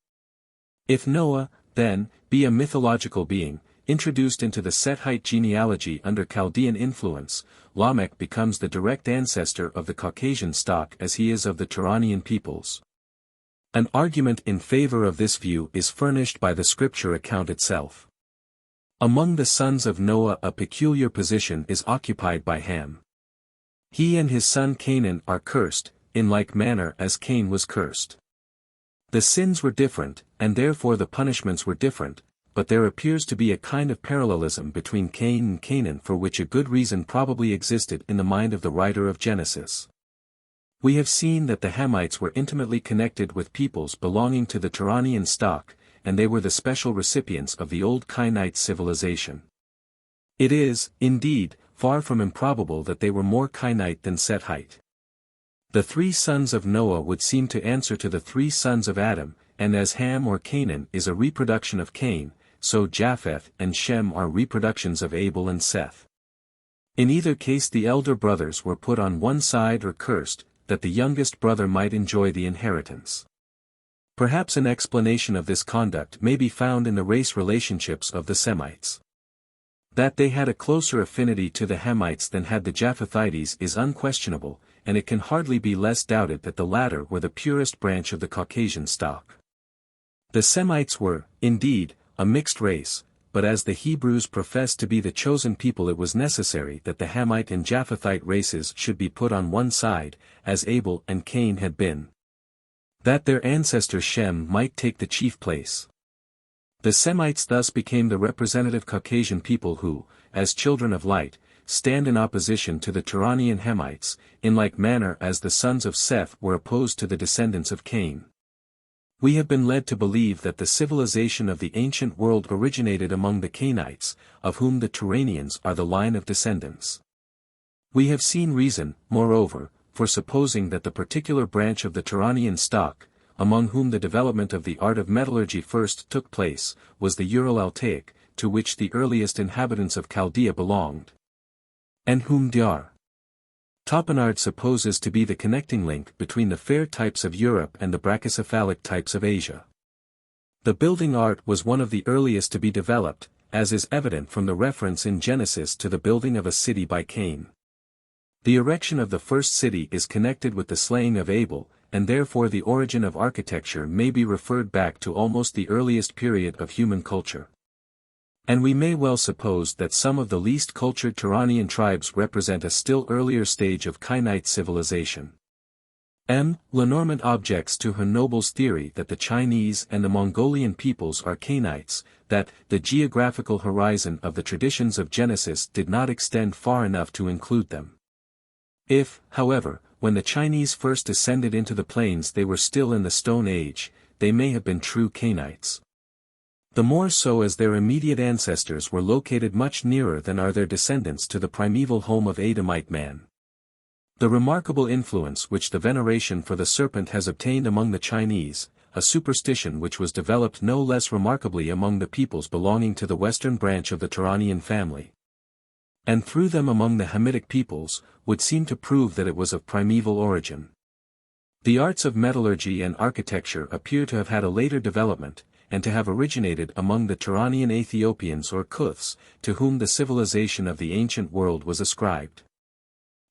If Noah, then, be a mythological being, introduced into the Sethite genealogy under Chaldean influence, Lamech becomes the direct ancestor of the Caucasian stock as he is of the Turanian peoples. An argument in favor of this view is furnished by the scripture account itself. Among the sons of Noah a peculiar position is occupied by Ham. He and his son Canaan are cursed, in like manner as Cain was cursed. The sins were different, and therefore the punishments were different, but there appears to be a kind of parallelism between Cain and Canaan for which a good reason probably existed in the mind of the writer of Genesis. We have seen that the Hamites were intimately connected with peoples belonging to the Turanian stock, and they were the special recipients of the old Cainite civilization. It is, indeed, far from improbable that they were more Cainite than Sethite. The 3 sons of Noah would seem to answer to the 3 sons of Adam, and as Ham or Canaan is a reproduction of Cain, so Japheth and Shem are reproductions of Abel and Seth. In either case the elder brothers were put on one side or cursed, that the youngest brother might enjoy the inheritance. Perhaps an explanation of this conduct may be found in the race relationships of the Semites. That they had a closer affinity to the Hamites than had the Japhethites is unquestionable, and it can hardly be less doubted that the latter were the purest branch of the Caucasian stock. The Semites were, indeed, a mixed race, but as the Hebrews professed to be the chosen people it was necessary that the Hamite and Japhethite races should be put on one side, as Abel and Cain had been. That their ancestor Shem might take the chief place. The Semites thus became the representative Caucasian people who, as children of light, stand in opposition to the Turanian Hamites, in like manner as the sons of Seth were opposed to the descendants of Cain. We have been led to believe that the civilization of the ancient world originated among the Cainites, of whom the Turanians are the line of descendants. We have seen reason, moreover, for supposing that the particular branch of the Turanian stock, among whom the development of the art of metallurgy first took place, was the Ural-Altaic, to which the earliest inhabitants of Chaldea belonged, and whom Dr. Topinard supposes to be the connecting link between the fair types of Europe and the brachycephalic types of Asia. The building art was one of the earliest to be developed, as is evident from the reference in Genesis to the building of a city by Cain. The erection of the first city is connected with the slaying of Abel, and therefore the origin of architecture may be referred back to almost the earliest period of human culture. And we may well suppose that some of the least cultured Turanian tribes represent a still earlier stage of Cainite civilization. Lenormand objects to Hernoble's theory that the Chinese and the Mongolian peoples are Cainites, that the geographical horizon of the traditions of Genesis did not extend far enough to include them. If, however, when the Chinese first descended into the plains they were still in the Stone Age, they may have been true Cainites. The more so as their immediate ancestors were located much nearer than are their descendants to the primeval home of Adamite man. The remarkable influence which the veneration for the serpent has obtained among the Chinese, a superstition which was developed no less remarkably among the peoples belonging to the western branch of the Turanian family, and through them among the Hamitic peoples, would seem to prove that it was of primeval origin. The arts of metallurgy and architecture appear to have had a later development, and to have originated among the Turanian Ethiopians or Kuths, to whom the civilization of the ancient world was ascribed.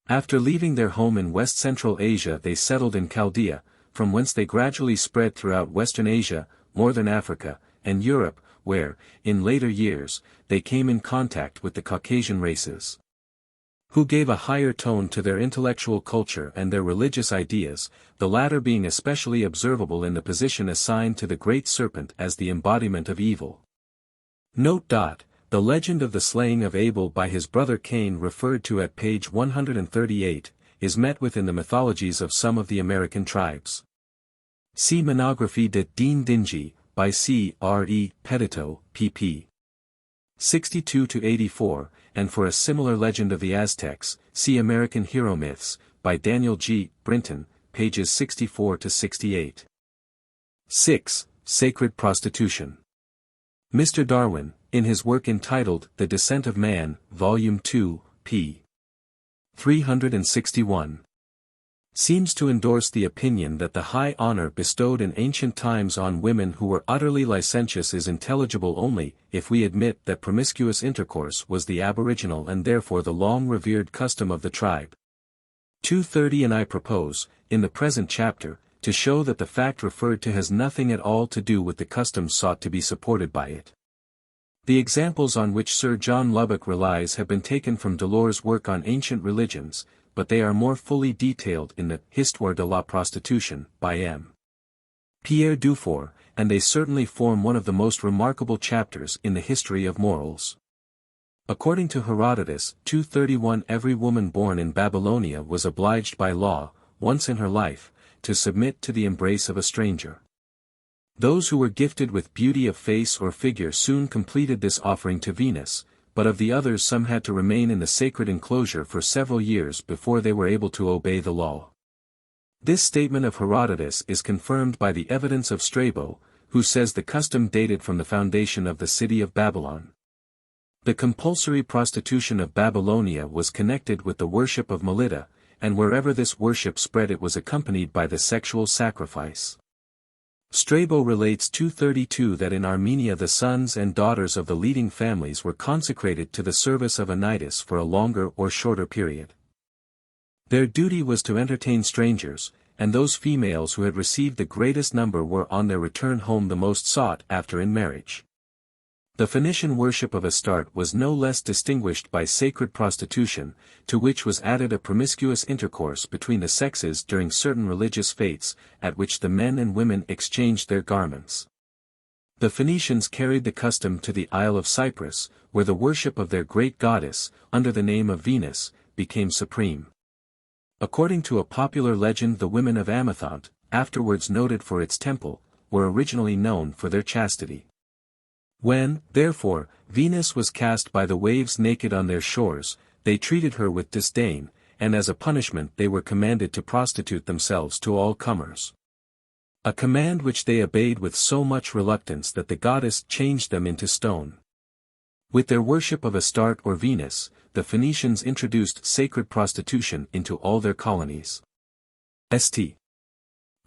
After leaving their home in West-Central Asia they settled in Chaldea, from whence they gradually spread throughout Western Asia, Northern Africa, and Europe, where, in later years, they came in contact with the Caucasian races, who gave a higher tone to their intellectual culture and their religious ideas, the latter being especially observable in the position assigned to the great serpent as the embodiment of evil. Note. The legend of the slaying of Abel by his brother Cain referred to at page 138, is met with in the mythologies of some of the American tribes. See Monography de Dean Dingy, by C. R. E. Petito, pp. 62-84, and for a similar legend of the Aztecs, see American Hero Myths, by Daniel G. Brinton, pages 64-68. 6. Sacred Prostitution. Mr. Darwin, in his work entitled The Descent of Man, Volume 2, p. 361, seems to endorse the opinion that the high honor bestowed in ancient times on women who were utterly licentious is intelligible only if we admit that promiscuous intercourse was the aboriginal and therefore the long-revered custom of the tribe. 230 and I propose, in the present chapter, to show that the fact referred to has nothing at all to do with the customs sought to be supported by it. The examples on which Sir John Lubbock relies have been taken from Delors' work on ancient religions, but they are more fully detailed in the Histoire de la Prostitution, by M. Pierre Dufour, and they certainly form one of the most remarkable chapters in the history of morals. According to Herodotus, 231 every woman born in Babylonia was obliged by law, once in her life, to submit to the embrace of a stranger. Those who were gifted with beauty of face or figure soon completed this offering to Venus, but of the others some had to remain in the sacred enclosure for several years before they were able to obey the law. This statement of Herodotus is confirmed by the evidence of Strabo, who says the custom dated from the foundation of the city of Babylon. The compulsory prostitution of Babylonia was connected with the worship of Melita, and wherever this worship spread it was accompanied by the sexual sacrifice. Strabo relates 232 that in Armenia the sons and daughters of the leading families were consecrated to the service of Anytus for a longer or shorter period. Their duty was to entertain strangers, and those females who had received the greatest number were on their return home the most sought after in marriage. The Phoenician worship of Astarte was no less distinguished by sacred prostitution, to which was added a promiscuous intercourse between the sexes during certain religious fetes, at which the men and women exchanged their garments. The Phoenicians carried the custom to the Isle of Cyprus, where the worship of their great goddess, under the name of Venus, became supreme. According to a popular legend the women of Amathont, afterwards noted for its temple, were originally known for their chastity. When, therefore, Venus was cast by the waves naked on their shores, they treated her with disdain, and as a punishment they were commanded to prostitute themselves to all comers. A command which they obeyed with so much reluctance that the goddess changed them into stone. With their worship of Astarte or Venus, the Phoenicians introduced sacred prostitution into all their colonies. St.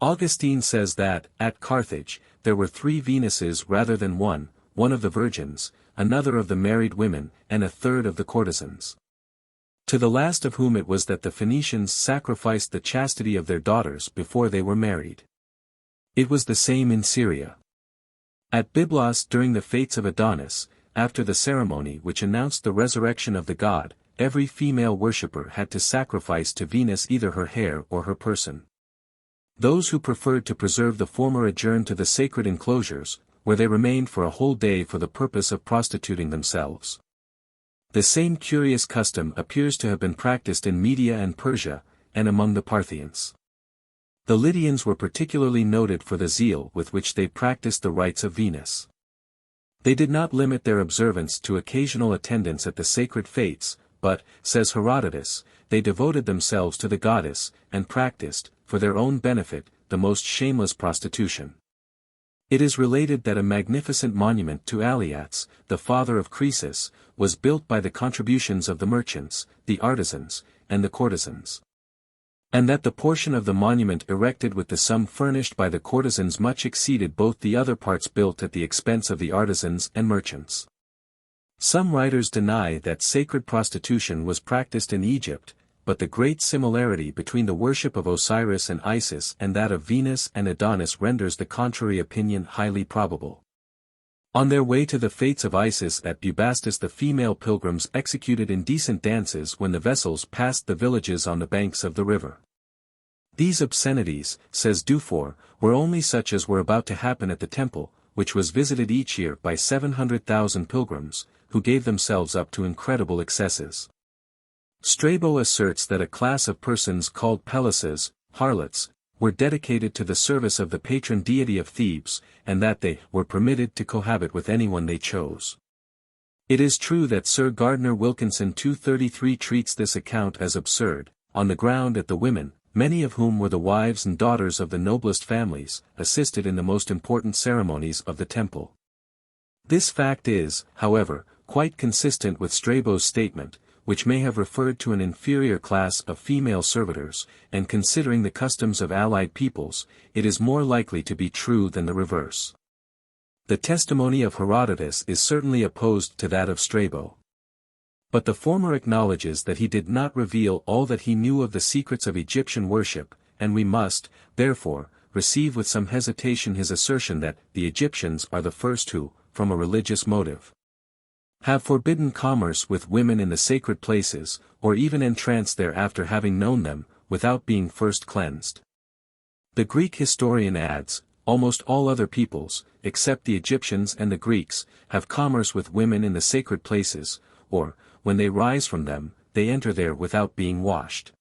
Augustine says that, at Carthage, there were 3 Venuses rather than one of the virgins, another of the married women, and a third of the courtesans. To the last of whom it was that the Phoenicians sacrificed the chastity of their daughters before they were married. It was the same in Syria. At Byblos during the Fetes of Adonis, after the ceremony which announced the resurrection of the god, every female worshipper had to sacrifice to Venus either her hair or her person. Those who preferred to preserve the former adjourned to the sacred enclosures, where they remained for a whole day for the purpose of prostituting themselves. The same curious custom appears to have been practiced in Media and Persia, and among the Parthians. The Lydians were particularly noted for the zeal with which they practiced the rites of Venus. They did not limit their observance to occasional attendance at the sacred fetes, but, says Herodotus, they devoted themselves to the goddess, and practiced, for their own benefit, the most shameless prostitution. It is related that a magnificent monument to Aliates, the father of Croesus, was built by the contributions of the merchants, the artisans, and the courtesans. And that the portion of the monument erected with the sum furnished by the courtesans much exceeded both the other parts built at the expense of the artisans and merchants. Some writers deny that sacred prostitution was practiced in Egypt, but the great similarity between the worship of Osiris and Isis and that of Venus and Adonis renders the contrary opinion highly probable. On their way to the fetes of Isis at Bubastis, the female pilgrims executed indecent dances when the vessels passed the villages on the banks of the river. These obscenities, says Dufour, were only such as were about to happen at the temple, which was visited each year by 700,000 pilgrims, who gave themselves up to incredible excesses. Strabo asserts that a class of persons called Pelisses, harlots, were dedicated to the service of the patron deity of Thebes, and that they were permitted to cohabit with anyone they chose. It is true that Sir Gardner Wilkinson 233 treats this account as absurd, on the ground that the women, many of whom were the wives and daughters of the noblest families, assisted in the most important ceremonies of the temple. This fact is, however, quite consistent with Strabo's statement, which may have referred to an inferior class of female servitors, and considering the customs of allied peoples, it is more likely to be true than the reverse. The testimony of Herodotus is certainly opposed to that of Strabo. But the former acknowledges that he did not reveal all that he knew of the secrets of Egyptian worship, and we must, therefore, receive with some hesitation his assertion that the Egyptians are the first who, from a religious motive, have forbidden commerce with women in the sacred places, or even entranced there after having known them, without being first cleansed. The Greek historian adds, almost all other peoples, except the Egyptians and the Greeks, have commerce with women in the sacred places, or, when they rise from them, they enter there without being washed.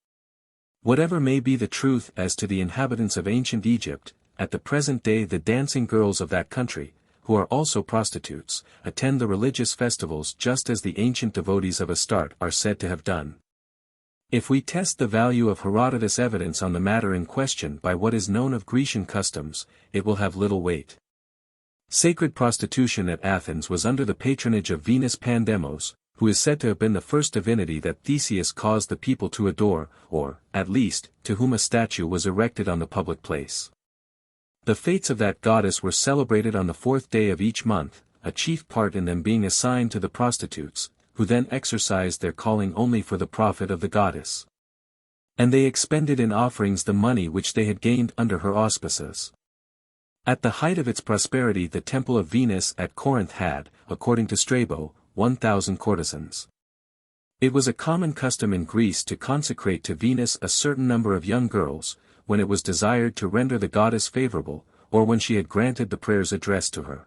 Whatever may be the truth as to the inhabitants of ancient Egypt, at the present day the dancing girls of that country, who are also prostitutes, attend the religious festivals just as the ancient devotees of Astarte are said to have done. If we test the value of Herodotus' evidence on the matter in question by what is known of Grecian customs, it will have little weight. Sacred prostitution at Athens was under the patronage of Venus Pandemos, who is said to have been the first divinity that Theseus caused the people to adore, or, at least, to whom a statue was erected on the public place. The fetes of that goddess were celebrated on the 4th day of each month, a chief part in them being assigned to the prostitutes, who then exercised their calling only for the profit of the goddess. And they expended in offerings the money which they had gained under her auspices. At the height of its prosperity the temple of Venus at Corinth had, according to Strabo, 1,000 courtesans. It was a common custom in Greece to consecrate to Venus a certain number of young girls, when it was desired to render the goddess favorable, or when she had granted the prayers addressed to her.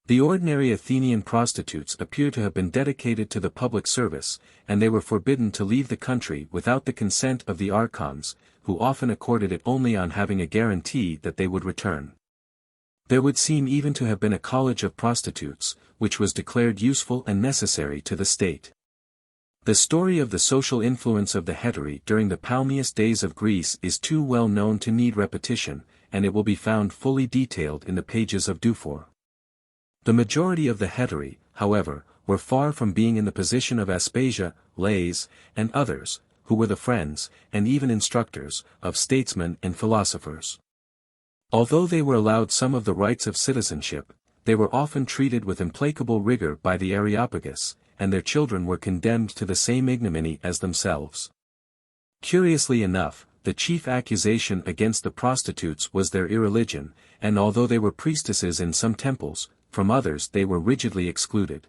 The ordinary Athenian prostitutes appear to have been dedicated to the public service, and they were forbidden to leave the country without the consent of the archons, who often accorded it only on having a guarantee that they would return. There would seem even to have been a college of prostitutes, which was declared useful and necessary to the state. The story of the social influence of the hetairai during the palmiest days of Greece is too well known to need repetition, and it will be found fully detailed in the pages of Dufour. The majority of the hetairai, however, were far from being in the position of Aspasia, Lais, and others, who were the friends, and even instructors, of statesmen and philosophers. Although they were allowed some of the rights of citizenship, they were often treated with implacable rigor by the Areopagus, and their children were condemned to the same ignominy as themselves. Curiously enough, the chief accusation against the prostitutes was their irreligion, and although they were priestesses in some temples, from others they were rigidly excluded.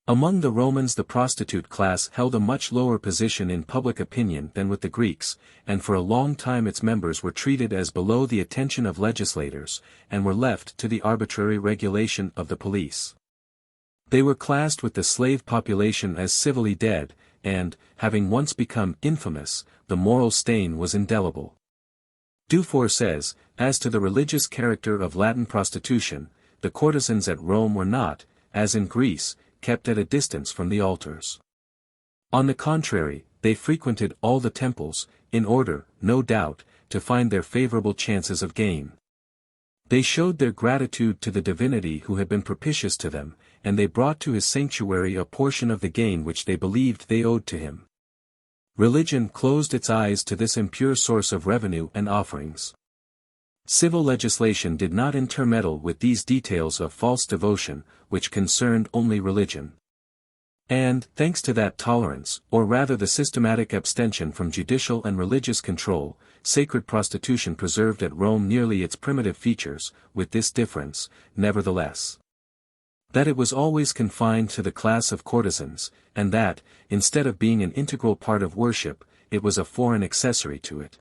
Among the Romans the prostitute class held a much lower position in public opinion than with the Greeks, and for a long time its members were treated as below the attention of legislators, and were left to the arbitrary regulation of the police. They were classed with the slave population as civilly dead, and, having once become infamous, the moral stain was indelible. Dufour says, as to the religious character of Latin prostitution, the courtesans at Rome were not, as in Greece, kept at a distance from the altars. On the contrary, they frequented all the temples, in order, no doubt, to find their favorable chances of gain. They showed their gratitude to the divinity who had been propitious to them, and they brought to his sanctuary a portion of the gain which they believed they owed to him. Religion closed its eyes to this impure source of revenue and offerings. Civil legislation did not intermeddle with these details of false devotion, which concerned only religion. And, thanks to that tolerance, or rather the systematic abstention from judicial and religious control, sacred prostitution preserved at Rome nearly its primitive features, with this difference, nevertheless, that it was always confined to the class of courtesans, and that, instead of being an integral part of worship, it was a foreign accessory to it.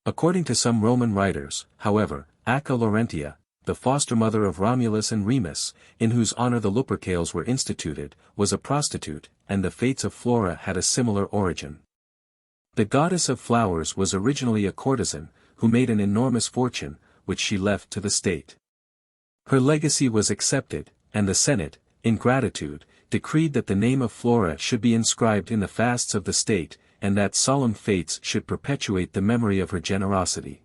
According to some Roman writers, however, Acca Laurentia, the foster mother of Romulus and Remus, in whose honor the Lupercales were instituted, was a prostitute, and the fates of Flora had a similar origin. The goddess of flowers was originally a courtesan, who made an enormous fortune, which she left to the state. Her legacy was accepted, and the Senate, in gratitude, decreed that the name of Flora should be inscribed in the fasts of the state, and that solemn fates should perpetuate the memory of her generosity.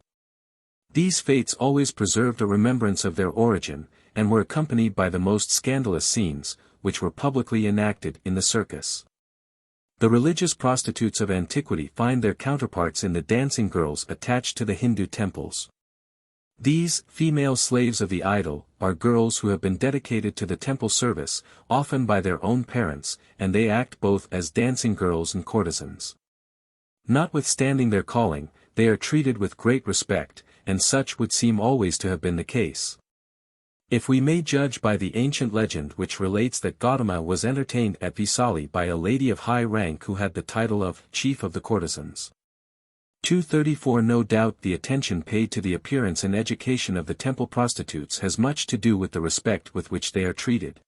These fates always preserved a remembrance of their origin, and were accompanied by the most scandalous scenes, which were publicly enacted in the circus. The religious prostitutes of antiquity find their counterparts in the dancing girls attached to the Hindu temples. These, female slaves of the idol, are girls who have been dedicated to the temple service, often by their own parents, and they act both as dancing girls and courtesans. Notwithstanding their calling, they are treated with great respect, and such would seem always to have been the case. If we may judge by the ancient legend which relates that Gautama was entertained at VIII by a lady of high rank who had the title of Chief of the Courtesans. 234 No doubt the attention paid to the appearance and education of the temple prostitutes has much to do with the respect with which they are treated.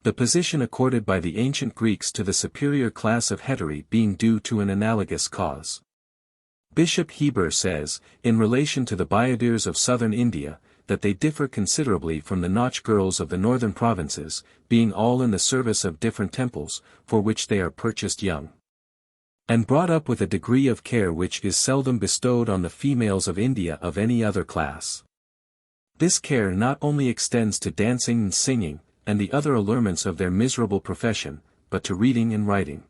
The position accorded by the ancient Greeks to the superior class of hetairai being due to an analogous cause. Bishop Heber says, in relation to the bayadirs of southern India, that they differ considerably from the Nach girls of the northern provinces, being all in the service of different temples, for which they are purchased young, and brought up with a degree of care which is seldom bestowed on the females of India of any other class. This care not only extends to dancing and singing, and the other allurements of their miserable profession, but to reading and writing.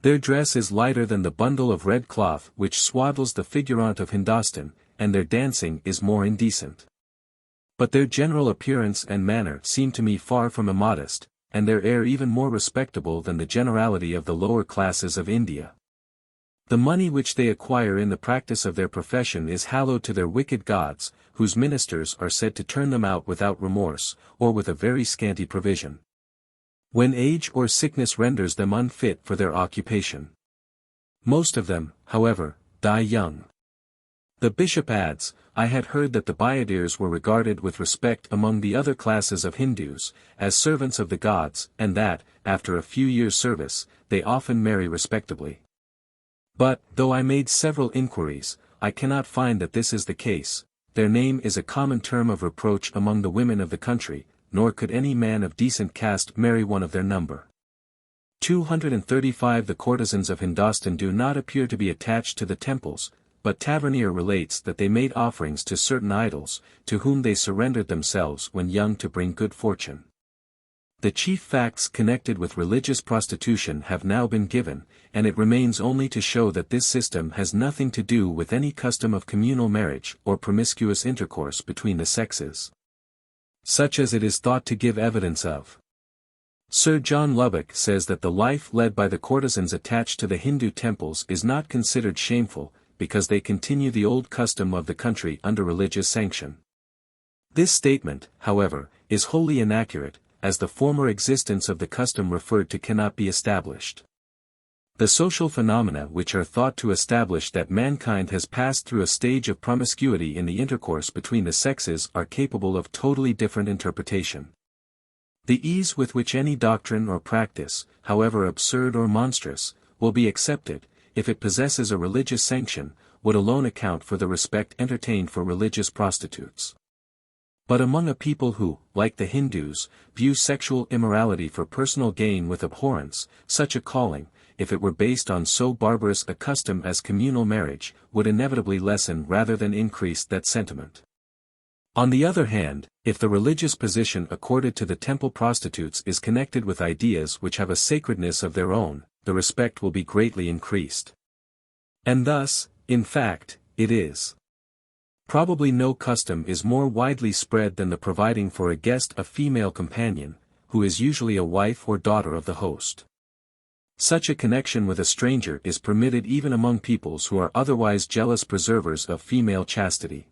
Their dress is lighter than the bundle of red cloth which swaddles the figurant of Hindostan, and their dancing is more indecent. But their general appearance and manner seem to me far from immodest, and their air even more respectable than the generality of the lower classes of India. The money which they acquire in the practice of their profession is hallowed to their wicked gods, whose ministers are said to turn them out without remorse, or with a very scanty provision, when age or sickness renders them unfit for their occupation. Most of them, however, die young. The bishop adds, I had heard that the bayadirs were regarded with respect among the other classes of Hindus, as servants of the gods, and that, after a few years' service, they often marry respectably. But, though I made several inquiries, I cannot find that this is the case. Their name is a common term of reproach among the women of the country, nor could any man of decent caste marry one of their number. 235 The courtesans of Hindostan do not appear to be attached to the temples, but Tavernier relates that they made offerings to certain idols, to whom they surrendered themselves when young to bring good fortune. The chief facts connected with religious prostitution have now been given, and it remains only to show that this system has nothing to do with any custom of communal marriage or promiscuous intercourse between the sexes, such as it is thought to give evidence of. Sir John Lubbock says that the life led by the courtesans attached to the Hindu temples is not considered shameful, because they continue the old custom of the country under religious sanction. This statement, however, is wholly inaccurate, as the former existence of the custom referred to cannot be established. The social phenomena which are thought to establish that mankind has passed through a stage of promiscuity in the intercourse between the sexes are capable of totally different interpretation. The ease with which any doctrine or practice, however absurd or monstrous, will be accepted, if it possesses a religious sanction, would alone account for the respect entertained for religious prostitutes. But among a people who, like the Hindus, view sexual immorality for personal gain with abhorrence, such a calling, if it were based on so barbarous a custom as communal marriage, would inevitably lessen rather than increase that sentiment. On the other hand, if the religious position accorded to the temple prostitutes is connected with ideas which have a sacredness of their own, the respect will be greatly increased. And thus, in fact, it is. Probably no custom is more widely spread than the providing for a guest a female companion, who is usually a wife or daughter of the host. Such a connection with a stranger is permitted even among peoples who are otherwise jealous preservers of female chastity.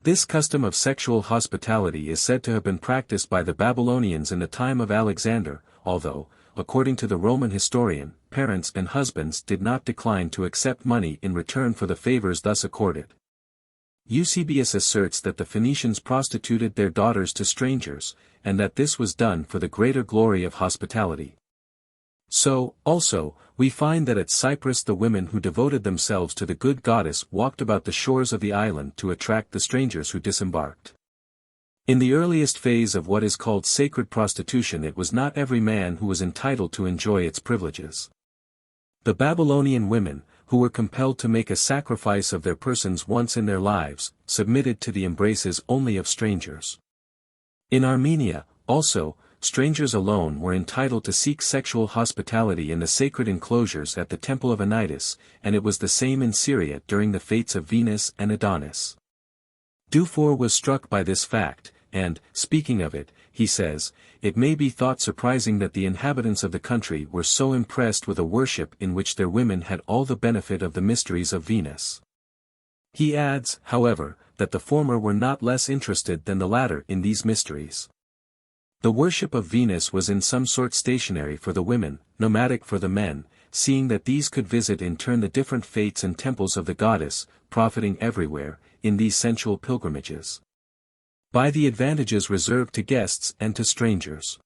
This custom of sexual hospitality is said to have been practiced by the Babylonians in the time of Alexander, although, according to the Roman historian, parents and husbands did not decline to accept money in return for the favors thus accorded. Eusebius asserts that the Phoenicians prostituted their daughters to strangers, and that this was done for the greater glory of hospitality. So, also, we find that at Cyprus the women who devoted themselves to the good goddess walked about the shores of the island to attract the strangers who disembarked. In the earliest phase of what is called sacred prostitution, it was not every man who was entitled to enjoy its privileges. The Babylonian women, who were compelled to make a sacrifice of their persons once in their lives, submitted to the embraces only of strangers. In Armenia, also, strangers alone were entitled to seek sexual hospitality in the sacred enclosures at the temple of Anitis, and it was the same in Syria during the fetes of Venus and Adonis. Dufour was struck by this fact, and, speaking of it, he says, "It may be thought surprising that the inhabitants of the country were so impressed with a worship in which their women had all the benefit of the mysteries of Venus." He adds, however, that the former were not less interested than the latter in these mysteries. The worship of Venus was in some sort stationary for the women, nomadic for the men, seeing that these could visit in turn the different fetes and temples of the goddess, profiting everywhere, in these sensual pilgrimages, by the advantages reserved to guests and to strangers.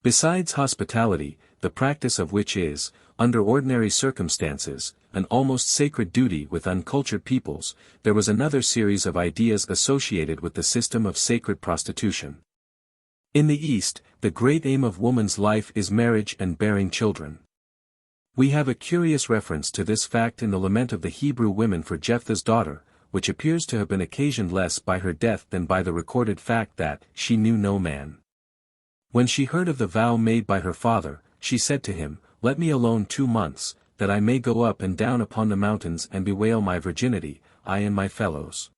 Besides hospitality, the practice of which is, under ordinary circumstances, an almost sacred duty with uncultured peoples, there was another series of ideas associated with the system of sacred prostitution. In the East, the great aim of woman's life is marriage and bearing children. We have a curious reference to this fact in the lament of the Hebrew women for Jephthah's daughter, which appears to have been occasioned less by her death than by the recorded fact that she knew no man. When she heard of the vow made by her father, she said to him, "Let me alone 2 months, that I may go up and down upon the mountains and bewail my virginity, I and my fellows."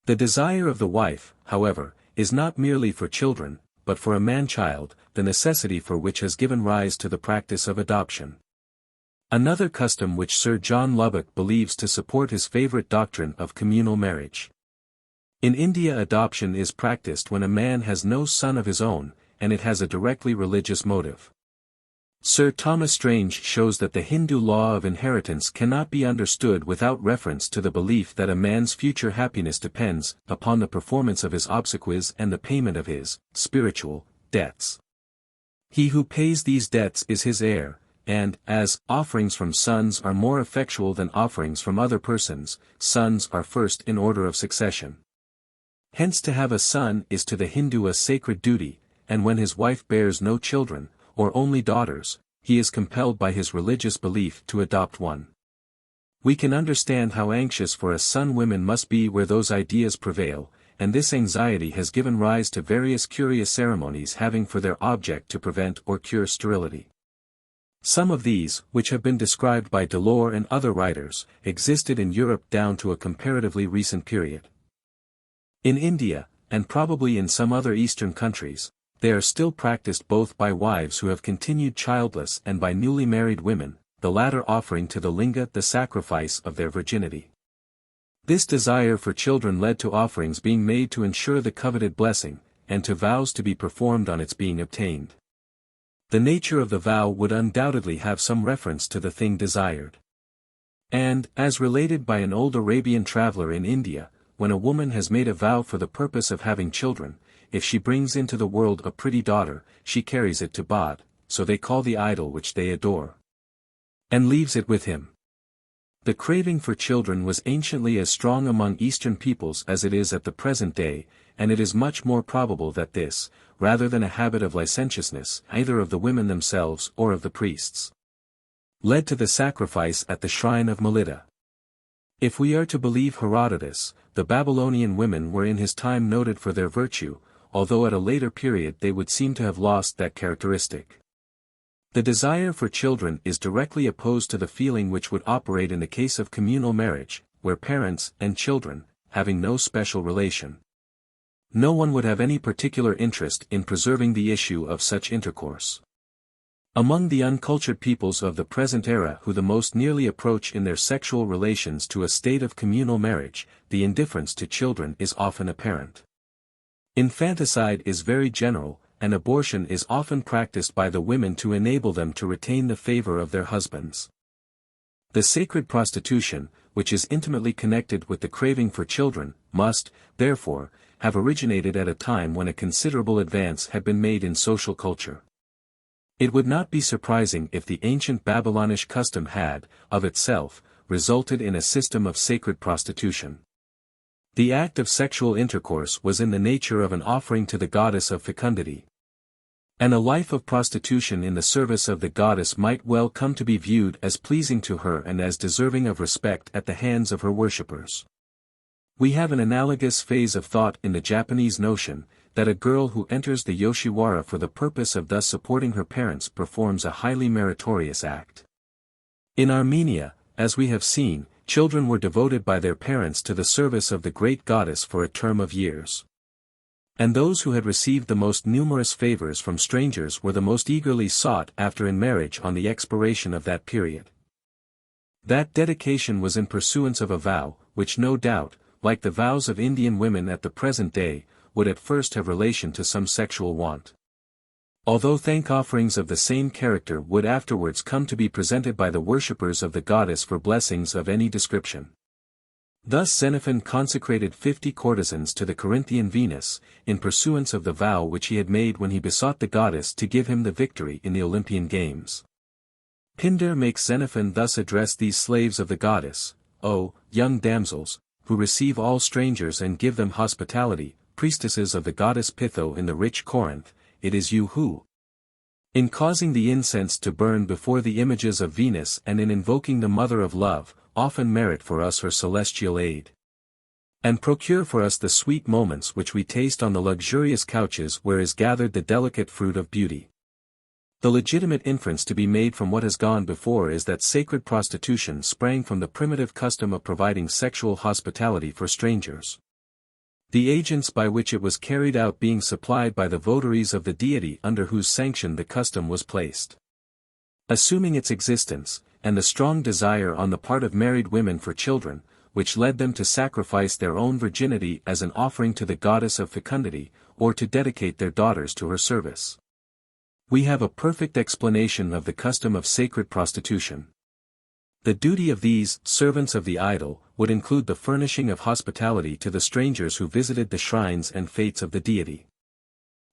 The desire of the wife, however, is not merely for children, but for a man-child, the necessity for which has given rise to the practice of adoption. Another custom which Sir John Lubbock believes to support his favorite doctrine of communal marriage. In India, adoption is practiced when a man has no son of his own, and it has a directly religious motive. Sir Thomas Strange shows that the Hindu law of inheritance cannot be understood without reference to the belief that a man's future happiness depends upon the performance of his obsequies and the payment of his spiritual debts. He who pays these debts is his heir, and, as offerings from sons are more effectual than offerings from other persons, sons are first in order of succession. Hence to have a son is to the Hindu a sacred duty, and when his wife bears no children, or only daughters, he is compelled by his religious belief to adopt one. We can understand how anxious for a son women must be where those ideas prevail, and this anxiety has given rise to various curious ceremonies having for their object to prevent or cure sterility. Some of these, which have been described by Delors and other writers, existed in Europe down to a comparatively recent period. In India, and probably in some other Eastern countries, they are still practiced both by wives who have continued childless and by newly married women, the latter offering to the linga the sacrifice of their virginity. This desire for children led to offerings being made to ensure the coveted blessing, and to vows to be performed on its being obtained. The nature of the vow would undoubtedly have some reference to the thing desired. And, as related by an old Arabian traveler in India, when a woman has made a vow for the purpose of having children, if she brings into the world a pretty daughter, she carries it to Bod, so they call the idol which they adore, and leaves it with him. The craving for children was anciently as strong among Eastern peoples as it is at the present day, and it is much more probable that this, rather than a habit of licentiousness, either of the women themselves or of the priests, led to the sacrifice at the shrine of Melita. If we are to believe Herodotus, the Babylonian women were in his time noted for their virtue, although at a later period they would seem to have lost that characteristic. The desire for children is directly opposed to the feeling which would operate in the case of communal marriage, where parents and children, having no special relation, no one would have any particular interest in preserving the issue of such intercourse. Among the uncultured peoples of the present era who the most nearly approach in their sexual relations to a state of communal marriage, the indifference to children is often apparent. Infanticide is very general, and abortion is often practiced by the women to enable them to retain the favor of their husbands. The sacred prostitution, which is intimately connected with the craving for children, must, therefore, have originated at a time when a considerable advance had been made in social culture. It would not be surprising if the ancient Babylonish custom had, of itself, resulted in a system of sacred prostitution. The act of sexual intercourse was in the nature of an offering to the goddess of fecundity. And a life of prostitution in the service of the goddess might well come to be viewed as pleasing to her and as deserving of respect at the hands of her worshippers. We have an analogous phase of thought in the Japanese notion, that a girl who enters the Yoshiwara for the purpose of thus supporting her parents performs a highly meritorious act. In Armenia, as we have seen, children were devoted by their parents to the service of the great goddess for a term of years. And those who had received the most numerous favors from strangers were the most eagerly sought after in marriage on the expiration of that period. That dedication was in pursuance of a vow, which no doubt, like the vows of Indian women at the present day, would at first have relation to some sexual want. Although thank offerings of the same character would afterwards come to be presented by the worshippers of the goddess for blessings of any description. Thus Xenophon consecrated 50 courtesans to the Corinthian Venus, in pursuance of the vow which he had made when he besought the goddess to give him the victory in the Olympian Games. Pindar makes Xenophon thus address these slaves of the goddess: "O, young damsels, who receive all strangers and give them hospitality, priestesses of the goddess Pytho in the rich Corinth, it is you who, in causing the incense to burn before the images of Venus and in invoking the Mother of Love, often merit for us her celestial aid, and procure for us the sweet moments which we taste on the luxurious couches where is gathered the delicate fruit of beauty." The legitimate inference to be made from what has gone before is that sacred prostitution sprang from the primitive custom of providing sexual hospitality for strangers. The agents by which it was carried out being supplied by the votaries of the deity under whose sanction the custom was placed. Assuming its existence, and the strong desire on the part of married women for children, which led them to sacrifice their own virginity as an offering to the goddess of fecundity, or to dedicate their daughters to her service, we have a perfect explanation of the custom of sacred prostitution. The duty of these servants of the idol would include the furnishing of hospitality to the strangers who visited the shrines and fetes of the deity.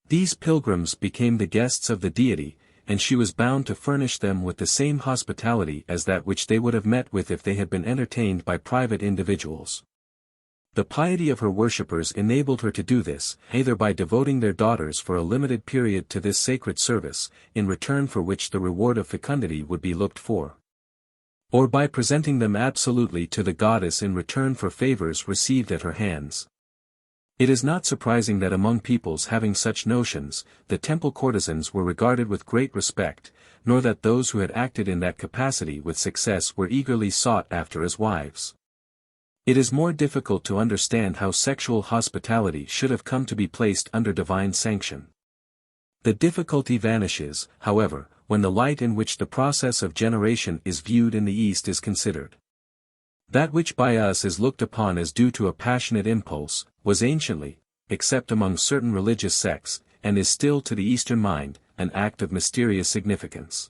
These pilgrims became the guests of the deity, and she was bound to furnish them with the same hospitality as that which they would have met with if they had been entertained by private individuals. The piety of her worshippers enabled her to do this, either by devoting their daughters for a limited period to this sacred service, in return for which the reward of fecundity would be looked for, or by presenting them absolutely to the goddess in return for favors received at her hands. It is not surprising that among peoples having such notions, the temple courtesans were regarded with great respect, nor that those who had acted in that capacity with success were eagerly sought after as wives. It is more difficult to understand how sexual hospitality should have come to be placed under divine sanction. The difficulty vanishes, however, when the light in which the process of generation is viewed in the East is considered. That which by us is looked upon as due to a passionate impulse, was anciently, except among certain religious sects, and is still to the Eastern mind, an act of mysterious significance.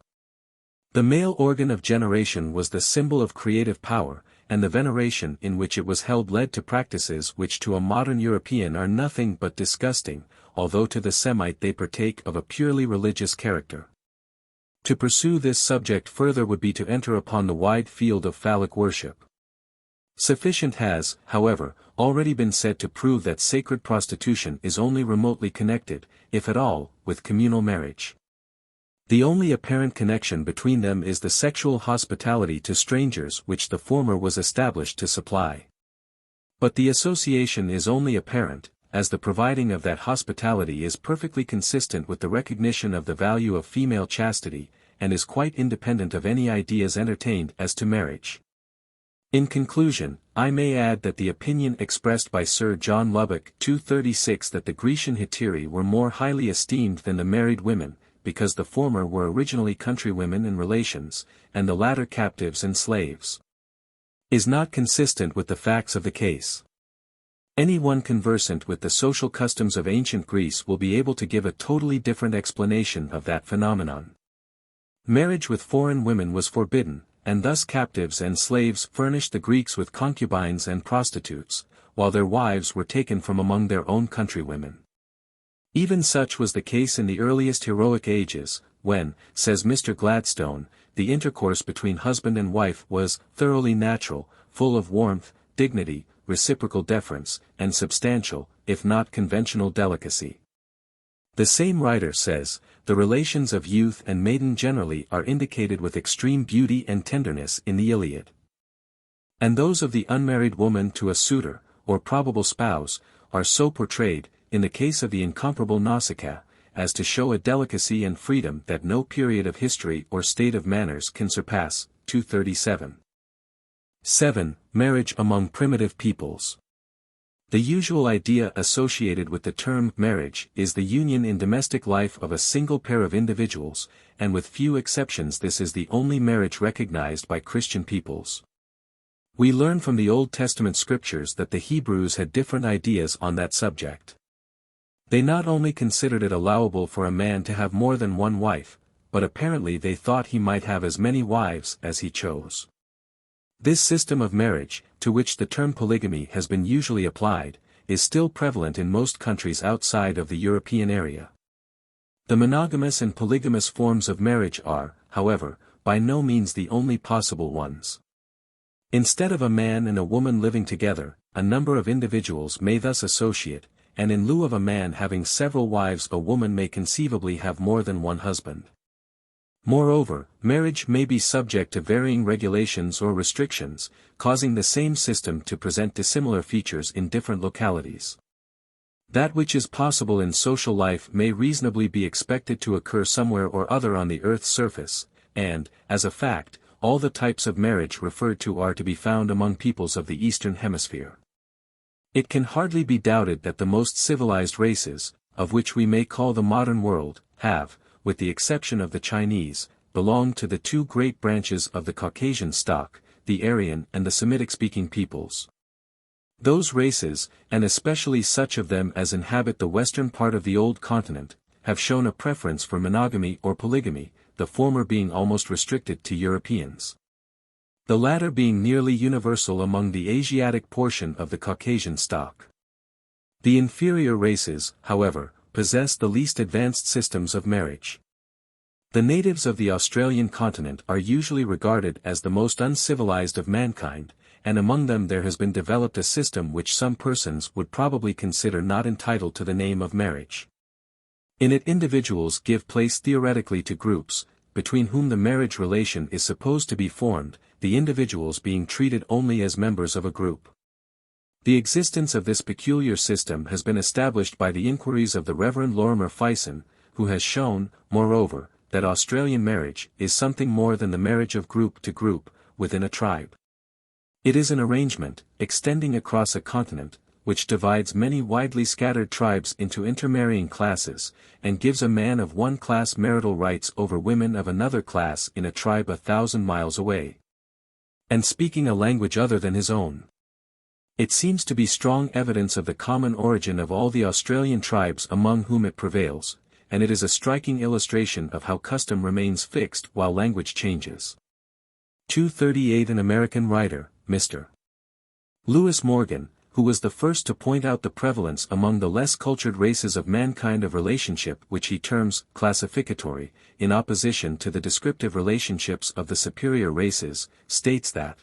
The male organ of generation was the symbol of creative power, and the veneration in which it was held led to practices which to a modern European are nothing but disgusting, although to the Semite they partake of a purely religious character. To pursue this subject further would be to enter upon the wide field of phallic worship. Sufficient has, however, already been said to prove that sacred prostitution is only remotely connected, if at all, with communal marriage. The only apparent connection between them is the sexual hospitality to strangers which the former was established to supply. But the association is only apparent, as the providing of that hospitality is perfectly consistent with the recognition of the value of female chastity, and is quite independent of any ideas entertained as to marriage. In conclusion, I may add that the opinion expressed by Sir John Lubbock 236 that the Grecian hetairai were more highly esteemed than the married women, because the former were originally countrywomen and relations, and the latter captives and slaves, is not consistent with the facts of the case. Anyone conversant with the social customs of ancient Greece will be able to give a totally different explanation of that phenomenon. Marriage with foreign women was forbidden, and thus captives and slaves furnished the Greeks with concubines and prostitutes, while their wives were taken from among their own countrywomen. Even such was the case in the earliest heroic ages, when, says Mr. Gladstone, the intercourse between husband and wife was thoroughly natural, full of warmth, dignity, reciprocal deference, and substantial, if not conventional delicacy. The same writer says, the relations of youth and maiden generally are indicated with extreme beauty and tenderness in the Iliad. And those of the unmarried woman to a suitor, or probable spouse, are so portrayed, in the case of the incomparable Nausicaa, as to show a delicacy and freedom that no period of history or state of manners can surpass. 237. 7. Marriage among primitive peoples. The usual idea associated with the term marriage is the union in domestic life of a single pair of individuals, and with few exceptions this is the only marriage recognized by Christian peoples. We learn from the Old Testament scriptures that the Hebrews had different ideas on that subject. They not only considered it allowable for a man to have more than one wife, but apparently they thought he might have as many wives as he chose. This system of marriage, to which the term polygamy has been usually applied, is still prevalent in most countries outside of the European area. The monogamous and polygamous forms of marriage are, however, by no means the only possible ones. Instead of a man and a woman living together, a number of individuals may thus associate, and in lieu of a man having several wives a woman may conceivably have more than one husband. Moreover, marriage may be subject to varying regulations or restrictions, causing the same system to present dissimilar features in different localities. That which is possible in social life may reasonably be expected to occur somewhere or other on the earth's surface, and, as a fact, all the types of marriage referred to are to be found among peoples of the Eastern Hemisphere. It can hardly be doubted that the most civilized races, of which we may call the modern world, have, with the exception of the Chinese, belonged to the two great branches of the Caucasian stock, the Aryan and the Semitic-speaking peoples. Those races, and especially such of them as inhabit the western part of the old continent, have shown a preference for monogamy or polygamy, the former being almost restricted to Europeans, the latter being nearly universal among the Asiatic portion of the Caucasian stock. The inferior races, however, possess the least advanced systems of marriage. The natives of the Australian continent are usually regarded as the most uncivilized of mankind, and among them there has been developed a system which some persons would probably consider not entitled to the name of marriage. In it individuals give place theoretically to groups, between whom the marriage relation is supposed to be formed, the individuals being treated only as members of a group. The existence of this peculiar system has been established by the inquiries of the Reverend Lorimer Fison, who has shown, moreover, that Australian marriage is something more than the marriage of group to group, within a tribe. It is an arrangement, extending across a continent, which divides many widely scattered tribes into intermarrying classes, and gives a man of one class marital rights over women of another class in a tribe 1,000 miles away, and speaking a language other than his own. It seems to be strong evidence of the common origin of all the Australian tribes among whom it prevails, and it is a striking illustration of how custom remains fixed while language changes. 238. An American writer, Mr. Lewis Morgan, who was the first to point out the prevalence among the less cultured races of mankind of relationship which he terms classificatory, in opposition to the descriptive relationships of the superior races, states that,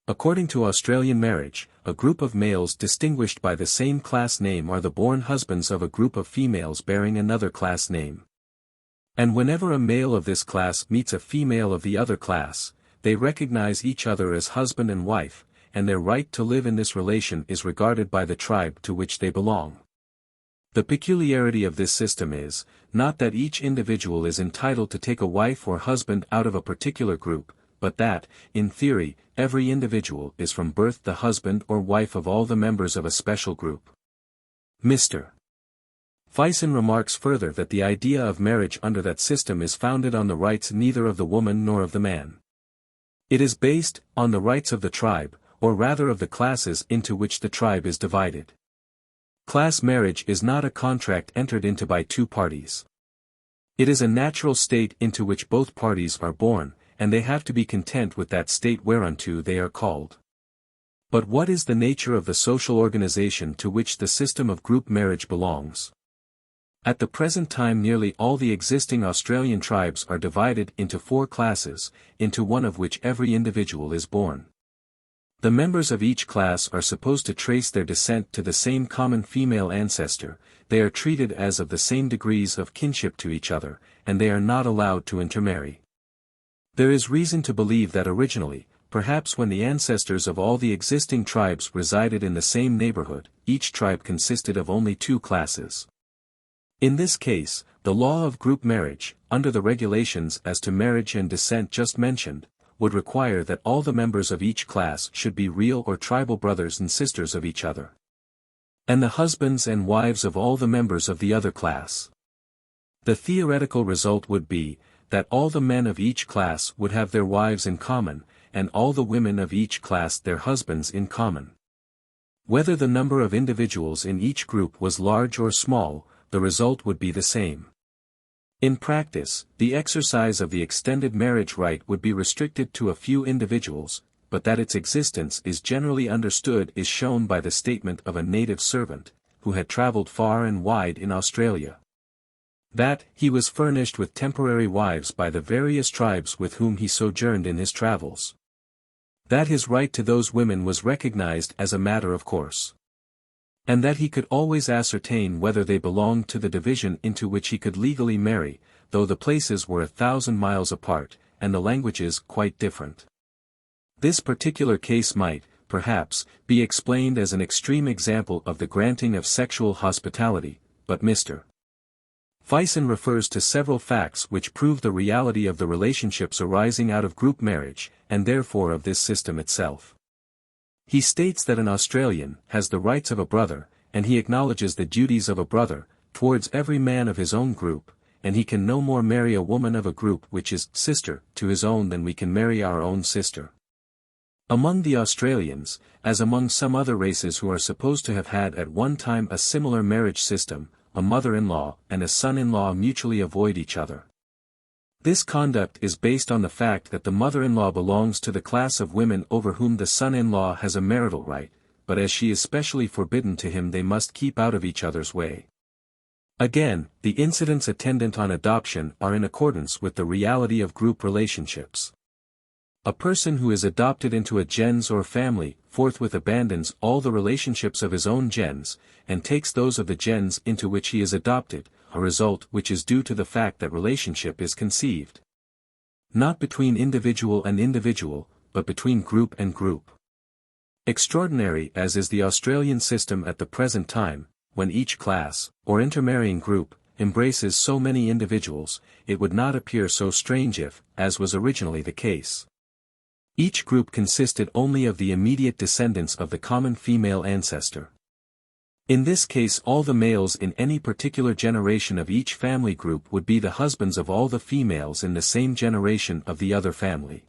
according to Australian marriage, a group of males distinguished by the same class name are the born husbands of a group of females bearing another class name. And whenever a male of this class meets a female of the other class, they recognize each other as husband and wife, and their right to live in this relation is regarded by the tribe to which they belong. The peculiarity of this system is, not that each individual is entitled to take a wife or husband out of a particular group, but that, in theory, every individual is from birth the husband or wife of all the members of a special group. Mr. Phallism remarks further that the idea of marriage under that system is founded on the rights neither of the woman nor of the man. It is based on the rights of the tribe, or rather of the classes into which the tribe is divided. Class marriage is not a contract entered into by two parties. It is a natural state into which both parties are born, and they have to be content with that state whereunto they are called. But what is the nature of the social organization to which the system of group marriage belongs? At the present time nearly all the existing Australian tribes are divided into 4 classes, into one of which every individual is born. The members of each class are supposed to trace their descent to the same common female ancestor, they are treated as of the same degrees of kinship to each other, and they are not allowed to intermarry. There is reason to believe that originally, perhaps when the ancestors of all the existing tribes resided in the same neighborhood, each tribe consisted of only 2 classes. In this case, the law of group marriage, under the regulations as to marriage and descent just mentioned, would require that all the members of each class should be real or tribal brothers and sisters of each other, and the husbands and wives of all the members of the other class. The theoretical result would be, that all the men of each class would have their wives in common, and all the women of each class their husbands in common. Whether the number of individuals in each group was large or small, the result would be the same. In practice, the exercise of the extended marriage right would be restricted to a few individuals, but that its existence is generally understood is shown by the statement of a native servant, who had travelled far and wide in Australia, that he was furnished with temporary wives by the various tribes with whom he sojourned in his travels. That his right to those women was recognized as a matter of course, and that he could always ascertain whether they belonged to the division into which he could legally marry, though the places were 1,000 miles apart, and the languages quite different. This particular case might, perhaps, be explained as an extreme example of the granting of sexual hospitality, but Mr. Phallism refers to several facts which prove the reality of the relationships arising out of group marriage, and therefore of this system itself. He states that an Australian has the rights of a brother, and he acknowledges the duties of a brother, towards every man of his own group, and he can no more marry a woman of a group which is sister to his own than we can marry our own sister. Among the Australians, as among some other races who are supposed to have had at one time a similar marriage system, a mother-in-law and a son-in-law mutually avoid each other. This conduct is based on the fact that the mother-in-law belongs to the class of women over whom the son-in-law has a marital right, but as she is specially forbidden to him they must keep out of each other's way. Again, the incidents attendant on adoption are in accordance with the reality of group relationships. A person who is adopted into a gens or family forthwith abandons all the relationships of his own gens, and takes those of the gens into which he is adopted, a result which is due to the fact that relationship is conceived not between individual and individual, but between group and group. Extraordinary as is the Australian system at the present time, when each class, or intermarrying group, embraces so many individuals, it would not appear so strange if, as was originally the case, each group consisted only of the immediate descendants of the common female ancestor. In this case all the males in any particular generation of each family group would be the husbands of all the females in the same generation of the other family.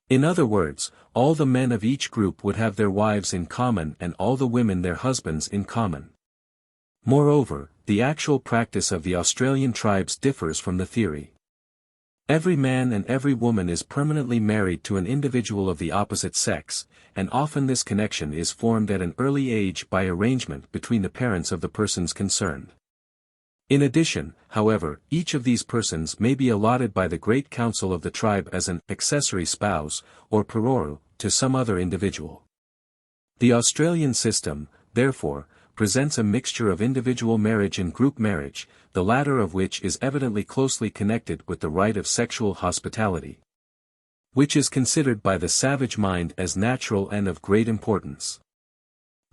In other words, all the men of each group would have their wives in common and all the women their husbands in common. Moreover, the actual practice of the Australian tribes differs from the theory. Every man and every woman is permanently married to an individual of the opposite sex, and often this connection is formed at an early age by arrangement between the parents of the persons concerned. In addition, however, each of these persons may be allotted by the Great Council of the tribe as an accessory spouse, or peroru, to some other individual. The Australian system, therefore, presents a mixture of individual marriage and group marriage, the latter of which is evidently closely connected with the right of sexual hospitality, which is considered by the savage mind as natural and of great importance.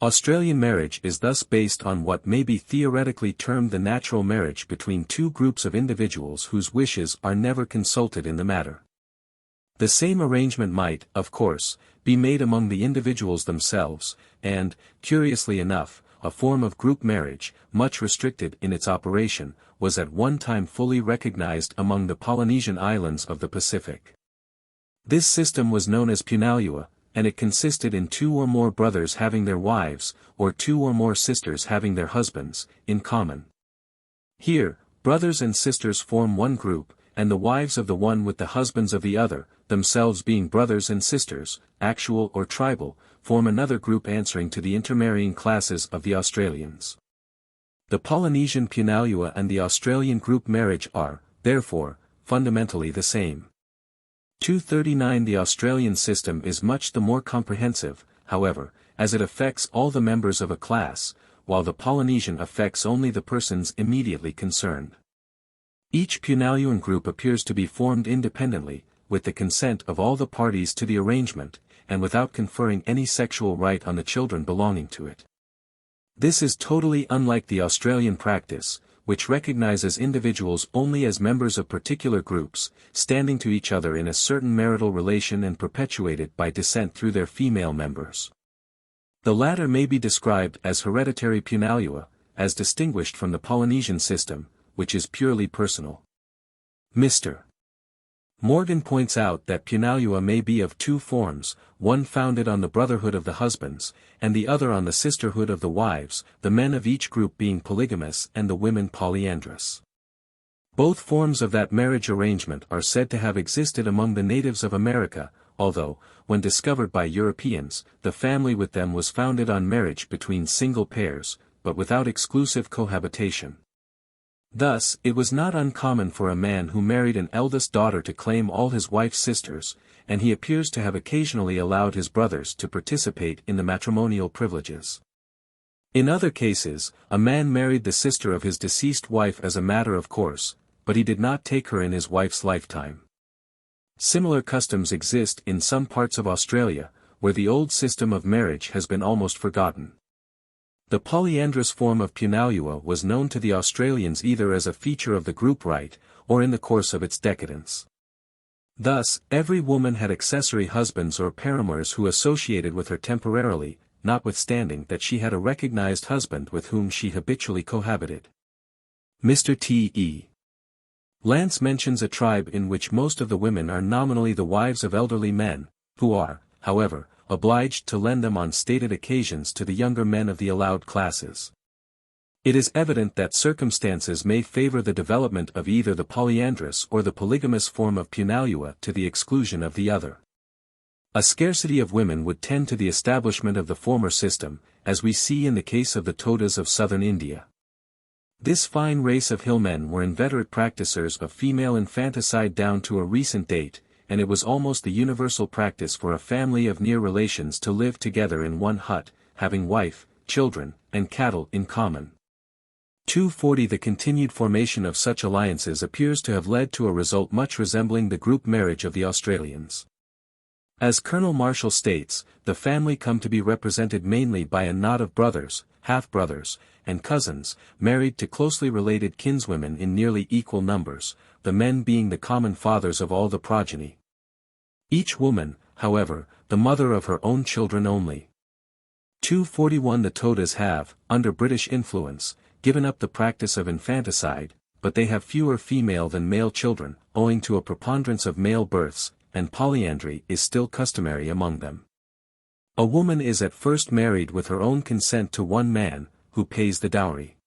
Australian marriage is thus based on what may be theoretically termed the natural marriage between two groups of individuals whose wishes are never consulted in the matter. The same arrangement might, of course, be made among the individuals themselves, and, curiously enough, a form of group marriage, much restricted in its operation, was at one time fully recognized among the Polynesian islands of the Pacific. This system was known as punalua, and it consisted in two or more brothers having their wives, or two or more sisters having their husbands, in common. Here, brothers and sisters form one group, and the wives of the one with the husbands of the other, themselves being brothers and sisters, actual or tribal, form another group answering to the intermarrying classes of the Australians. The Polynesian punalua and the Australian group marriage are, therefore, fundamentally the same. 239 The Australian system is much the more comprehensive, however, as it affects all the members of a class, while the Polynesian affects only the persons immediately concerned. Each punaluan group appears to be formed independently, with the consent of all the parties to the arrangement, and without conferring any sexual right on the children belonging to it. This is totally unlike the Australian practice, which recognizes individuals only as members of particular groups, standing to each other in a certain marital relation and perpetuated by descent through their female members. The latter may be described as hereditary punalua, as distinguished from the Polynesian system, which is purely personal. Mr. Morgan points out that punalua may be of two forms, one founded on the brotherhood of the husbands, and the other on the sisterhood of the wives, the men of each group being polygamous and the women polyandrous. Both forms of that marriage arrangement are said to have existed among the natives of America, although, when discovered by Europeans, the family with them was founded on marriage between single pairs, but without exclusive cohabitation. Thus, it was not uncommon for a man who married an eldest daughter to claim all his wife's sisters, and he appears to have occasionally allowed his brothers to participate in the matrimonial privileges. In other cases, a man married the sister of his deceased wife as a matter of course, but he did not take her in his wife's lifetime. Similar customs exist in some parts of Australia, where the old system of marriage has been almost forgotten. The polyandrous form of punalua was known to the Australians either as a feature of the group right, or in the course of its decadence. Thus, every woman had accessory husbands or paramours who associated with her temporarily, notwithstanding that she had a recognized husband with whom she habitually cohabited. Mr. T.E. Lance mentions a tribe in which most of the women are nominally the wives of elderly men, who are, however, obliged to lend them on stated occasions to the younger men of the allowed classes. It is evident that circumstances may favor the development of either the polyandrous or the polygamous form of punalua to the exclusion of the other. A scarcity of women would tend to the establishment of the former system, as we see in the case of the Todas of southern India. This fine race of hillmen were inveterate practicers of female infanticide down to a recent date, and it was almost the universal practice for a family of near relations to live together in one hut, having wife, children, and cattle in common. 240 The continued formation of such alliances appears to have led to a result much resembling the group marriage of the Australians. As Colonel Marshall states, the family come to be represented mainly by a knot of brothers, half-brothers, and cousins, married to closely related kinswomen in nearly equal numbers, the men being the common fathers of all the progeny. Each woman, however, the mother of her own children only. 241 The Todas have, under British influence, given up the practice of infanticide, but they have fewer female than male children, owing to a preponderance of male births, and polyandry is still customary among them. A woman is at first married with her own consent to one man, who pays the dowry.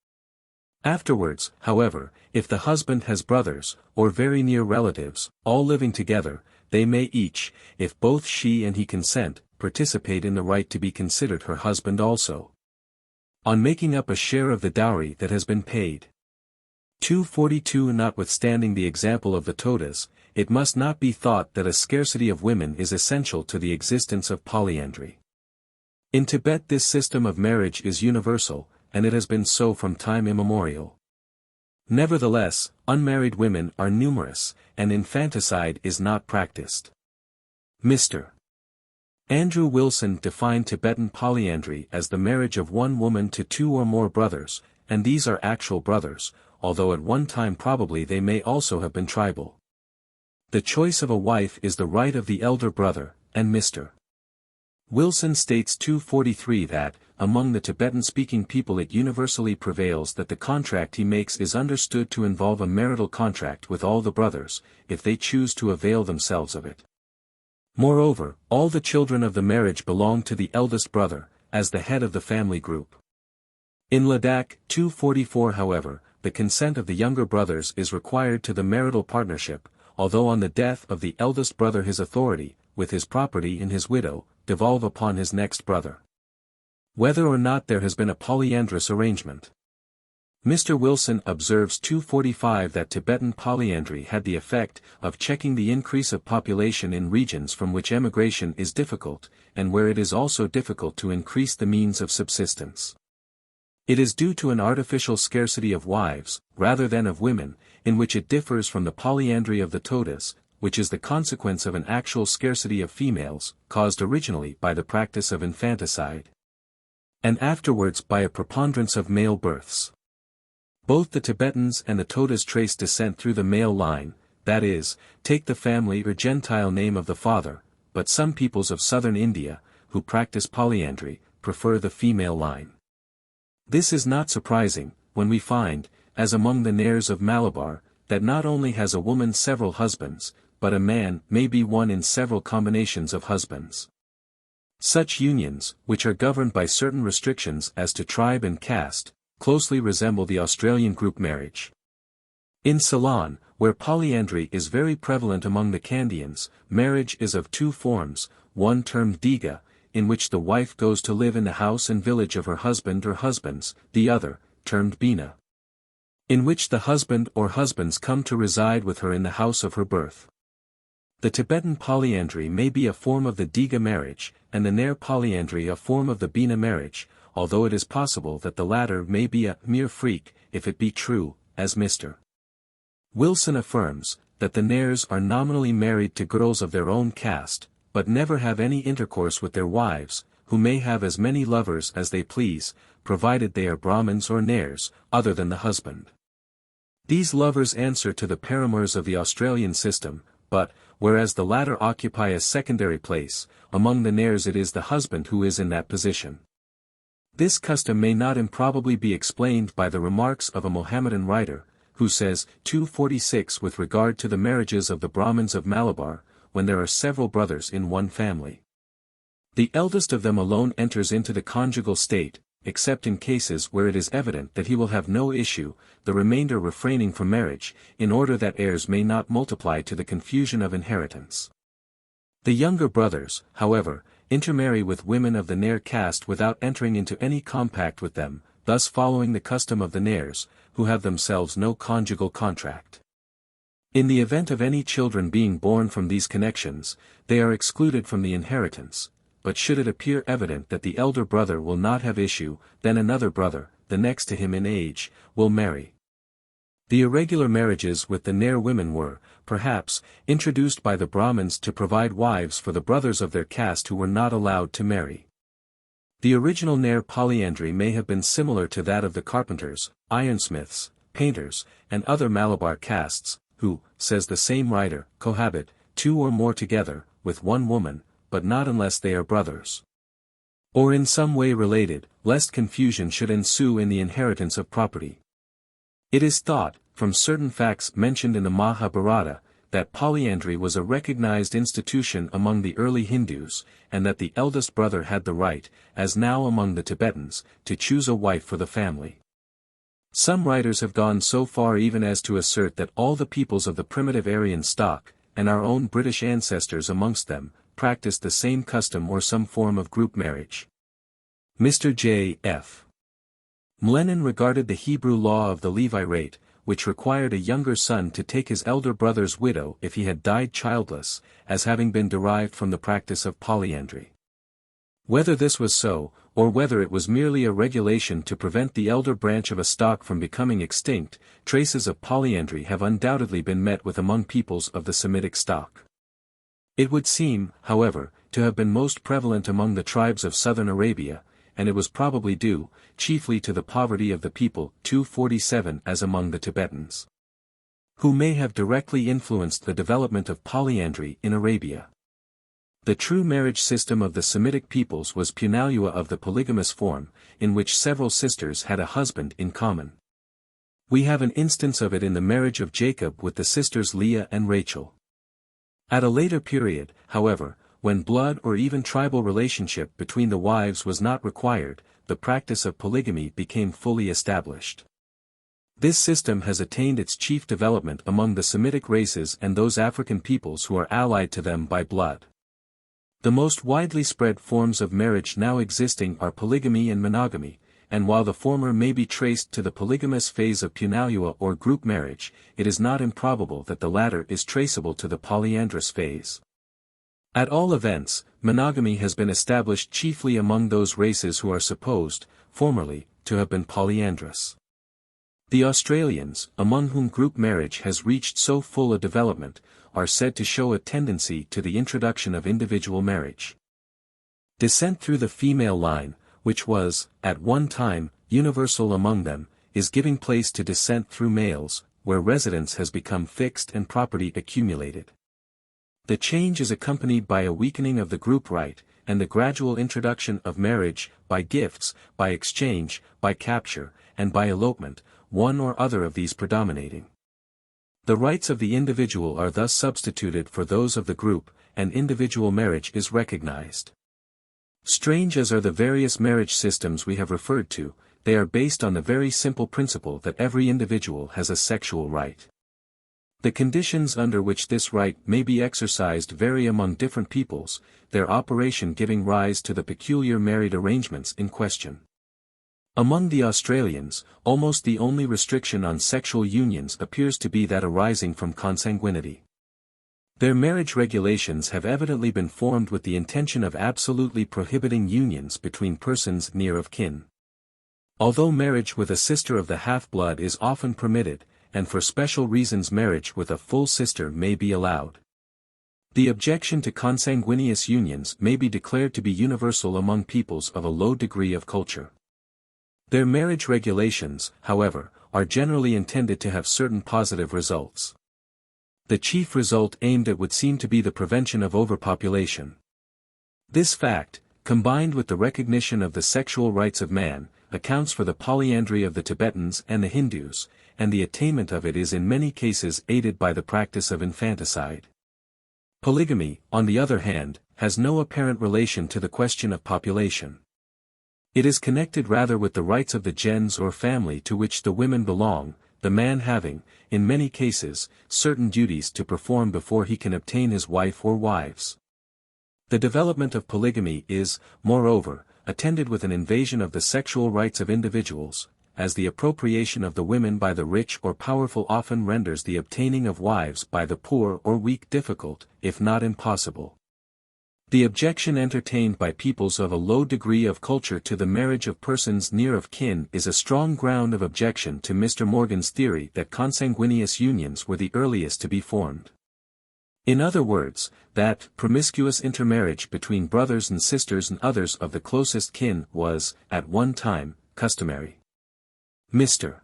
Afterwards, however, if the husband has brothers, or very near relatives, all living together, they may each, if both she and he consent, participate in the right to be considered her husband also, on making up a share of the dowry that has been paid. 242 Notwithstanding the example of the Todas, it must not be thought that a scarcity of women is essential to the existence of polyandry. In Tibet this system of marriage is universal, and it has been so from time immemorial. Nevertheless, unmarried women are numerous, and infanticide is not practiced. Mr. Andrew Wilson defined Tibetan polyandry as the marriage of one woman to two or more brothers, and these are actual brothers, although at one time probably they may also have been tribal. The choice of a wife is the right of the elder brother, and Mr. Wilson states 243 that, among the Tibetan-speaking people it universally prevails that the contract he makes is understood to involve a marital contract with all the brothers, if they choose to avail themselves of it. Moreover, all the children of the marriage belong to the eldest brother, as the head of the family group. In Ladakh 244 however, the consent of the younger brothers is required to the marital partnership, although on the death of the eldest brother his authority, with his property and his widow, devolve upon his next brother. Whether or not there has been a polyandrous arrangement. Mr. Wilson observes 245 that Tibetan polyandry had the effect of checking the increase of population in regions from which emigration is difficult, and where it is also difficult to increase the means of subsistence. It is due to an artificial scarcity of wives, rather than of women, in which it differs from the polyandry of the Todas, which is the consequence of an actual scarcity of females, caused originally by the practice of infanticide, and afterwards by a preponderance of male births. Both the Tibetans and the Todas trace descent through the male line, that is, take the family or gentile name of the father, but some peoples of southern India, who practice polyandry, prefer the female line. This is not surprising, when we find, as among the Nairs of Malabar, that not only has a woman several husbands, but a man may be one in several combinations of husbands. Such unions, which are governed by certain restrictions as to tribe and caste, closely resemble the Australian group marriage. In Ceylon, where polyandry is very prevalent among the Kandhians, marriage is of two forms, one termed diga, in which the wife goes to live in the house and village of her husband or husbands, the other, termed bina, in which the husband or husbands come to reside with her in the house of her birth. The Tibetan polyandry may be a form of the diga marriage, and the Nair polyandry a form of the bina marriage, although it is possible that the latter may be a mere freak, if it be true, as Mr. Wilson affirms, that the Nairs are nominally married to girls of their own caste, but never have any intercourse with their wives, who may have as many lovers as they please, provided they are Brahmins or Nairs, other than the husband. These lovers answer to the paramours of the Australian system, but, whereas the latter occupy a secondary place, among the Nairs it is the husband who is in that position. This custom may not improbably be explained by the remarks of a Mohammedan writer, who says, 246 with regard to the marriages of the Brahmins of Malabar, when there are several brothers in one family. The eldest of them alone enters into the conjugal state, except in cases where it is evident that he will have no issue, the remainder refraining from marriage, in order that heirs may not multiply to the confusion of inheritance. The younger brothers, however, intermarry with women of the Nair caste without entering into any compact with them, thus following the custom of the Nairs, who have themselves no conjugal contract. In the event of any children being born from these connections, they are excluded from the inheritance, but should it appear evident that the elder brother will not have issue, then another brother, the next to him in age, will marry. The irregular marriages with the Nair women were, perhaps, introduced by the Brahmins to provide wives for the brothers of their caste who were not allowed to marry. The original Nair polyandry may have been similar to that of the carpenters, ironsmiths, painters, and other Malabar castes, who, says the same writer, cohabit, two or more together, with one woman, but not unless they are brothers. or in some way related, lest confusion should ensue in the inheritance of property. It is thought, from certain facts mentioned in the Mahabharata, that polyandry was a recognized institution among the early Hindus, and that the eldest brother had the right, as now among the Tibetans, to choose a wife for the family. Some writers have gone so far even as to assert that all the peoples of the primitive Aryan stock, and our own British ancestors amongst them, practiced the same custom or some form of group marriage. Mr. J. F. Mlenin regarded the Hebrew law of the Levirate, which required a younger son to take his elder brother's widow if he had died childless, as having been derived from the practice of polyandry. Whether this was so, or whether it was merely a regulation to prevent the elder branch of a stock from becoming extinct, traces of polyandry have undoubtedly been met with among peoples of the Semitic stock. It would seem, however, to have been most prevalent among the tribes of southern Arabia, and it was probably due, chiefly to the poverty of the people, 247 as among the Tibetans, who may have directly influenced the development of polyandry in Arabia. The true marriage system of the Semitic peoples was punalua of the polygamous form, in which several sisters had a husband in common. We have an instance of it in the marriage of Jacob with the sisters Leah and Rachel. At a later period, however, when blood or even tribal relationship between the wives was not required, the practice of polygamy became fully established. This system has attained its chief development among the Semitic races and those African peoples who are allied to them by blood. The most widely spread forms of marriage now existing are polygamy and monogamy, and while the former may be traced to the polygamous phase of punalua or group marriage, it is not improbable that the latter is traceable to the polyandrous phase. At all events, monogamy has been established chiefly among those races who are supposed, formerly, to have been polyandrous. The Australians, among whom group marriage has reached so full a development, are said to show a tendency to the introduction of individual marriage. Descent through the female line, which was, at one time, universal among them, is giving place to descent through males, where residence has become fixed and property accumulated. The change is accompanied by a weakening of the group right, and the gradual introduction of marriage, by gifts, by exchange, by capture, and by elopement, one or other of these predominating. The rights of the individual are thus substituted for those of the group, and individual marriage is recognized. Strange as are the various marriage systems we have referred to, they are based on the very simple principle that every individual has a sexual right. The conditions under which this right may be exercised vary among different peoples, their operation giving rise to the peculiar married arrangements in question. Among the Australians, almost the only restriction on sexual unions appears to be that arising from consanguinity. Their marriage regulations have evidently been formed with the intention of absolutely prohibiting unions between persons near of kin. Although marriage with a sister of the half-blood is often permitted, and for special reasons marriage with a full sister may be allowed. The objection to consanguineous unions may be declared to be universal among peoples of a low degree of culture. Their marriage regulations, however, are generally intended to have certain positive results. The chief result aimed at would seem to be the prevention of overpopulation. This fact, combined with the recognition of the sexual rights of man, accounts for the polyandry of the Tibetans and the Hindus, and the attainment of it is in many cases aided by the practice of infanticide. Polygamy, on the other hand, has no apparent relation to the question of population. It is connected rather with the rights of the gens or family to which the women belong, the man having, in many cases, certain duties to perform before he can obtain his wife or wives. The development of polygamy is, moreover, attended with an invasion of the sexual rights of individuals, as the appropriation of the women by the rich or powerful often renders the obtaining of wives by the poor or weak difficult, if not impossible. The objection entertained by peoples of a low degree of culture to the marriage of persons near of kin is a strong ground of objection to Mr. Morgan's theory that consanguineous unions were the earliest to be formed. In other words, that promiscuous intermarriage between brothers and sisters and others of the closest kin was, at one time, customary. Mr.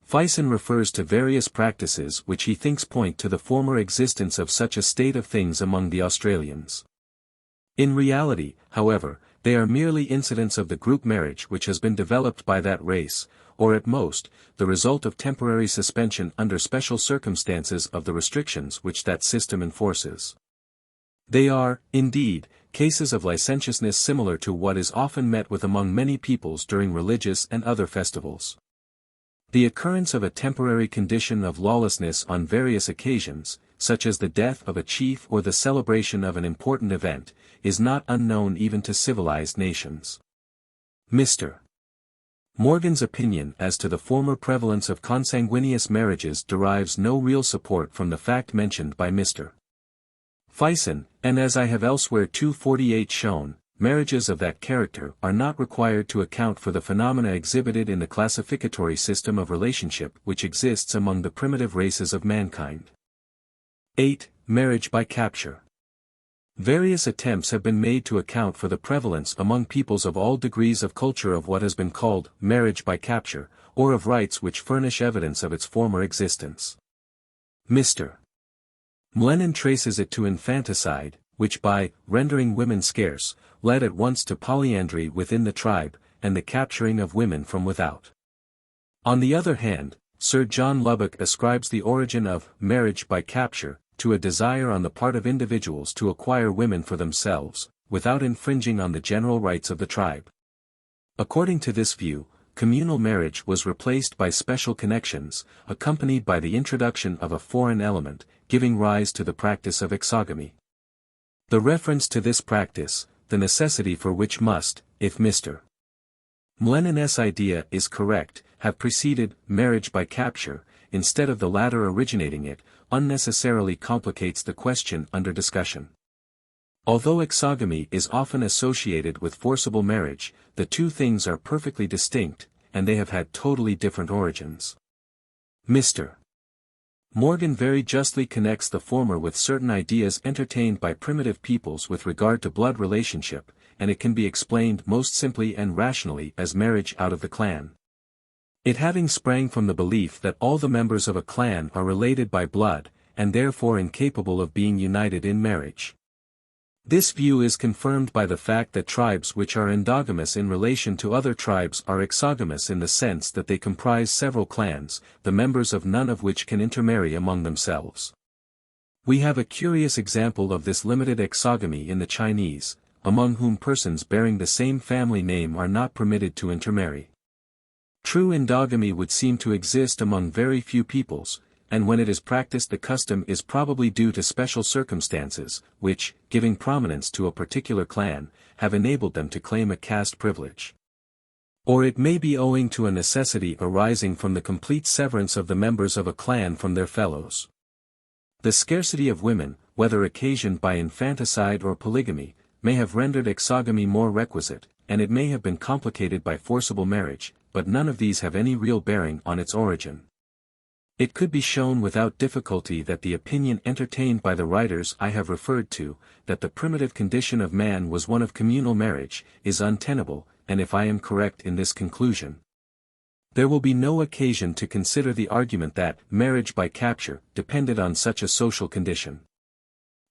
Fison refers to various practices which he thinks point to the former existence of such a state of things among the Australians. In reality, however, they are merely incidents of the group marriage which has been developed by that race, or at most, the result of temporary suspension under special circumstances of the restrictions which that system enforces. They are, indeed, cases of licentiousness similar to what is often met with among many peoples during religious and other festivals. The occurrence of a temporary condition of lawlessness on various occasions, such as the death of a chief or the celebration of an important event, is not unknown even to civilized nations. Mr. Morgan's opinion as to the former prevalence of consanguineous marriages derives no real support from the fact mentioned by Mr. Phallism, and as I have elsewhere 248 shown, marriages of that character are not required to account for the phenomena exhibited in the classificatory system of relationship which exists among the primitive races of mankind. 8. Marriage by capture. Various attempts have been made to account for the prevalence among peoples of all degrees of culture of what has been called marriage by capture, or of rites which furnish evidence of its former existence. Mr. Mlenin traces it to infanticide, which by rendering women scarce, led at once to polyandry within the tribe, and the capturing of women from without. On the other hand, Sir John Lubbock ascribes the origin of marriage by capture to a desire on the part of individuals to acquire women for themselves, without infringing on the general rights of the tribe. According to this view, communal marriage was replaced by special connections, accompanied by the introduction of a foreign element, giving rise to the practice of exogamy. The reference to this practice, the necessity for which must, if Mr. Mlenin's idea is correct, have preceded marriage by capture, instead of the latter originating it, unnecessarily complicates the question under discussion. Although exogamy is often associated with forcible marriage, the two things are perfectly distinct, and they have had totally different origins. Mr. Morgan very justly connects the former with certain ideas entertained by primitive peoples with regard to blood relationship, and it can be explained most simply and rationally as marriage out of the clan. It having sprang from the belief that all the members of a clan are related by blood, and therefore incapable of being united in marriage. This view is confirmed by the fact that tribes which are endogamous in relation to other tribes are exogamous in the sense that they comprise several clans, the members of none of which can intermarry among themselves. We have a curious example of this limited exogamy in the Chinese, among whom persons bearing the same family name are not permitted to intermarry. True endogamy would seem to exist among very few peoples, and when it is practiced the custom is probably due to special circumstances, which, giving prominence to a particular clan, have enabled them to claim a caste privilege. Or it may be owing to a necessity arising from the complete severance of the members of a clan from their fellows. The scarcity of women, whether occasioned by infanticide or polygamy, may have rendered exogamy more requisite, and it may have been complicated by forcible marriage, but none of these have any real bearing on its origin. It could be shown without difficulty that the opinion entertained by the writers I have referred to, that the primitive condition of man was one of communal marriage, is untenable, and if I am correct in this conclusion, there will be no occasion to consider the argument that marriage by capture depended on such a social condition.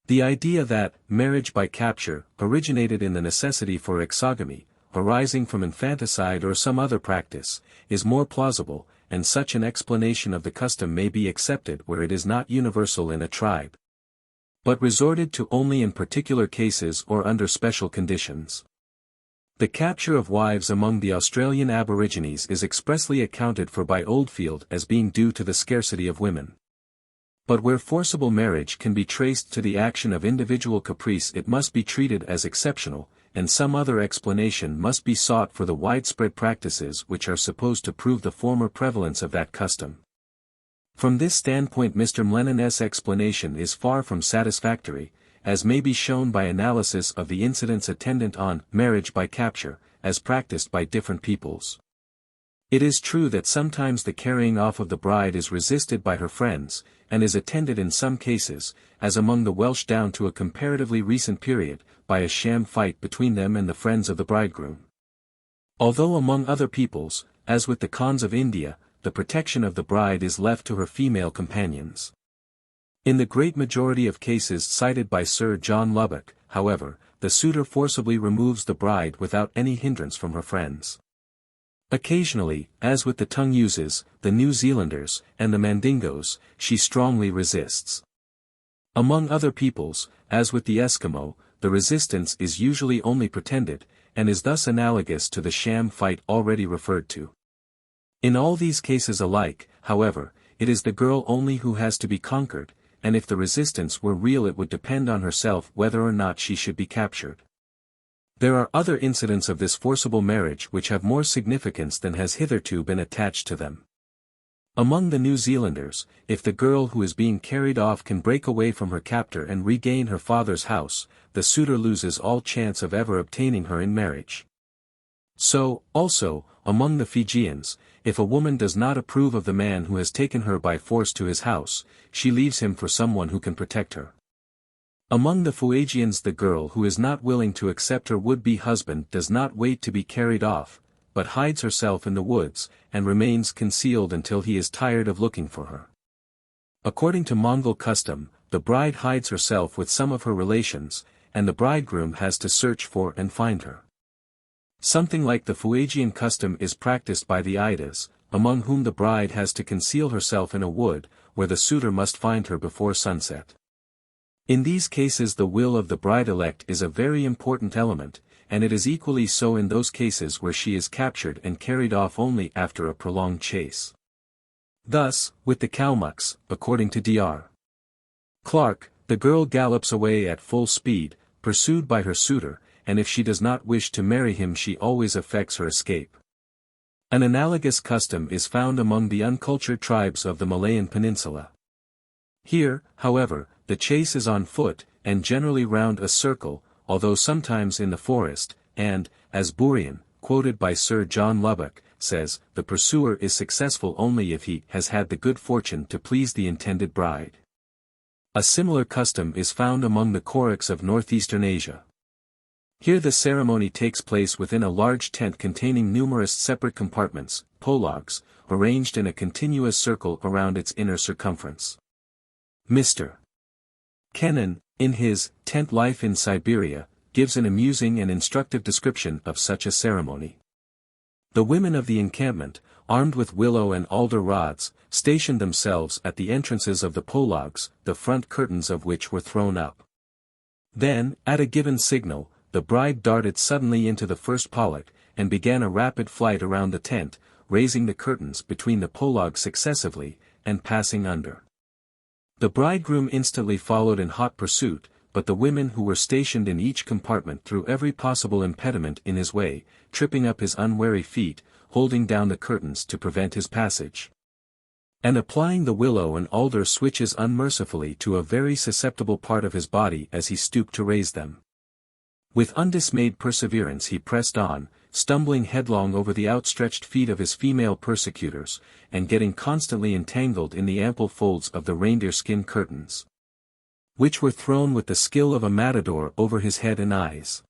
The idea that marriage by capture originated in the necessity for exogamy, arising from infanticide or some other practice, is more plausible, and such an explanation of the custom may be accepted where it is not universal in a tribe, but resorted to only in particular cases or under special conditions. The capture of wives among the Australian Aborigines is expressly accounted for by Oldfield as being due to the scarcity of women. But where forcible marriage can be traced to the action of individual caprice, it must be treated as exceptional, and some other explanation must be sought for the widespread practices which are supposed to prove the former prevalence of that custom. From this standpoint Mr. Mlenin's explanation is far from satisfactory, as may be shown by analysis of the incidents attendant on marriage by capture, as practiced by different peoples. It is true that sometimes the carrying off of the bride is resisted by her friends, and is attended in some cases, as among the Welsh down to a comparatively recent period, by a sham fight between them and the friends of the bridegroom. Although among other peoples, as with the Khans of India, the protection of the bride is left to her female companions. In the great majority of cases cited by Sir John Lubbock, however, the suitor forcibly removes the bride without any hindrance from her friends. Occasionally, as with the Tongue-users, the New Zealanders, and the Mandingos, she strongly resists. Among other peoples, as with the Eskimo, the resistance is usually only pretended, and is thus analogous to the sham fight already referred to. In all these cases alike, however, it is the girl only who has to be conquered, and if the resistance were real it would depend on herself whether or not she should be captured. There are other incidents of this forcible marriage which have more significance than has hitherto been attached to them. Among the New Zealanders, if the girl who is being carried off can break away from her captor and regain her father's house, the suitor loses all chance of ever obtaining her in marriage. So, also, among the Fijians, if a woman does not approve of the man who has taken her by force to his house, she leaves him for someone who can protect her. Among the Fuegians, the girl who is not willing to accept her would-be husband does not wait to be carried off, but hides herself in the woods, and remains concealed until he is tired of looking for her. According to Mongol custom, the bride hides herself with some of her relations, and the bridegroom has to search for and find her. Something like the Fuegian custom is practiced by the Idas, among whom the bride has to conceal herself in a wood, where the suitor must find her before sunset. In these cases the will of the bride-elect is a very important element, and it is equally so in those cases where she is captured and carried off only after a prolonged chase. Thus, with the Kalmucks, according to Dr. Clark, the girl gallops away at full speed, pursued by her suitor, and if she does not wish to marry him she always effects her escape. An analogous custom is found among the uncultured tribes of the Malayan Peninsula. Here, however, the chase is on foot, and generally round a circle, although sometimes in the forest, and, as Burian, quoted by Sir John Lubbock, says, the pursuer is successful only if he has had the good fortune to please the intended bride. A similar custom is found among the Koraks of northeastern Asia. Here the ceremony takes place within a large tent containing numerous separate compartments, pologs, arranged in a continuous circle around its inner circumference. Mr. Kennan, in his Tent Life in Siberia, gives an amusing and instructive description of such a ceremony. The women of the encampment, armed with willow and alder rods, stationed themselves at the entrances of the pologs, the front curtains of which were thrown up. Then, at a given signal, the bride darted suddenly into the first pollock, and began a rapid flight around the tent, raising the curtains between the pologs successively, and passing under. The bridegroom instantly followed in hot pursuit, but the women who were stationed in each compartment threw every possible impediment in his way, tripping up his unwary feet, holding down the curtains to prevent his passage, and applying the willow and alder switches unmercifully to a very susceptible part of his body as he stooped to raise them. With undismayed perseverance he pressed on, stumbling headlong over the outstretched feet of his female persecutors, and getting constantly entangled in the ample folds of the reindeer skin curtains, which were thrown with the skill of a matador over his head and eyes.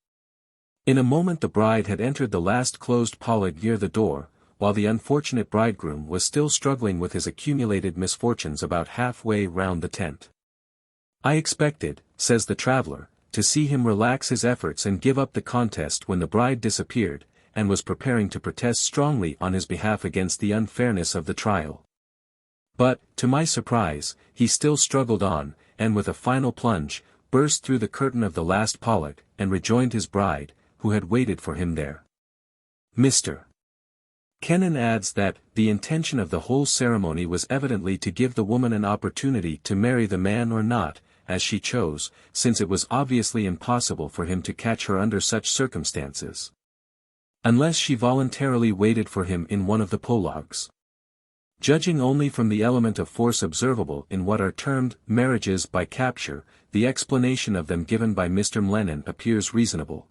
In a moment the bride had entered the last closed polog near the door, while the unfortunate bridegroom was still struggling with his accumulated misfortunes about halfway round the tent. I expected, says the traveler, to see him relax his efforts and give up the contest when the bride disappeared, and was preparing to protest strongly on his behalf against the unfairness of the trial. But, to my surprise, he still struggled on, and with a final plunge, burst through the curtain of the last polog, and rejoined his bride, who had waited for him there. Mr. Kennan adds that, the intention of the whole ceremony was evidently to give the woman an opportunity to marry the man or not, as she chose, since it was obviously impossible for him to catch her under such circumstances, unless she voluntarily waited for him in one of the pologs. Judging only from the element of force observable in what are termed marriages by capture, the explanation of them given by Mr. Mlenin appears reasonable.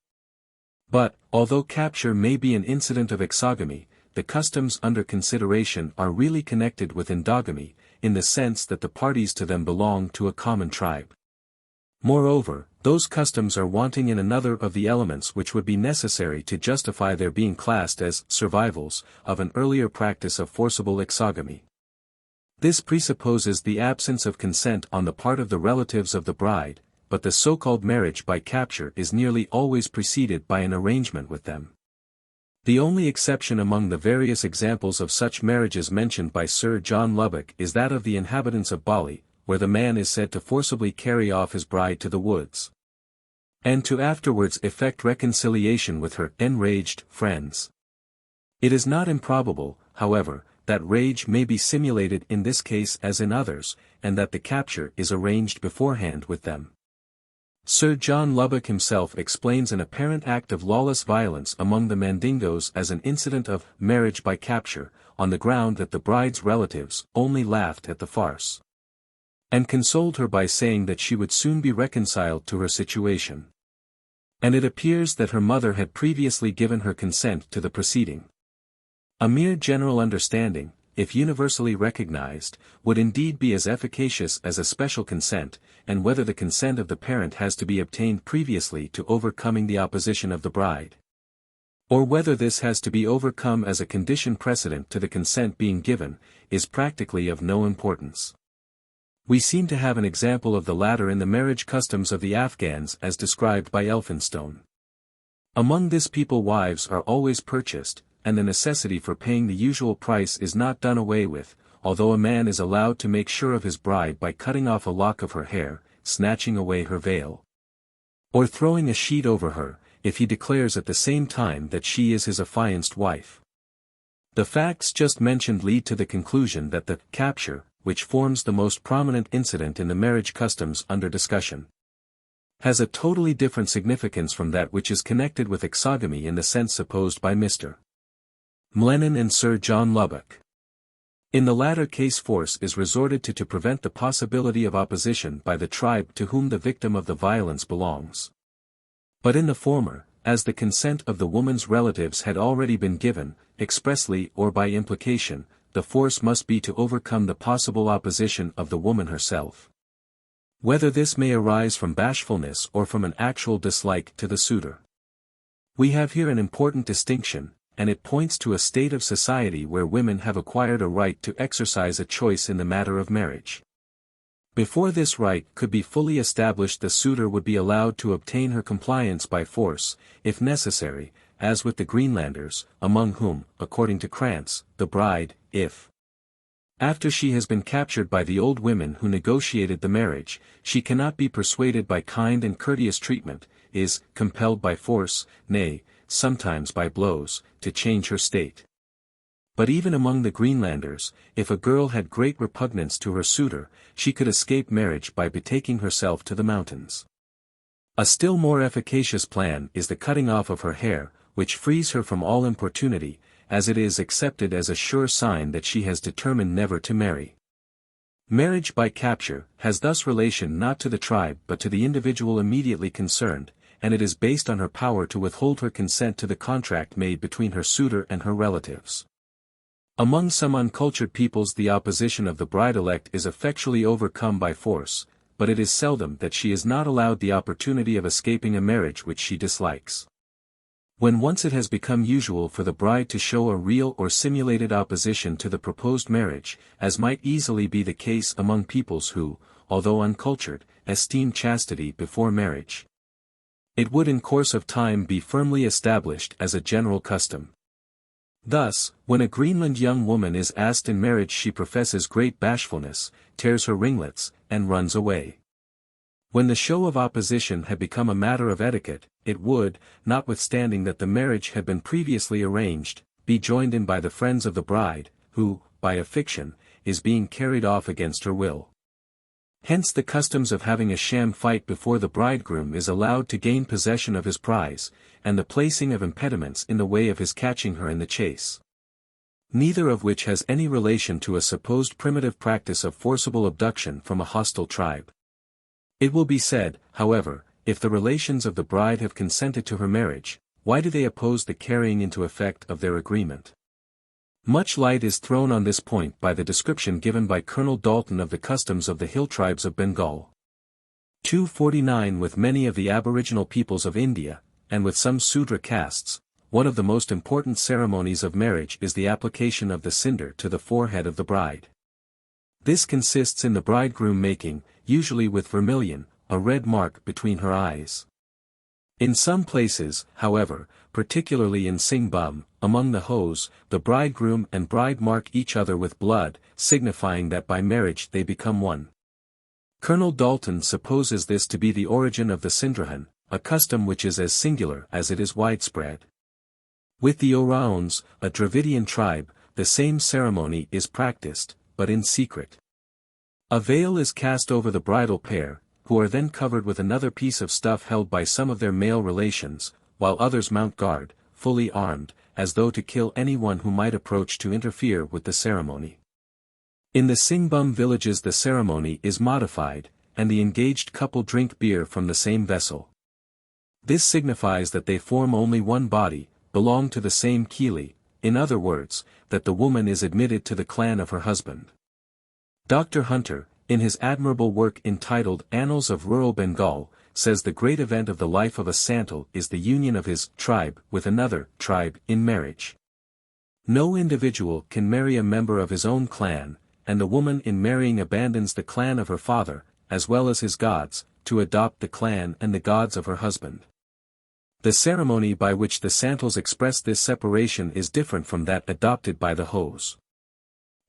But, although capture may be an incident of exogamy, the customs under consideration are really connected with endogamy, in the sense that the parties to them belong to a common tribe. Moreover, those customs are wanting in another of the elements which would be necessary to justify their being classed as survivals of an earlier practice of forcible exogamy. This presupposes the absence of consent on the part of the relatives of the bride, but the so-called marriage by capture is nearly always preceded by an arrangement with them. The only exception among the various examples of such marriages mentioned by Sir John Lubbock is that of the inhabitants of Bali, where the man is said to forcibly carry off his bride to the woods, and to afterwards effect reconciliation with her enraged friends. It is not improbable, however, that rage may be simulated in this case as in others, and that the capture is arranged beforehand with them. Sir John Lubbock himself explains an apparent act of lawless violence among the Mandingos as an incident of marriage by capture, on the ground that the bride's relatives only laughed at the farce, and consoled her by saying that she would soon be reconciled to her situation. And it appears that her mother had previously given her consent to the proceeding. A mere general understanding, if universally recognized, would indeed be as efficacious as a special consent, and whether the consent of the parent has to be obtained previously to overcoming the opposition of the bride, or whether this has to be overcome as a condition precedent to the consent being given, is practically of no importance. We seem to have an example of the latter in the marriage customs of the Afghans as described by Elphinstone. Among this people wives are always purchased, and the necessity for paying the usual price is not done away with, although a man is allowed to make sure of his bride by cutting off a lock of her hair, snatching away her veil, or throwing a sheet over her, if he declares at the same time that she is his affianced wife. The facts just mentioned lead to the conclusion that the capture, which forms the most prominent incident in the marriage customs under discussion, has a totally different significance from that which is connected with exogamy in the sense supposed by Mr. Mlennan and Sir John Lubbock. In the latter case force is resorted to prevent the possibility of opposition by the tribe to whom the victim of the violence belongs. But in the former, as the consent of the woman's relatives had already been given, expressly or by implication, the force must be to overcome the possible opposition of the woman herself, whether this may arise from bashfulness or from an actual dislike to the suitor. We have here an important distinction, and it points to a state of society where women have acquired a right to exercise a choice in the matter of marriage. Before this right could be fully established, the suitor would be allowed to obtain her compliance by force, if necessary, as with the Greenlanders, among whom, according to Krantz, the bride, if after she has been captured by the old women who negotiated the marriage, she cannot be persuaded by kind and courteous treatment, is compelled by force, nay, sometimes by blows, to change her state. But even among the Greenlanders, if a girl had great repugnance to her suitor, she could escape marriage by betaking herself to the mountains. A still more efficacious plan is the cutting off of her hair, which frees her from all importunity, as it is accepted as a sure sign that she has determined never to marry. Marriage by capture has thus relation not to the tribe but to the individual immediately concerned, and it is based on her power to withhold her consent to the contract made between her suitor and her relatives. Among some uncultured peoples the opposition of the bride-elect is effectually overcome by force, but it is seldom that she is not allowed the opportunity of escaping a marriage which she dislikes. When once it has become usual for the bride to show a real or simulated opposition to the proposed marriage, as might easily be the case among peoples who, although uncultured, esteem chastity before marriage, it would in course of time be firmly established as a general custom. Thus, when a Greenland young woman is asked in marriage she professes great bashfulness, tears her ringlets, and runs away. When the show of opposition had become a matter of etiquette, it would, notwithstanding that the marriage had been previously arranged, be joined in by the friends of the bride, who, by a fiction, is being carried off against her will. Hence the customs of having a sham fight before the bridegroom is allowed to gain possession of his prize, and the placing of impediments in the way of his catching her in the chase. Neither of which has any relation to a supposed primitive practice of forcible abduction from a hostile tribe. It will be said, however, if the relations of the bride have consented to her marriage, why do they oppose the carrying into effect of their agreement? Much light is thrown on this point by the description given by Colonel Dalton of the customs of the hill tribes of Bengal. 249 With many of the aboriginal peoples of India, and with some Sudra castes, one of the most important ceremonies of marriage is the application of the cinder to the forehead of the bride. This consists in the bridegroom making, usually with vermilion, a red mark between her eyes. In some places, however, particularly in Singbum, among the Hos, the bridegroom and bride mark each other with blood, signifying that by marriage they become one. Colonel Dalton supposes this to be the origin of the Sindrahan, a custom which is as singular as it is widespread. With the Oraons, a Dravidian tribe, the same ceremony is practiced, but in secret. A veil is cast over the bridal pair, who are then covered with another piece of stuff held by some of their male relations, while others mount guard, fully armed, as though to kill anyone who might approach to interfere with the ceremony. In the Singbum villages the ceremony is modified, and the engaged couple drink beer from the same vessel. This signifies that they form only one body, belong to the same Kili, in other words, that the woman is admitted to the clan of her husband. Dr. Hunter, in his admirable work entitled Annals of Rural Bengal, says the great event of the life of a Santal is the union of his tribe with another tribe in marriage. No individual can marry a member of his own clan, and the woman in marrying abandons the clan of her father, as well as his gods, to adopt the clan and the gods of her husband. The ceremony by which the Santals express this separation is different from that adopted by the Hos.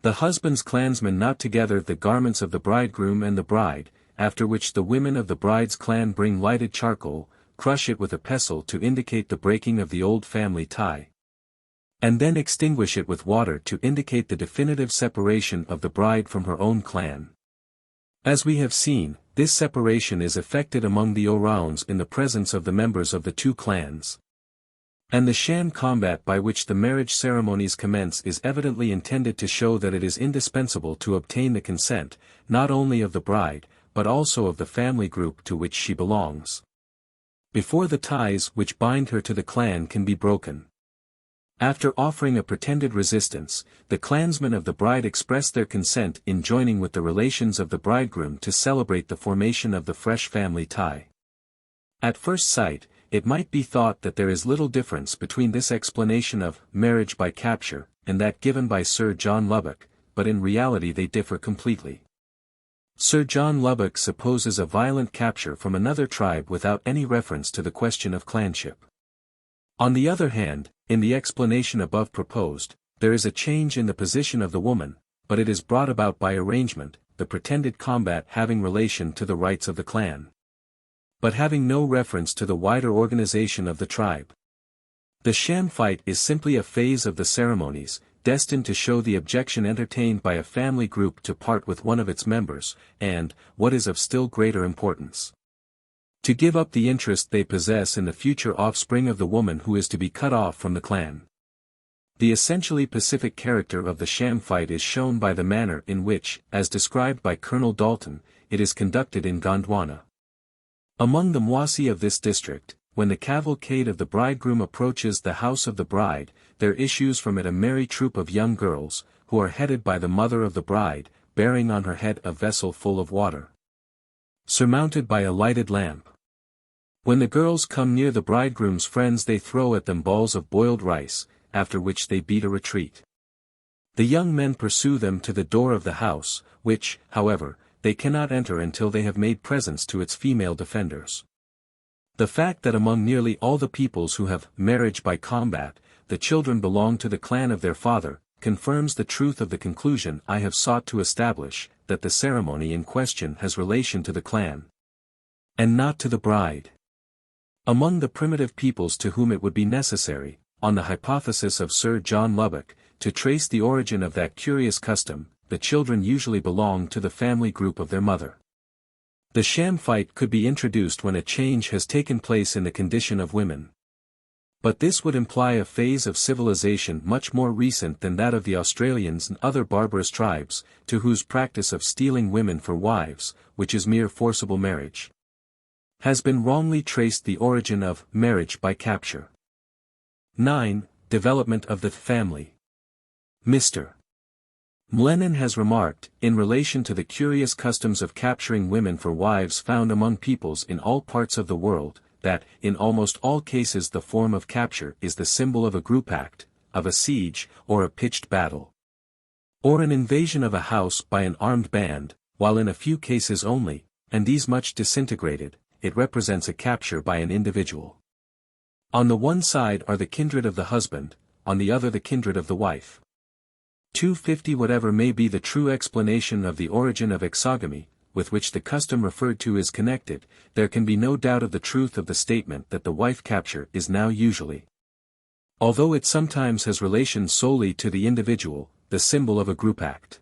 The husband's clansmen knot together the garments of the bridegroom and the bride, after which the women of the bride's clan bring lighted charcoal, crush it with a pestle to indicate the breaking of the old family tie, and then extinguish it with water to indicate the definitive separation of the bride from her own clan. As we have seen, this separation is effected among the Oraons in the presence of the members of the two clans. And the sham combat by which the marriage ceremonies commence is evidently intended to show that it is indispensable to obtain the consent, not only of the bride, but also of the family group to which she belongs, before the ties which bind her to the clan can be broken. After offering a pretended resistance, the clansmen of the bride express their consent in joining with the relations of the bridegroom to celebrate the formation of the fresh family tie. At first sight, it might be thought that there is little difference between this explanation of marriage by capture and that given by Sir John Lubbock, but in reality they differ completely. Sir John Lubbock supposes a violent capture from another tribe without any reference to the question of clanship. On the other hand, in the explanation above proposed, there is a change in the position of the woman, but it is brought about by arrangement, the pretended combat having relation to the rights of the clan, but having no reference to the wider organization of the tribe. The sham fight is simply a phase of the ceremonies, destined to show the objection entertained by a family group to part with one of its members, and, what is of still greater importance, to give up the interest they possess in the future offspring of the woman who is to be cut off from the clan. The essentially pacific character of the sham fight is shown by the manner in which, as described by Colonel Dalton, it is conducted in Gondwana. Among the Mwasi of this district, when the cavalcade of the bridegroom approaches the house of the bride, there issues from it a merry troop of young girls, who are headed by the mother of the bride, bearing on her head a vessel full of water, surmounted by a lighted lamp. When the girls come near the bridegroom's friends they throw at them balls of boiled rice, after which they beat a retreat. The young men pursue them to the door of the house, which, however, they cannot enter until they have made presents to its female defenders. The fact that among nearly all the peoples who have marriage by combat, the children belong to the clan of their father, confirms the truth of the conclusion I have sought to establish, that the ceremony in question has relation to the clan, and not to the bride. Among the primitive peoples to whom it would be necessary, on the hypothesis of Sir John Lubbock, to trace the origin of that curious custom, the children usually belong to the family group of their mother. The sham fight could be introduced when a change has taken place in the condition of women. But this would imply a phase of civilization much more recent than that of the Australians and other barbarous tribes, to whose practice of stealing women for wives, which is mere forcible marriage, has been wrongly traced the origin of marriage by capture. 9. Development of the family. Mr. Mlenin has remarked, in relation to the curious customs of capturing women for wives found among peoples in all parts of the world, that, in almost all cases the form of capture is the symbol of a group act, of a siege, or a pitched battle, or an invasion of a house by an armed band, while in a few cases only, and these much disintegrated, it represents a capture by an individual. On the one side are the kindred of the husband, on the other the kindred of the wife. 250 Whatever may be the true explanation of the origin of exogamy, with which the custom referred to is connected, there can be no doubt of the truth of the statement that the wife capture is now usually, although it sometimes has relation solely to the individual, the symbol of a group act.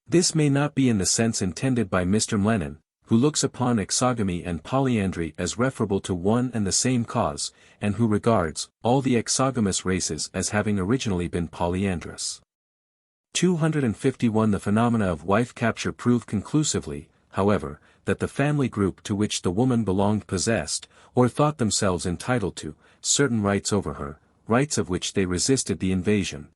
This may not be in the sense intended by Mr. Mlenin, who looks upon exogamy and polyandry as referable to one and the same cause, and who regards all the exogamous races as having originally been polyandrous. 251 The phenomena of wife capture prove conclusively, however, that the family group to which the woman belonged possessed, or thought themselves entitled to, certain rights over her, rights of which they resisted the invasion.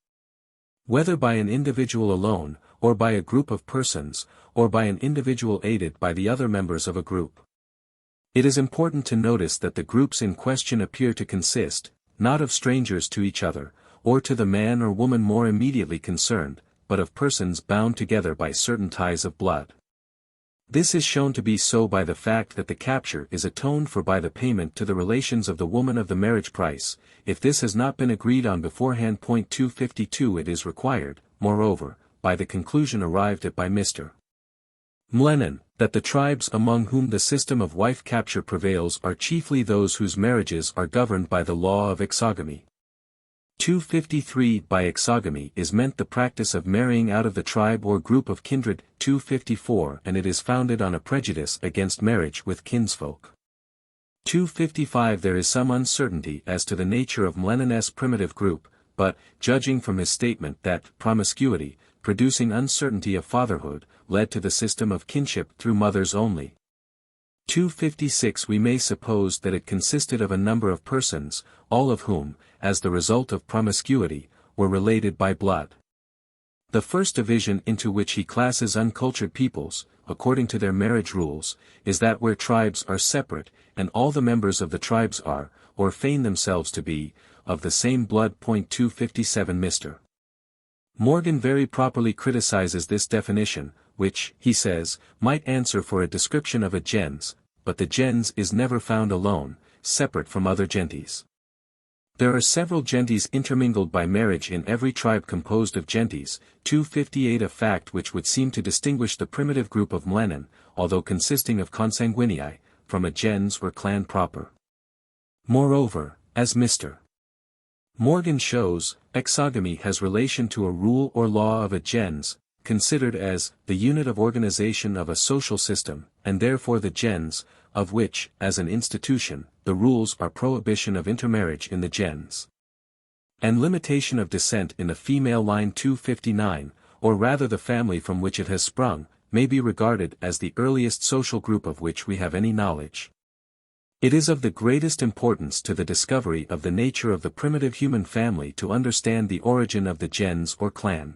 Whether by an individual alone, or by a group of persons, or by an individual aided by the other members of a group. It is important to notice that the groups in question appear to consist, not of strangers to each other, or to the man or woman more immediately concerned, but of persons bound together by certain ties of blood. This is shown to be so by the fact that the capture is atoned for by the payment to the relations of the woman of the marriage price. If this has not been agreed on beforehand. 252 It is required, moreover, by the conclusion arrived at by Mr. Mlenin, that the tribes among whom the system of wife capture prevails are chiefly those whose marriages are governed by the law of exogamy. 253 By exogamy is meant the practice of marrying out of the tribe or group of kindred. 254 And it is founded on a prejudice against marriage with kinsfolk. 255 There is some uncertainty as to the nature of Mlenin's primitive group, but, judging from his statement that promiscuity, producing uncertainty of fatherhood, led to the system of kinship through mothers only. 256 We may suppose that it consisted of a number of persons, all of whom, as the result of promiscuity, were related by blood. The first division into which he classes uncultured peoples, according to their marriage rules, is that where tribes are separate, and all the members of the tribes are, or feign themselves to be, of the same blood. 257 Mr. Morgan very properly criticizes this definition, which, he says, might answer for a description of a gens, but the gens is never found alone, separate from other gentes. There are several gentes intermingled by marriage in every tribe composed of gentes. 258 A fact which would seem to distinguish the primitive group of Mlenin, although consisting of consanguinii, from a gens or clan proper. Moreover, as Mr. Morgan shows, exogamy has relation to a rule or law of a gens, considered as the unit of organization of a social system, and therefore the gens, of which, as an institution, the rules are prohibition of intermarriage in the gens, and limitation of descent in the female line. 259, or rather the family from which it has sprung, may be regarded as the earliest social group of which we have any knowledge. It is of the greatest importance to the discovery of the nature of the primitive human family to understand the origin of the gens or clan.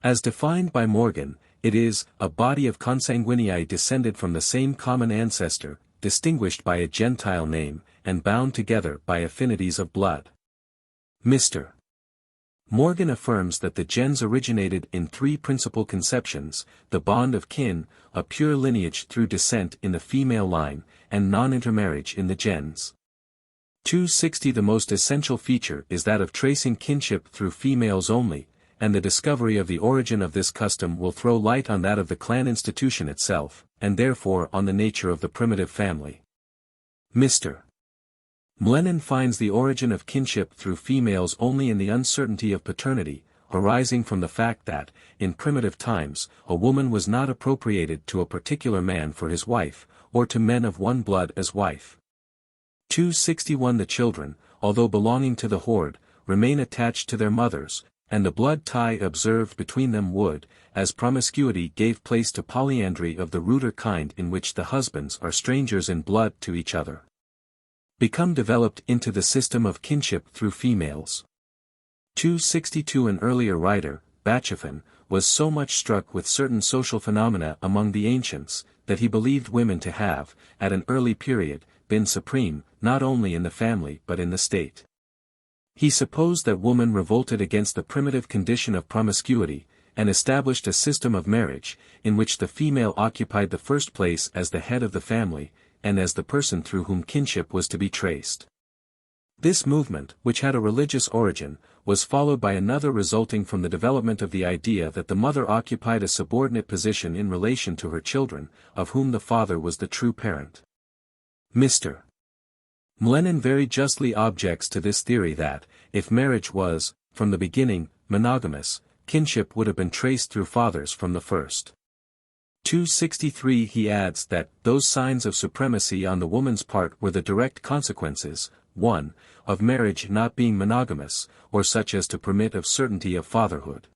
As defined by Morgan, it is a body of consanguinii descended from the same common ancestor, distinguished by a Gentile name, and bound together by affinities of blood. Mr. Morgan affirms that the gens originated in three principal conceptions: the bond of kin, a pure lineage through descent in the female line, and non-intermarriage in the gens. 260 The most essential feature is that of tracing kinship through females only, and the discovery of the origin of this custom will throw light on that of the clan institution itself, and therefore on the nature of the primitive family. Mr. Mlenin finds the origin of kinship through females only in the uncertainty of paternity, arising from the fact that, in primitive times, a woman was not appropriated to a particular man for his wife, or to men of one blood as wife. 261 The children, although belonging to the horde, remain attached to their mothers, and the blood tie observed between them would, as promiscuity gave place to polyandry of the ruder kind in which the husbands are strangers in blood to each other, become developed into the system of kinship through females. 262 An earlier writer, Bachofen, was so much struck with certain social phenomena among the ancients, that he believed women to have, at an early period, been supreme, not only in the family but in the state. He supposed that woman revolted against the primitive condition of promiscuity, and established a system of marriage, in which the female occupied the first place as the head of the family, and as the person through whom kinship was to be traced. This movement, which had a religious origin, was followed by another resulting from the development of the idea that the mother occupied a subordinate position in relation to her children, of whom the father was the true parent. Mr. Mlenin very justly objects to this theory that, if marriage was, from the beginning, monogamous, kinship would have been traced through fathers from the first. 263 He adds that those signs of supremacy on the woman's part were the direct consequences, 1. Of marriage not being monogamous, or such as to permit of certainty of fatherhood.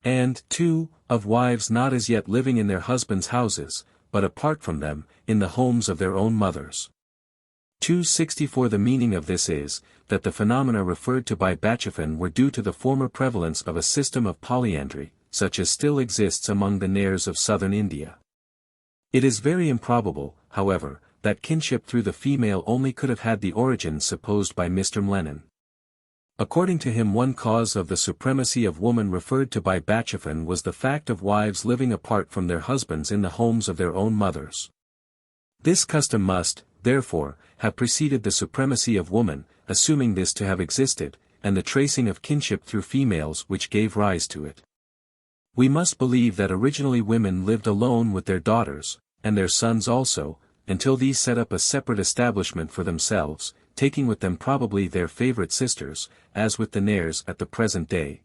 And 2. Of wives not as yet living in their husbands' houses, but apart from them, in the homes of their own mothers. 264 The meaning of this is, that the phenomena referred to by Bachofen were due to the former prevalence of a system of polyandry, such as still exists among the Nairs of southern India. It is very improbable, however, that kinship through the female only could have had the origin supposed by Mr. Mlenin. According to him, one cause of the supremacy of woman referred to by Bachofen was the fact of wives living apart from their husbands in the homes of their own mothers. This custom must, therefore, have preceded the supremacy of woman, assuming this to have existed, and the tracing of kinship through females which gave rise to it. We must believe that originally women lived alone with their daughters, and their sons also, until these set up a separate establishment for themselves, taking with them probably their favorite sisters, as with the Nairs at the present day.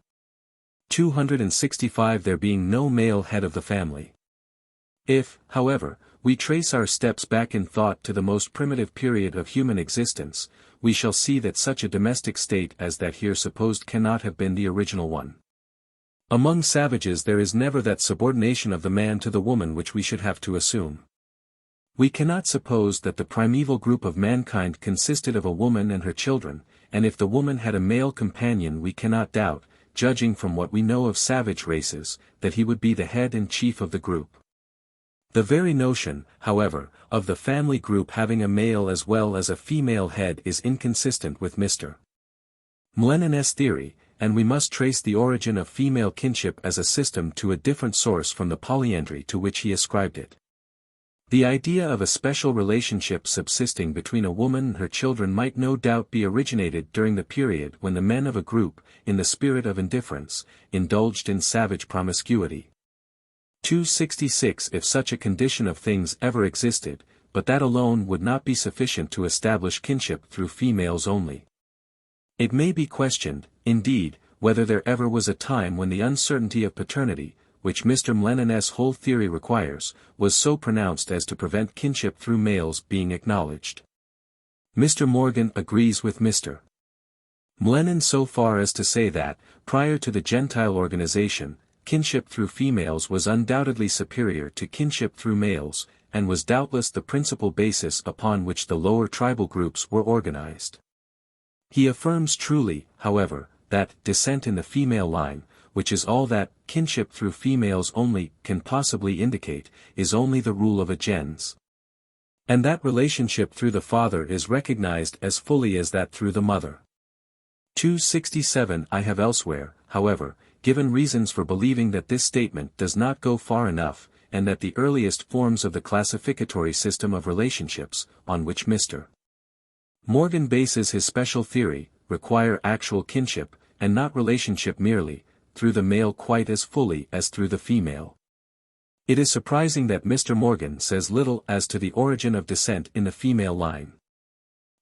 265 There being no male head of the family. If, however, we trace our steps back in thought to the most primitive period of human existence, we shall see that such a domestic state as that here supposed cannot have been the original one. Among savages there is never that subordination of the man to the woman which we should have to assume. We cannot suppose that the primeval group of mankind consisted of a woman and her children, and if the woman had a male companion we cannot doubt, judging from what we know of savage races, that he would be the head and chief of the group. The very notion, however, of the family group having a male as well as a female head is inconsistent with Mr. Mlenin's theory, and we must trace the origin of female kinship as a system to a different source from the polyandry to which he ascribed it. The idea of a special relationship subsisting between a woman and her children might no doubt be originated during the period when the men of a group, in the spirit of indifference, indulged in savage promiscuity. 266 If such a condition of things ever existed, but that alone would not be sufficient to establish kinship through females only. It may be questioned, indeed, whether there ever was a time when the uncertainty of paternity, which Mr. Mlenin's whole theory requires, was so pronounced as to prevent kinship through males being acknowledged. Mr. Morgan agrees with Mr. Mlenin so far as to say that, prior to the Gentile organization, kinship through females was undoubtedly superior to kinship through males, and was doubtless the principal basis upon which the lower tribal groups were organized. He affirms truly, however, that descent in the female line, which is all that kinship through females only can possibly indicate, is only the rule of a gens. And that relationship through the father is recognized as fully as that through the mother. 267 I have elsewhere, however, given reasons for believing that this statement does not go far enough, and that the earliest forms of the classificatory system of relationships, on which Mr. Morgan bases his special theory, require actual kinship, and not relationship merely, through the male quite as fully as through the female. It is surprising that Mr. Morgan says little as to the origin of descent in the female line.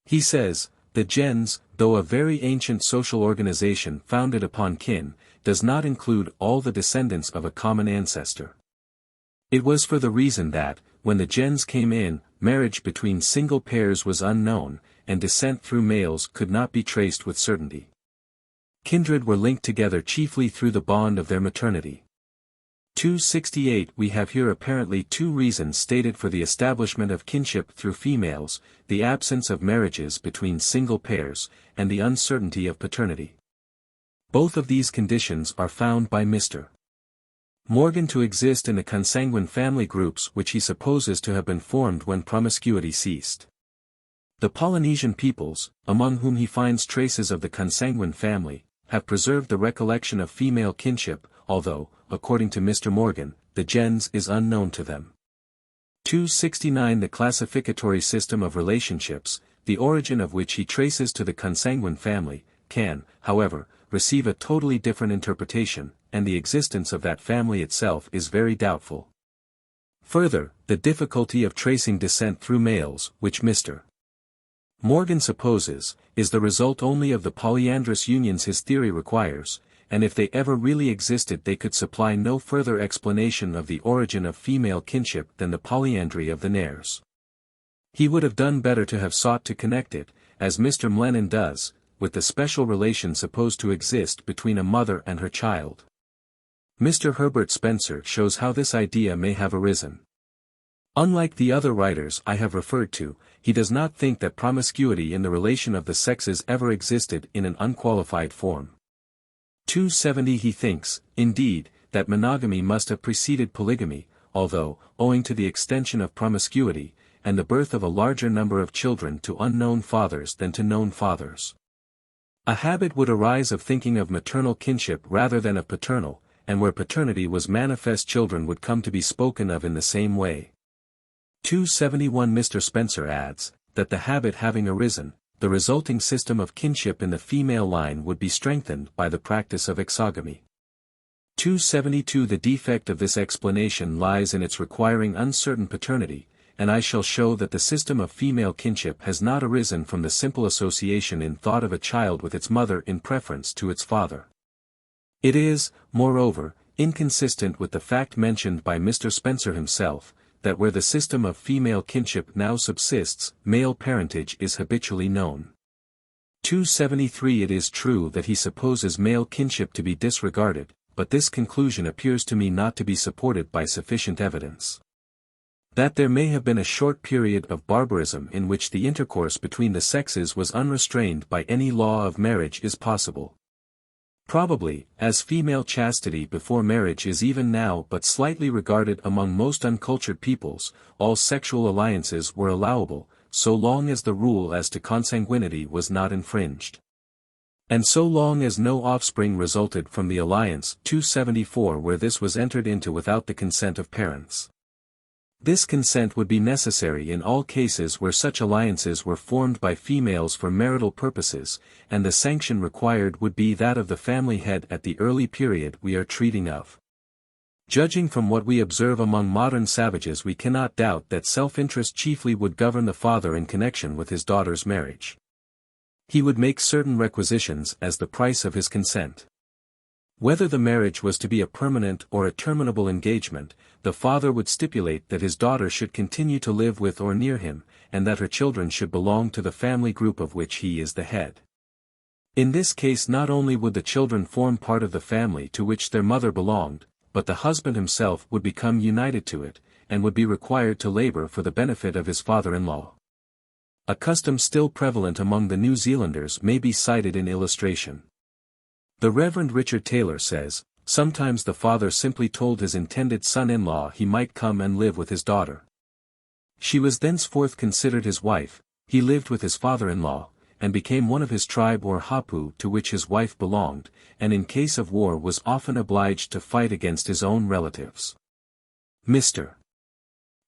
He says, the gens, though a very ancient social organization founded upon kin, does not include all the descendants of a common ancestor. It was for the reason that, when the gens came in, marriage between single pairs was unknown, and descent through males could not be traced with certainty. Kindred were linked together chiefly through the bond of their maternity. 268 We have here apparently two reasons stated for the establishment of kinship through females, the absence of marriages between single pairs, and the uncertainty of paternity. Both of these conditions are found by Mr. Morgan to exist in the consanguine family groups which he supposes to have been formed when promiscuity ceased. The Polynesian peoples, among whom he finds traces of the consanguine family, have preserved the recollection of female kinship, although, according to Mr. Morgan, the gens is unknown to them. 269 The classificatory system of relationships, the origin of which he traces to the consanguine family, can, however, receive a totally different interpretation, and the existence of that family itself is very doubtful. Further, the difficulty of tracing descent through males, which Mr. Morgan supposes, is the result only of the polyandrous unions his theory requires, and if they ever really existed they could supply no further explanation of the origin of female kinship than the polyandry of the Nares. He would have done better to have sought to connect it, as Mr. Mlenin does, with the special relation supposed to exist between a mother and her child. Mr. Herbert Spencer shows how this idea may have arisen. Unlike the other writers I have referred to, he does not think that promiscuity in the relation of the sexes ever existed in an unqualified form. 270 He thinks, indeed, that monogamy must have preceded polygamy, although, owing to the extension of promiscuity, and the birth of a larger number of children to unknown fathers than to known fathers, a habit would arise of thinking of maternal kinship rather than of paternal, and where paternity was manifest children would come to be spoken of in the same way. 271 Mr. Spencer adds, that the habit having arisen, the resulting system of kinship in the female line would be strengthened by the practice of exogamy. 272 The defect of this explanation lies in its requiring uncertain paternity, and I shall show that the system of female kinship has not arisen from the simple association in thought of a child with its mother in preference to its father. It is, moreover, inconsistent with the fact mentioned by Mr. Spencer himself, that where the system of female kinship now subsists, male parentage is habitually known. 273 It is true that he supposes male kinship to be disregarded, but this conclusion appears to me not to be supported by sufficient evidence. That there may have been a short period of barbarism in which the intercourse between the sexes was unrestrained by any law of marriage is possible. Probably, as female chastity before marriage is even now but slightly regarded among most uncultured peoples, all sexual alliances were allowable, so long as the rule as to consanguinity was not infringed. And so long as no offspring resulted from the alliance. 274 Where this was entered into without the consent of parents. This consent would be necessary in all cases where such alliances were formed by females for marital purposes, and the sanction required would be that of the family head at the early period we are treating of. Judging from what we observe among modern savages, we cannot doubt that self-interest chiefly would govern the father in connection with his daughter's marriage. He would make certain requisitions as the price of his consent. Whether the marriage was to be a permanent or a terminable engagement, the father would stipulate that his daughter should continue to live with or near him, and that her children should belong to the family group of which he is the head. In this case not only would the children form part of the family to which their mother belonged, but the husband himself would become united to it, and would be required to labor for the benefit of his father-in-law. A custom still prevalent among the New Zealanders may be cited in illustration. The Reverend Richard Taylor says, sometimes the father simply told his intended son-in-law he might come and live with his daughter. She was thenceforth considered his wife, he lived with his father-in-law, and became one of his tribe or hapu to which his wife belonged, and in case of war was often obliged to fight against his own relatives. Mr.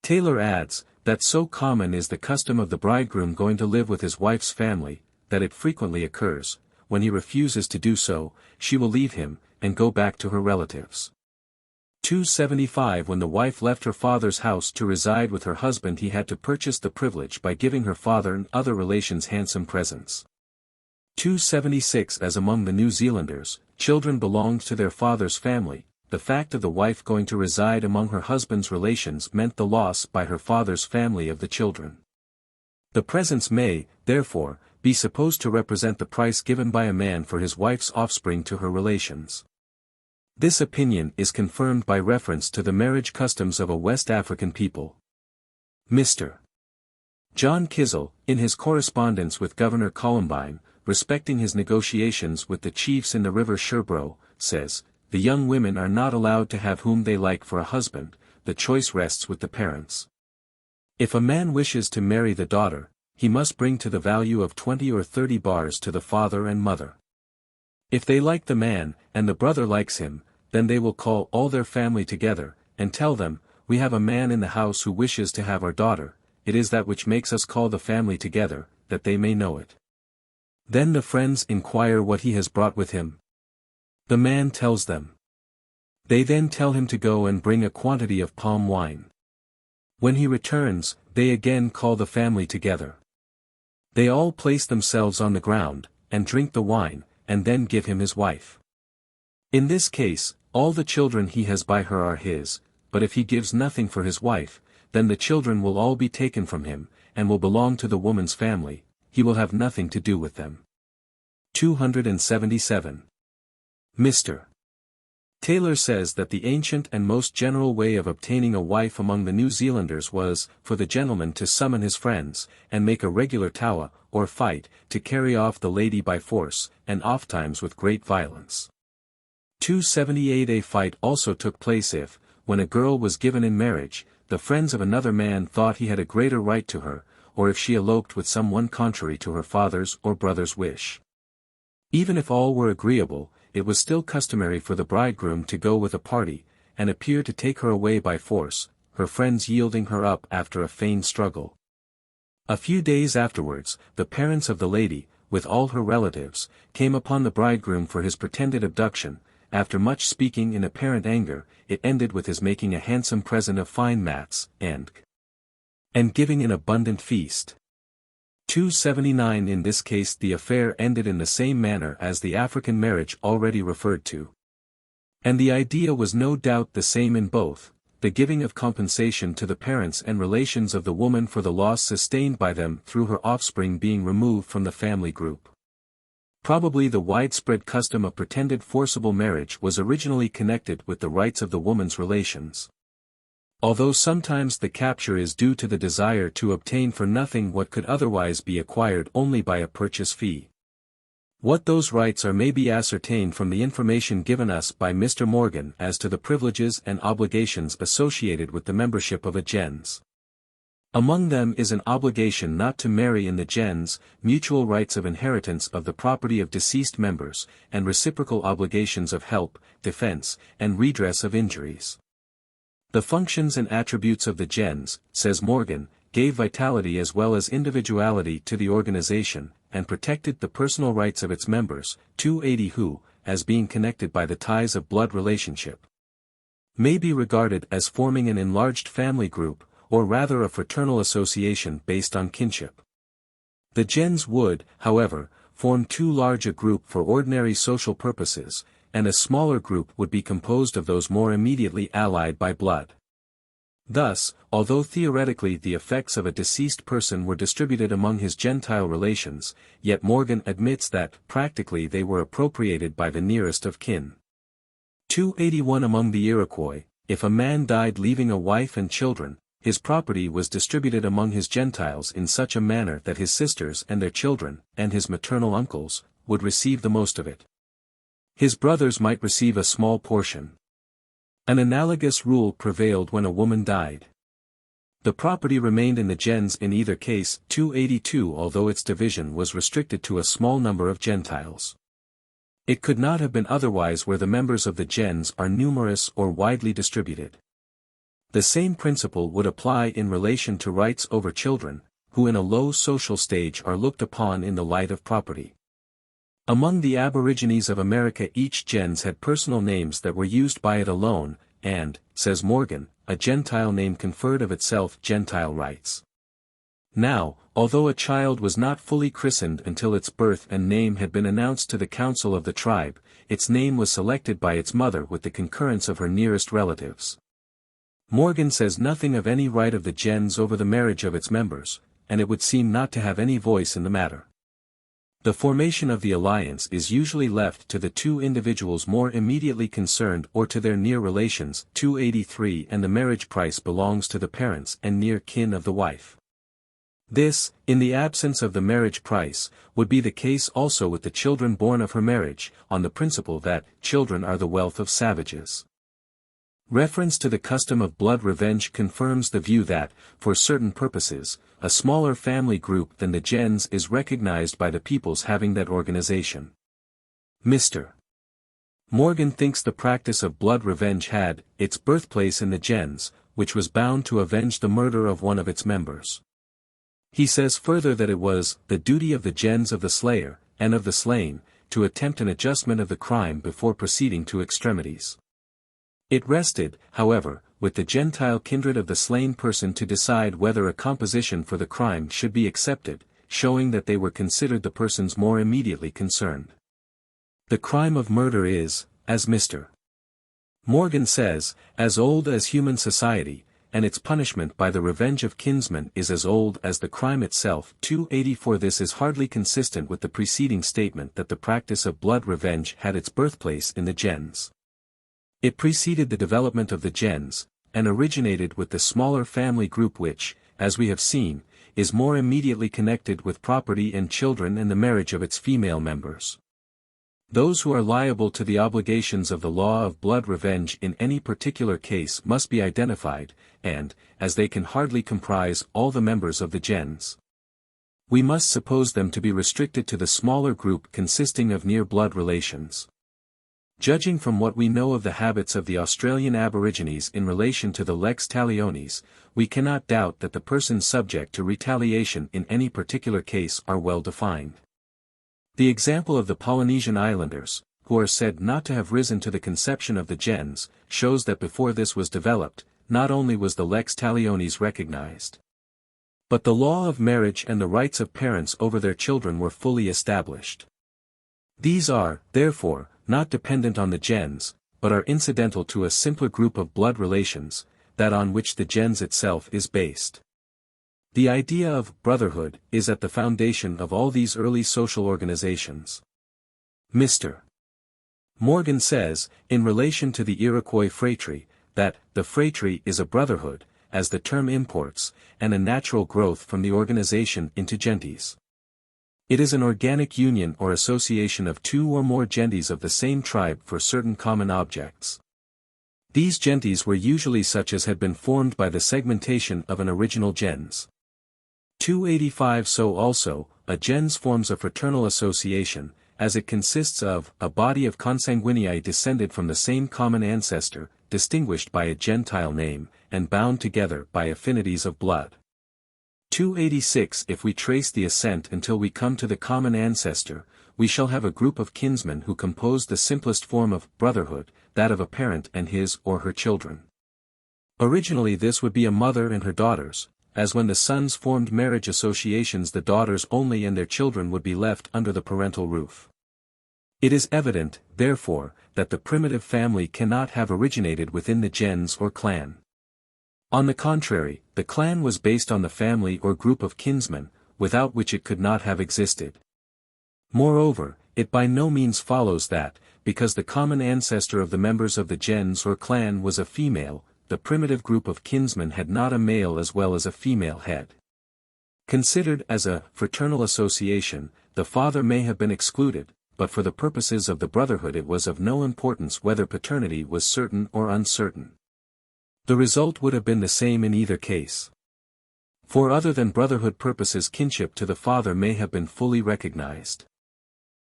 Taylor adds, that so common is the custom of the bridegroom going to live with his wife's family, that it frequently occurs, when he refuses to do so, she will leave him, and go back to her relatives. 275 When the wife left her father's house to reside with her husband, he had to purchase the privilege by giving her father and other relations handsome presents. 276 As among the New Zealanders, children belonged to their father's family, the fact of the wife going to reside among her husband's relations meant the loss by her father's family of the children. The presents may, therefore, be supposed to represent the price given by a man for his wife's offspring to her relations. This opinion is confirmed by reference to the marriage customs of a West African people. Mr. John Kissel, in his correspondence with Governor Columbine, respecting his negotiations with the chiefs in the river Sherbro, says, the young women are not allowed to have whom they like for a husband, the choice rests with the parents. If a man wishes to marry the daughter, he must bring to the value of 20 or 30 bars to the father and mother. If they like the man, and the brother likes him, then they will call all their family together, and tell them, "We have a man in the house who wishes to have our daughter. It is that which makes us call the family together, that they may know it." Then the friends inquire what he has brought with him. The man tells them. They then tell him to go and bring a quantity of palm wine. When he returns, they again call the family together. They all place themselves on the ground, and drink the wine, and then give him his wife. In this case, all the children he has by her are his, but if he gives nothing for his wife, then the children will all be taken from him, and will belong to the woman's family. He will have nothing to do with them. 277. Mr. Taylor says that the ancient and most general way of obtaining a wife among the New Zealanders was, for the gentleman to summon his friends, and make a regular taua, or fight, to carry off the lady by force, and ofttimes with great violence. 278. A fight also took place if, when a girl was given in marriage, the friends of another man thought he had a greater right to her, or if she eloped with some one contrary to her father's or brother's wish. Even if all were agreeable, it was still customary for the bridegroom to go with a party, and appear to take her away by force, her friends yielding her up after a feigned struggle. A few days afterwards, the parents of the lady, with all her relatives, came upon the bridegroom for his pretended abduction. After much speaking in apparent anger, it ended with his making a handsome present of fine mats, and giving an abundant feast. 279. In this case the affair ended in the same manner as the African marriage already referred to. And the idea was no doubt the same in both, the giving of compensation to the parents and relations of the woman for the loss sustained by them through her offspring being removed from the family group. Probably the widespread custom of pretended forcible marriage was originally connected with the rights of the woman's relations. Although sometimes the capture is due to the desire to obtain for nothing what could otherwise be acquired only by a purchase fee. What those rights are may be ascertained from the information given us by Mr. Morgan as to the privileges and obligations associated with the membership of a gens. Among them is an obligation not to marry in the gens, mutual rights of inheritance of the property of deceased members, and reciprocal obligations of help, defense, and redress of injuries. The functions and attributes of the gens, says Morgan, gave vitality as well as individuality to the organization, and protected the personal rights of its members. 280 who, as being connected by the ties of blood relationship, may be regarded as forming an enlarged family group, or rather a fraternal association based on kinship. The gens would, however, form too large a group for ordinary social purposes, and a smaller group would be composed of those more immediately allied by blood. Thus, although theoretically the effects of a deceased person were distributed among his Gentile relations, yet Morgan admits that, practically they were appropriated by the nearest of kin. 281 Among the Iroquois, if a man died leaving a wife and children, his property was distributed among his Gentiles in such a manner that his sisters and their children, and his maternal uncles, would receive the most of it. His brothers might receive a small portion. An analogous rule prevailed when a woman died. The property remained in the gens in either case. 282 Although its division was restricted to a small number of Gentiles. It could not have been otherwise where the members of the gens are numerous or widely distributed. The same principle would apply in relation to rights over children, who in a low social stage are looked upon in the light of property. Among the Aborigines of America each gens had personal names that were used by it alone, and, says Morgan, a Gentile name conferred of itself Gentile rights. Now, although a child was not fully christened until its birth and name had been announced to the council of the tribe, its name was selected by its mother with the concurrence of her nearest relatives. Morgan says nothing of any right of the gens over the marriage of its members, and it would seem not to have any voice in the matter. The formation of the alliance is usually left to the two individuals more immediately concerned or to their near relations. 283 And the marriage price belongs to the parents and near kin of the wife. This, in the absence of the marriage price, would be the case also with the children born of her marriage, on the principle that children are the wealth of savages. Reference to the custom of blood revenge confirms the view that, for certain purposes, a smaller family group than the gens is recognized by the peoples having that organization. Mr. Morgan thinks the practice of blood revenge had its birthplace in the gens, which was bound to avenge the murder of one of its members. He says further that it was the duty of the gens of the slayer, and of the slain, to attempt an adjustment of the crime before proceeding to extremities. It rested, however, with the Gentile kindred of the slain person to decide whether a composition for the crime should be accepted, showing that they were considered the persons more immediately concerned. The crime of murder is, as Mr. Morgan says, as old as human society, and its punishment by the revenge of kinsmen is as old as the crime itself. 284. This is hardly consistent with the preceding statement that the practice of blood revenge had its birthplace in the gens. It preceded the development of the gens, and originated with the smaller family group which, as we have seen, is more immediately connected with property and children and the marriage of its female members. Those who are liable to the obligations of the law of blood revenge in any particular case must be identified, and, as they can hardly comprise all the members of the gens, we must suppose them to be restricted to the smaller group consisting of near-blood relations. Judging from what we know of the habits of the Australian Aborigines in relation to the lex talionis, we cannot doubt that the persons subject to retaliation in any particular case are well defined. The example of the Polynesian islanders, who are said not to have risen to the conception of the gens, shows that before this was developed, not only was the lex talionis recognized, but the law of marriage and the rights of parents over their children were fully established. These are, therefore, not dependent on the gens, but are incidental to a simpler group of blood relations, that on which the gens itself is based. The idea of brotherhood is at the foundation of all these early social organizations. Mr. Morgan says, in relation to the Iroquois phratry, that the phratry is a brotherhood, as the term imports, and a natural growth from the organization into gentes. It is an organic union or association of two or more gentes of the same tribe for certain common objects. These gentes were usually such as had been formed by the segmentation of an original gens. 285. So also, a gens forms a fraternal association, as it consists of a body of consanguinei descended from the same common ancestor, distinguished by a Gentile name, and bound together by affinities of blood. 286. If we trace the ascent until we come to the common ancestor, we shall have a group of kinsmen who compose the simplest form of brotherhood, that of a parent and his or her children. Originally this would be a mother and her daughters, as when the sons formed marriage associations the daughters only and their children would be left under the parental roof. It is evident, therefore, that the primitive family cannot have originated within the gens or clan. On the contrary, the clan was based on the family or group of kinsmen, without which it could not have existed. Moreover, it by no means follows that, because the common ancestor of the members of the gens or clan was a female, the primitive group of kinsmen had not a male as well as a female head. Considered as a fraternal association, the father may have been excluded, but for the purposes of the brotherhood it was of no importance whether paternity was certain or uncertain. The result would have been the same in either case. For other than brotherhood purposes kinship to the father may have been fully recognized.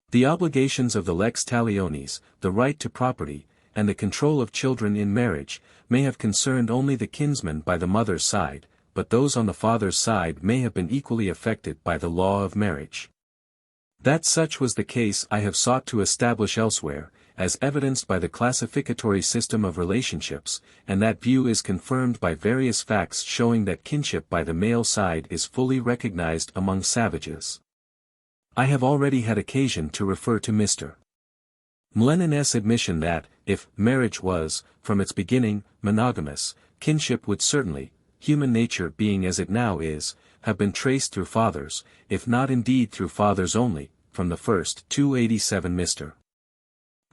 The obligations of the lex talionis, the right to property, and the control of children in marriage, may have concerned only the kinsmen by the mother's side, but those on the father's side may have been equally affected by the law of marriage. That such was the case I have sought to establish elsewhere, as evidenced by the classificatory system of relationships, and that view is confirmed by various facts showing that kinship by the male side is fully recognized among savages. I have already had occasion to refer to Mr. Mlenen's admission that, if marriage was, from its beginning, monogamous, kinship would certainly, human nature being as it now is, have been traced through fathers, if not indeed through fathers only, from the first. 287. Mr.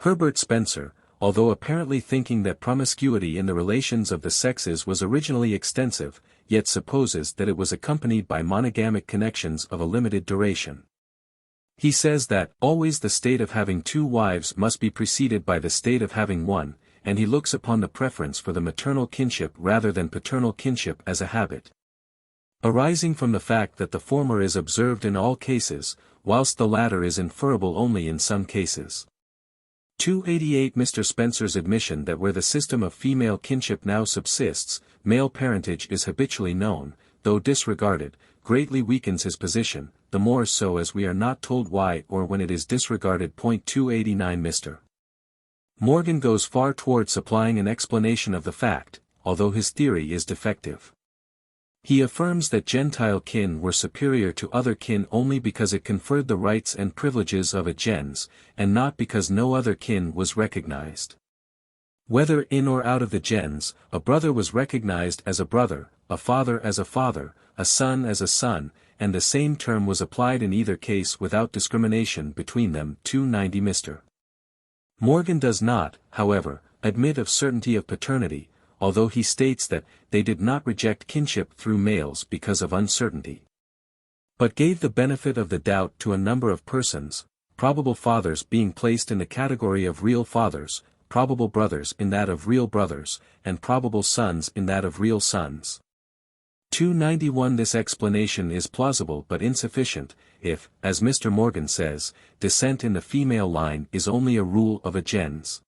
Herbert Spencer, although apparently thinking that promiscuity in the relations of the sexes was originally extensive, yet supposes that it was accompanied by monogamic connections of a limited duration. He says that always the state of having two wives must be preceded by the state of having one, and he looks upon the preference for the maternal kinship rather than paternal kinship as a habit, arising from the fact that the former is observed in all cases, whilst the latter is inferable only in some cases. 288 Mr. Spencer's admission that where the system of female kinship now subsists, male parentage is habitually known, though disregarded, greatly weakens his position, the more so as we are not told why or when it is disregarded. 289 Mr. Morgan goes far toward supplying an explanation of the fact, although his theory is defective. He affirms that Gentile kin were superior to other kin only because it conferred the rights and privileges of a gens, and not because no other kin was recognized. Whether in or out of the gens, a brother was recognized as a brother, a father as a father, a son as a son, and the same term was applied in either case without discrimination between them. 290 Mr. Morgan does not, however, admit of certainty of paternity, although he states that they did not reject kinship through males because of uncertainty, but gave the benefit of the doubt to a number of persons, probable fathers being placed in the category of real fathers, probable brothers in that of real brothers, and probable sons in that of real sons. 291 This explanation is plausible but insufficient, if, as Mr. Morgan says, descent in the female line is only a rule of a gens.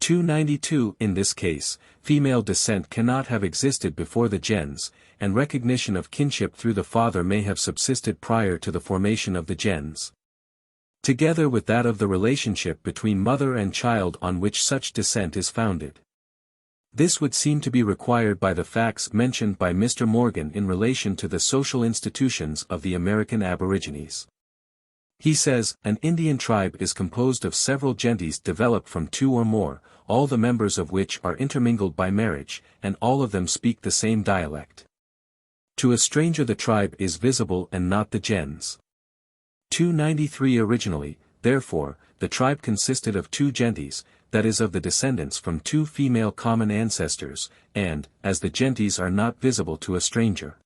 292 In this case, female descent cannot have existed before the gens, and recognition of kinship through the father may have subsisted prior to the formation of the gens, together with that of the relationship between mother and child on which such descent is founded. This would seem to be required by the facts mentioned by Mr. Morgan in relation to the social institutions of the American Aborigines. He says, an Indian tribe is composed of several gentes developed from two or more, all the members of which are intermingled by marriage, and all of them speak the same dialect. To a stranger the tribe is visible and not the gens. 293 Originally, therefore, the tribe consisted of two gentes, that is of the descendants from two female common ancestors, and, as the gentes are not visible to a stranger,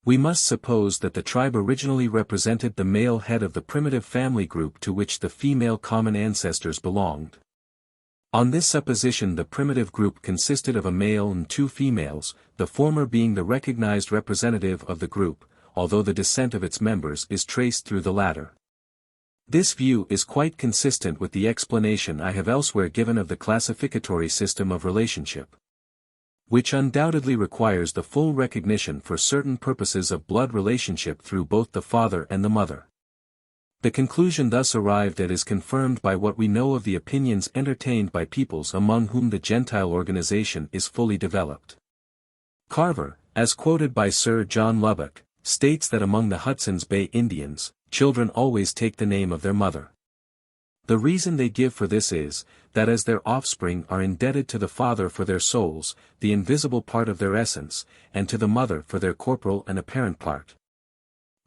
we must suppose that the tribe originally represented the male head of the primitive family group to which the female common ancestors belonged. On this supposition the primitive group consisted of a male and two females, the former being the recognized representative of the group, although the descent of its members is traced through the latter. This view is quite consistent with the explanation I have elsewhere given of the classificatory system of relationship, which undoubtedly requires the full recognition for certain purposes of blood relationship through both the father and the mother. The conclusion thus arrived at is confirmed by what we know of the opinions entertained by peoples among whom the Gentile organization is fully developed. Carver, as quoted by Sir John Lubbock, states that among the Hudson's Bay Indians, children always take the name of their mother. The reason they give for this is, that as their offspring are indebted to the father for their souls, the invisible part of their essence, and to the mother for their corporal and apparent part,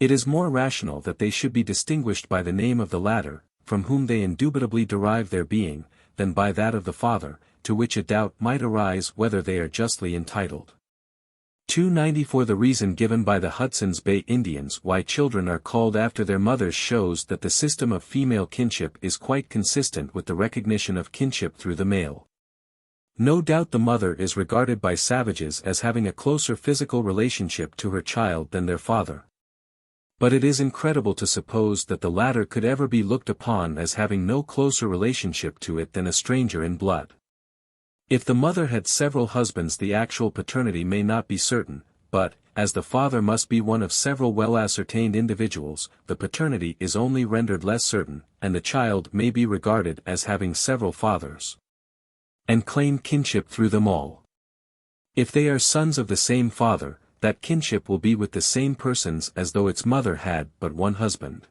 it is more rational that they should be distinguished by the name of the latter, from whom they indubitably derive their being, than by that of the father, to which a doubt might arise whether they are justly entitled. 294 The reason given by the Hudson's Bay Indians why children are called after their mothers shows that the system of female kinship is quite consistent with the recognition of kinship through the male. No doubt the mother is regarded by savages as having a closer physical relationship to her child than their father, but it is incredible to suppose that the latter could ever be looked upon as having no closer relationship to it than a stranger in blood. If the mother had several husbands the actual paternity may not be certain, but, as the father must be one of several well-ascertained individuals, the paternity is only rendered less certain, and the child may be regarded as having several fathers, and claim kinship through them all. If they are sons of the same father, that kinship will be with the same persons as though its mother had but one husband.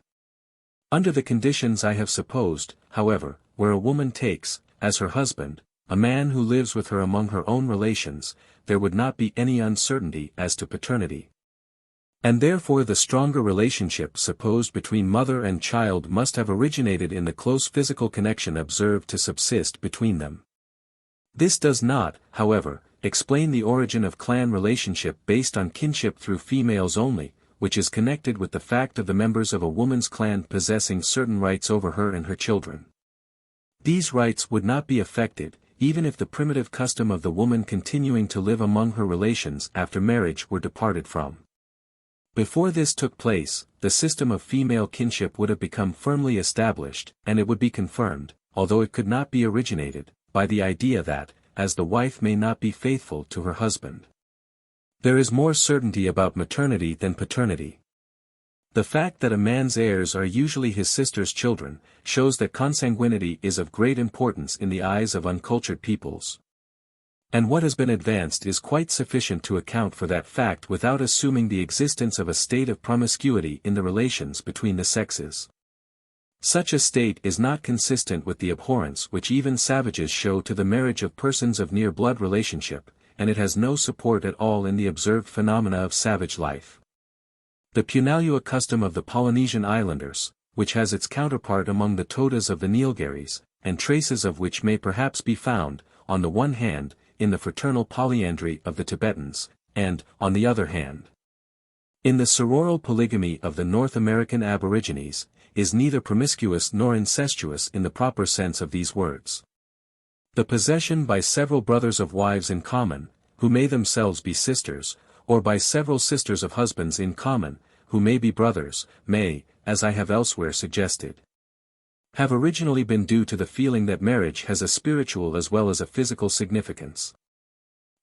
Under the conditions I have supposed, however, where a woman takes, as her husband, a man who lives with her among her own relations, there would not be any uncertainty as to paternity. And therefore the stronger relationship supposed between mother and child must have originated in the close physical connection observed to subsist between them. This does not, however, explain the origin of clan relationship based on kinship through females only, which is connected with the fact of the members of a woman's clan possessing certain rights over her and her children. These rights would not be affected, even if the primitive custom of the woman continuing to live among her relations after marriage were departed from. Before this took place, the system of female kinship would have become firmly established, and it would be confirmed, although it could not be originated, by the idea that, as the wife may not be faithful to her husband. There is more certainty about maternity than paternity. The fact that a man's heirs are usually his sister's children, shows that consanguinity is of great importance in the eyes of uncultured peoples. And what has been advanced is quite sufficient to account for that fact without assuming the existence of a state of promiscuity in the relations between the sexes. Such a state is not consistent with the abhorrence which even savages show to the marriage of persons of near-blood relationship, and it has no support at all in the observed phenomena of savage life. The punalua custom of the Polynesian islanders, which has its counterpart among the todas of the Nilgiris, and traces of which may perhaps be found, on the one hand, in the fraternal polyandry of the Tibetans, and, on the other hand, in the sororal polygamy of the North American Aborigines, is neither promiscuous nor incestuous in the proper sense of these words. The possession by several brothers of wives in common, who may themselves be sisters, or by several sisters of husbands in common, who may be brothers, may, as I have elsewhere suggested, have originally been due to the feeling that marriage has a spiritual as well as a physical significance.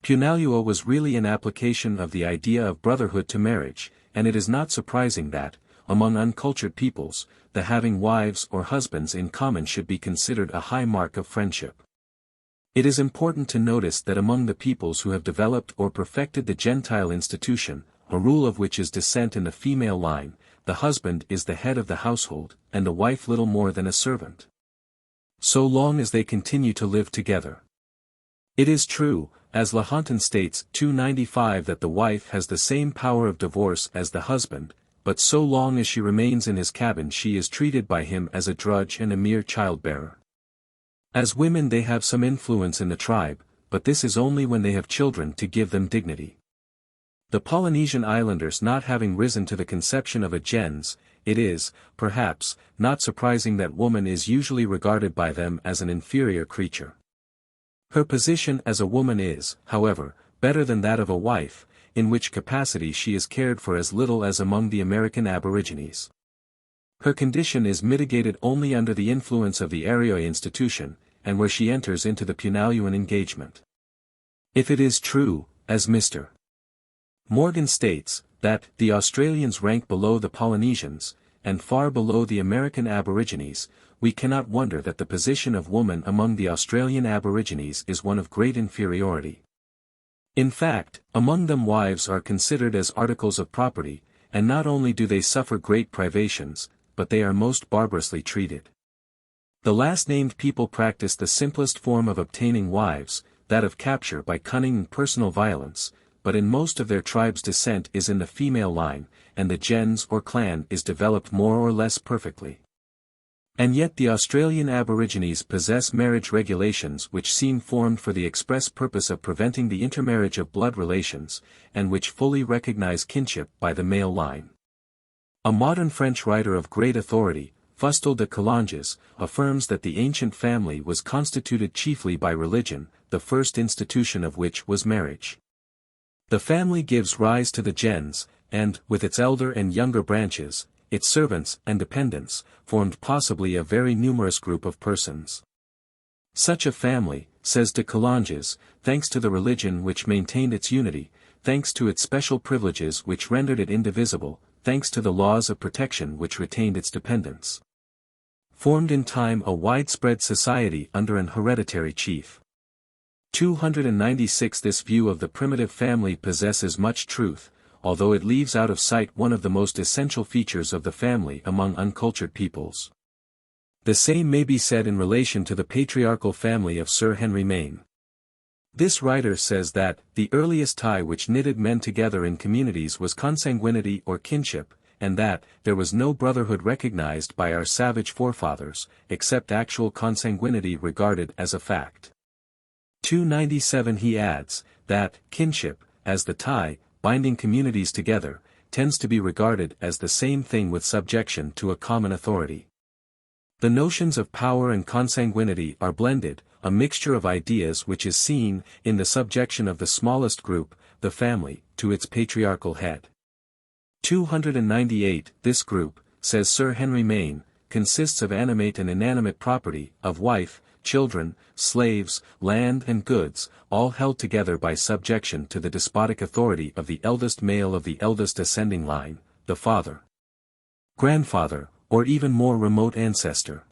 Punalua was really an application of the idea of brotherhood to marriage, and it is not surprising that, among uncultured peoples, the having wives or husbands in common should be considered a high mark of friendship. It is important to notice that among the peoples who have developed or perfected the Gentile institution, a rule of which is descent in the female line, the husband is the head of the household, and the wife little more than a servant. So long as they continue to live together. It is true, as Lahontan states 295, that the wife has the same power of divorce as the husband, but so long as she remains in his cabin she is treated by him as a drudge and a mere childbearer. As women they have some influence in the tribe, but this is only when they have children to give them dignity. The Polynesian islanders not having risen to the conception of a gens, it is, perhaps, not surprising that woman is usually regarded by them as an inferior creature. Her position as a woman is, however, better than that of a wife, in which capacity she is cared for as little as among the American Aborigines. Her condition is mitigated only under the influence of the Arioi institution, and where she enters into the Punaluan engagement. If it is true, as Mr. Morgan states, that the Australians rank below the Polynesians, and far below the American Aborigines, we cannot wonder that the position of woman among the Australian Aborigines is one of great inferiority. In fact, among them wives are considered as articles of property, and not only do they suffer great privations, but they are most barbarously treated. The last-named people practice the simplest form of obtaining wives, that of capture by cunning and personal violence, but in most of their tribes descent is in the female line, and the gens or clan is developed more or less perfectly. And yet the Australian Aborigines possess marriage regulations which seem formed for the express purpose of preventing the intermarriage of blood relations, and which fully recognize kinship by the male line. A modern French writer of great authority, Fustel de Coulanges, affirms that the ancient family was constituted chiefly by religion, the first institution of which was marriage. The family gives rise to the gens, and, with its elder and younger branches, its servants and dependents, formed possibly a very numerous group of persons. Such a family, says de Coulanges, thanks to the religion which maintained its unity, thanks to its special privileges which rendered it indivisible, thanks to the laws of protection which retained its dependents, formed in time a widespread society under an hereditary chief. 296. This view of the primitive family possesses much truth, although it leaves out of sight one of the most essential features of the family among uncultured peoples. The same may be said in relation to the patriarchal family of Sir Henry Maine. This writer says that, the earliest tie which knitted men together in communities was consanguinity or kinship, and that, there was no brotherhood recognized by our savage forefathers, except actual consanguinity regarded as a fact. 297. He adds, that, kinship, as the tie, binding communities together, tends to be regarded as the same thing with subjection to a common authority. The notions of power and consanguinity are blended, a mixture of ideas which is seen, in the subjection of the smallest group, the family, to its patriarchal head. 298. This group, says Sir Henry Maine, consists of animate and inanimate property, of wife, children, slaves, land and goods, all held together by subjection to the despotic authority of the eldest male of the eldest ascending line, the father, grandfather, or even more remote ancestor.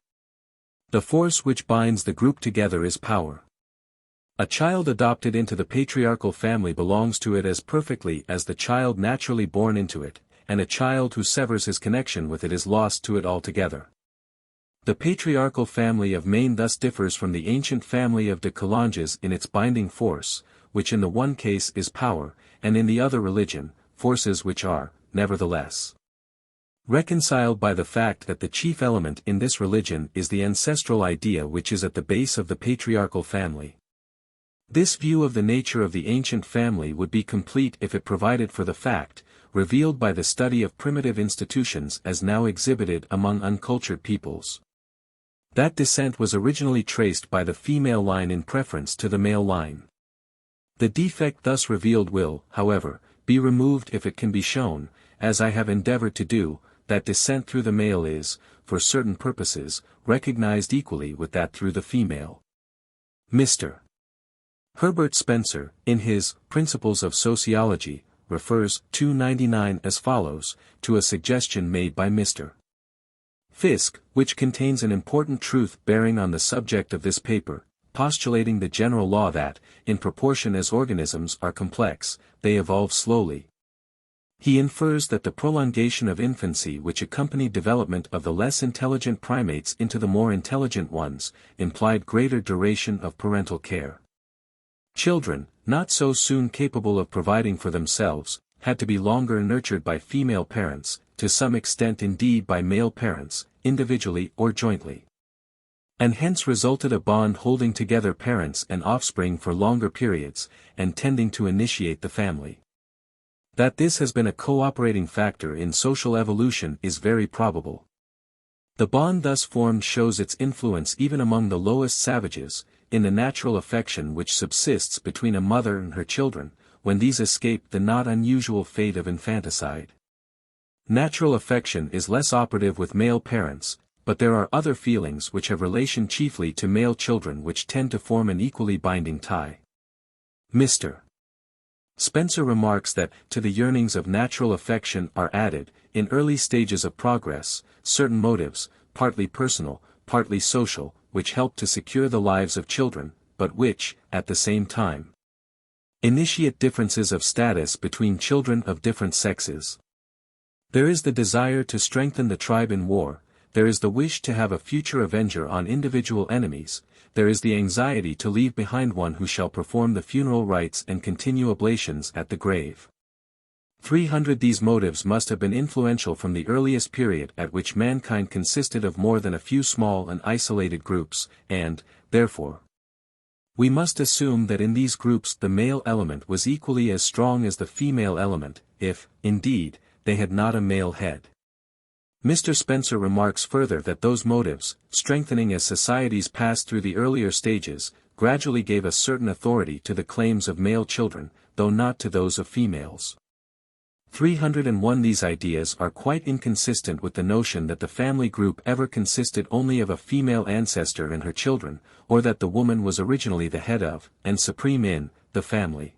The force which binds the group together is power. A child adopted into the patriarchal family belongs to it as perfectly as the child naturally born into it, and a child who severs his connection with it is lost to it altogether. The patriarchal family of Maine thus differs from the ancient family of de Coulanges in its binding force, which in the one case is power, and in the other religion, forces which are, nevertheless, reconciled by the fact that the chief element in this religion is the ancestral idea which is at the base of the patriarchal family. This view of the nature of the ancient family would be complete if it provided for the fact, revealed by the study of primitive institutions as now exhibited among uncultured peoples, that descent was originally traced by the female line in preference to the male line. The defect thus revealed will, however, be removed if it can be shown, as I have endeavored to do, that descent through the male is, for certain purposes, recognized equally with that through the female. Mr. Herbert Spencer, in his Principles of Sociology, refers, 299 as follows, to a suggestion made by Mr. Fiske, which contains an important truth bearing on the subject of this paper, postulating the general law that, in proportion as organisms are complex, they evolve slowly. He infers that the prolongation of infancy which accompanied development of the less intelligent primates into the more intelligent ones, implied greater duration of parental care. Children, not so soon capable of providing for themselves, had to be longer nurtured by female parents, to some extent indeed by male parents, individually or jointly. And hence resulted a bond holding together parents and offspring for longer periods, and tending to initiate the family. That this has been a cooperating factor in social evolution is very probable. The bond thus formed shows its influence even among the lowest savages, in the natural affection which subsists between a mother and her children, when these escape the not unusual fate of infanticide. Natural affection is less operative with male parents, but there are other feelings which have relation chiefly to male children which tend to form an equally binding tie. Mr. Spencer remarks that, to the yearnings of natural affection are added, in early stages of progress, certain motives, partly personal, partly social, which help to secure the lives of children, but which, at the same time, initiate differences of status between children of different sexes. There is the desire to strengthen the tribe in war, there is the wish to have a future avenger on individual enemies, there is the anxiety to leave behind one who shall perform the funeral rites and continue oblations at the grave. 300 These motives must have been influential from the earliest period at which mankind consisted of more than a few small and isolated groups, and, therefore, we must assume that in these groups the male element was equally as strong as the female element, if, indeed, they had not a male head. Mr. Spencer remarks further that those motives, strengthening as societies passed through the earlier stages, gradually gave a certain authority to the claims of male children, though not to those of females. 301 These ideas are quite inconsistent with the notion that the family group ever consisted only of a female ancestor and her children, or that the woman was originally the head of, and supreme in, the family.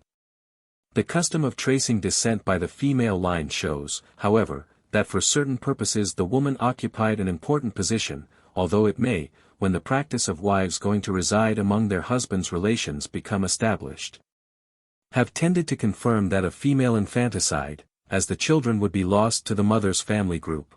The custom of tracing descent by the female line shows, however, that for certain purposes the woman occupied an important position, although it may, when the practice of wives going to reside among their husbands' relations become established, have tended to confirm that of female infanticide, as the children would be lost to the mother's family group.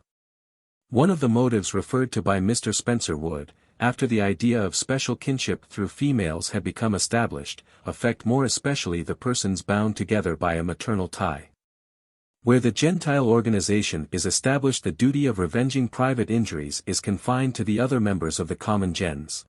One of the motives referred to by Mr. Spencer would, after the idea of special kinship through females had become established, affect more especially the persons bound together by a maternal tie. Where the Gentile organization is established, the duty of revenging private injuries is confined to the other members of the common gens.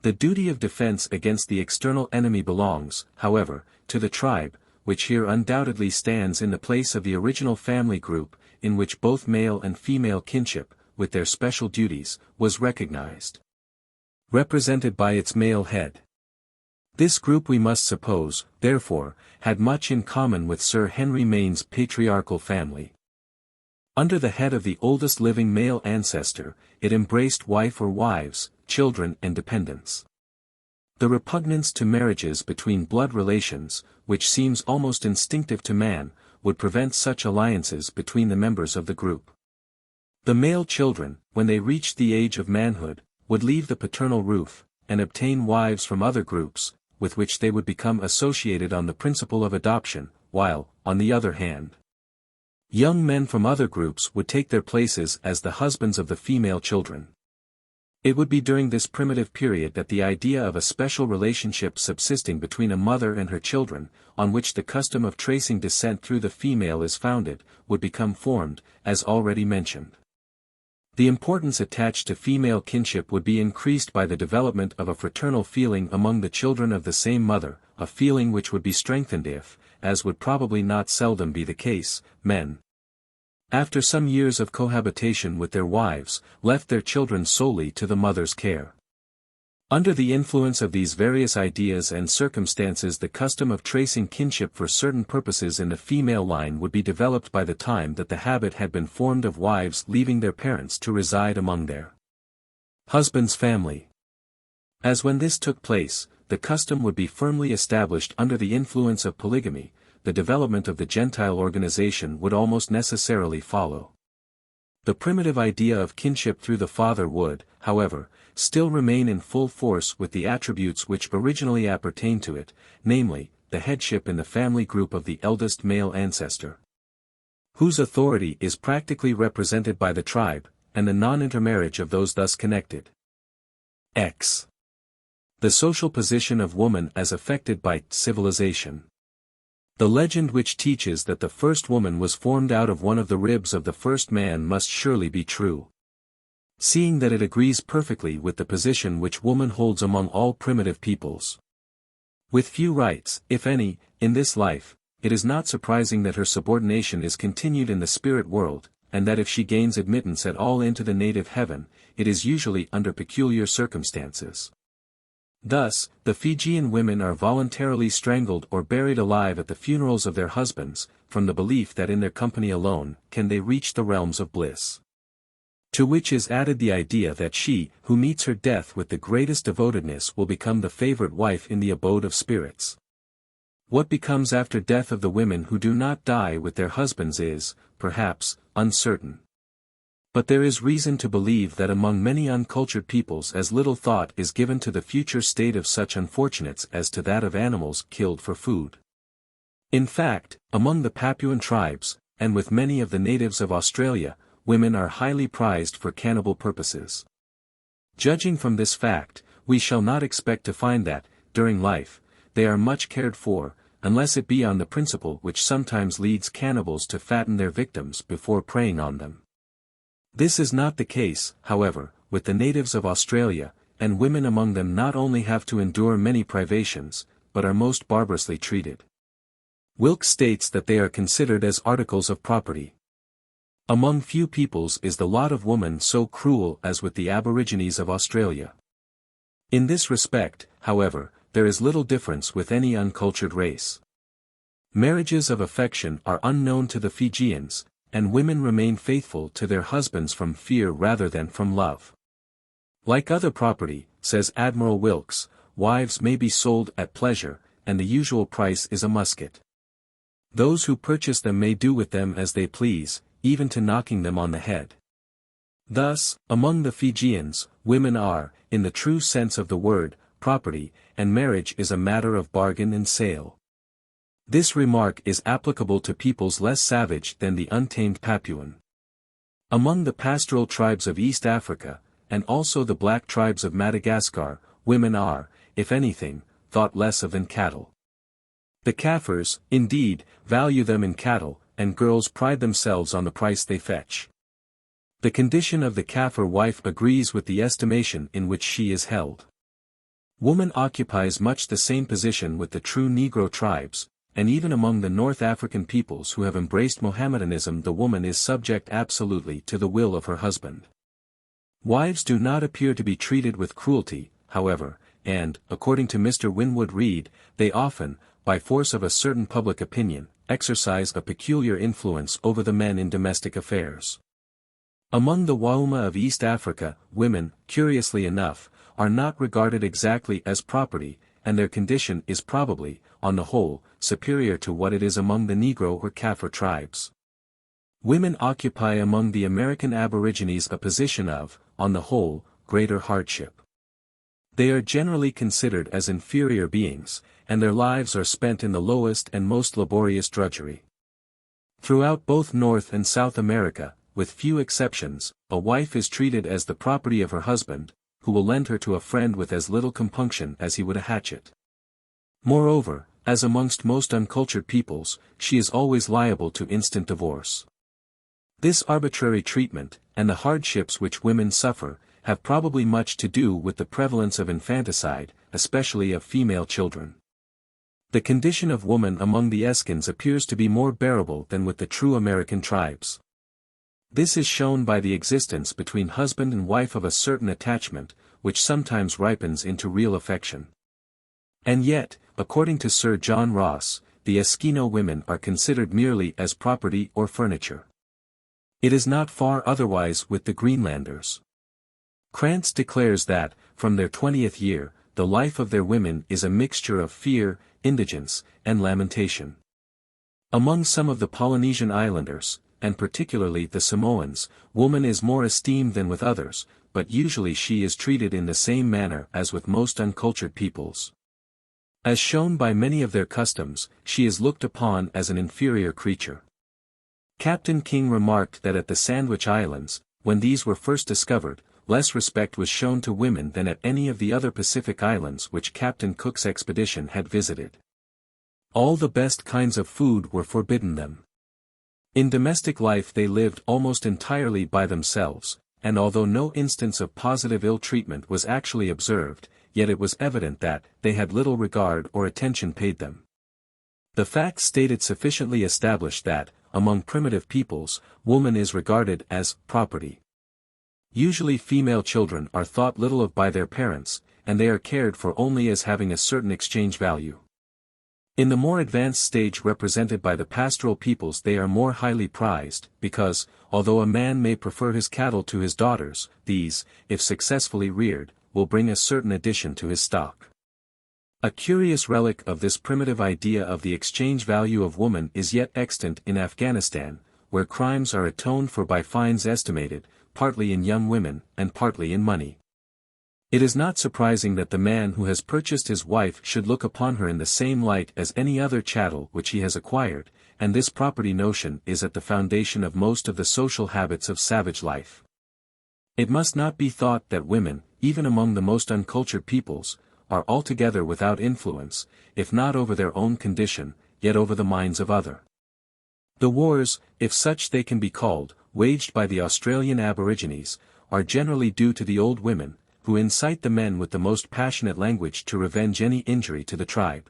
The duty of defense against the external enemy belongs, however, to the tribe, which here undoubtedly stands in the place of the original family group, in which both male and female kinship, with their special duties, was recognized. Represented by its male head. This group we must suppose, therefore, had much in common with Sir Henry Maine's patriarchal family. Under the head of the oldest living male ancestor, it embraced wife or wives, children and dependents. The repugnance to marriages between blood relations, which seems almost instinctive to man, would prevent such alliances between the members of the group. The male children, when they reached the age of manhood, would leave the paternal roof, and obtain wives from other groups, with which they would become associated on the principle of adoption, while, on the other hand, young men from other groups would take their places as the husbands of the female children. It would be during this primitive period that the idea of a special relationship subsisting between a mother and her children, on which the custom of tracing descent through the female is founded, would become formed, as already mentioned. The importance attached to female kinship would be increased by the development of a fraternal feeling among the children of the same mother, a feeling which would be strengthened if, as would probably not seldom be the case, men, after some years of cohabitation with their wives, left their children solely to the mother's care. Under the influence of these various ideas and circumstances, the custom of tracing kinship for certain purposes in the female line would be developed by the time that the habit had been formed of wives leaving their parents to reside among their husband's family. As when this took place, the custom would be firmly established under the influence of polygamy, the development of the Gentile organization would almost necessarily follow. The primitive idea of kinship through the father would, however, still remain in full force with the attributes which originally appertained to it, namely, the headship in the family group of the eldest male ancestor, whose authority is practically represented by the tribe, and the non-intermarriage of those thus connected. X. The social position of woman as affected by civilization. The legend which teaches that the first woman was formed out of one of the ribs of the first man must surely be true, seeing that it agrees perfectly with the position which woman holds among all primitive peoples. With few rights, if any, in this life, it is not surprising that her subordination is continued in the spirit world, and that if she gains admittance at all into the native heaven, it is usually under peculiar circumstances. Thus, the Fijian women are voluntarily strangled or buried alive at the funerals of their husbands, from the belief that in their company alone can they reach the realms of bliss. To which is added the idea that she, who meets her death with the greatest devotedness, will become the favorite wife in the abode of spirits. What becomes after death of the women who do not die with their husbands is, perhaps, uncertain. But there is reason to believe that among many uncultured peoples as little thought is given to the future state of such unfortunates as to that of animals killed for food. In fact, among the Papuan tribes, and with many of the natives of Australia, women are highly prized for cannibal purposes. Judging from this fact, we shall not expect to find that, during life, they are much cared for, unless it be on the principle which sometimes leads cannibals to fatten their victims before preying on them. This is not the case, however, with the natives of Australia, and women among them not only have to endure many privations, but are most barbarously treated. Wilkes states that they are considered as articles of property. Among few peoples is the lot of woman so cruel as with the Aborigines of Australia. In this respect, however, there is little difference with any uncultured race. Marriages of affection are unknown to the Fijians, and women remain faithful to their husbands from fear rather than from love. Like other property, says Admiral Wilkes, wives may be sold at pleasure, and the usual price is a musket. Those who purchase them may do with them as they please, even to knocking them on the head. Thus, among the Fijians, women are, in the true sense of the word, property, and marriage is a matter of bargain and sale. This remark is applicable to peoples less savage than the untamed Papuan. Among the pastoral tribes of East Africa, and also the black tribes of Madagascar, women are, if anything, thought less of than cattle. The Kaffirs, indeed, value them in cattle, and girls pride themselves on the price they fetch. The condition of the Kaffir wife agrees with the estimation in which she is held. Woman occupies much the same position with the true Negro tribes, and even among the North African peoples who have embraced Mohammedanism the woman is subject absolutely to the will of her husband. Wives do not appear to be treated with cruelty, however, and, according to Mr. Winwood Reade, they often, by force of a certain public opinion, exercise a peculiar influence over the men in domestic affairs. Among the Wauma of East Africa, women, curiously enough, are not regarded exactly as property, and their condition is probably, on the whole, superior to what it is among the Negro or Kaffir tribes. Women occupy among the American Aborigines a position of, on the whole, greater hardship. They are generally considered as inferior beings, and their lives are spent in the lowest and most laborious drudgery. Throughout both North and South America, with few exceptions, a wife is treated as the property of her husband, who will lend her to a friend with as little compunction as he would a hatchet. Moreover, as amongst most uncultured peoples, she is always liable to instant divorce. This arbitrary treatment, and the hardships which women suffer, have probably much to do with the prevalence of infanticide, especially of female children. The condition of woman among the Eskins appears to be more bearable than with the true American tribes. This is shown by the existence between husband and wife of a certain attachment, which sometimes ripens into real affection. And yet, according to Sir John Ross, the Eskimo women are considered merely as property or furniture. It is not far otherwise with the Greenlanders. Krantz declares that, from their 20th year, the life of their women is a mixture of fear, indigence, and lamentation. Among some of the Polynesian islanders, and particularly the Samoans, woman is more esteemed than with others, but usually she is treated in the same manner as with most uncultured peoples. As shown by many of their customs, she is looked upon as an inferior creature. Captain King remarked that at the Sandwich Islands, when these were first discovered, less respect was shown to women than at any of the other Pacific islands which Captain Cook's expedition had visited. All the best kinds of food were forbidden them. In domestic life they lived almost entirely by themselves, and although no instance of positive ill treatment was actually observed, yet it was evident that they had little regard or attention paid them. The facts stated sufficiently established that, among primitive peoples, woman is regarded as property. Usually female children are thought little of by their parents, and they are cared for only as having a certain exchange value. In the more advanced stage represented by the pastoral peoples they are more highly prized, because, although a man may prefer his cattle to his daughters, these, if successfully reared, will bring a certain addition to his stock. A curious relic of this primitive idea of the exchange value of woman is yet extant in Afghanistan, where crimes are atoned for by fines estimated, partly in young women, and partly in money. It is not surprising that the man who has purchased his wife should look upon her in the same light as any other chattel which he has acquired, and this property notion is at the foundation of most of the social habits of savage life. It must not be thought that women, even among the most uncultured peoples, are altogether without influence, if not over their own condition, yet over the minds of others. The wars, if such they can be called, waged by the Australian Aborigines, are generally due to the old women, who incite the men with the most passionate language to revenge any injury to the tribe.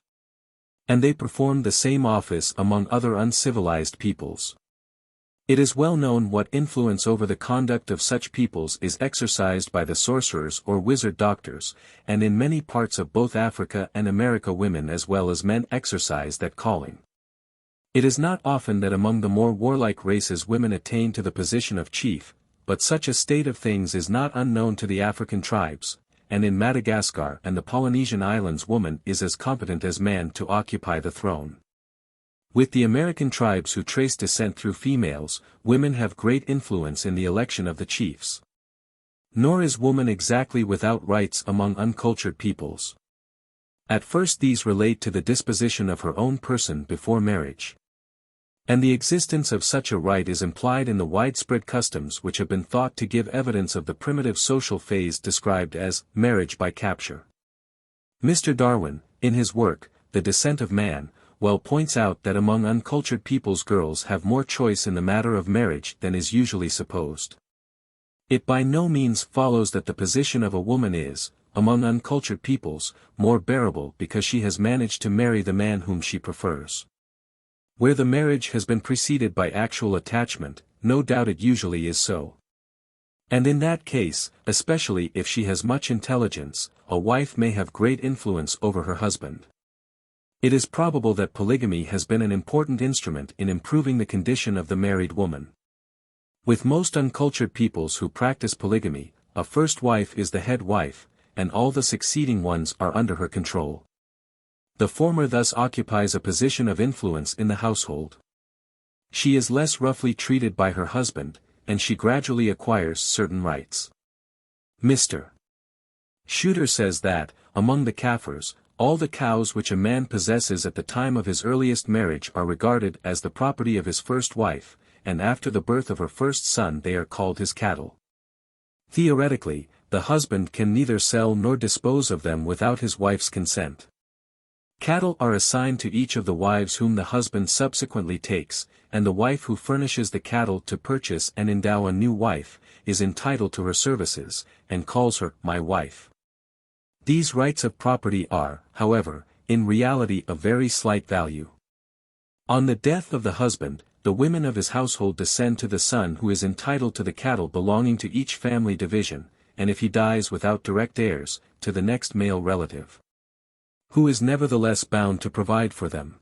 And they perform the same office among other uncivilized peoples. It is well known what influence over the conduct of such peoples is exercised by the sorcerers or wizard doctors, and in many parts of both Africa and America women as well as men exercise that calling. It is not often that among the more warlike races women attain to the position of chief, but such a state of things is not unknown to the African tribes, and in Madagascar and the Polynesian islands woman is as competent as man to occupy the throne. With the American tribes who trace descent through females, women have great influence in the election of the chiefs. Nor is woman exactly without rights among uncultured peoples. At first these relate to the disposition of her own person before marriage. And the existence of such a right is implied in the widespread customs which have been thought to give evidence of the primitive social phase described as marriage by capture. Mr. Darwin, in his work, The Descent of Man, well points out that among uncultured peoples girls have more choice in the matter of marriage than is usually supposed. It by no means follows that the position of a woman is, among uncultured peoples, more bearable because she has managed to marry the man whom she prefers. Where the marriage has been preceded by actual attachment, no doubt it usually is so. And in that case, especially if she has much intelligence, a wife may have great influence over her husband. It is probable that polygamy has been an important instrument in improving the condition of the married woman. With most uncultured peoples who practice polygamy, a first wife is the head wife, and all the succeeding ones are under her control. The former thus occupies a position of influence in the household. She is less roughly treated by her husband, and she gradually acquires certain rights. Mr. Shooter says that, among the Kafirs, all the cows which a man possesses at the time of his earliest marriage are regarded as the property of his first wife, and after the birth of her first son they are called his cattle. Theoretically, the husband can neither sell nor dispose of them without his wife's consent. Cattle are assigned to each of the wives whom the husband subsequently takes, and the wife who furnishes the cattle to purchase and endow a new wife, is entitled to her services, and calls her, my wife. These rights of property are, however, in reality of very slight value. On the death of the husband, the women of his household descend to the son who is entitled to the cattle belonging to each family division, and if he dies without direct heirs, to the next male relative, who is nevertheless bound to provide for them.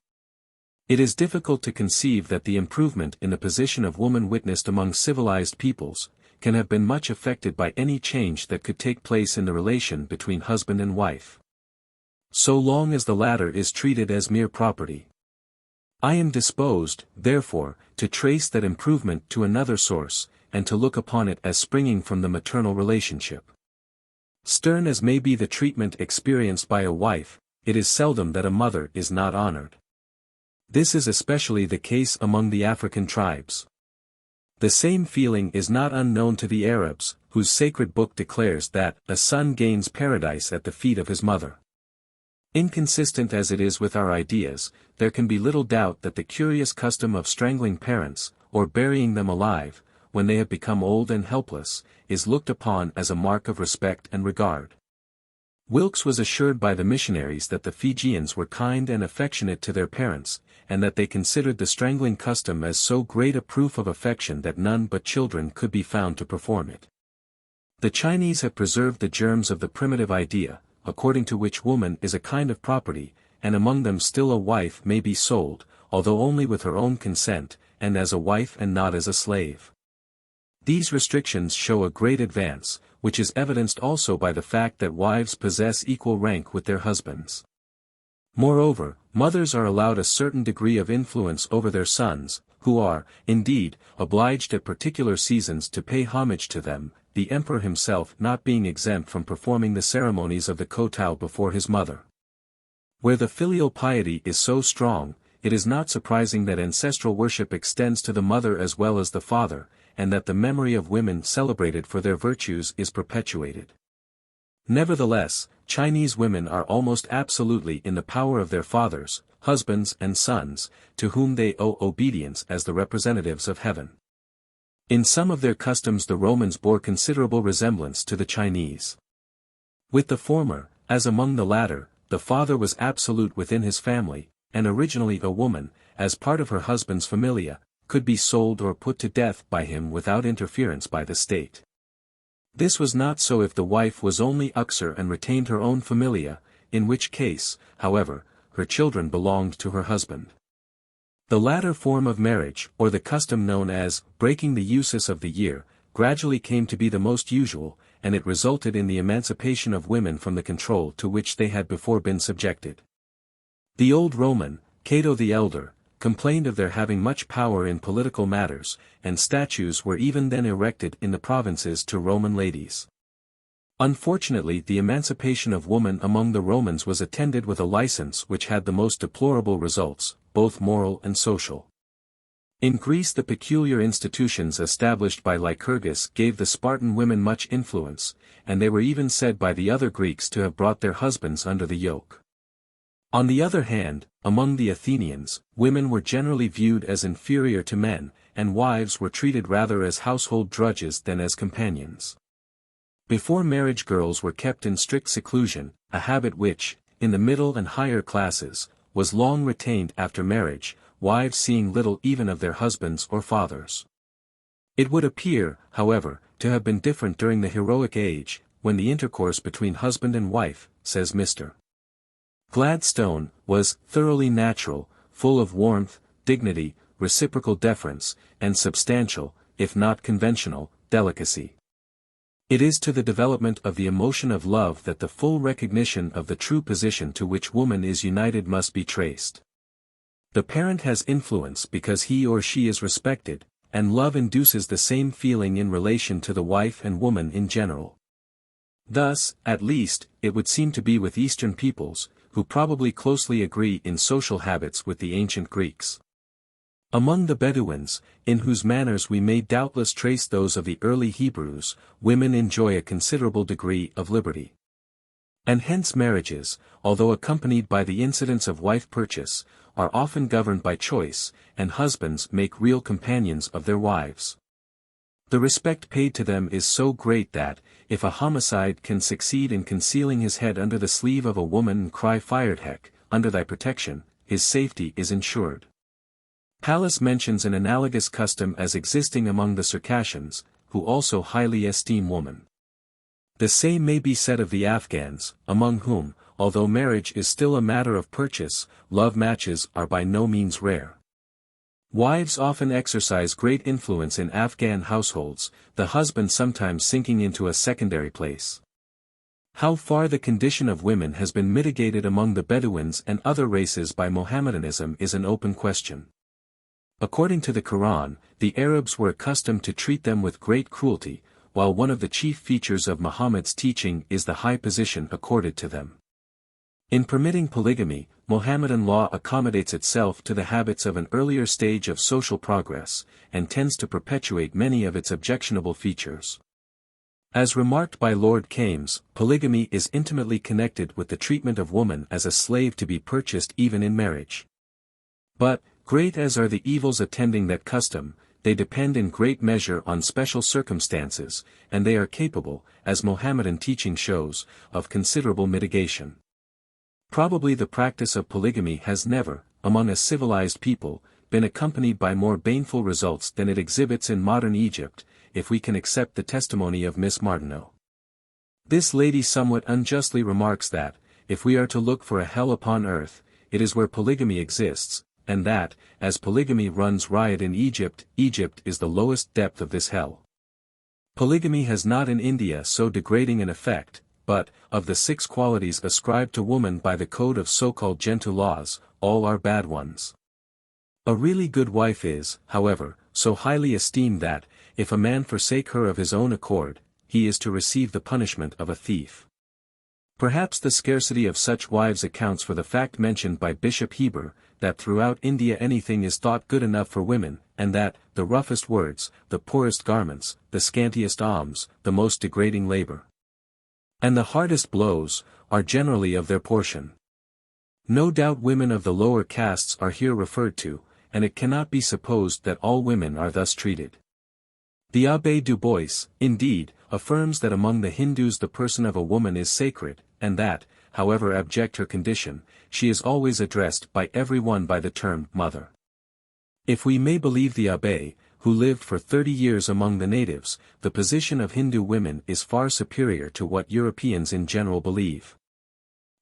It is difficult to conceive that the improvement in the position of woman witnessed among civilized peoples, can have been much affected by any change that could take place in the relation between husband and wife, so long as the latter is treated as mere property. I am disposed, therefore, to trace that improvement to another source, and to look upon it as springing from the maternal relationship. Stern as may be the treatment experienced by a wife, it is seldom that a mother is not honored. This is especially the case among the African tribes. The same feeling is not unknown to the Arabs, whose sacred book declares that a son gains paradise at the feet of his mother. Inconsistent as it is with our ideas, there can be little doubt that the curious custom of strangling parents, or burying them alive, when they have become old and helpless, is looked upon as a mark of respect and regard. Wilkes was assured by the missionaries that the Fijians were kind and affectionate to their parents, and that they considered the strangling custom as so great a proof of affection that none but children could be found to perform it. The Chinese have preserved the germs of the primitive idea, according to which woman is a kind of property, and among them still a wife may be sold, although only with her own consent, and as a wife and not as a slave. These restrictions show a great advance, which is evidenced also by the fact that wives possess equal rank with their husbands. Moreover, mothers are allowed a certain degree of influence over their sons, who are, indeed, obliged at particular seasons to pay homage to them, the emperor himself not being exempt from performing the ceremonies of the kotal before his mother. Where the filial piety is so strong, it is not surprising that ancestral worship extends to the mother as well as the father, and that the memory of women celebrated for their virtues is perpetuated. Nevertheless, Chinese women are almost absolutely in the power of their fathers, husbands and sons, to whom they owe obedience as the representatives of heaven. In some of their customs the Romans bore considerable resemblance to the Chinese. With the former, as among the latter, the father was absolute within his family, and originally a woman, as part of her husband's familia, could be sold or put to death by him without interference by the state. This was not so if the wife was only uxor and retained her own familia, in which case, however, her children belonged to her husband. The latter form of marriage, or the custom known as breaking the usus of the year, gradually came to be the most usual, and it resulted in the emancipation of women from the control to which they had before been subjected. The old Roman, Cato the Elder, complained of their having much power in political matters, and statues were even then erected in the provinces to Roman ladies. Unfortunately, the emancipation of woman among the Romans was attended with a license which had the most deplorable results, both moral and social. In Greece the peculiar institutions established by Lycurgus gave the Spartan women much influence, and they were even said by the other Greeks to have brought their husbands under the yoke. On the other hand, among the Athenians, women were generally viewed as inferior to men, and wives were treated rather as household drudges than as companions. Before marriage girls were kept in strict seclusion, a habit which, in the middle and higher classes, was long retained after marriage, wives seeing little even of their husbands or fathers. It would appear, however, to have been different during the heroic age, when the intercourse between husband and wife, says Mr. Gladstone was thoroughly natural, full of warmth, dignity, reciprocal deference, and substantial, if not conventional, delicacy. It is to the development of the emotion of love that the full recognition of the true position to which woman is united must be traced. The parent has influence because he or she is respected, and love induces the same feeling in relation to the wife and woman in general. Thus, at least, it would seem to be with Eastern peoples, who probably closely agree in social habits with the ancient Greeks. Among the Bedouins, in whose manners we may doubtless trace those of the early Hebrews, women enjoy a considerable degree of liberty. And hence marriages, although accompanied by the incidents of wife purchase, are often governed by choice, and husbands make real companions of their wives. The respect paid to them is so great that, if a homicide can succeed in concealing his head under the sleeve of a woman and cry "Firedheck, under thy protection," his safety is ensured. Pallas mentions an analogous custom as existing among the Circassians, who also highly esteem woman. The same may be said of the Afghans, among whom, although marriage is still a matter of purchase, love matches are by no means rare. Wives often exercise great influence in Afghan households, the husband sometimes sinking into a secondary place. How far the condition of women has been mitigated among the Bedouins and other races by Mohammedanism is an open question. According to the Quran, the Arabs were accustomed to treat them with great cruelty, while one of the chief features of Muhammad's teaching is the high position accorded to them. In permitting polygamy, Mohammedan law accommodates itself to the habits of an earlier stage of social progress, and tends to perpetuate many of its objectionable features. As remarked by Lord Kames, polygamy is intimately connected with the treatment of woman as a slave to be purchased even in marriage. But, great as are the evils attending that custom, they depend in great measure on special circumstances, and they are capable, as Mohammedan teaching shows, of considerable mitigation. Probably the practice of polygamy has never, among a civilized people, been accompanied by more baneful results than it exhibits in modern Egypt, if we can accept the testimony of Miss Martineau. This lady somewhat unjustly remarks that, if we are to look for a hell upon earth, it is where polygamy exists, and that, as polygamy runs riot in Egypt, Egypt is the lowest depth of this hell. Polygamy has not in India so degrading an effect, but, of the 6 qualities ascribed to woman by the code of so-called Gentoo laws, all are bad ones. A really good wife is, however, so highly esteemed that, if a man forsake her of his own accord, he is to receive the punishment of a thief. Perhaps the scarcity of such wives accounts for the fact mentioned by Bishop Heber, that throughout India anything is thought good enough for women, and that, the roughest words, the poorest garments, the scantiest alms, the most degrading labor, and the hardest blows, are generally of their portion. No doubt women of the lower castes are here referred to, and it cannot be supposed that all women are thus treated. The Abbé du Bois, indeed, affirms that among the Hindus the person of a woman is sacred, and that, however abject her condition, she is always addressed by every one by the term mother. If we may believe the Abbé, who lived for 30 years among the natives, the position of Hindu women is far superior to what Europeans in general believe.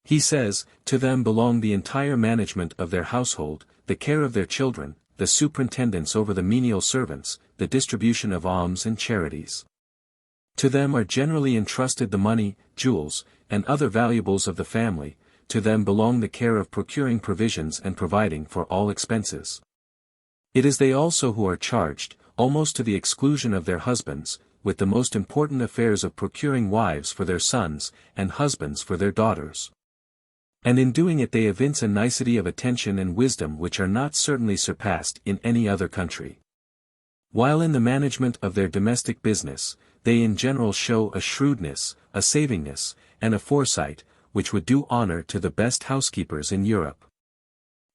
He says, to them belong the entire management of their household, the care of their children, the superintendence over the menial servants, the distribution of alms and charities. To them are generally entrusted the money, jewels, and other valuables of the family, to them belong the care of procuring provisions and providing for all expenses. It is they also who are charged, almost to the exclusion of their husbands, with the most important affairs of procuring wives for their sons, and husbands for their daughters. And in doing it they evince a nicety of attention and wisdom which are not certainly surpassed in any other country. While in the management of their domestic business, they in general show a shrewdness, a savingness, and a foresight, which would do honor to the best housekeepers in Europe.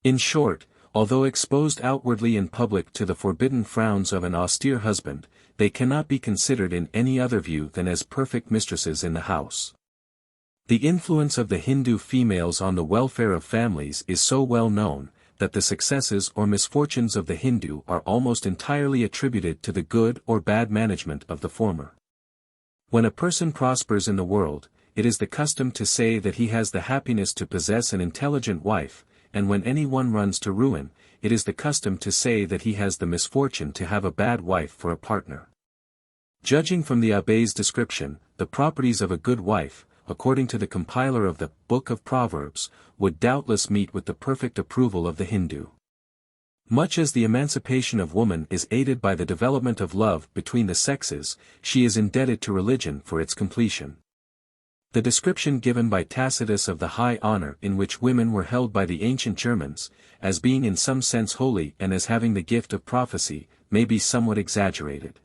In short, although exposed outwardly in public to the forbidden frowns of an austere husband, they cannot be considered in any other view than as perfect mistresses in the house. The influence of the Hindu females on the welfare of families is so well known, that the successes or misfortunes of the Hindu are almost entirely attributed to the good or bad management of the former. When a person prospers in the world, it is the custom to say that he has the happiness to possess an intelligent wife, and when any one runs to ruin, it is the custom to say that he has the misfortune to have a bad wife for a partner. Judging from the Abbé's description, the properties of a good wife, according to the compiler of the Book of Proverbs, would doubtless meet with the perfect approval of the Hindu. Much as the emancipation of woman is aided by the development of love between the sexes, she is indebted to religion for its completion. The description given by Tacitus of the high honor in which women were held by the ancient Germans, as being in some sense holy and as having the gift of prophecy, may be somewhat exaggerated.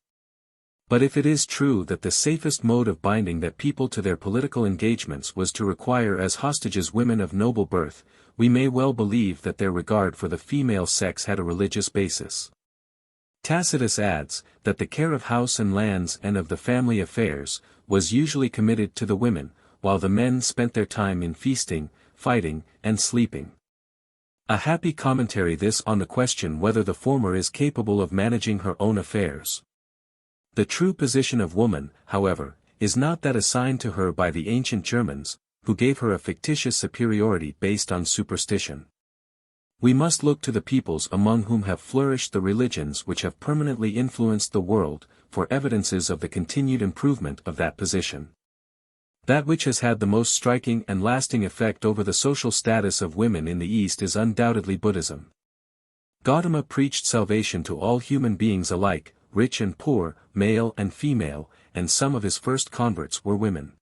But if it is true that the safest mode of binding that people to their political engagements was to require as hostages women of noble birth, we may well believe that their regard for the female sex had a religious basis. Tacitus adds, that the care of house and lands and of the family affairs, was usually committed to the women, while the men spent their time in feasting, fighting, and sleeping. A happy commentary this on the question whether the former is capable of managing her own affairs. The true position of woman, however, is not that assigned to her by the ancient Germans, who gave her a fictitious superiority based on superstition. We must look to the peoples among whom have flourished the religions which have permanently influenced the world, for evidences of the continued improvement of that position. That which has had the most striking and lasting effect over the social status of women in the East is undoubtedly Buddhism. Gautama preached salvation to all human beings alike, rich and poor, male and female, and some of his first converts were women.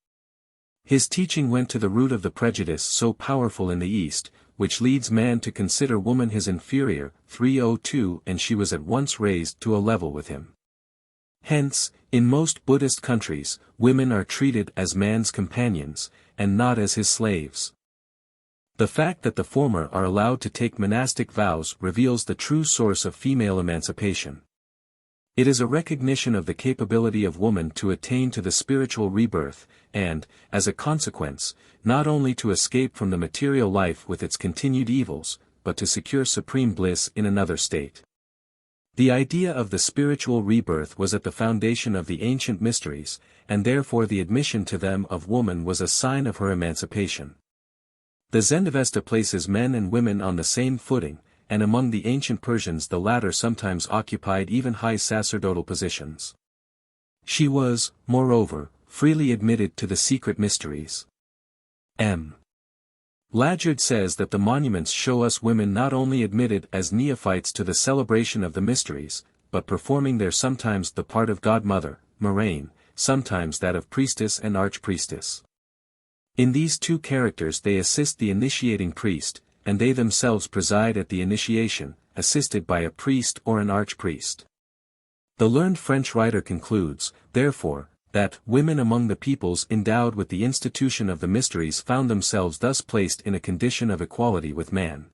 His teaching went to the root of the prejudice so powerful in the East, which leads man to consider woman his inferior, 302, and she was at once raised to a level with him. Hence, in most Buddhist countries, women are treated as man's companions, and not as his slaves. The fact that the former are allowed to take monastic vows reveals the true source of female emancipation. It is a recognition of the capability of woman to attain to the spiritual rebirth, and, as a consequence, not only to escape from the material life with its continued evils, but to secure supreme bliss in another state. The idea of the spiritual rebirth was at the foundation of the ancient mysteries, and therefore the admission to them of woman was a sign of her emancipation. The Zendavesta places men and women on the same footing, and among the ancient Persians the latter sometimes occupied even high sacerdotal positions. She was, moreover, freely admitted to the secret mysteries. M. Ladyard says that the monuments show us women not only admitted as neophytes to the celebration of the mysteries, but performing there sometimes the part of godmother, Moraine, sometimes that of priestess and archpriestess. In these two characters they assist the initiating priest, and they themselves preside at the initiation, assisted by a priest or an archpriest. The learned French writer concludes, therefore, that women among the peoples endowed with the institution of the mysteries found themselves thus placed in a condition of equality with man.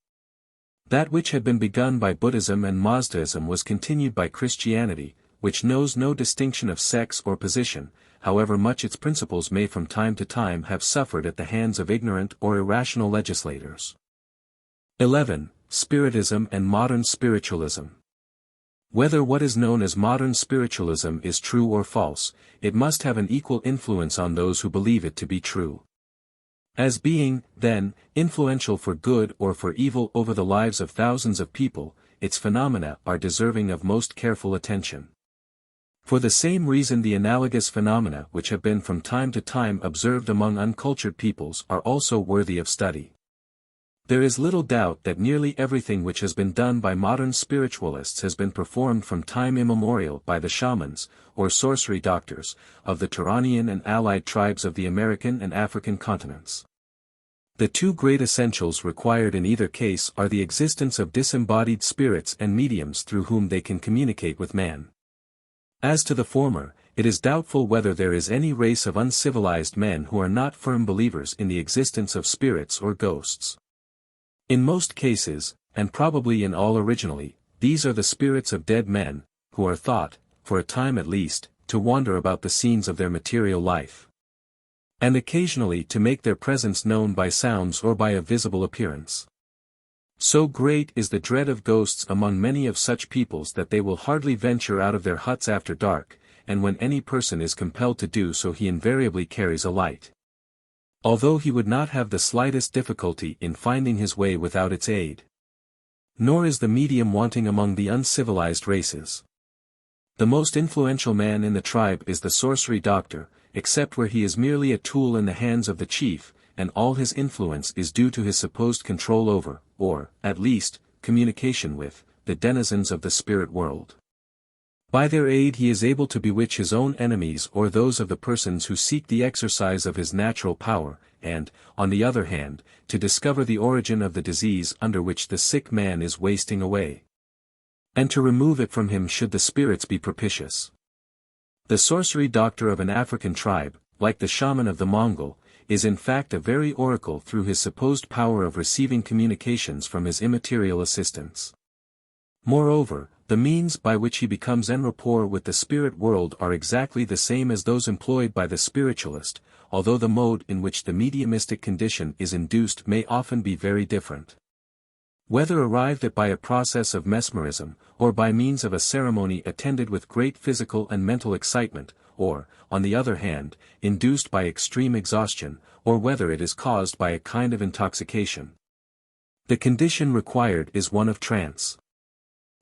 That which had been begun by Buddhism and Mazdaism was continued by Christianity, which knows no distinction of sex or position, however much its principles may from time to time have suffered at the hands of ignorant or irrational legislators. 11. Spiritism and Modern Spiritualism. Whether what is known as modern spiritualism is true or false, it must have an equal influence on those who believe it to be true. As being, then, influential for good or for evil over the lives of thousands of people, its phenomena are deserving of most careful attention. For the same reason the analogous phenomena which have been from time to time observed among uncultured peoples are also worthy of study. There is little doubt that nearly everything which has been done by modern spiritualists has been performed from time immemorial by the shamans, or sorcery doctors, of the Turanian and allied tribes of the American and African continents. The two great essentials required in either case are the existence of disembodied spirits and mediums through whom they can communicate with man. As to the former, it is doubtful whether there is any race of uncivilized men who are not firm believers in the existence of spirits or ghosts. In most cases, and probably in all originally, these are the spirits of dead men, who are thought, for a time at least, to wander about the scenes of their material life. And occasionally to make their presence known by sounds or by a visible appearance. So great is the dread of ghosts among many of such peoples that they will hardly venture out of their huts after dark, and when any person is compelled to do so he invariably carries a light. although he would not have the slightest difficulty in finding his way without its aid. Nor is the medium wanting among the uncivilized races. The most influential man in the tribe is the sorcery doctor, except where he is merely a tool in the hands of the chief, and all his influence is due to his supposed control over, or, at least, communication with, the denizens of the spirit world. By their aid he is able to bewitch his own enemies or those of the persons who seek the exercise of his natural power, and, on the other hand, to discover the origin of the disease under which the sick man is wasting away, and to remove it from him should the spirits be propitious. The sorcery doctor of an African tribe, like the shaman of the Mongol, is in fact a very oracle through his supposed power of receiving communications from his immaterial assistants. Moreover, the means by which he becomes en rapport with the spirit world are exactly the same as those employed by the spiritualist, although the mode in which the mediumistic condition is induced may often be very different. Whether arrived at by a process of mesmerism, or by means of a ceremony attended with great physical and mental excitement, or, on the other hand, induced by extreme exhaustion, or whether it is caused by a kind of intoxication. The condition required is one of trance.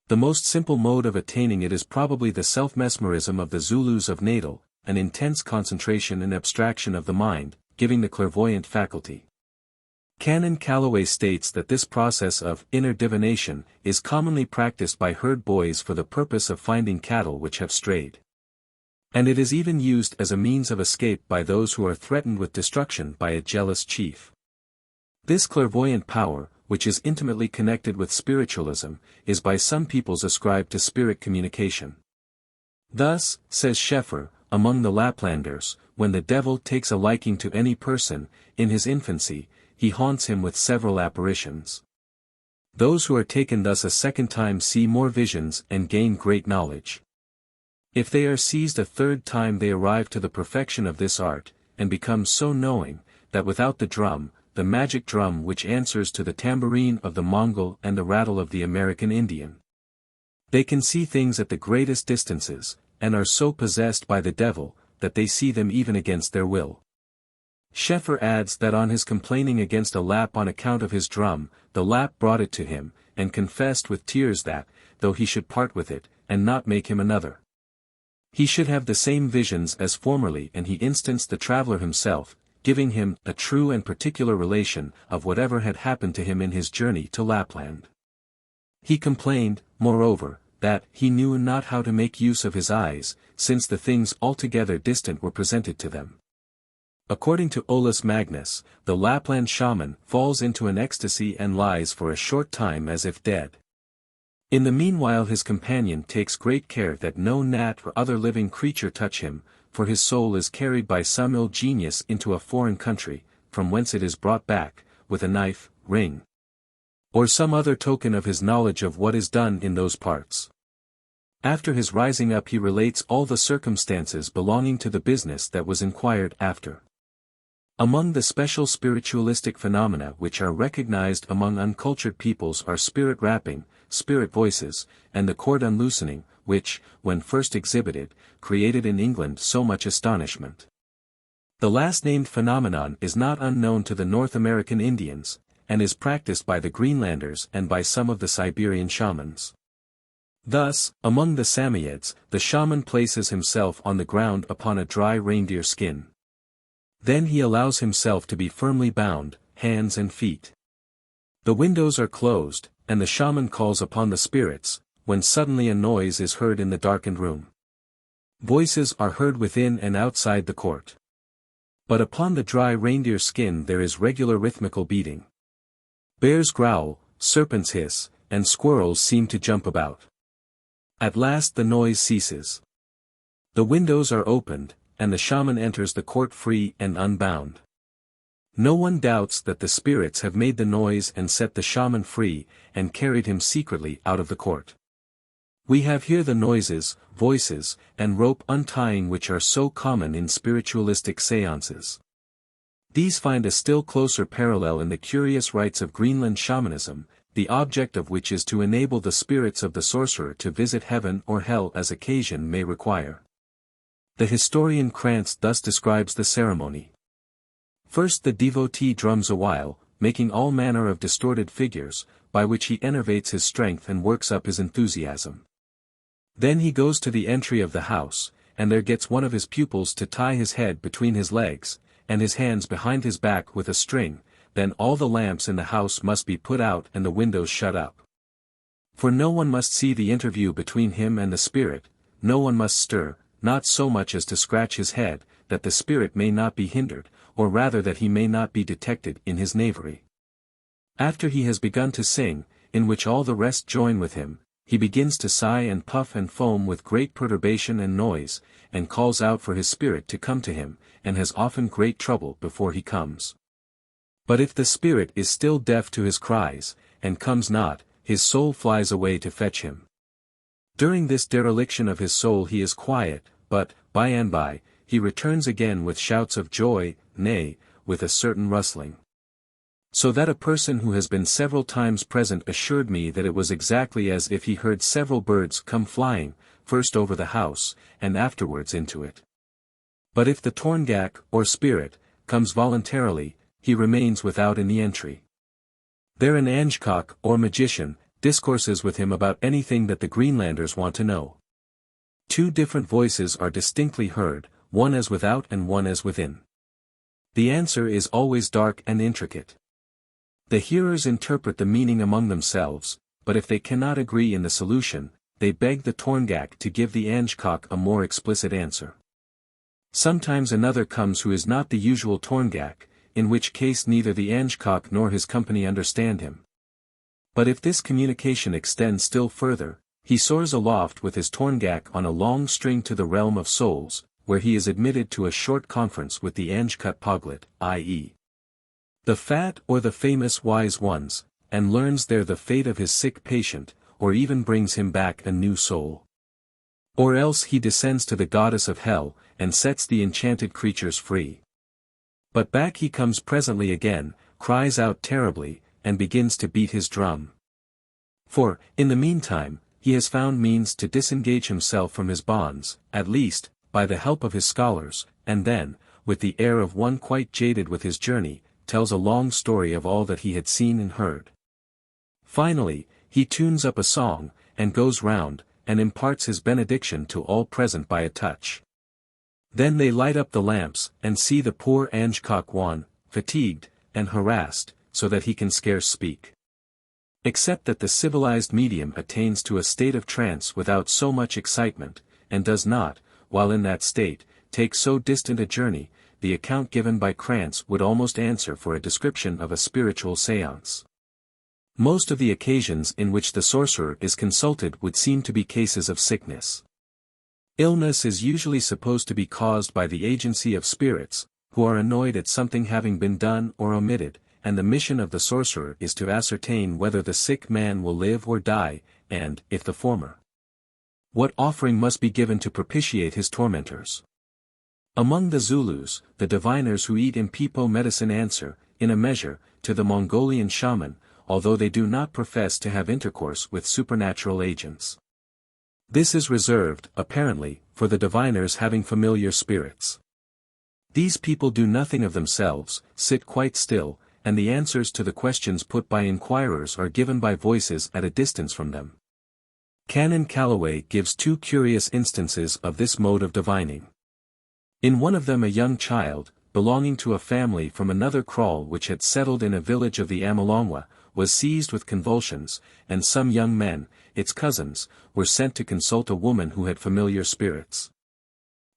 The most simple mode of attaining it is probably the self-mesmerism of the Zulus of Natal, an intense concentration and abstraction of the mind, giving the clairvoyant faculty. Canon Calloway states that this process of inner divination is commonly practiced by herd boys for the purpose of finding cattle which have strayed. And it is even used as a means of escape by those who are threatened with destruction by a jealous chief. This clairvoyant power, which is intimately connected with spiritualism, is by some peoples ascribed to spirit communication. Thus, says Scheffer, among the Laplanders, when the devil takes a liking to any person, in his infancy, he haunts him with several apparitions. Those who are taken thus a second time see more visions and gain great knowledge. If they are seized a third time they arrive to the perfection of this art, and become so knowing, that without the drum, the magic drum which answers to the tambourine of the Mongol and the rattle of the American Indian, they can see things at the greatest distances, and are so possessed by the devil, that they see them even against their will. Scheffer adds that on his complaining against a Lap on account of his drum, the Lap brought it to him, and confessed with tears that, though he should part with it, and not make him another, he should have the same visions as formerly, and he instanced the traveller himself, giving him a true and particular relation of whatever had happened to him in his journey to Lapland. He complained, moreover, that he knew not how to make use of his eyes, since the things altogether distant were presented to them. According to Olaus Magnus, the Lapland shaman falls into an ecstasy and lies for a short time as if dead. In the meanwhile his companion takes great care that no gnat or other living creature touch him, for his soul is carried by some ill genius into a foreign country, from whence it is brought back, with a knife, ring, or some other token of his knowledge of what is done in those parts. After his rising up he relates all the circumstances belonging to the business that was inquired after. Among the special spiritualistic phenomena which are recognized among uncultured peoples are spirit rapping, spirit voices, and the cord unloosening, which, when first exhibited, created in England so much astonishment. The last-named phenomenon is not unknown to the North American Indians, and is practiced by the Greenlanders and by some of the Siberian shamans. Thus, among the Samoyeds, the shaman places himself on the ground upon a dry reindeer skin. Then he allows himself to be firmly bound, hands and feet. The windows are closed, and the shaman calls upon the spirits, when suddenly a noise is heard in the darkened room. Voices are heard within and outside the court. But upon the dry reindeer skin there is regular rhythmical beating. Bears growl, serpents hiss, and squirrels seem to jump about. At last the noise ceases. The windows are opened, and the shaman enters the court free and unbound. No one doubts that the spirits have made the noise and set the shaman free, and carried him secretly out of the court. We have here the noises, voices, and rope untying which are so common in spiritualistic seances. These find a still closer parallel in the curious rites of Greenland shamanism, the object of which is to enable the spirits of the sorcerer to visit heaven or hell as occasion may require. The historian Krantz thus describes the ceremony. First the devotee drums a while, making all manner of distorted figures, by which he enervates his strength and works up his enthusiasm. Then he goes to the entry of the house, and there gets one of his pupils to tie his head between his legs, and his hands behind his back with a string, then all the lamps in the house must be put out and the windows shut up. For no one must see the interview between him and the spirit, no one must stir, not so much as to scratch his head, that the spirit may not be hindered, or rather that he may not be detected in his knavery. After he has begun to sing, in which all the rest join with him, he begins to sigh and puff and foam with great perturbation and noise, and calls out for his spirit to come to him, and has often great trouble before he comes. But if the spirit is still deaf to his cries, and comes not, his soul flies away to fetch him. During this dereliction of his soul he is quiet, but, by and by, he returns again with shouts of joy, nay, with a certain rustling. So that a person who has been several times present assured me that it was exactly as if he heard several birds come flying, first over the house, and afterwards into it. But if the torngak, or spirit, comes voluntarily, he remains without in the entry. There an angekok, or magician, discourses with him about anything that the Greenlanders want to know. Two different voices are distinctly heard, one as without and one as within. The answer is always dark and intricate. The hearers interpret the meaning among themselves, but if they cannot agree in the solution, they beg the torngak to give the angekok a more explicit answer. Sometimes another comes who is not the usual torngak, in which case neither the angekok nor his company understand him. But if this communication extends still further, he soars aloft with his torngak on a long string to the realm of souls, where he is admitted to a short conference with the angekut poglet, i.e. the fat or the famous wise ones, and learns there the fate of his sick patient, or even brings him back a new soul. Or else he descends to the goddess of hell, and sets the enchanted creatures free. But back he comes presently again, cries out terribly, and begins to beat his drum. For, in the meantime, he has found means to disengage himself from his bonds, at least, by the help of his scholars, and then, with the air of one quite jaded with his journey, tells a long story of all that he had seen and heard. Finally, he tunes up a song, and goes round, and imparts his benediction to all present by a touch. Then they light up the lamps, and see the poor angekok wan, fatigued, and harassed, so that he can scarce speak. Except that the civilized medium attains to a state of trance without so much excitement, and does not, while in that state, take so distant a journey, the account given by Krantz would almost answer for a description of a spiritual séance. Most of the occasions in which the sorcerer is consulted would seem to be cases of sickness. Illness is usually supposed to be caused by the agency of spirits, who are annoyed at something having been done or omitted, and the mission of the sorcerer is to ascertain whether the sick man will live or die, and, if the former, what offering must be given to propitiate his tormentors. Among the Zulus, the diviners who eat impipo medicine answer, in a measure, to the Mongolian shaman, although they do not profess to have intercourse with supernatural agents. This is reserved, apparently, for the diviners having familiar spirits. These people do nothing of themselves, sit quite still, and the answers to the questions put by inquirers are given by voices at a distance from them. Canon Calloway gives two curious instances of this mode of divining. In one of them a young child, belonging to a family from another kraal which had settled in a village of the Amalongwa, was seized with convulsions, and some young men, its cousins, were sent to consult a woman who had familiar spirits.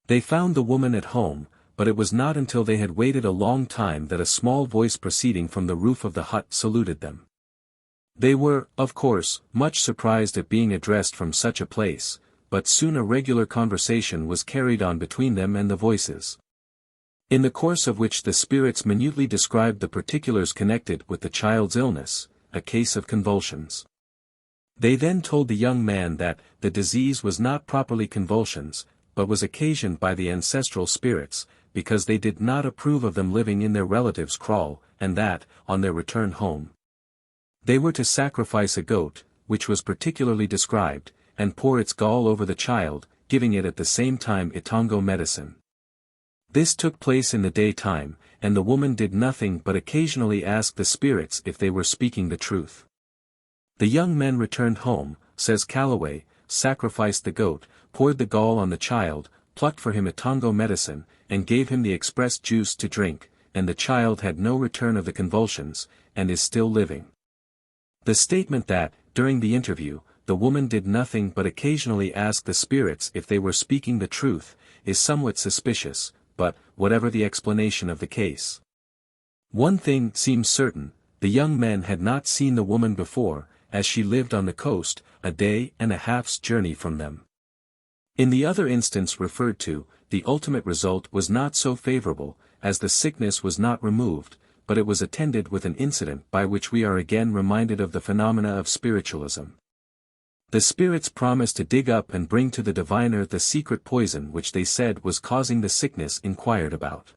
They found the woman at home, but it was not until they had waited a long time that a small voice proceeding from the roof of the hut saluted them. They were, of course, much surprised at being addressed from such a place, but soon a regular conversation was carried on between them and the voices, in the course of which the spirits minutely described the particulars connected with the child's illness, a case of convulsions. They then told the young man that the disease was not properly convulsions, but was occasioned by the ancestral spirits, because they did not approve of them living in their relatives' kraal, and that, on their return home, they were to sacrifice a goat, which was particularly described, and pour its gall over the child, giving it at the same time itongo medicine. This took place in the daytime, and the woman did nothing but occasionally ask the spirits if they were speaking the truth. The young men returned home, says Calloway, sacrificed the goat, poured the gall on the child, plucked for him a tongo medicine, and gave him the expressed juice to drink, and the child had no return of the convulsions, and is still living. The statement that, during the interview, the woman did nothing but occasionally ask the spirits if they were speaking the truth, is somewhat suspicious, but, whatever the explanation of the case. One thing seems certain: the young men had not seen the woman before, as she lived on the coast, a day and a half's journey from them. In the other instance referred to, the ultimate result was not so favorable, as the sickness was not removed, but it was attended with an incident by which we are again reminded of the phenomena of spiritualism. The spirits promised to dig up and bring to the diviner the secret poison which they said was causing the sickness inquired about.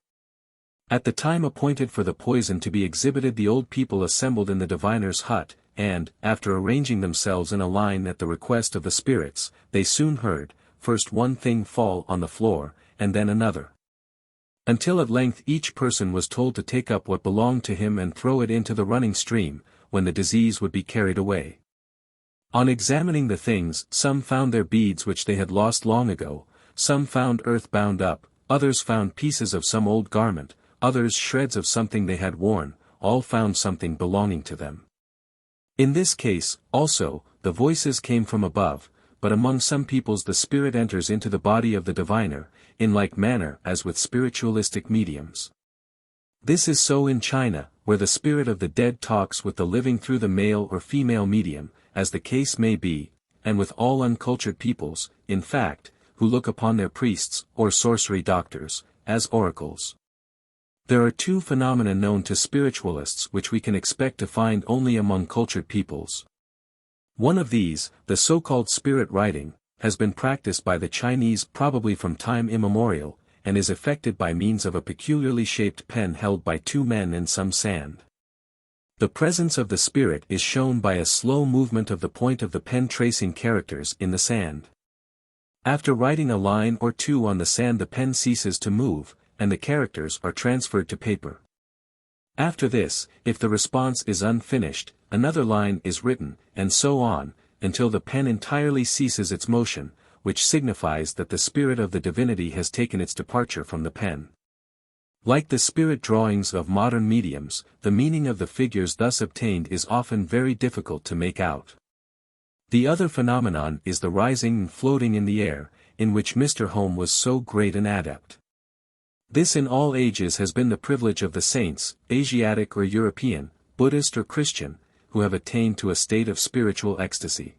At the time appointed for the poison to be exhibited, the old people assembled in the diviner's hut, and, after arranging themselves in a line at the request of the spirits, they soon heard, first one thing fall on the floor, and then another. Until at length each person was told to take up what belonged to him and throw it into the running stream, when the disease would be carried away. On examining the things, some found their beads which they had lost long ago, some found earth bound up, others found pieces of some old garment, others shreds of something they had worn, all found something belonging to them. In this case, also, the voices came from above, but among some peoples the spirit enters into the body of the diviner, in like manner as with spiritualistic mediums. This is so in China, where the spirit of the dead talks with the living through the male or female medium, as the case may be, and with all uncultured peoples, in fact, who look upon their priests, or sorcery doctors, as oracles. There are two phenomena known to spiritualists which we can expect to find only among cultured peoples. One of these, the so-called spirit writing, has been practiced by the Chinese probably from time immemorial, and is effected by means of a peculiarly shaped pen held by two men in some sand. The presence of the spirit is shown by a slow movement of the point of the pen tracing characters in the sand. After writing a line or two on the sand, the pen ceases to move, and the characters are transferred to paper. After this, if the response is unfinished, another line is written, and so on, until the pen entirely ceases its motion, which signifies that the spirit of the divinity has taken its departure from the pen. Like the spirit drawings of modern mediums, the meaning of the figures thus obtained is often very difficult to make out. The other phenomenon is the rising and floating in the air, in which Mr. Home was so great an adept. This in all ages has been the privilege of the saints, Asiatic or European, Buddhist or Christian, who have attained to a state of spiritual ecstasy.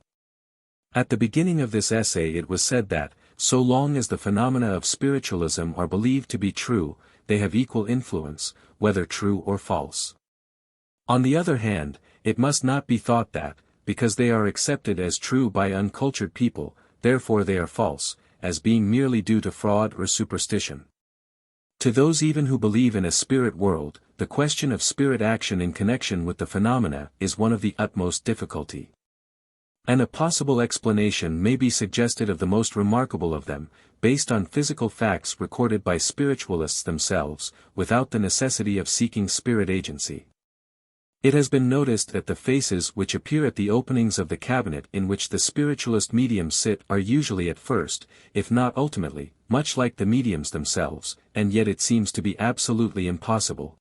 At the beginning of this essay it was said that, so long as the phenomena of spiritualism are believed to be true, they have equal influence, whether true or false. On the other hand, it must not be thought that, because they are accepted as true by uncultured people, therefore they are false, as being merely due to fraud or superstition. To those even who believe in a spirit world, the question of spirit action in connection with the phenomena is one of the utmost difficulty. And a possible explanation may be suggested of the most remarkable of them, based on physical facts recorded by spiritualists themselves, without the necessity of seeking spirit agency. It has been noticed that the faces which appear at the openings of the cabinet in which the spiritualist mediums sit are usually at first, if not ultimately, much like the mediums themselves, and yet it seems to be absolutely impossible,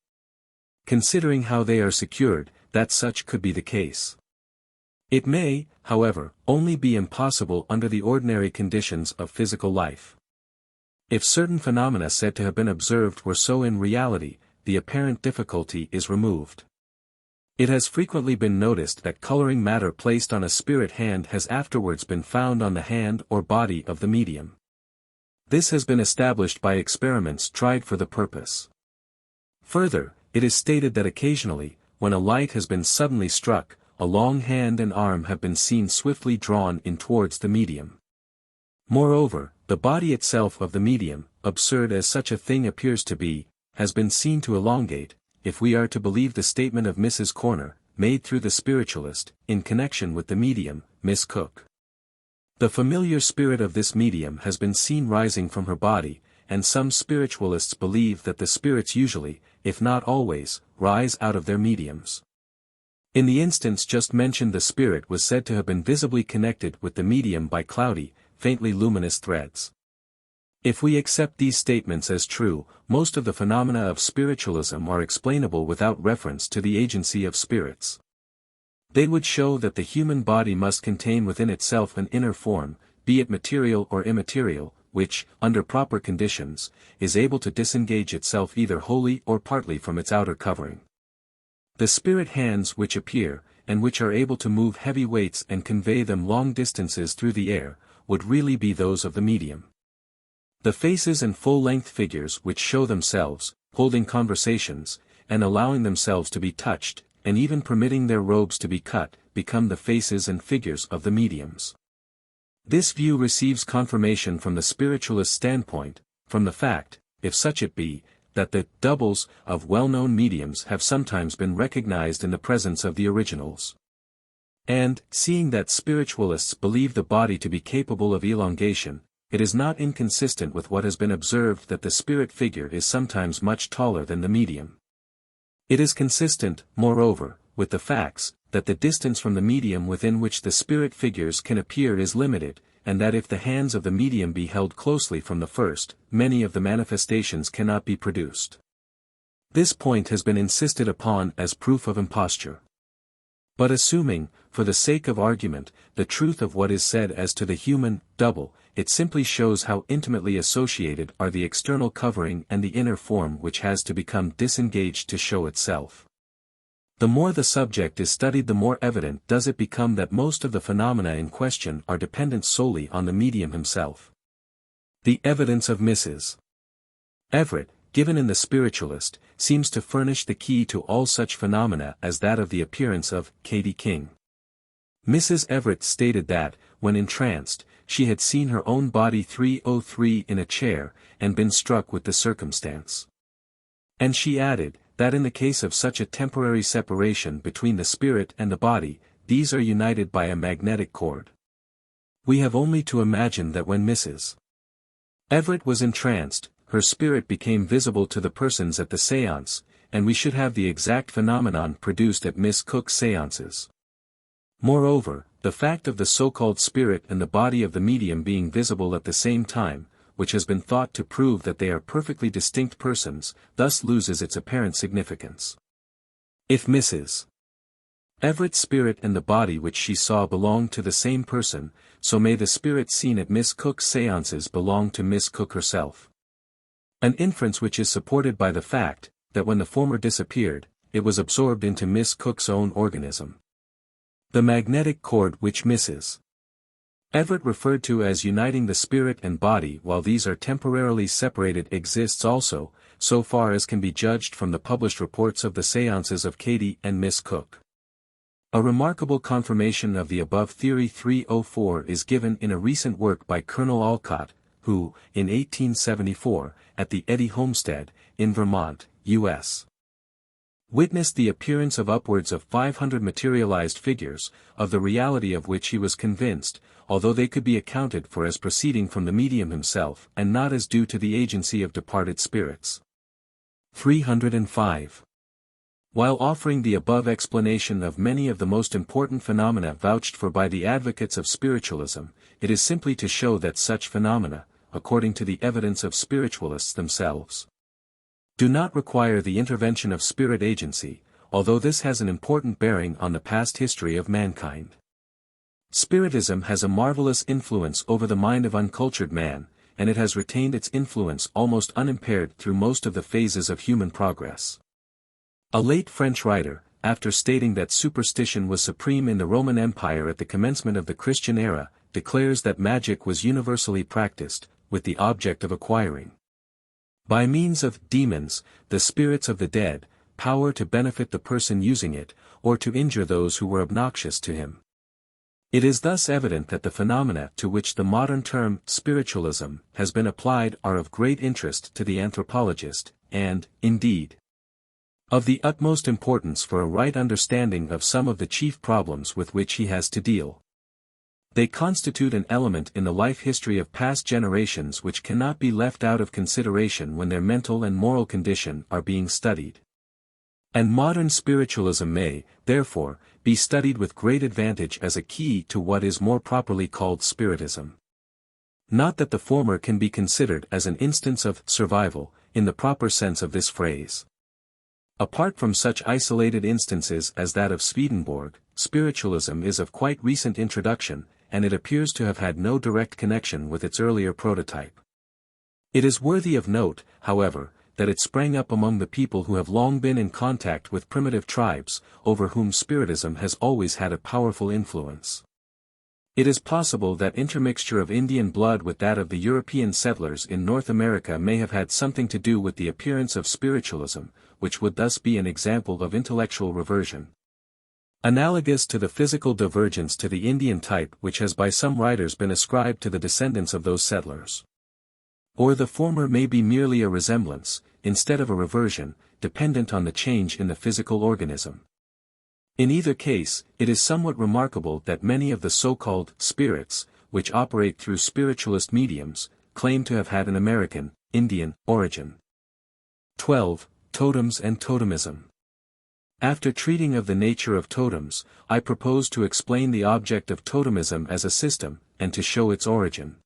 considering how they are secured, that such could be the case. It may, however, only be impossible under the ordinary conditions of physical life. If certain phenomena said to have been observed were so in reality, the apparent difficulty is removed. It has frequently been noticed that coloring matter placed on a spirit hand has afterwards been found on the hand or body of the medium. This has been established by experiments tried for the purpose. Further, it is stated that occasionally, when a light has been suddenly struck, a long hand and arm have been seen swiftly drawn in towards the medium. Moreover, the body itself of the medium, absurd as such a thing appears to be, has been seen to elongate, if we are to believe the statement of Mrs. Corner, made through the spiritualist, in connection with the medium, Miss Cook. The familiar spirit of this medium has been seen rising from her body, and some spiritualists believe that the spirits usually, if not always, rise out of their mediums. In the instance just mentioned, the spirit was said to have been visibly connected with the medium by cloudy, faintly luminous threads. If we accept these statements as true, most of the phenomena of spiritualism are explainable without reference to the agency of spirits. They would show that the human body must contain within itself an inner form, be it material or immaterial, which, under proper conditions, is able to disengage itself either wholly or partly from its outer covering. The spirit hands which appear, and which are able to move heavy weights and convey them long distances through the air, would really be those of the medium. The faces and full-length figures which show themselves, holding conversations, and allowing themselves to be touched, and even permitting their robes to be cut, become the faces and figures of the mediums. This view receives confirmation from the spiritualist standpoint, from the fact, if such it be, that the doubles of well-known mediums have sometimes been recognized in the presence of the originals. And, seeing that spiritualists believe the body to be capable of elongation, it is not inconsistent with what has been observed that the spirit figure is sometimes much taller than the medium. It is consistent, moreover, with the facts, that the distance from the medium within which the spirit figures can appear is limited, and that if the hands of the medium be held closely from the first, many of the manifestations cannot be produced. This point has been insisted upon as proof of imposture. But assuming, for the sake of argument, the truth of what is said as to the human double, it simply shows how intimately associated are the external covering and the inner form, which has to become disengaged to show itself. The more the subject is studied, the more evident does it become that most of the phenomena in question are dependent solely on the medium himself. The evidence of Mrs. Everett, given in The Spiritualist, seems to furnish the key to all such phenomena as that of the appearance of Katie King. Mrs. Everett stated that, when entranced, she had seen her own body 303 in a chair, and been struck with the circumstance. And she added, that in the case of such a temporary separation between the spirit and the body, these are united by a magnetic cord. We have only to imagine that when Mrs. Everett was entranced, her spirit became visible to the persons at the séance, and we should have the exact phenomenon produced at Miss Cook's séances. Moreover, the fact of the so-called spirit and the body of the medium being visible at the same time, which has been thought to prove that they are perfectly distinct persons, thus loses its apparent significance. If Mrs. Everett's spirit and the body which she saw belonged to the same person, so may the spirit seen at Miss Cook's séances belong to Miss Cook herself. An inference which is supported by the fact, that when the former disappeared, it was absorbed into Miss Cook's own organism. The magnetic cord which Mrs. Everett referred to as uniting the spirit and body while these are temporarily separated exists also, so far as can be judged from the published reports of the séances of Katie and Miss Cook. A remarkable confirmation of the above theory 304 is given in a recent work by Colonel Alcott, who, in 1874, at the Eddy homestead, in Vermont, U.S., witnessed the appearance of upwards of 500 materialized figures, of the reality of which he was convinced, although they could be accounted for as proceeding from the medium himself and not as due to the agency of departed spirits. 305. While offering the above explanation of many of the most important phenomena vouched for by the advocates of spiritualism, it is simply to show that such phenomena, according to the evidence of spiritualists themselves, do not require the intervention of spirit agency, although this has an important bearing on the past history of mankind. Spiritism has a marvelous influence over the mind of uncultured man, and it has retained its influence almost unimpaired through most of the phases of human progress. A late French writer, after stating that superstition was supreme in the Roman Empire at the commencement of the Christian era, declares that magic was universally practiced, with the object of acquiring, by means of demons, the spirits of the dead, power to benefit the person using it, or to injure those who were obnoxious to him. It is thus evident that the phenomena to which the modern term spiritualism has been applied are of great interest to the anthropologist, and, indeed, of the utmost importance for a right understanding of some of the chief problems with which he has to deal. They constitute an element in the life history of past generations which cannot be left out of consideration when their mental and moral condition are being studied. And modern spiritualism may, therefore, be studied with great advantage as a key to what is more properly called Spiritism. Not that the former can be considered as an instance of survival, in the proper sense of this phrase. Apart from such isolated instances as that of Swedenborg, spiritualism is of quite recent introduction, and it appears to have had no direct connection with its earlier prototype. It is worthy of note, however, that it sprang up among the people who have long been in contact with primitive tribes, over whom Spiritism has always had a powerful influence. It is possible that intermixture of Indian blood with that of the European settlers in North America may have had something to do with the appearance of spiritualism, which would thus be an example of intellectual reversion. Analogous to the physical divergence to the Indian type which has by some writers been ascribed to the descendants of those settlers. Or the former may be merely a resemblance, instead of a reversion, dependent on the change in the physical organism. In either case, it is somewhat remarkable that many of the so-called spirits, which operate through spiritualist mediums, claim to have had an American, Indian, origin. 12. Totems and Totemism. After treating of the nature of totems, I propose to explain the object of totemism as a system, and to show its origin.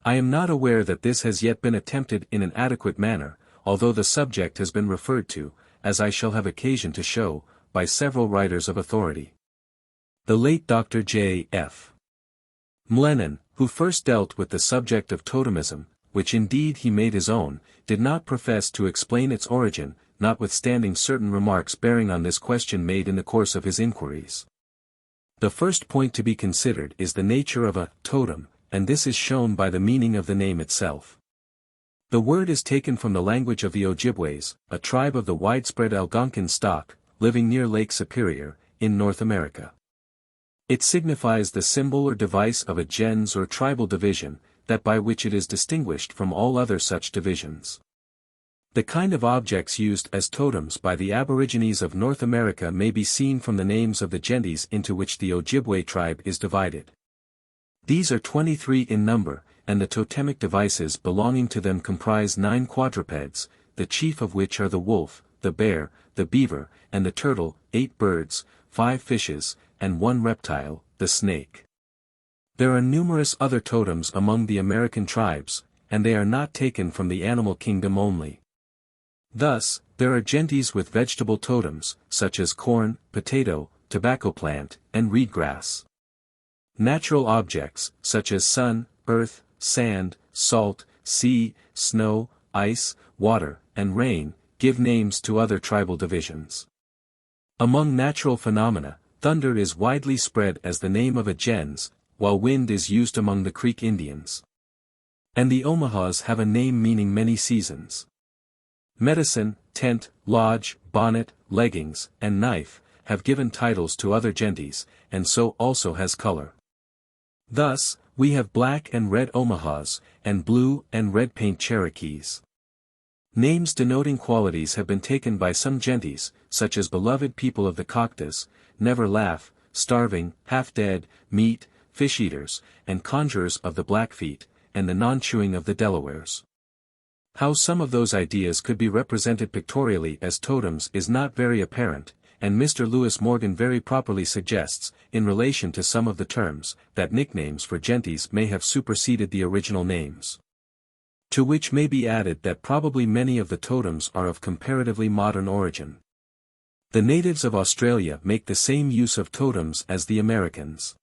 I am not aware that this has yet been attempted in an adequate manner, although the subject has been referred to, as I shall have occasion to show, by several writers of authority. The late Dr. J. F. M'Lennan, who first dealt with the subject of totemism, which indeed he made his own, did not profess to explain its origin, notwithstanding certain remarks bearing on this question made in the course of his inquiries. The first point to be considered is the nature of a totem, and this is shown by the meaning of the name itself. The word is taken from the language of the Ojibways, a tribe of the widespread Algonquin stock, living near Lake Superior, in North America. It signifies the symbol or device of a gens or tribal division, that by which it is distinguished from all other such divisions. The kind of objects used as totems by the Aborigines of North America may be seen from the names of the gentes into which the Ojibwe tribe is divided. These are 23 in number, and the totemic devices belonging to them comprise 9 quadrupeds, the chief of which are the wolf, the bear, the beaver, and the turtle, 8 birds, 5 fishes, and 1 reptile, the snake. There are numerous other totems among the American tribes, and they are not taken from the animal kingdom only. Thus, there are gentes with vegetable totems, such as corn, potato, tobacco plant, and reed grass. Natural objects, such as sun, earth, sand, salt, sea, snow, ice, water, and rain, give names to other tribal divisions. Among natural phenomena, thunder is widely spread as the name of a gens, while wind is used among the Creek Indians. And the Omahas have a name meaning many seasons. Medicine, tent, lodge, bonnet, leggings, and knife, have given titles to other gentes, and so also has color. Thus, we have black and red Omahas, and blue and red paint Cherokees. Names denoting qualities have been taken by some gentes, such as beloved people of the Coctas, never laugh, starving, half-dead, meat, fish-eaters, and conjurers of the Blackfeet, and the non-chewing of the Delawares. How some of those ideas could be represented pictorially as totems is not very apparent, and Mr. Lewis Morgan very properly suggests, in relation to some of the terms, that nicknames for gentes may have superseded the original names. To which may be added that probably many of the totems are of comparatively modern origin. The natives of Australia make the same use of totems as the Americans.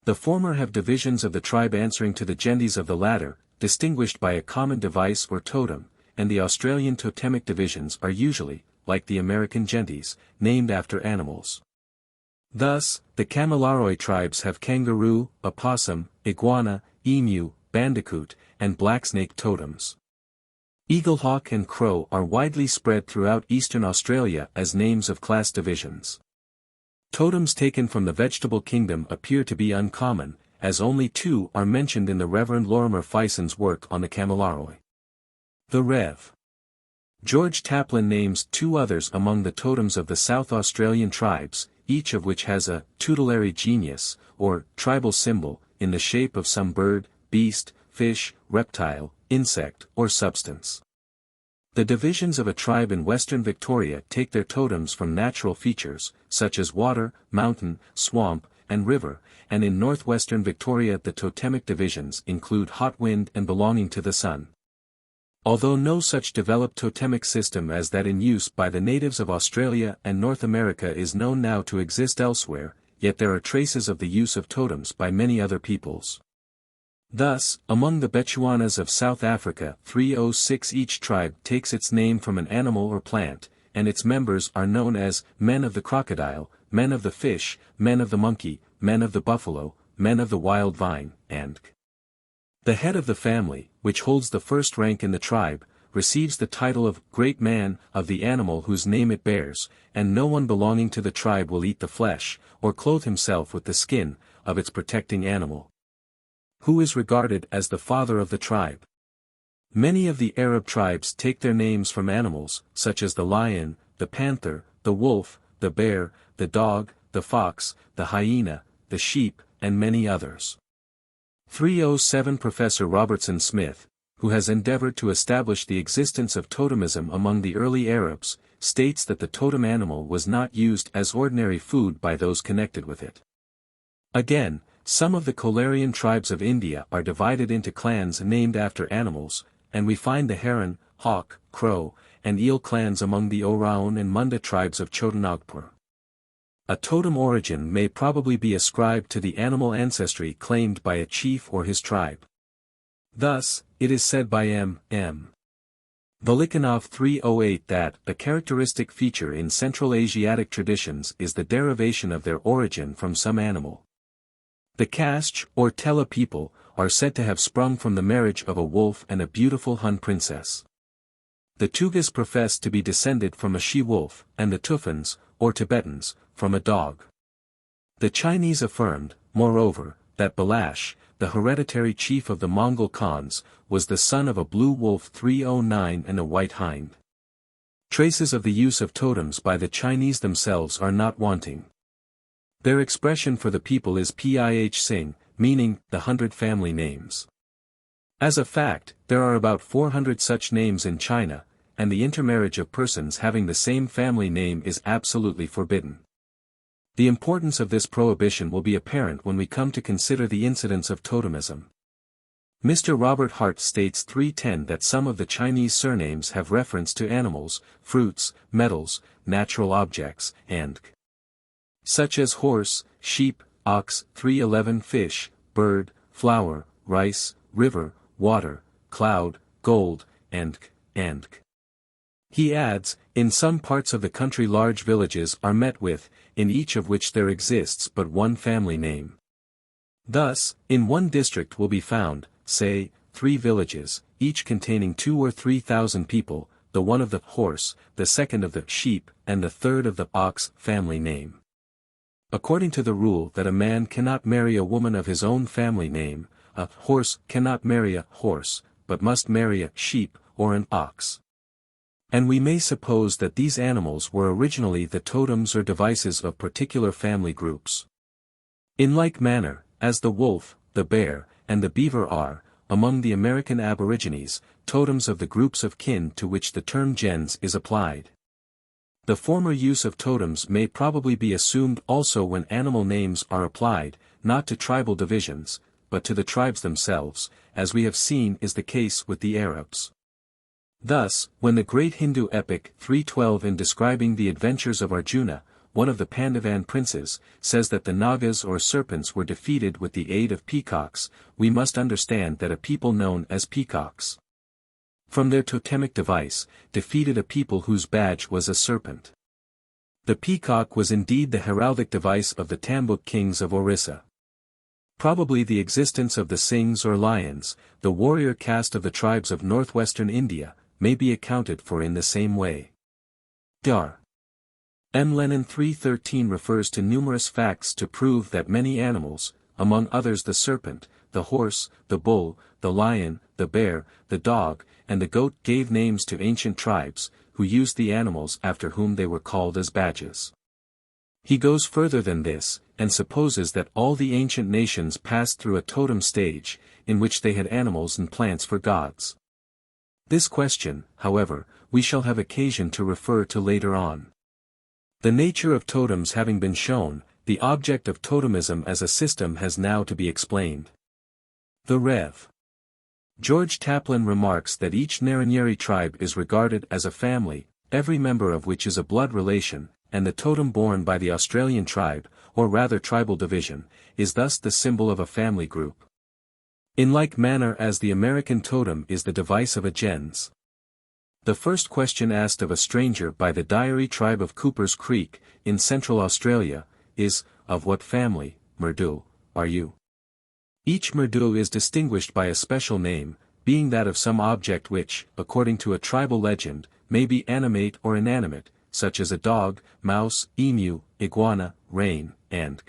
The former have divisions of the tribe answering to the gentes of the latter, distinguished by a common device or totem, and the Australian totemic divisions are usually, like the American gentes, named after animals. Thus, the Kamilaroi tribes have kangaroo, opossum, iguana, emu, bandicoot, and blacksnake totems. Eaglehawk and crow are widely spread throughout eastern Australia as names of class divisions. Totems taken from the vegetable kingdom appear to be uncommon, as only 2 are mentioned in the Reverend Lorimer Fison's work on the Kamilaroi. The Rev. George Taplin names 2 others among the totems of the South Australian tribes, each of which has a tutelary genius, or tribal symbol, in the shape of some bird, beast, fish, reptile, insect, or substance. The divisions of a tribe in Western Victoria take their totems from natural features, such as water, mountain, swamp, and river, and in northwestern Victoria the totemic divisions include hot wind and belonging to the sun. Although no such developed totemic system as that in use by the natives of Australia and North America is known now to exist elsewhere, yet there are traces of the use of totems by many other peoples. Thus, among the Bechuanas of South Africa 306 each tribe takes its name from an animal or plant, and its members are known as men of the crocodile, men of the fish, men of the monkey, men of the buffalo, men of the wild vine, and the head of the family, which holds the first rank in the tribe, receives the title of great man of the animal whose name it bears, and no one belonging to the tribe will eat the flesh, or clothe himself with the skin, of its protecting animal, who is regarded as the father of the tribe. Many of the Arab tribes take their names from animals, such as the lion, the panther, the wolf, the bear, the dog, the fox, the hyena, the sheep, and many others. 307 Professor Robertson Smith, who has endeavored to establish the existence of totemism among the early Arabs, states that the totem animal was not used as ordinary food by those connected with it. Again, some of the Kolarian tribes of India are divided into clans named after animals, and we find the heron, hawk, crow, and eel clans among the Oraon and Munda tribes of Chotanagpur. A totem origin may probably be ascribed to the animal ancestry claimed by a chief or his tribe. Thus, it is said by M. Velikhanov 308 that the characteristic feature in Central Asiatic traditions is the derivation of their origin from some animal. The Kashch or Tela people are said to have sprung from the marriage of a wolf and a beautiful Hun princess. The Tugas profess to be descended from a she-wolf, and the Tufans, or Tibetans, from a dog. The Chinese affirmed, moreover, that Balash, the hereditary chief of the Mongol Khans, was the son of a blue wolf 309 and a white hind. Traces of the use of totems by the Chinese themselves are not wanting. Their expression for the people is Pih Sing, meaning the 100 family names. As a fact, there are about 400 such names in China, and the intermarriage of persons having the same family name is absolutely forbidden. The importance of this prohibition will be apparent when we come to consider the incidence of totemism. Mr. Robert Hart states 310 that some of the Chinese surnames have reference to animals, fruits, metals, natural objects, and such as horse, sheep, ox, 311 fish, bird, flower, rice, river, water, cloud, gold, and. He adds, in some parts of the country large villages are met with, in each of which there exists but one family name. Thus, in one district will be found, say, 3 villages, each containing 2 or 3,000 people, the one of the horse, the second of the sheep, and the third of the ox family name. According to the rule that a man cannot marry a woman of his own family name, a horse cannot marry a horse, but must marry a sheep, or an ox. And we may suppose that these animals were originally the totems or devices of particular family groups. In like manner, as the wolf, the bear, and the beaver are, among the American Aborigines, totems of the groups of kin to which the term gens is applied. The former use of totems may probably be assumed also when animal names are applied, not to tribal divisions, but to the tribes themselves, as we have seen is the case with the Arabs. Thus, when the great Hindu epic 312 in describing the adventures of Arjuna, one of the Pandavan princes, says that the Nagas or serpents were defeated with the aid of peacocks, we must understand that a people known as peacocks, from their totemic device, defeated a people whose badge was a serpent. The peacock was indeed the heraldic device of the Tambuk kings of Orissa. Probably the existence of the Singhs or lions, the warrior caste of the tribes of northwestern India, may be accounted for in the same way. Dar. M. Lenin 313 refers to numerous facts to prove that many animals, among others the serpent, the horse, the bull, the lion, the bear, the dog, and the goat gave names to ancient tribes, who used the animals after whom they were called as badges. He goes further than this, and supposes that all the ancient nations passed through a totem stage, in which they had animals and plants for gods. This question, however, we shall have occasion to refer to later on. The nature of totems having been shown, the object of totemism as a system has now to be explained. The Rev. George Taplin remarks that each Narranyeri tribe is regarded as a family, every member of which is a blood relation, and the totem borne by the Australian tribe, or rather tribal division, is thus the symbol of a family group. In like manner as the American totem is the device of a gens. The first question asked of a stranger by the Diary tribe of Cooper's Creek, in Central Australia, is, "Of what family, Murdu, are you?" Each Murdu is distinguished by a special name, being that of some object which, according to a tribal legend, may be animate or inanimate, such as a dog, mouse, emu, iguana, rain, and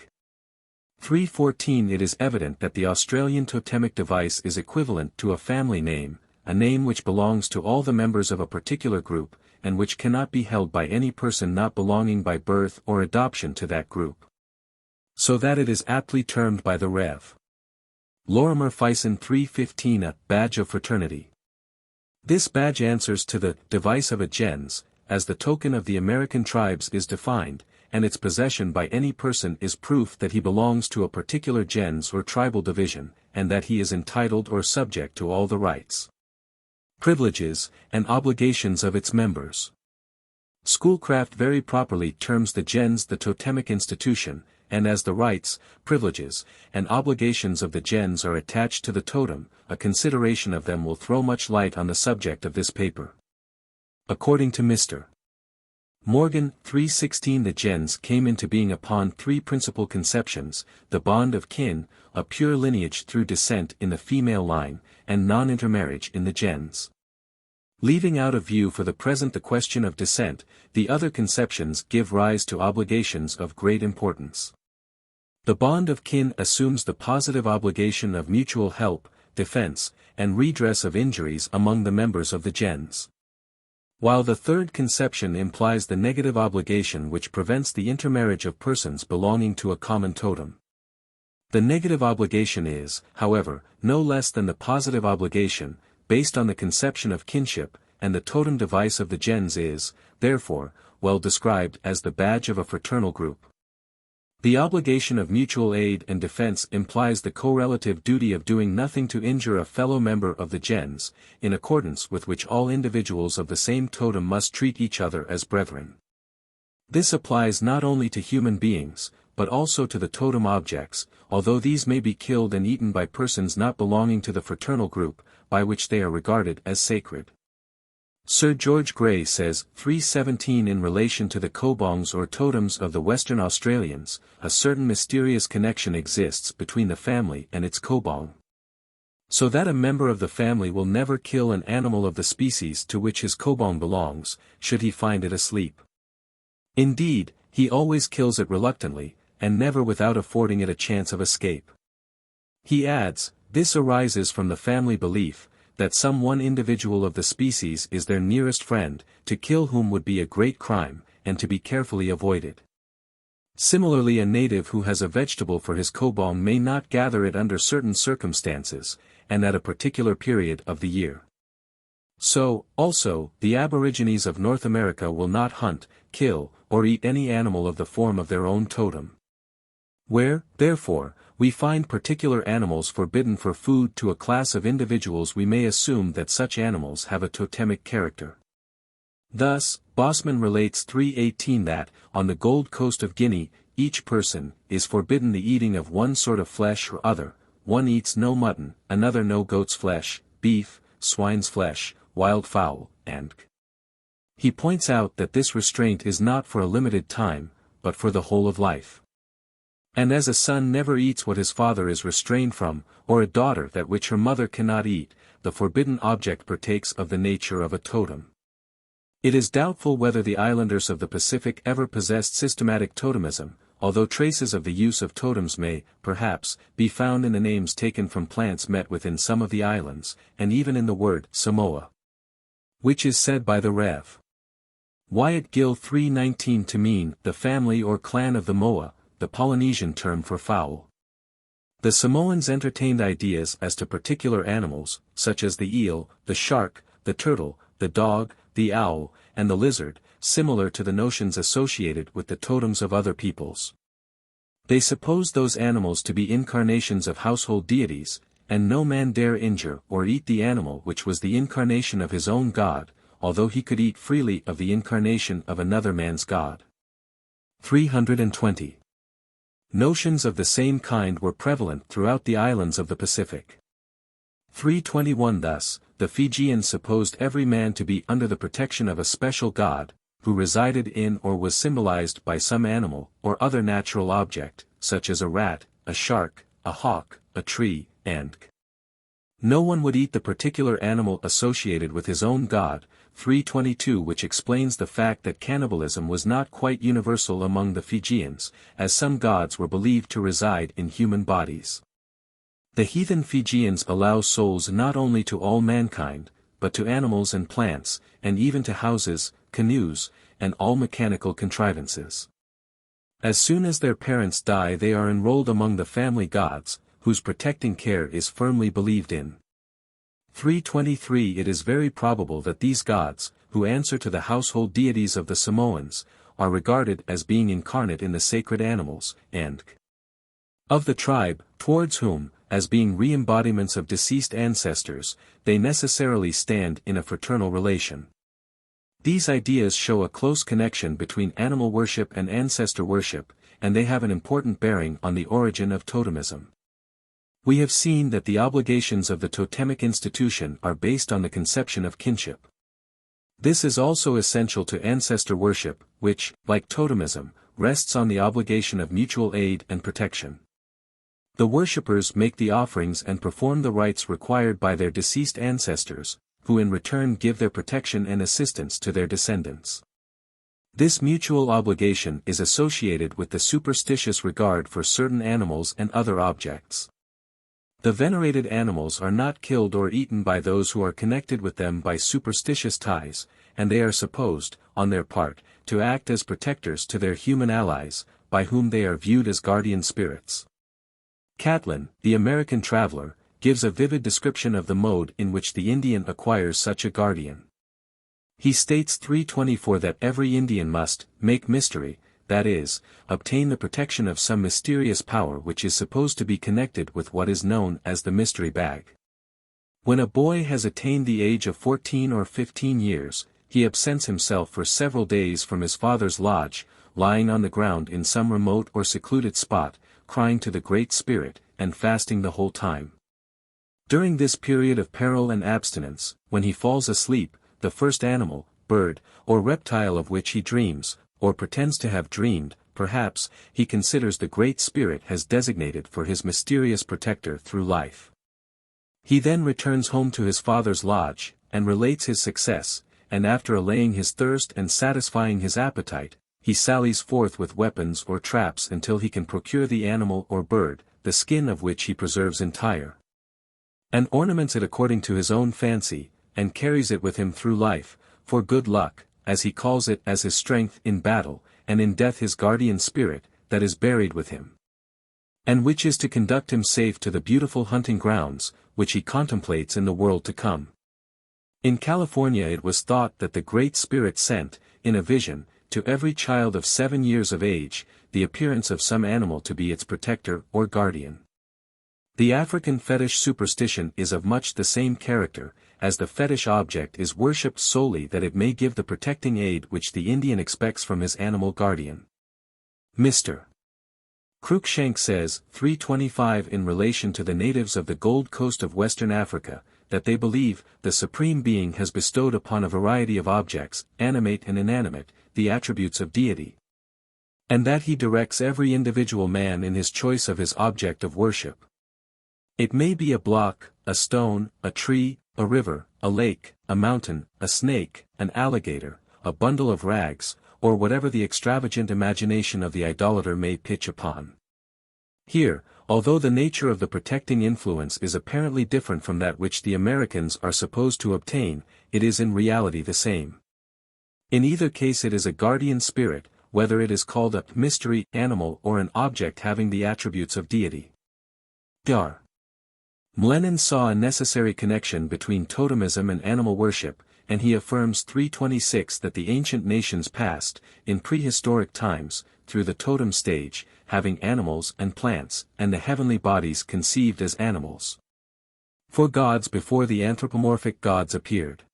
314. It is evident that the Australian totemic device is equivalent to a family name, a name which belongs to all the members of a particular group, and which cannot be held by any person not belonging by birth or adoption to that group. So that it is aptly termed by the Rev. Lorimer Fison 315 a badge of fraternity. This badge answers to the device of a gens, as the token of the American tribes is defined, and its possession by any person is proof that he belongs to a particular gens or tribal division, and that he is entitled or subject to all the rights, privileges, and obligations of its members. Schoolcraft very properly terms the gens the totemic institution, and as the rights, privileges, and obligations of the gens are attached to the totem, a consideration of them will throw much light on the subject of this paper. According to Mr. Morgan, 316 the gens came into being upon three principal conceptions, the bond of kin, a pure lineage through descent in the female line, and non-intermarriage in the gens. Leaving out of view for the present the question of descent, the other conceptions give rise to obligations of great importance. The bond of kin assumes the positive obligation of mutual help, defense, and redress of injuries among the members of the gens. While the third conception implies the negative obligation which prevents the intermarriage of persons belonging to a common totem. The negative obligation is, however, no less than the positive obligation, based on the conception of kinship, and the totem device of the gens is, therefore, well described as the badge of a fraternal group. The obligation of mutual aid and defense implies the correlative duty of doing nothing to injure a fellow member of the gens, in accordance with which all individuals of the same totem must treat each other as brethren. This applies not only to human beings, but also to the totem objects, although these may be killed and eaten by persons not belonging to the fraternal group, by which they are regarded as sacred. Sir George Grey says, 317 in relation to the kobongs or totems of the Western Australians, a certain mysterious connection exists between the family and its kobong. So that a member of the family will never kill an animal of the species to which his kobong belongs, should he find it asleep. Indeed, he always kills it reluctantly, and never without affording it a chance of escape. He adds, this arises from the family belief, that some one individual of the species is their nearest friend, to kill whom would be a great crime, and to be carefully avoided. Similarly, a native who has a vegetable for his kobong may not gather it under certain circumstances, and at a particular period of the year. So, also, the aborigines of North America will not hunt, kill, or eat any animal of the form of their own totem. Where, therefore, we find particular animals forbidden for food to a class of individuals, we may assume that such animals have a totemic character. Thus, Bosman relates 318 that, on the Gold Coast of Guinea, each person is forbidden the eating of one sort of flesh or other, one eats no mutton, another no goat's flesh, beef, swine's flesh, wild fowl, and he points out that this restraint is not for a limited time, but for the whole of life. And as a son never eats what his father is restrained from, or a daughter that which her mother cannot eat, the forbidden object partakes of the nature of a totem. It is doubtful whether the islanders of the Pacific ever possessed systematic totemism, although traces of the use of totems may, perhaps, be found in the names taken from plants met with in some of the islands, and even in the word Samoa, which is said by the Rev. Wyatt Gill 319 to mean the family or clan of the Moa, the Polynesian term for fowl. The Samoans entertained ideas as to particular animals, such as the eel, the shark, the turtle, the dog, the owl, and the lizard, similar to the notions associated with the totems of other peoples. They supposed those animals to be incarnations of household deities, and no man dare injure or eat the animal which was the incarnation of his own god, although he could eat freely of the incarnation of another man's god. 320. Notions of the same kind were prevalent throughout the islands of the Pacific. 321 Thus, the Fijians supposed every man to be under the protection of a special god, who resided in or was symbolized by some animal or other natural object, such as a rat, a shark, a hawk, a tree, and no one would eat the particular animal associated with his own god. 322 Which explains the fact that cannibalism was not quite universal among the Fijians, as some gods were believed to reside in human bodies. The heathen Fijians allow souls not only to all mankind, but to animals and plants, and even to houses, canoes, and all mechanical contrivances. As soon as their parents die, they are enrolled among the family gods, whose protecting care is firmly believed in. 323 It is very probable that these gods, who answer to the household deities of the Samoans, are regarded as being incarnate in the sacred animals, and of the tribe, towards whom, as being re-embodiments of deceased ancestors, they necessarily stand in a fraternal relation. These ideas show a close connection between animal worship and ancestor worship, and they have an important bearing on the origin of totemism. We have seen that the obligations of the totemic institution are based on the conception of kinship. This is also essential to ancestor worship, which, like totemism, rests on the obligation of mutual aid and protection. The worshippers make the offerings and perform the rites required by their deceased ancestors, who in return give their protection and assistance to their descendants. This mutual obligation is associated with the superstitious regard for certain animals and other objects. The venerated animals are not killed or eaten by those who are connected with them by superstitious ties, and they are supposed, on their part, to act as protectors to their human allies, by whom they are viewed as guardian spirits. Catlin, the American traveler, gives a vivid description of the mode in which the Indian acquires such a guardian. He states 324 that every Indian must make mystery, that is, obtain the protection of some mysterious power which is supposed to be connected with what is known as the mystery bag. When a boy has attained the age of 14 or 15 years, he absents himself for several days from his father's lodge, lying on the ground in some remote or secluded spot, crying to the Great Spirit, and fasting the whole time. During this period of peril and abstinence, when he falls asleep, the first animal, bird, or reptile of which he dreams, or pretends to have dreamed, perhaps, he considers the Great Spirit has designated for his mysterious protector through life. He then returns home to his father's lodge, and relates his success, and after allaying his thirst and satisfying his appetite, he sallies forth with weapons or traps until he can procure the animal or bird, the skin of which he preserves entire, and ornaments it according to his own fancy, and carries it with him through life, for good luck, as he calls it, as his strength in battle, and in death his guardian spirit, that is buried with him, and which is to conduct him safe to the beautiful hunting grounds, which he contemplates in the world to come. In California it was thought that the Great Spirit sent, in a vision, to every child of 7 years of age, the appearance of some animal to be its protector or guardian. The African fetish superstition is of much the same character, as the fetish object is worshipped solely that it may give the protecting aid which the Indian expects from his animal guardian. Mr. Cruikshank says, 325 in relation to the natives of the Gold Coast of Western Africa, that they believe the Supreme Being has bestowed upon a variety of objects, animate and inanimate, the attributes of deity, and that he directs every individual man in his choice of his object of worship. It may be a block, a stone, a tree, a river, a lake, a mountain, a snake, an alligator, a bundle of rags, or whatever the extravagant imagination of the idolater may pitch upon. Here, although the nature of the protecting influence is apparently different from that which the Americans are supposed to obtain, it is in reality the same. In either case it is a guardian spirit, whether it is called a mystery, animal or an object having the attributes of deity. Dr. Mlenin saw a necessary connection between totemism and animal worship, and he affirms 326 that the ancient nations passed, in prehistoric times, through the totem stage, having animals and plants, and the heavenly bodies conceived as animals. For gods before the anthropomorphic gods appeared.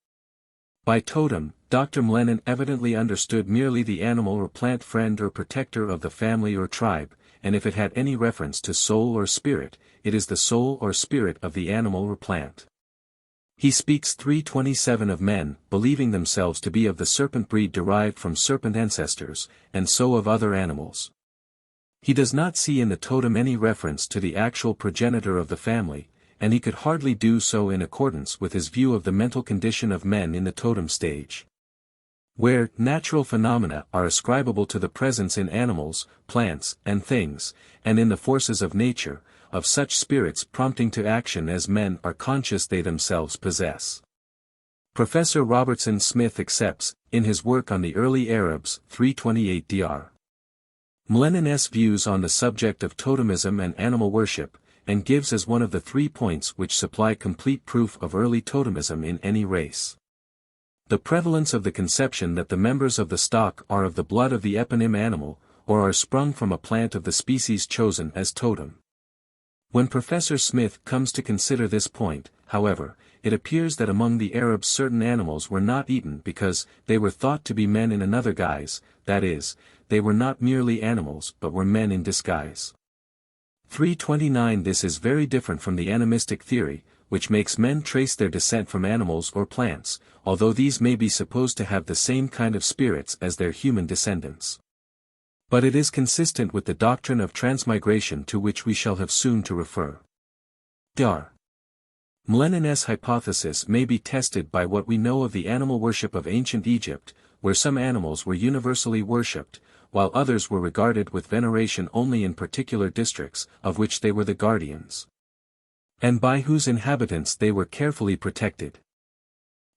By totem, Dr. Mlenin evidently understood merely the animal or plant friend or protector of the family or tribe, and if it had any reference to soul or spirit, it is the soul or spirit of the animal or plant. He speaks 327 of men, believing themselves to be of the serpent breed derived from serpent ancestors, and so of other animals. He does not see in the totem any reference to the actual progenitor of the family, and he could hardly do so in accordance with his view of the mental condition of men in the totem stage. Where natural phenomena are ascribable to the presence in animals, plants, and things, and in the forces of nature, of such spirits prompting to action as men are conscious they themselves possess. Professor Robertson Smith accepts, in his work on the early Arabs, 328 Dr. Mlenin's views on the subject of totemism and animal worship, and gives as one of the 3 points which supply complete proof of early totemism in any race. The prevalence of the conception that the members of the stock are of the blood of the eponym animal, or are sprung from a plant of the species chosen as totem. When Professor Smith comes to consider this point, however, it appears that among the Arabs certain animals were not eaten because they were thought to be men in another guise, that is, they were not merely animals but were men in disguise. 329 This is very different from the animistic theory, which makes men trace their descent from animals or plants, although these may be supposed to have the same kind of spirits as their human descendants. But it is consistent with the doctrine of transmigration to which we shall have soon to refer. Dr. Mlenin's hypothesis may be tested by what we know of the animal worship of ancient Egypt, where some animals were universally worshipped, while others were regarded with veneration only in particular districts, of which they were the guardians, and by whose inhabitants they were carefully protected.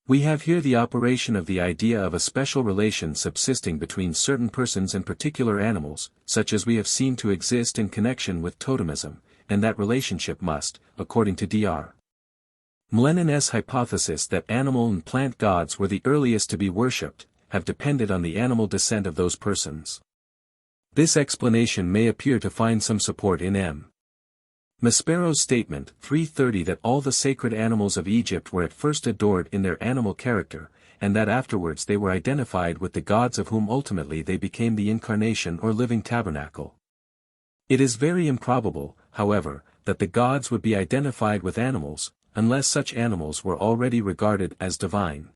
We have here the operation of the idea of a special relation subsisting between certain persons and particular animals, such as we have seen to exist in connection with totemism, and that relationship must, according to Dr. Mlenin's hypothesis that animal and plant gods were the earliest to be worshipped, have depended on the animal descent of those persons. This explanation may appear to find some support in M. Maspero's statement 330 that all the sacred animals of Egypt were at first adored in their animal character, and that afterwards they were identified with the gods of whom ultimately they became the incarnation or living tabernacle. It is very improbable, however, that the gods would be identified with animals, unless such animals were already regarded as divine,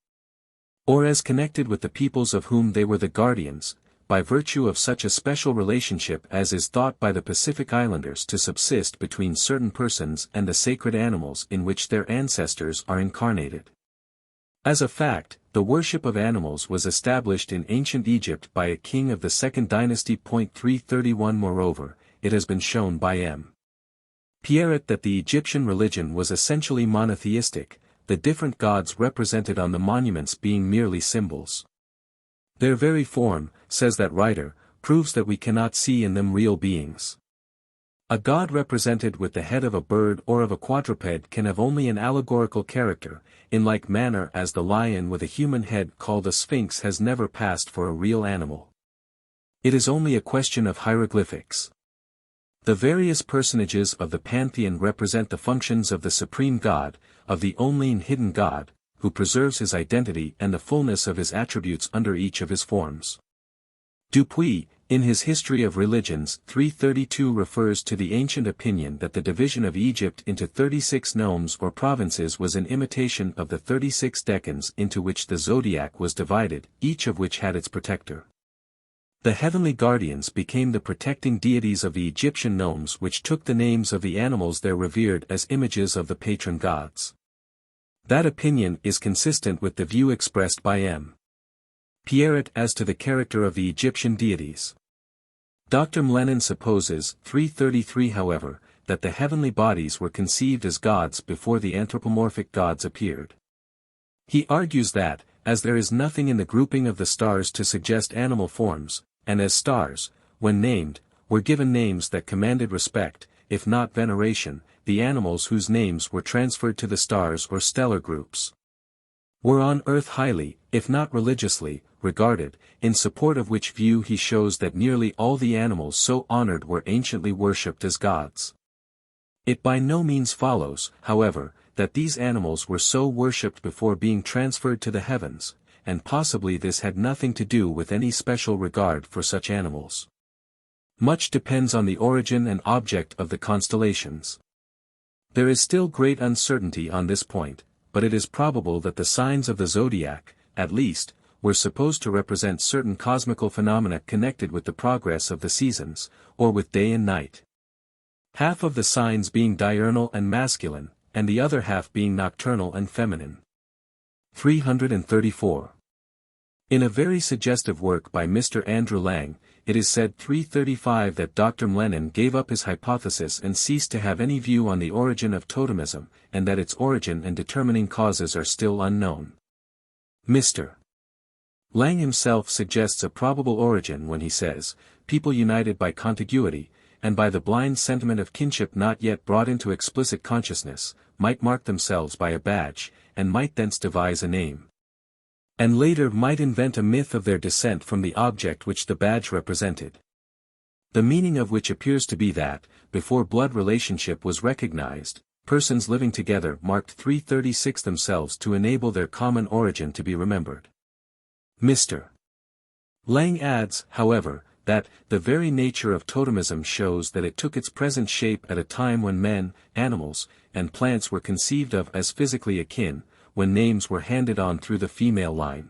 or as connected with the peoples of whom they were the guardians, by virtue of such a special relationship as is thought by the Pacific Islanders to subsist between certain persons and the sacred animals in which their ancestors are incarnated. As a fact, the worship of animals was established in ancient Egypt by a king of the Second Dynasty. 331 Moreover, it has been shown by M. Pierret that the Egyptian religion was essentially monotheistic, the different gods represented on the monuments being merely symbols. Their very form, says that writer, proves that we cannot see in them real beings. A god represented with the head of a bird or of a quadruped can have only an allegorical character, in like manner as the lion with a human head called a sphinx has never passed for a real animal. It is only a question of hieroglyphics. The various personages of the pantheon represent the functions of the supreme God, of the only and hidden God, who preserves his identity and the fullness of his attributes under each of his forms. Dupuy, in his History of Religions 332 refers to the ancient opinion that the division of Egypt into 36 nomes or provinces was an imitation of the 36 decans into which the zodiac was divided, each of which had its protector. The heavenly guardians became the protecting deities of the Egyptian nomes, which took the names of the animals there revered as images of the patron gods. That opinion is consistent with the view expressed by M. Pierret as to the character of the Egyptian deities. Dr. Mlenin supposes 333 however, that the heavenly bodies were conceived as gods before the anthropomorphic gods appeared. He argues that, as there is nothing in the grouping of the stars to suggest animal forms, and as stars, when named, were given names that commanded respect, if not veneration, the animals whose names were transferred to the stars or stellar groups were on earth highly, if not religiously, regarded, in support of which view he shows that nearly all the animals so honored were anciently worshipped as gods. It by no means follows, however, that these animals were so worshipped before being transferred to the heavens, and possibly this had nothing to do with any special regard for such animals. Much depends on the origin and object of the constellations. There is still great uncertainty on this point, but it is probable that the signs of the zodiac, at least, were supposed to represent certain cosmical phenomena connected with the progress of the seasons, or with day and night. Half of the signs being diurnal and masculine, and the other half being nocturnal and feminine. 334. In a very suggestive work by Mr. Andrew Lang, it is said 335 that Dr. Mlenin gave up his hypothesis and ceased to have any view on the origin of totemism, and that its origin and determining causes are still unknown. Mr. Lang himself suggests a probable origin when he says, people united by contiguity, and by the blind sentiment of kinship not yet brought into explicit consciousness, might mark themselves by a badge, and might thence devise a name. And later might invent a myth of their descent from the object which the badge represented. The meaning of which appears to be that, before blood relationship was recognized, persons living together marked 336 themselves to enable their common origin to be remembered. Mr. Lang adds, however, that the very nature of totemism shows that it took its present shape at a time when men, animals, and plants were conceived of as physically akin, when names were handed on through the female line.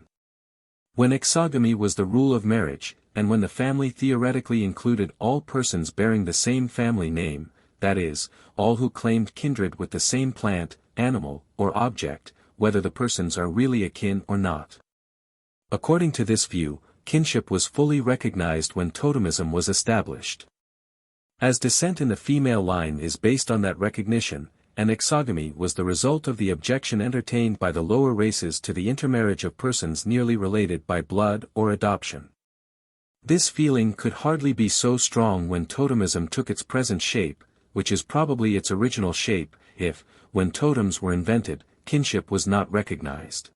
When exogamy was the rule of marriage, and when the family theoretically included all persons bearing the same family name, that is, all who claimed kindred with the same plant, animal, or object, whether the persons are really akin or not. According to this view, kinship was fully recognized when totemism was established. As descent in the female line is based on that recognition, and exogamy was the result of the objection entertained by the lower races to the intermarriage of persons nearly related by blood or adoption. This feeling could hardly be so strong when totemism took its present shape, which is probably its original shape, if, when totems were invented, kinship was not recognized.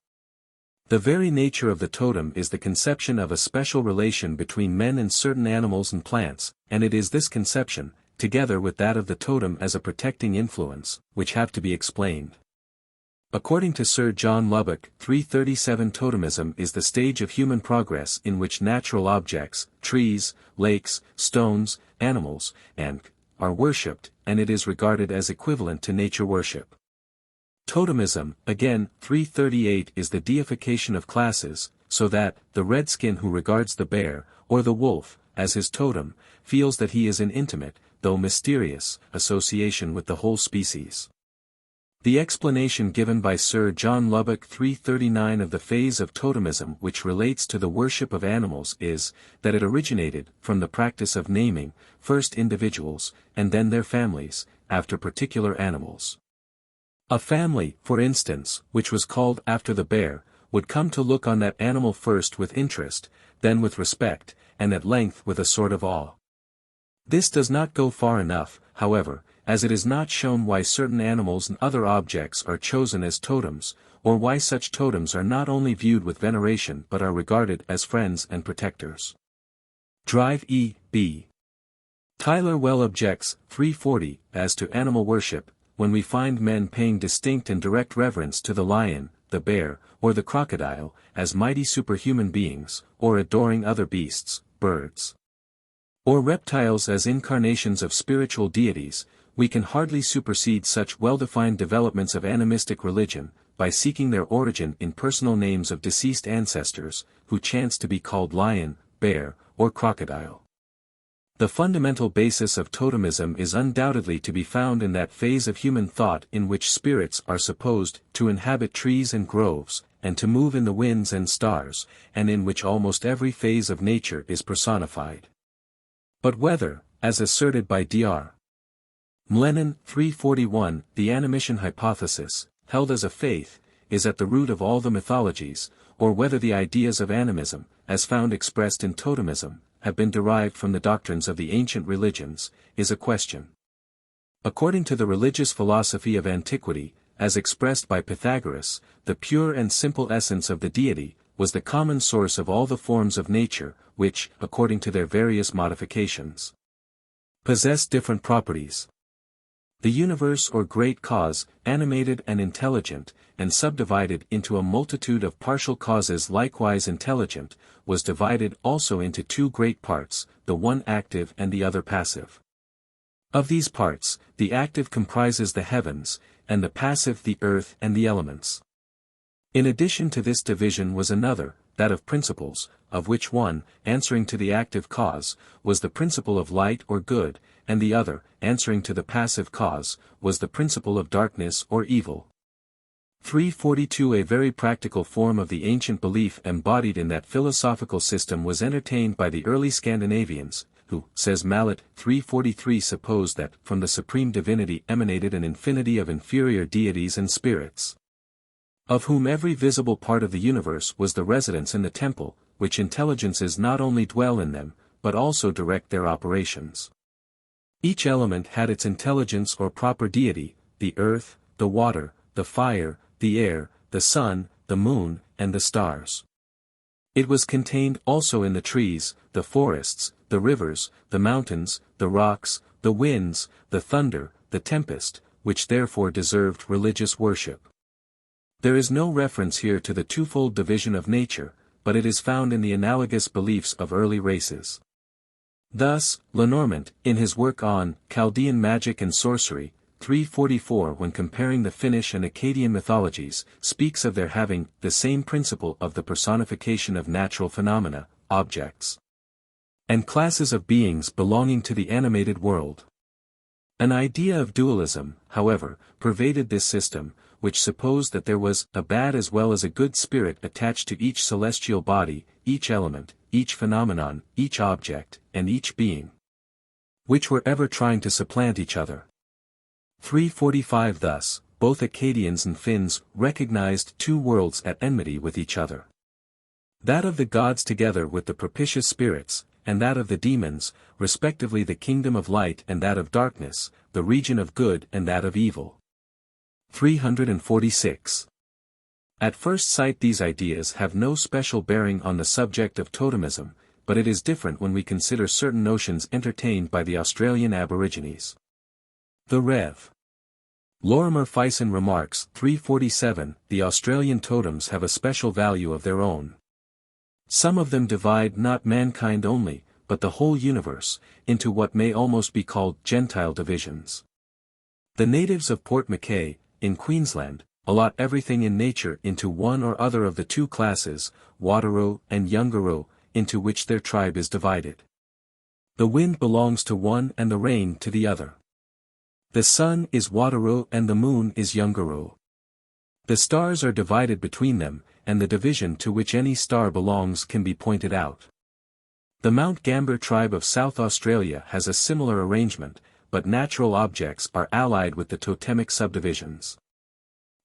The very nature of the totem is the conception of a special relation between men and certain animals and plants, and it is this conception, together with that of the totem as a protecting influence, which have to be explained. According to Sir John Lubbock, 337 totemism is the stage of human progress in which natural objects, trees, lakes, stones, animals, and are worshipped, and it is regarded as equivalent to nature worship. Totemism, again, 338 is the deification of classes, so that, the redskin who regards the bear, or the wolf, as his totem, feels that he is in intimate, though mysterious, association with the whole species. The explanation given by Sir John Lubbock 339 of the phase of totemism which relates to the worship of animals is, that it originated from the practice of naming, first individuals, and then their families, after particular animals. A family, for instance, which was called after the bear, would come to look on that animal first with interest, then with respect, and at length with a sort of awe. This does not go far enough, however, as it is not shown why certain animals and other objects are chosen as totems, or why such totems are not only viewed with veneration but are regarded as friends and protectors. Drive E. B. Tyler well objects, 340, as to animal worship, when we find men paying distinct and direct reverence to the lion, the bear, or the crocodile, as mighty superhuman beings, or adoring other beasts, birds, or reptiles as incarnations of spiritual deities, we can hardly supersede such well-defined developments of animistic religion, by seeking their origin in personal names of deceased ancestors, who chance to be called lion, bear, or crocodile. The fundamental basis of totemism is undoubtedly to be found in that phase of human thought in which spirits are supposed to inhabit trees and groves, and to move in the winds and stars, and in which almost every phase of nature is personified. But whether, as asserted by Dr. Mlenin, 341, the animation hypothesis, held as a faith, is at the root of all the mythologies, or whether the ideas of animism, as found expressed in totemism, have been derived from the doctrines of the ancient religions, is a question. According to the religious philosophy of antiquity, as expressed by Pythagoras, the pure and simple essence of the deity was the common source of all the forms of nature, which, according to their various modifications, possess different properties. The universe or great cause, animated and intelligent, and subdivided into a multitude of partial causes likewise intelligent, was divided also into two great parts, the one active and the other passive. Of these parts, the active comprises the heavens, and the passive the earth and the elements. In addition to this division was another, that of principles, of which one, answering to the active cause, was the principle of light or good, and the other, answering to the passive cause, was the principle of darkness or evil. 342 A very practical form of the ancient belief embodied in that philosophical system was entertained by the early Scandinavians, who, says Mallet, 343 supposed that, from the supreme divinity emanated an infinity of inferior deities and spirits, of whom every visible part of the universe was the residence in the temple, which intelligences not only dwell in them, but also direct their operations. Each element had its intelligence or proper deity, the earth, the water, the fire, the air, the sun, the moon, and the stars. It was contained also in the trees, the forests, the rivers, the mountains, the rocks, the winds, the thunder, the tempest, which therefore deserved religious worship. There is no reference here to the twofold division of nature, but it is found in the analogous beliefs of early races. Thus, Lenormant, in his work on Chaldean Magic and Sorcery, 344 when comparing the Finnish and Akkadian mythologies, speaks of their having the same principle of the personification of natural phenomena, objects, and classes of beings belonging to the animated world. An idea of dualism, however, pervaded this system, which supposed that there was a bad as well as a good spirit attached to each celestial body, each element, each phenomenon, each object, and each being, which were ever trying to supplant each other. 345 Thus, both Akkadians and Finns recognized two worlds at enmity with each other. That of the gods together with the propitious spirits, and that of the demons, respectively the kingdom of light and that of darkness, the region of good and that of evil. 346. At first sight these ideas have no special bearing on the subject of totemism, but it is different when we consider certain notions entertained by the Australian Aborigines. The Rev. Lorimer Fison remarks, 347, the Australian totems have a special value of their own. Some of them divide not mankind only, but the whole universe, into what may almost be called Gentile divisions. The natives of Port Mackay, in Queensland, allot everything in nature into one or other of the two classes, Watero and Yungaro, into which their tribe is divided. The wind belongs to one and the rain to the other. The sun is Watero and the moon is Yungaro. The stars are divided between them, and the division to which any star belongs can be pointed out. The Mount Gambier tribe of South Australia has a similar arrangement, but natural objects are allied with the totemic subdivisions.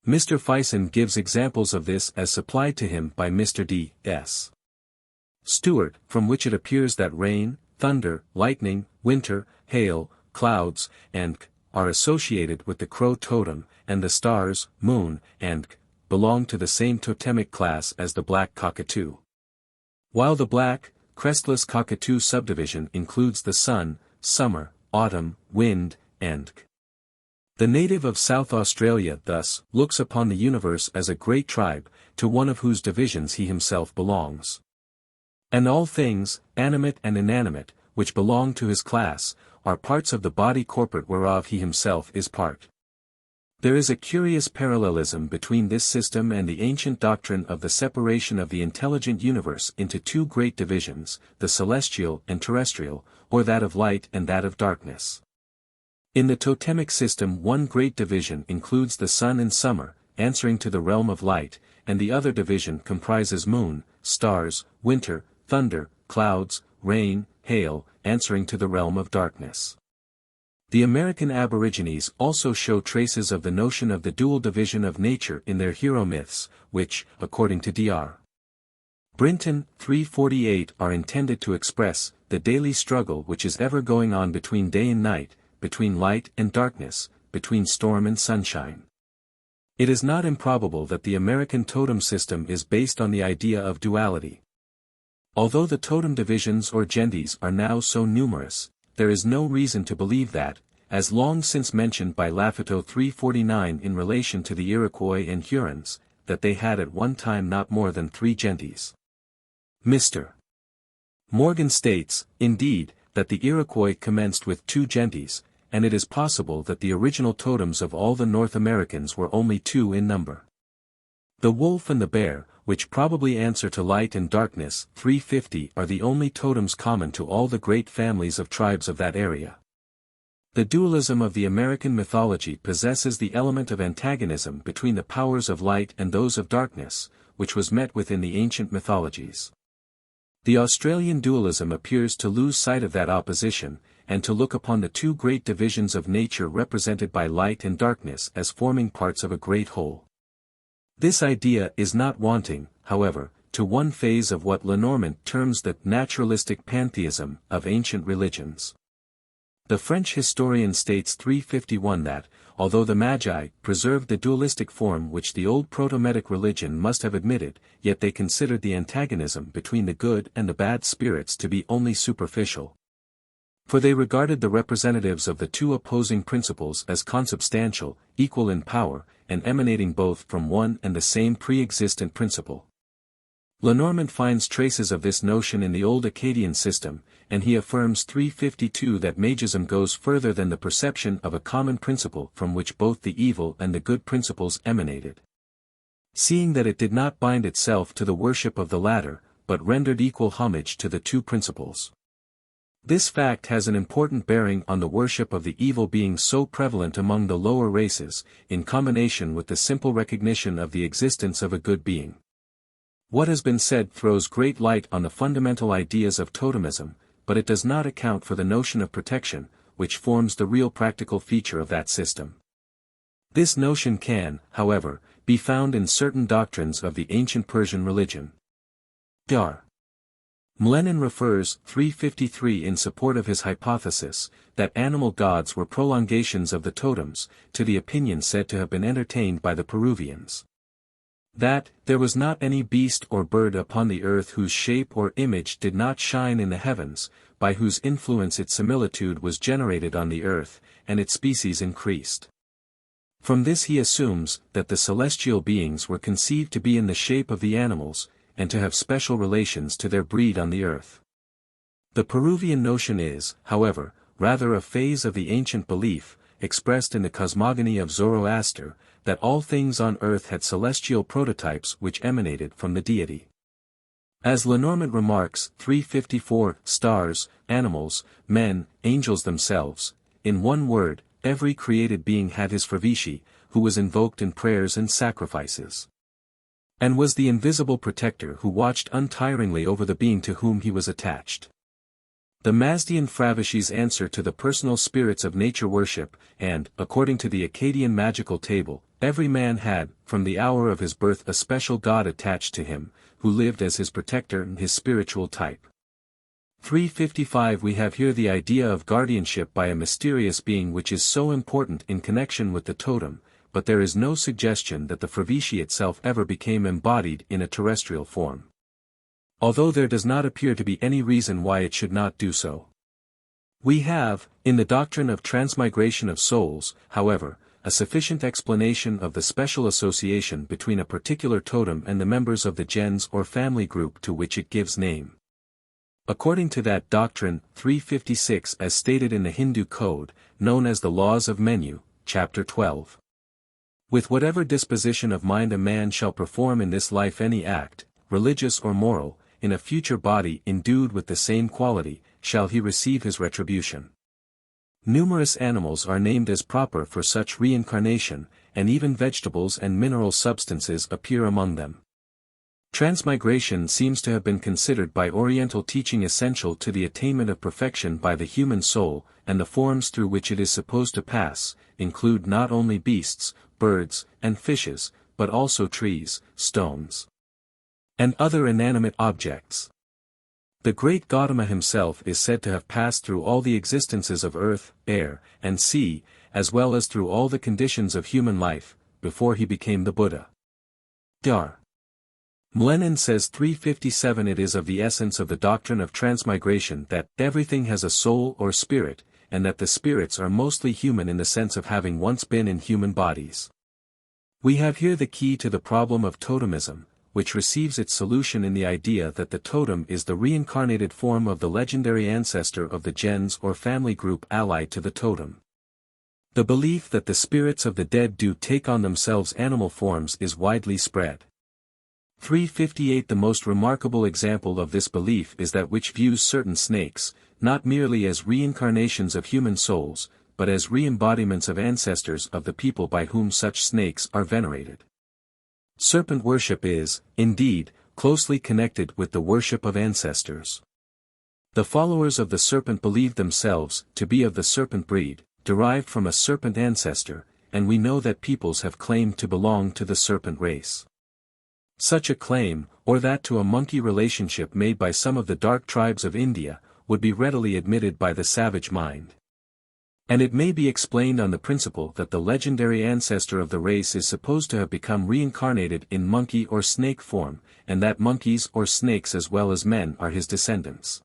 Mr. Fison gives examples of this as supplied to him by Mr. D. S. Stewart, from which it appears that rain, thunder, lightning, winter, hail, clouds, and are associated with the crow totem, and the stars, moon, and belong to the same totemic class as the black cockatoo. While the black, crestless cockatoo subdivision includes the sun, summer, autumn, wind, and the native of South Australia thus looks upon the universe as a great tribe, to one of whose divisions he himself belongs. And all things, animate and inanimate, which belong to his class, are parts of the body corporate whereof he himself is part. There is a curious parallelism between this system and the ancient doctrine of the separation of the intelligent universe into two great divisions, the celestial and terrestrial, or that of light and that of darkness. In the totemic system one great division includes the sun and summer, answering to the realm of light, and the other division comprises moon, stars, winter, thunder, clouds, rain, hail, answering to the realm of darkness. The American Aborigines also show traces of the notion of the dual division of nature in their hero myths, which, according to Dr. Brinton, 348, are intended to express the daily struggle which is ever going on between day and night, between light and darkness, between storm and sunshine. It is not improbable that the American totem system is based on the idea of duality. Although the totem divisions or gentes are now so numerous, there is no reason to believe that, as long since mentioned by Lafitau 349 in relation to the Iroquois and Hurons, that they had at one time not more than 3 gentes. Mr. Morgan states, indeed, that the Iroquois commenced with 2 gentes, and it is possible that the original totems of all the North Americans were only 2 in number. The wolf and the bear, which probably answer to light and darkness, 350, are the only totems common to all the great families of tribes of that area. The dualism of the American mythology possesses the element of antagonism between the powers of light and those of darkness, which was met with in the ancient mythologies. The Australian dualism appears to lose sight of that opposition, and to look upon the 2 great divisions of nature represented by light and darkness as forming parts of a great whole. This idea is not wanting, however, to one phase of what Lenormant terms the naturalistic pantheism of ancient religions. The French historian states 351 that, although the Magi preserved the dualistic form which the old Proto-Medic religion must have admitted, yet they considered the antagonism between the good and the bad spirits to be only superficial. For they regarded the representatives of the 2 opposing principles as consubstantial, equal in power, and emanating both from one and the same pre-existent principle. Lenormant finds traces of this notion in the old Akkadian system, and he affirms 352 that magism goes further than the perception of a common principle from which both the evil and the good principles emanated. Seeing that it did not bind itself to the worship of the latter, but rendered equal homage to the 2 principles. This fact has an important bearing on the worship of the evil being so prevalent among the lower races, in combination with the simple recognition of the existence of a good being. What has been said throws great light on the fundamental ideas of totemism, but it does not account for the notion of protection, which forms the real practical feature of that system. This notion can, however, be found in certain doctrines of the ancient Persian religion. Dr. Mlenin refers 353 in support of his hypothesis, that animal gods were prolongations of the totems, to the opinion said to have been entertained by the Peruvians. That, there was not any beast or bird upon the earth whose shape or image did not shine in the heavens, by whose influence its similitude was generated on the earth, and its species increased. From this he assumes, that the celestial beings were conceived to be in the shape of the animals, and to have special relations to their breed on the earth. The Peruvian notion is, however, rather a phase of the ancient belief, expressed in the cosmogony of Zoroaster, that all things on earth had celestial prototypes which emanated from the deity. As Lenormant remarks, 354, stars, animals, men, angels themselves, in one word, every created being had his Fravishi, who was invoked in prayers and sacrifices. And was the invisible protector who watched untiringly over the being to whom he was attached. The Mazdian Fravishis answer to the personal spirits of nature worship, and, according to the Akkadian magical table, every man had, from the hour of his birth, a special god attached to him, who lived as his protector and his spiritual type. 355 We have here the idea of guardianship by a mysterious being which is so important in connection with the totem, but there is no suggestion that the Fravishi itself ever became embodied in a terrestrial form. Although there does not appear to be any reason why it should not do so. We have, in the doctrine of transmigration of souls, however, a sufficient explanation of the special association between a particular totem and the members of the gens or family group to which it gives name. According to that doctrine, 356 as stated in the Hindu code, known as the Laws of Menu, Chapter 12. With whatever disposition of mind a man shall perform in this life any act, religious or moral, in a future body endued with the same quality, shall he receive his retribution. Numerous animals are named as proper for such reincarnation, and even vegetables and mineral substances appear among them. Transmigration seems to have been considered by Oriental teaching essential to the attainment of perfection by the human soul, and the forms through which it is supposed to pass, include not only beasts, birds, and fishes, but also trees, stones, and other inanimate objects. The great Gautama himself is said to have passed through all the existences of earth, air, and sea, as well as through all the conditions of human life, before he became the Buddha. Dar. Mlenin says 357 it is of the essence of the doctrine of transmigration that everything has a soul or spirit, and that the spirits are mostly human in the sense of having once been in human bodies. We have here the key to the problem of totemism, which receives its solution in the idea that the totem is the reincarnated form of the legendary ancestor of the gens or family group allied to the totem. The belief that the spirits of the dead do take on themselves animal forms is widely spread. 358 The most remarkable example of this belief is that which views certain snakes, not merely as reincarnations of human souls, but as re-embodiments of ancestors of the people by whom such snakes are venerated. Serpent worship is, indeed, closely connected with the worship of ancestors. The followers of the serpent believe themselves to be of the serpent breed, derived from a serpent ancestor, and we know that peoples have claimed to belong to the serpent race. Such a claim, or that to a monkey relationship made by some of the dark tribes of India, would be readily admitted by the savage mind. And it may be explained on the principle that the legendary ancestor of the race is supposed to have become reincarnated in monkey or snake form, and that monkeys or snakes as well as men are his descendants.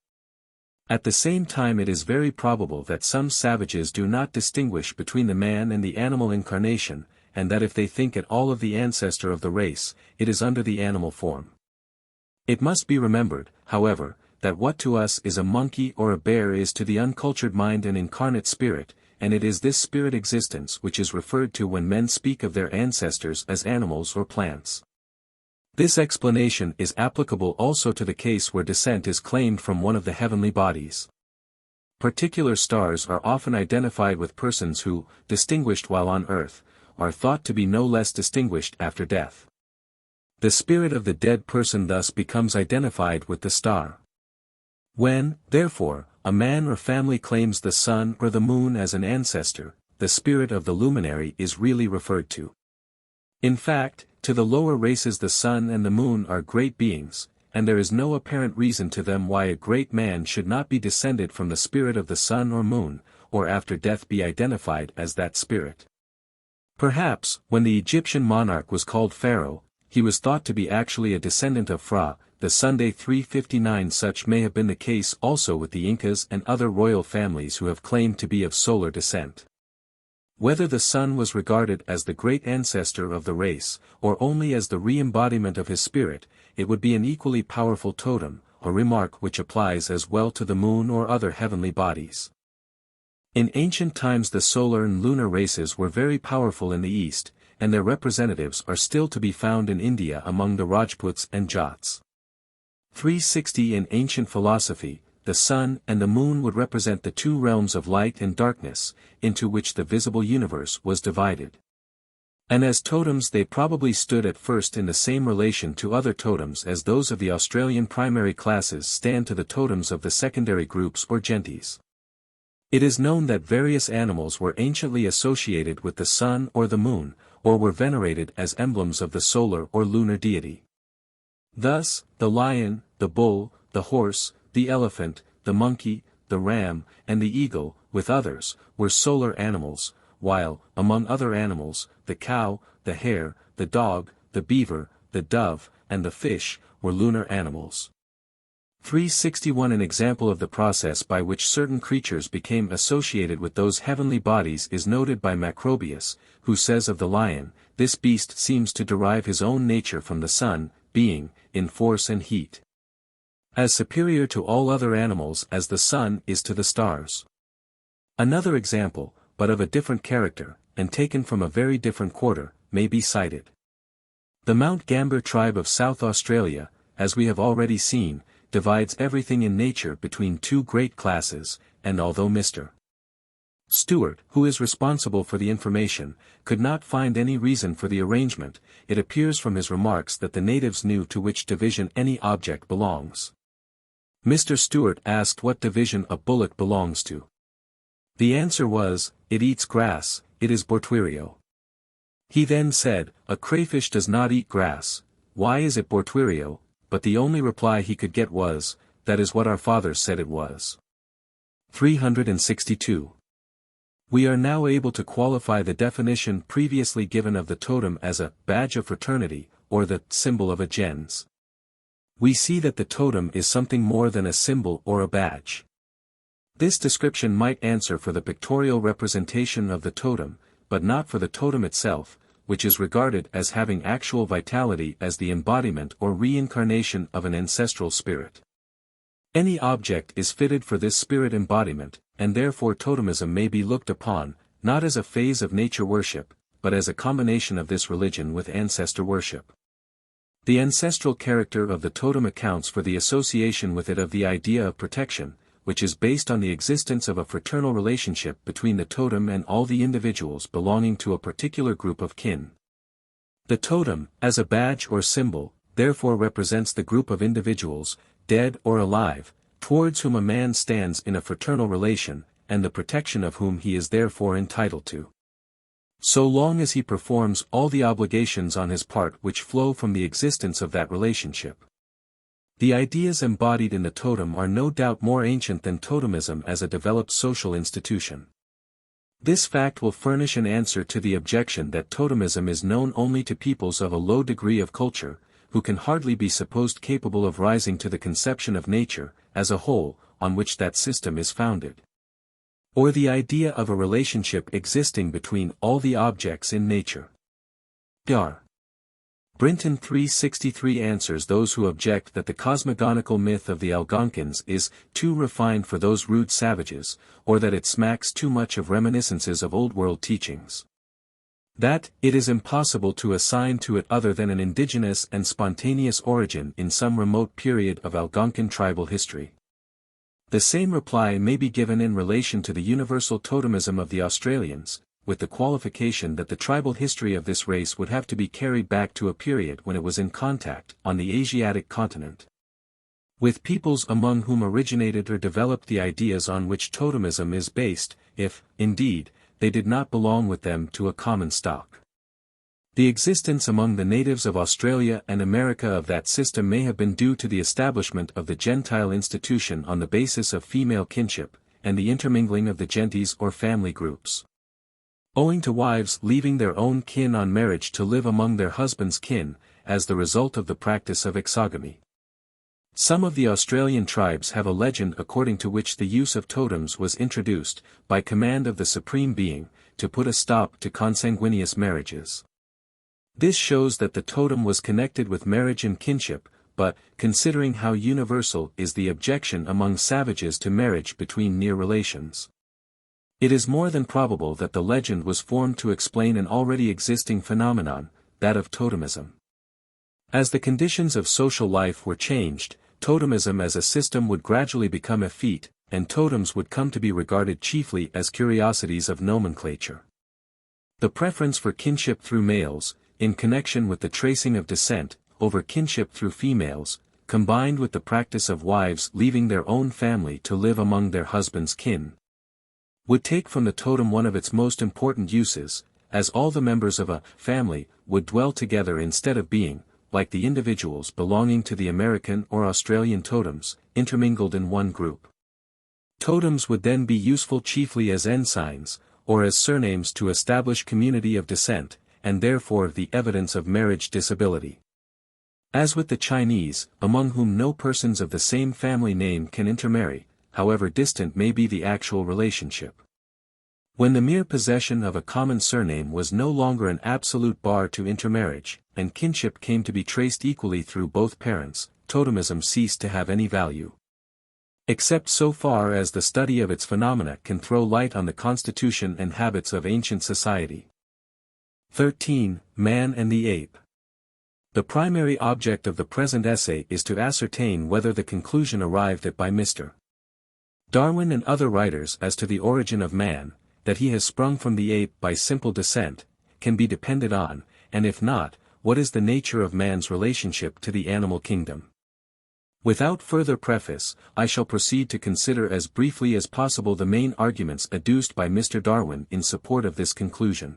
At the same time it is very probable that some savages do not distinguish between the man and the animal incarnation, and that if they think at all of the ancestor of the race, it is under the animal form. It must be remembered, however, that what to us is a monkey or a bear is to the uncultured mind an incarnate spirit, and it is this spirit existence which is referred to when men speak of their ancestors as animals or plants. This explanation is applicable also to the case where descent is claimed from one of the heavenly bodies. Particular stars are often identified with persons who, distinguished while on earth, are thought to be no less distinguished after death. The spirit of the dead person thus becomes identified with the star. When, therefore, a man or family claims the sun or the moon as an ancestor, the spirit of the luminary is really referred to. In fact, to the lower races the sun and the moon are great beings, and there is no apparent reason to them why a great man should not be descended from the spirit of the sun or moon, or after death be identified as that spirit. Perhaps, when the Egyptian monarch was called Pharaoh, he was thought to be actually a descendant of Phra, the Sunday 359. Such may have been the case also with the Incas and other royal families who have claimed to be of solar descent. Whether the sun was regarded as the great ancestor of the race, or only as the re-embodiment of his spirit, it would be an equally powerful totem, a remark which applies as well to the moon or other heavenly bodies. In ancient times the solar and lunar races were very powerful in the East, and their representatives are still to be found in India among the Rajputs and Jats. 360 In ancient philosophy, the sun and the moon would represent the two realms of light and darkness, into which the visible universe was divided. And as totems they probably stood at first in the same relation to other totems as those of the Australian primary classes stand to the totems of the secondary groups or gentes. It is known that various animals were anciently associated with the sun or the moon, or were venerated as emblems of the solar or lunar deity. Thus, the lion, the bull, the horse, the elephant, the monkey, the ram, and the eagle, with others, were solar animals, while, among other animals, the cow, the hare, the dog, the beaver, the dove, and the fish, were lunar animals. 361 An example of the process by which certain creatures became associated with those heavenly bodies is noted by Macrobius, who says of the lion, "This beast seems to derive his own nature from the sun, being, in force and heat, as superior to all other animals as the sun is to the stars." Another example, but of a different character, and taken from a very different quarter, may be cited. The Mount Gambier tribe of South Australia, as we have already seen, divides everything in nature between two great classes, and although Mr. Stewart, who is responsible for the information, could not find any reason for the arrangement, it appears from his remarks that the natives knew to which division any object belongs. Mr. Stewart asked what division a bullock belongs to. The answer was, "It eats grass, it is Bortwirio." He then said, "A crayfish does not eat grass, why is it Bortwirio?" But the only reply he could get was, "That is what our fathers said it was." 362. We are now able to qualify the definition previously given of the totem as a badge of fraternity, or the symbol of a gens. We see that the totem is something more than a symbol or a badge. This description might answer for the pictorial representation of the totem, but not for the totem itself, which is regarded as having actual vitality as the embodiment or reincarnation of an ancestral spirit. Any object is fitted for this spirit embodiment, and therefore totemism may be looked upon, not as a phase of nature worship, but as a combination of this religion with ancestor worship. The ancestral character of the totem accounts for the association with it of the idea of protection, which is based on the existence of a fraternal relationship between the totem and all the individuals belonging to a particular group of kin. The totem, as a badge or symbol, therefore represents the group of individuals, dead or alive, towards whom a man stands in a fraternal relation, and the protection of whom he is therefore entitled to. So long as he performs all the obligations on his part which flow from the existence of that relationship. The ideas embodied in the totem are no doubt more ancient than totemism as a developed social institution. This fact will furnish an answer to the objection that totemism is known only to peoples of a low degree of culture, who can hardly be supposed capable of rising to the conception of nature, as a whole, on which that system is founded. Or the idea of a relationship existing between all the objects in nature. R. Brinton 363 answers those who object that the cosmogonical myth of the Algonkins is too refined for those rude savages, or that it smacks too much of reminiscences of old-world teachings. That it is impossible to assign to it other than an indigenous and spontaneous origin in some remote period of Algonquin tribal history. The same reply may be given in relation to the universal totemism of the Australians, with the qualification that the tribal history of this race would have to be carried back to a period when it was in contact, on the Asiatic continent, with peoples among whom originated or developed the ideas on which totemism is based, if, indeed, they did not belong with them to a common stock. The existence among the natives of Australia and America of that system may have been due to the establishment of the Gentile institution on the basis of female kinship, and the intermingling of the genties or family groups. Owing to wives leaving their own kin on marriage to live among their husband's kin, as the result of the practice of exogamy. Some of the Australian tribes have a legend according to which the use of totems was introduced, by command of the Supreme Being, to put a stop to consanguineous marriages. This shows that the totem was connected with marriage and kinship, but, considering how universal is the objection among savages to marriage between near relations, it is more than probable that the legend was formed to explain an already existing phenomenon, that of totemism. As the conditions of social life were changed, totemism as a system would gradually become effete, and totems would come to be regarded chiefly as curiosities of nomenclature. The preference for kinship through males, in connection with the tracing of descent, over kinship through females, combined with the practice of wives leaving their own family to live among their husband's kin, would take from the totem one of its most important uses, as all the members of a family would dwell together instead of being, like the individuals belonging to the American or Australian totems, intermingled in one group. Totems would then be useful chiefly as ensigns, or as surnames to establish community of descent, and therefore the evidence of marriage disability. As with the Chinese, among whom no persons of the same family name can intermarry, however distant may be the actual relationship. When the mere possession of a common surname was no longer an absolute bar to intermarriage, and kinship came to be traced equally through both parents, totemism ceased to have any value. Except so far as the study of its phenomena can throw light on the constitution and habits of ancient society. 13. Man and the Ape. The primary object of the present essay is to ascertain whether the conclusion arrived at by Mr. Darwin and other writers as to the origin of man, that he has sprung from the ape by simple descent, can be depended on, and if not, what is the nature of man's relationship to the animal kingdom. Without further preface, I shall proceed to consider as briefly as possible the main arguments adduced by Mr. Darwin in support of this conclusion.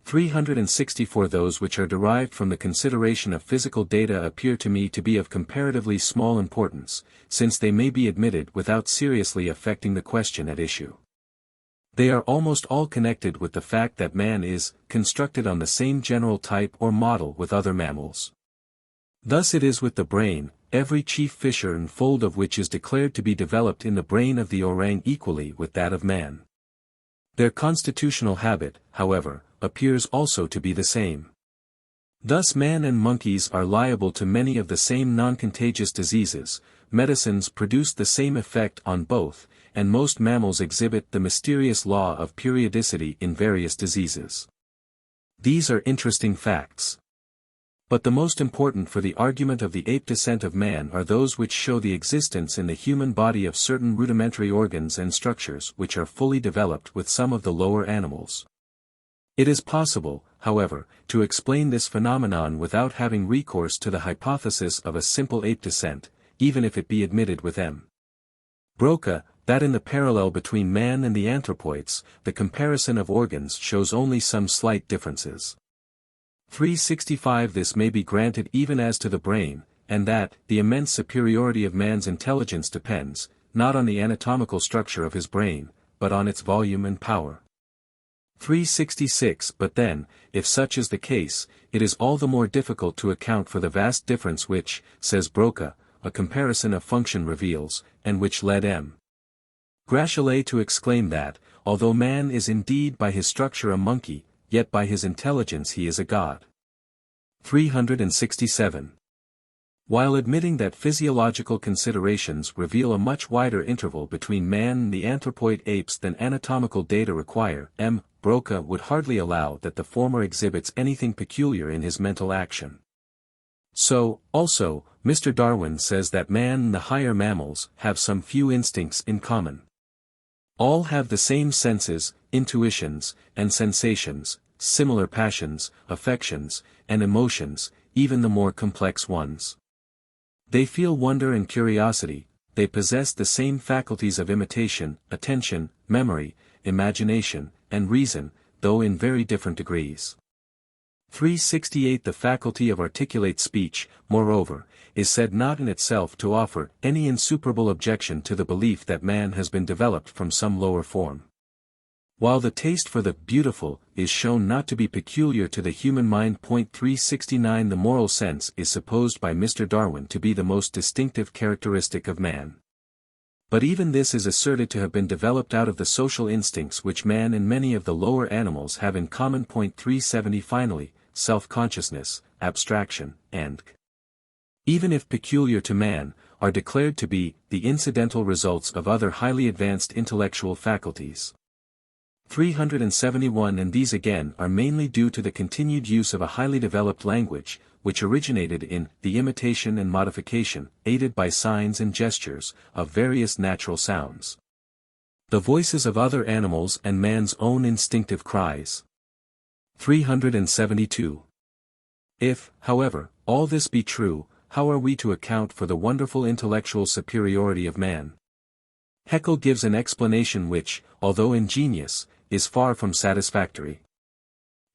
364 Those which are derived from the consideration of physical data appear to me to be of comparatively small importance, since they may be admitted without seriously affecting the question at issue. They are almost all connected with the fact that man is constructed on the same general type or model with other mammals. Thus it is with the brain, every chief fissure and fold of which is declared to be developed in the brain of the orang equally with that of man. Their constitutional habit, however, appears also to be the same. Thus man and monkeys are liable to many of the same non-contagious diseases, medicines produce the same effect on both, and most mammals exhibit the mysterious law of periodicity in various diseases. These are interesting facts. But the most important for the argument of the ape descent of man are those which show the existence in the human body of certain rudimentary organs and structures which are fully developed with some of the lower animals. It is possible, however, to explain this phenomenon without having recourse to the hypothesis of a simple ape descent, even if it be admitted with M. Broca, that in the parallel between man and the anthropoids, the comparison of organs shows only some slight differences. 365 This may be granted even as to the brain, and that the immense superiority of man's intelligence depends, not on the anatomical structure of his brain, but on its volume and power. 366 But then, if such is the case, it is all the more difficult to account for the vast difference which, says Broca, a comparison of function reveals, and which led M. Gratialet to exclaim that, although man is indeed by his structure a monkey, yet by his intelligence he is a god. 367. While admitting that physiological considerations reveal a much wider interval between man and the anthropoid apes than anatomical data require, M. Broca would hardly allow that the former exhibits anything peculiar in his mental action. So, also, Mr. Darwin says that man and the higher mammals have some few instincts in common. All have the same senses, intuitions, and sensations, similar passions, affections, and emotions, even the more complex ones. They feel wonder and curiosity, they possess the same faculties of imitation, attention, memory, imagination, and reason, though in very different degrees. 368 The faculty of articulate speech, moreover, is said not in itself to offer any insuperable objection to the belief that man has been developed from some lower form. While the taste for the beautiful is shown not to be peculiar to the human mind. 369 The moral sense is supposed by Mr. Darwin to be the most distinctive characteristic of man. But even this is asserted to have been developed out of the social instincts which man and many of the lower animals have in common. 370 Finally, self-consciousness, abstraction, and even if peculiar to man, are declared to be the incidental results of other highly advanced intellectual faculties. 371 And these again are mainly due to the continued use of a highly developed language, which originated in the imitation and modification, aided by signs and gestures, of various natural sounds. The voices of other animals and man's own instinctive cries. 372. If, however, all this be true, how are we to account for the wonderful intellectual superiority of man? Haeckel gives an explanation which, although ingenious, is far from satisfactory.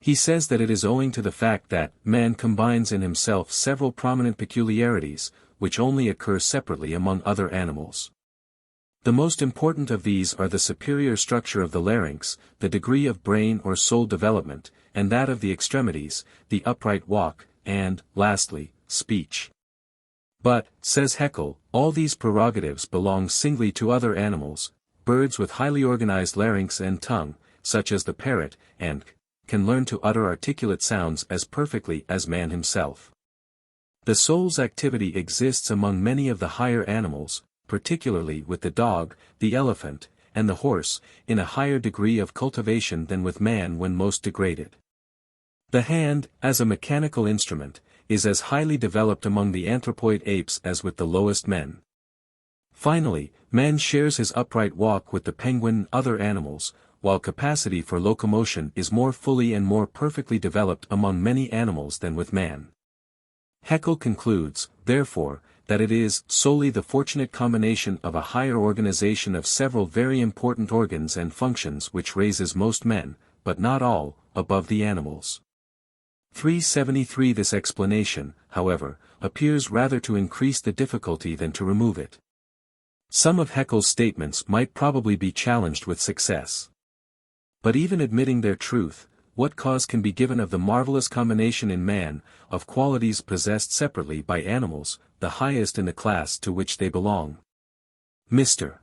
He says that it is owing to the fact that man combines in himself several prominent peculiarities, which only occur separately among other animals. The most important of these are the superior structure of the larynx, the degree of brain or soul development, and that of the extremities, the upright walk, and, lastly, speech. But, says Haeckel, all these prerogatives belong singly to other animals, birds with highly organized larynx and tongue, such as the parrot, and can learn to utter articulate sounds as perfectly as man himself. The soul's activity exists among many of the higher animals, particularly with the dog, the elephant, and the horse, in a higher degree of cultivation than with man when most degraded. The hand, as a mechanical instrument, is as highly developed among the anthropoid apes as with the lowest men. Finally, man shares his upright walk with the penguin and other animals, while capacity for locomotion is more fully and more perfectly developed among many animals than with man. Haeckel concludes, therefore, that it is solely the fortunate combination of a higher organization of several very important organs and functions which raises most men, but not all, above the animals. 373. This explanation, however, appears rather to increase the difficulty than to remove it. Some of Haeckel's statements might probably be challenged with success. But even admitting their truth, what cause can be given of the marvelous combination in man, of qualities possessed separately by animals, the highest in the class to which they belong? Mr.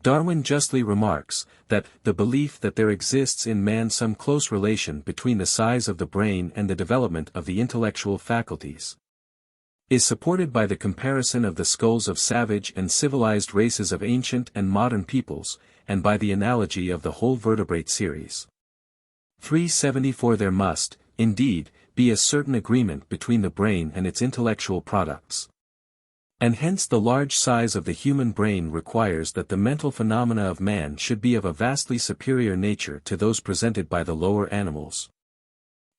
Darwin justly remarks, that the belief that there exists in man some close relation between the size of the brain and the development of the intellectual faculties is supported by the comparison of the skulls of savage and civilized races of ancient and modern peoples, and by the analogy of the whole vertebrate series. 374. There must, indeed, be a certain agreement between the brain and its intellectual products. And hence the large size of the human brain requires that the mental phenomena of man should be of a vastly superior nature to those presented by the lower animals.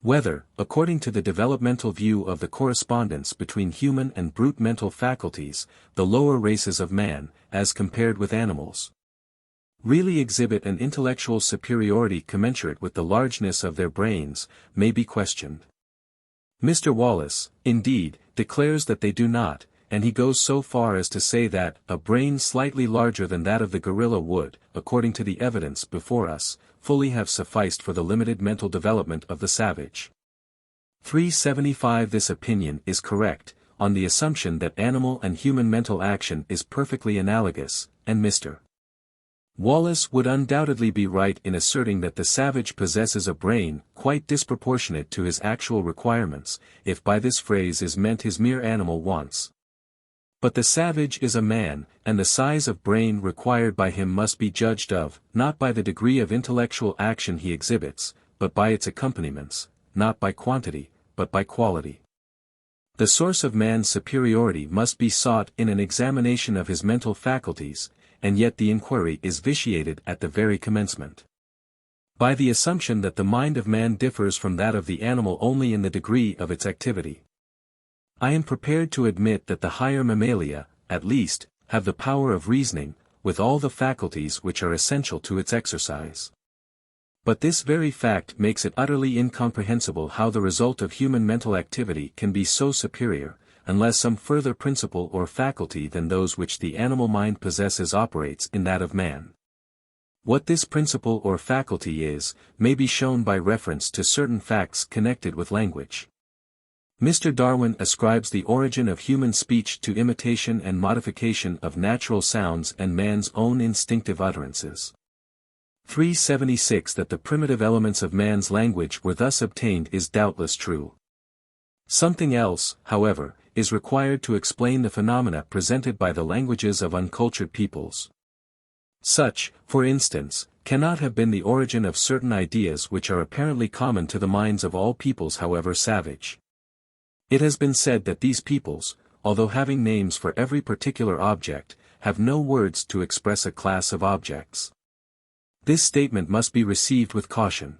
Whether, according to the developmental view of the correspondence between human and brute mental faculties, the lower races of man, as compared with animals, really exhibit an intellectual superiority commensurate with the largeness of their brains, may be questioned. Mr. Wallace, indeed, declares that they do not, and he goes so far as to say that a brain slightly larger than that of the gorilla would, according to the evidence before us, fully have sufficed for the limited mental development of the savage. 375. This opinion is correct, on the assumption that animal and human mental action is perfectly analogous, and Mr. Wallace would undoubtedly be right in asserting that the savage possesses a brain quite disproportionate to his actual requirements, if by this phrase is meant his mere animal wants. But the savage is a man, and the size of brain required by him must be judged of, not by the degree of intellectual action he exhibits, but by its accompaniments, not by quantity, but by quality. The source of man's superiority must be sought in an examination of his mental faculties, and yet the inquiry is vitiated at the very commencement by the assumption that the mind of man differs from that of the animal only in the degree of its activity. I am prepared to admit that the higher mammalia, at least, have the power of reasoning, with all the faculties which are essential to its exercise. But this very fact makes it utterly incomprehensible how the result of human mental activity can be so superior, unless some further principle or faculty than those which the animal mind possesses operates in that of man. What this principle or faculty is, may be shown by reference to certain facts connected with language. Mr. Darwin ascribes the origin of human speech to imitation and modification of natural sounds and man's own instinctive utterances. 376. That the primitive elements of man's language were thus obtained is doubtless true. Something else, however, is required to explain the phenomena presented by the languages of uncultured peoples. Such, for instance, cannot have been the origin of certain ideas which are apparently common to the minds of all peoples however savage. It has been said that these peoples, although having names for every particular object, have no words to express a class of objects. This statement must be received with caution.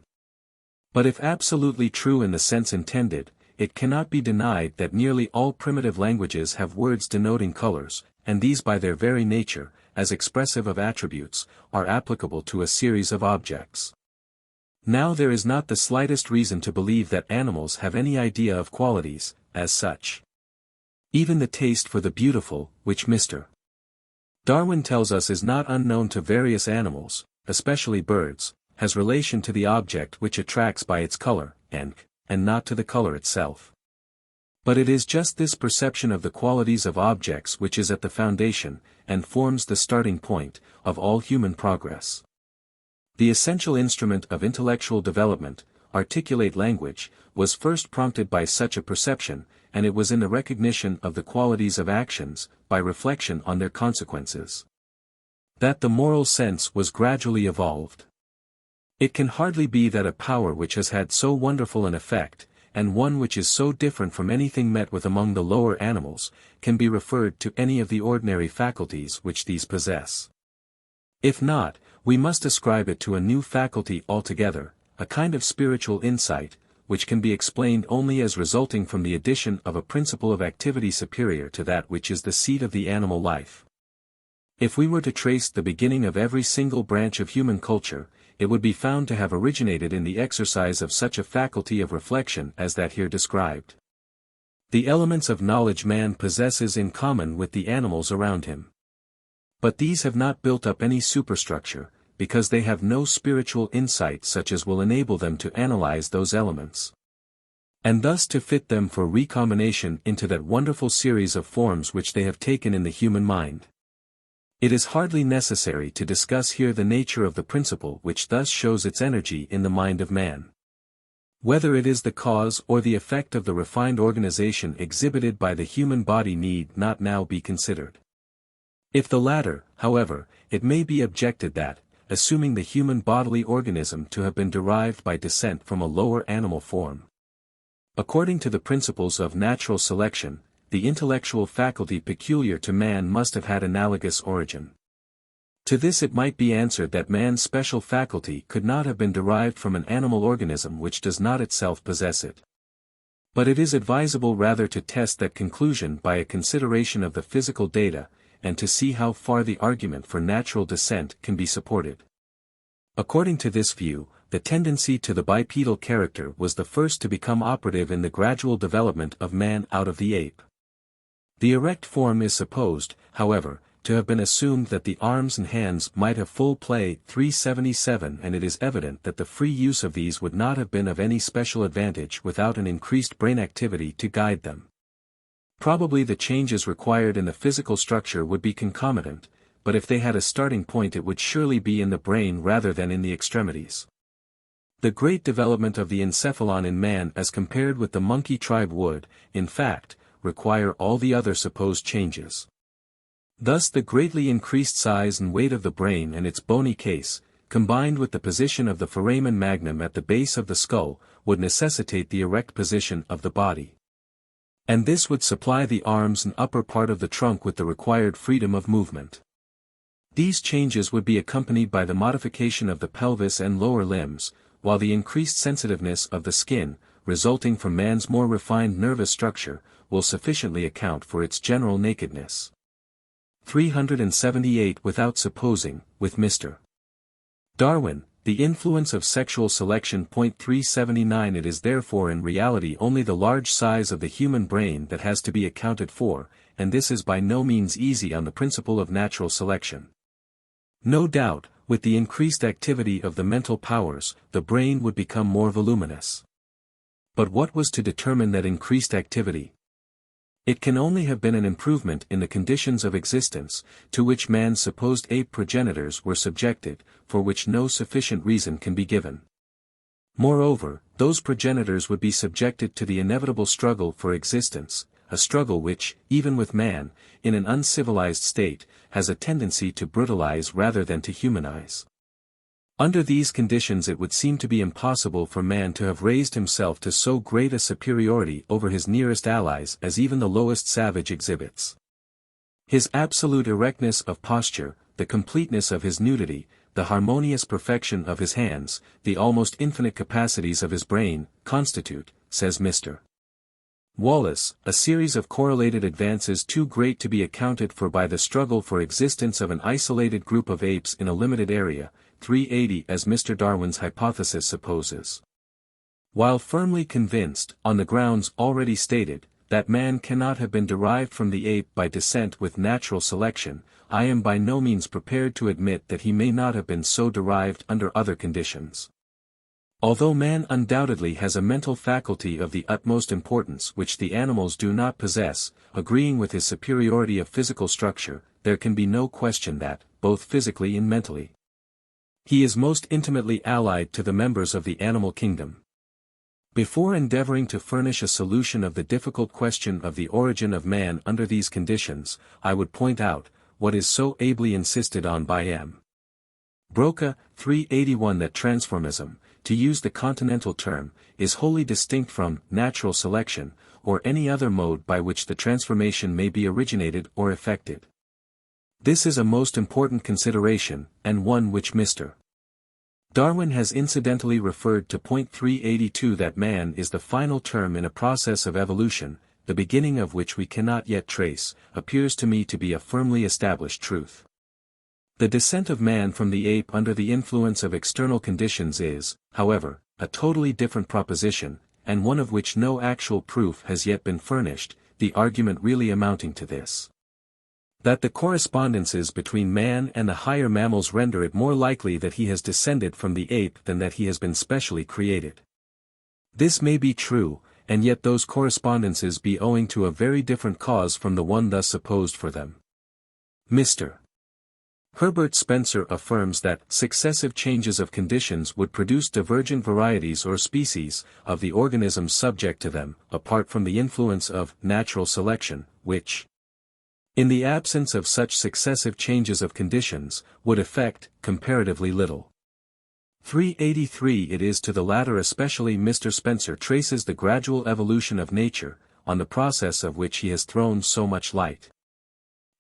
But if absolutely true in the sense intended, it cannot be denied that nearly all primitive languages have words denoting colors, and these by their very nature, as expressive of attributes, are applicable to a series of objects. Now there is not the slightest reason to believe that animals have any idea of qualities, as such. Even the taste for the beautiful, which Mr. Darwin tells us is not unknown to various animals, especially birds, has relation to the object which attracts by its color, and not to the color itself. But it is just this perception of the qualities of objects which is at the foundation, and forms the starting point, of all human progress. The essential instrument of intellectual development, articulate language, was first prompted by such a perception, and it was in the recognition of the qualities of actions, by reflection on their consequences, that the moral sense was gradually evolved. It can hardly be that a power which has had so wonderful an effect, and one which is so different from anything met with among the lower animals, can be referred to any of the ordinary faculties which these possess. If not, we must ascribe it to a new faculty altogether, a kind of spiritual insight, which can be explained only as resulting from the addition of a principle of activity superior to that which is the seat of the animal life. If we were to trace the beginning of every single branch of human culture, it would be found to have originated in the exercise of such a faculty of reflection as that here described. The elements of knowledge man possesses in common with the animals around him. But these have not built up any superstructure, because they have no spiritual insight such as will enable them to analyze those elements, and thus to fit them for recombination into that wonderful series of forms which they have taken in the human mind. It is hardly necessary to discuss here the nature of the principle which thus shows its energy in the mind of man. Whether it is the cause or the effect of the refined organization exhibited by the human body need not now be considered. If the latter, however, it may be objected that, assuming the human bodily organism to have been derived by descent from a lower animal form, according to the principles of natural selection, the intellectual faculty peculiar to man must have had analogous origin. To this it might be answered that man's special faculty could not have been derived from an animal organism which does not itself possess it. But it is advisable rather to test that conclusion by a consideration of the physical data, and to see how far the argument for natural descent can be supported. According to this view, the tendency to the bipedal character was the first to become operative in the gradual development of man out of the ape. The erect form is supposed, however, to have been assumed that the arms and hands might have full play 377, and it is evident that the free use of these would not have been of any special advantage without an increased brain activity to guide them. Probably the changes required in the physical structure would be concomitant, but if they had a starting point it would surely be in the brain rather than in the extremities. The great development of the encephalon in man as compared with the monkey tribe would, in fact, require all the other supposed changes. Thus the greatly increased size and weight of the brain and its bony case, combined with the position of the foramen magnum at the base of the skull, would necessitate the erect position of the body. And this would supply the arms and upper part of the trunk with the required freedom of movement. These changes would be accompanied by the modification of the pelvis and lower limbs, while the increased sensitiveness of the skin, resulting from man's more refined nervous structure, will sufficiently account for its general nakedness. 378 Without supposing, with Mr. Darwin, the influence of sexual selection. 379 It is therefore in reality only the large size of the human brain that has to be accounted for, and this is by no means easy on the principle of natural selection. No doubt, with the increased activity of the mental powers, the brain would become more voluminous. But what was to determine that increased activity? It can only have been an improvement in the conditions of existence, to which man's supposed ape progenitors were subjected, for which no sufficient reason can be given. Moreover, those progenitors would be subjected to the inevitable struggle for existence, a struggle which, even with man, in an uncivilized state, has a tendency to brutalize rather than to humanize. Under these conditions it would seem to be impossible for man to have raised himself to so great a superiority over his nearest allies as even the lowest savage exhibits. His absolute erectness of posture, the completeness of his nudity, the harmonious perfection of his hands, the almost infinite capacities of his brain, constitute, says Mr. Wallace, a series of correlated advances too great to be accounted for by the struggle for existence of an isolated group of apes in a limited area, 380 as Mr. Darwin's hypothesis supposes. While firmly convinced, on the grounds already stated, that man cannot have been derived from the ape by descent with natural selection, I am by no means prepared to admit that he may not have been so derived under other conditions. Although man undoubtedly has a mental faculty of the utmost importance which the animals do not possess, agreeing with his superiority of physical structure, there can be no question that, both physically and mentally, he is most intimately allied to the members of the animal kingdom. Before endeavoring to furnish a solution of the difficult question of the origin of man under these conditions, I would point out, what is so ably insisted on by M. Broca, 381 that transformism, to use the continental term, is wholly distinct from natural selection, or any other mode by which the transformation may be originated or effected. This is a most important consideration, and one which Mr. Darwin has incidentally referred to point 382 that man is the final term in a process of evolution, the beginning of which we cannot yet trace, appears to me to be a firmly established truth. The descent of man from the ape under the influence of external conditions is, however, a totally different proposition, and one of which no actual proof has yet been furnished, the argument really amounting to this: that the correspondences between man and the higher mammals render it more likely that he has descended from the ape than that he has been specially created. This may be true, and yet those correspondences be owing to a very different cause from the one thus supposed for them. Mr. Herbert Spencer affirms that successive changes of conditions would produce divergent varieties or species of the organisms subject to them, apart from the influence of natural selection, which, in the absence of such successive changes of conditions, would affect comparatively little. 383 It is to the latter especially Mr. Spencer traces the gradual evolution of nature, on the process of which he has thrown so much light.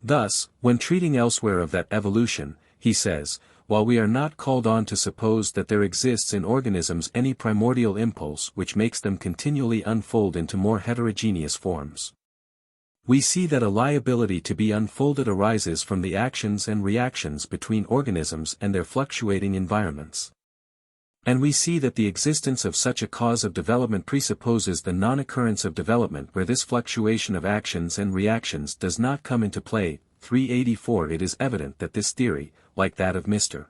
Thus, when treating elsewhere of that evolution, he says, while we are not called on to suppose that there exists in organisms any primordial impulse which makes them continually unfold into more heterogeneous forms, we see that a liability to be unfolded arises from the actions and reactions between organisms and their fluctuating environments. And we see that the existence of such a cause of development presupposes the non-occurrence of development where this fluctuation of actions and reactions does not come into play. 384 It is evident that this theory, like that of Mr.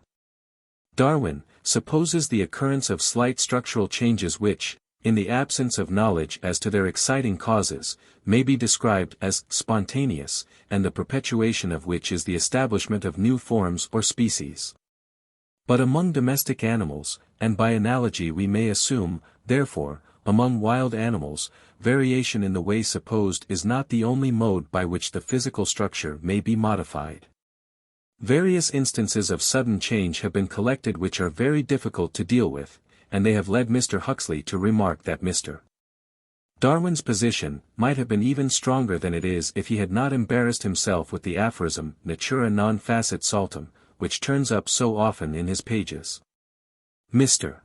Darwin, supposes the occurrence of slight structural changes which, in the absence of knowledge as to their exciting causes, may be described as spontaneous, and the perpetuation of which is the establishment of new forms or species. But among domestic animals, and by analogy we may assume, therefore, among wild animals, variation in the way supposed is not the only mode by which the physical structure may be modified. Various instances of sudden change have been collected which are very difficult to deal with, and they have led Mr. Huxley to remark that Mr. Darwin's position might have been even stronger than it is if he had not embarrassed himself with the aphorism natura non facit saltum, which turns up so often in his pages. Mr.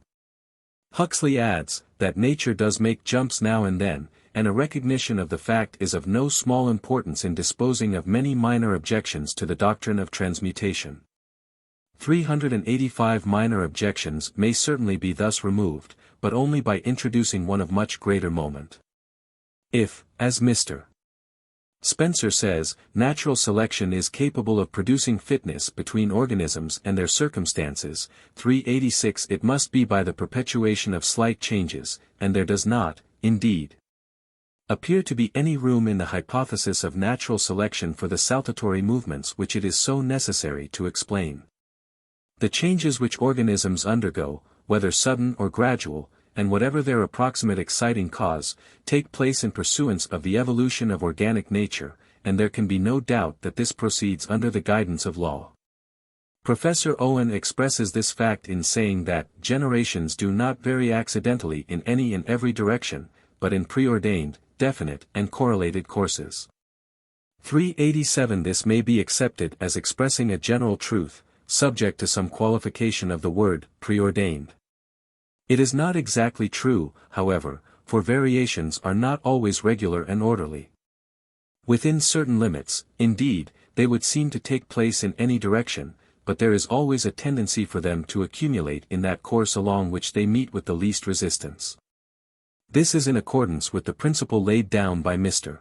Huxley adds, that nature does make jumps now and then, and a recognition of the fact is of no small importance in disposing of many minor objections to the doctrine of transmutation. 385 minor objections may certainly be thus removed, but only by introducing one of much greater moment. If, as Mr. Spencer says, natural selection is capable of producing fitness between organisms and their circumstances, 386 it must be by the perpetuation of slight changes, and there does not, indeed, appear to be any room in the hypothesis of natural selection for the saltatory movements which it is so necessary to explain. The changes which organisms undergo, whether sudden or gradual, and whatever their approximate exciting cause, take place in pursuance of the evolution of organic nature, and there can be no doubt that this proceeds under the guidance of law. Professor Owen expresses this fact in saying that generations do not vary accidentally in any and every direction, but in preordained, definite and correlated courses. 387 This may be accepted as expressing a general truth, subject to some qualification of the word preordained. It is not exactly true, however, for variations are not always regular and orderly. Within certain limits, indeed, they would seem to take place in any direction, but there is always a tendency for them to accumulate in that course along which they meet with the least resistance. This is in accordance with the principle laid down by Mr.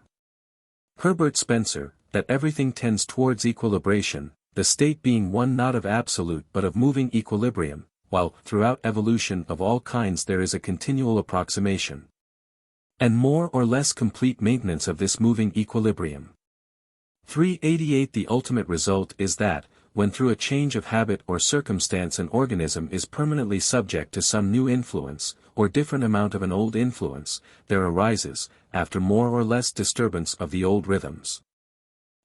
Herbert Spencer, that everything tends towards equilibration, the state being one not of absolute but of moving equilibrium, while throughout evolution of all kinds there is a continual approximation and more or less complete maintenance of this moving equilibrium. 388 The ultimate result is that, when through a change of habit or circumstance an organism is permanently subject to some new influence, or different amount of an old influence, there arises, after more or less disturbance of the old rhythms,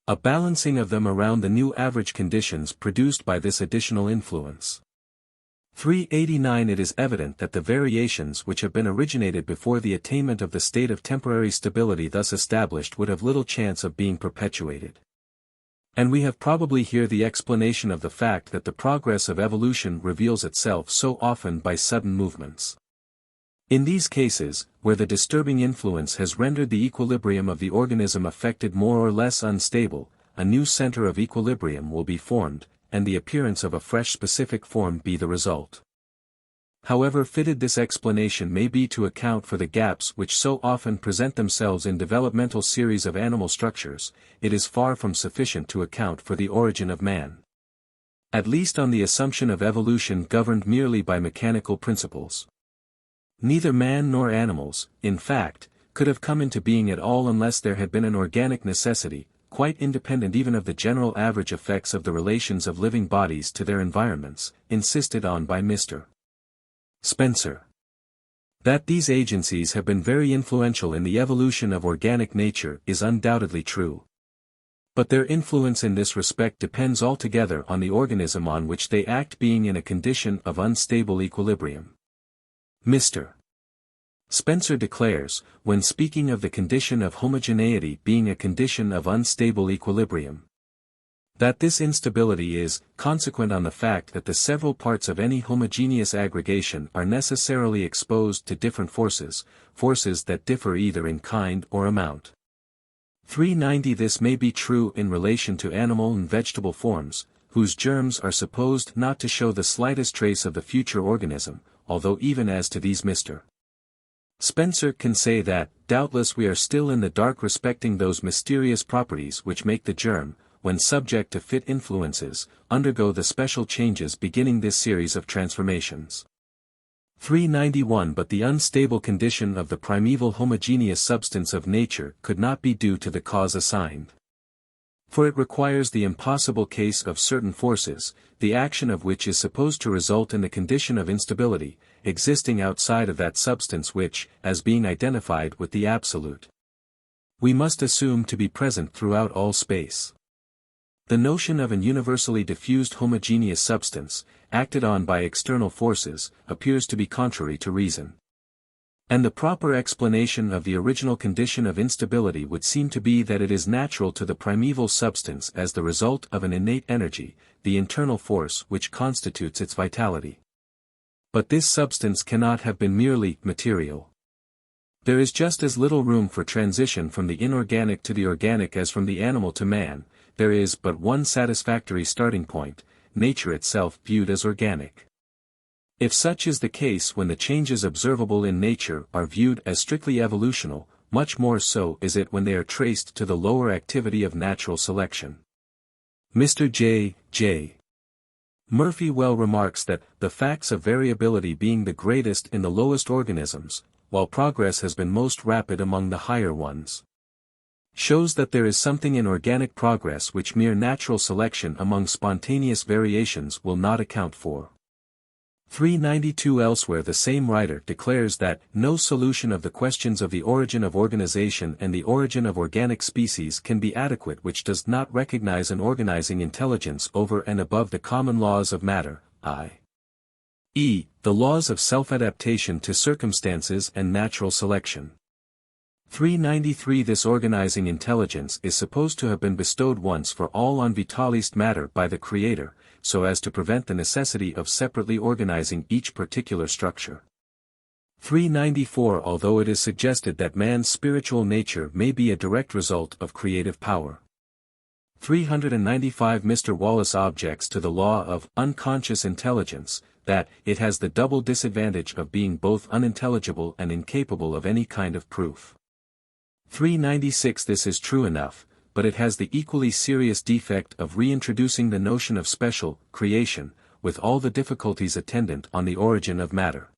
a balancing of them around the new average conditions produced by this additional influence. 389 It is evident that the variations which have been originated before the attainment of the state of temporary stability thus established would have little chance of being perpetuated. And we have probably here the explanation of the fact that the progress of evolution reveals itself so often by sudden movements. In these cases, where the disturbing influence has rendered the equilibrium of the organism affected more or less unstable, a new center of equilibrium will be formed, and the appearance of a fresh specific form be the result. However fitted this explanation may be to account for the gaps which so often present themselves in developmental series of animal structures, it is far from sufficient to account for the origin of man. At least on the assumption of evolution governed merely by mechanical principles. Neither man nor animals, in fact, could have come into being at all unless there had been an organic necessity, quite independent even of the general average effects of the relations of living bodies to their environments, insisted on by Mr. Spencer. That these agencies have been very influential in the evolution of organic nature is undoubtedly true. But their influence in this respect depends altogether on the organism on which they act being in a condition of unstable equilibrium. Mr. Spencer declares, when speaking of the condition of homogeneity being a condition of unstable equilibrium, that this instability is consequent on the fact that the several parts of any homogeneous aggregation are necessarily exposed to different forces that differ either in kind or amount. 390 This may be true in relation to animal and vegetable forms, whose germs are supposed not to show the slightest trace of the future organism, although even as to these Mr. Spencer can say that, doubtless we are still in the dark respecting those mysterious properties which make the germ, when subject to fit influences, undergo the special changes beginning this series of transformations. 391 But the unstable condition of the primeval homogeneous substance of nature could not be due to the cause assigned. For it requires the impossible case of certain forces, the action of which is supposed to result in the condition of instability, existing outside of that substance which, as being identified with the absolute, we must assume to be present throughout all space. The notion of an universally diffused homogeneous substance, acted on by external forces, appears to be contrary to reason. And the proper explanation of the original condition of instability would seem to be that it is natural to the primeval substance as the result of an innate energy, the internal force which constitutes its vitality. But this substance cannot have been merely material. There is just as little room for transition from the inorganic to the organic as from the animal to man. There is but one satisfactory starting point, nature itself viewed as organic. If such is the case when the changes observable in nature are viewed as strictly evolutional, much more so is it when they are traced to the lower activity of natural selection. Mr. J. Murphy well remarks that, the facts of variability being the greatest in the lowest organisms, while progress has been most rapid among the higher ones, shows that there is something in organic progress which mere natural selection among spontaneous variations will not account for. 392 Elsewhere the same writer declares that, no solution of the questions of the origin of organization and the origin of organic species can be adequate which does not recognize an organizing intelligence over and above the common laws of matter, i.e., the laws of self-adaptation to circumstances and natural selection. 393 This organizing intelligence is supposed to have been bestowed once for all on vitalist matter by the Creator, so as to prevent the necessity of separately organizing each particular structure. 394 Although it is suggested that man's spiritual nature may be a direct result of creative power. 395 Mr. Wallace objects to the law of unconscious intelligence, that it has the double disadvantage of being both unintelligible and incapable of any kind of proof. 396 This is true enough, but it has the equally serious defect of reintroducing the notion of special creation, with all the difficulties attendant on the origin of matter,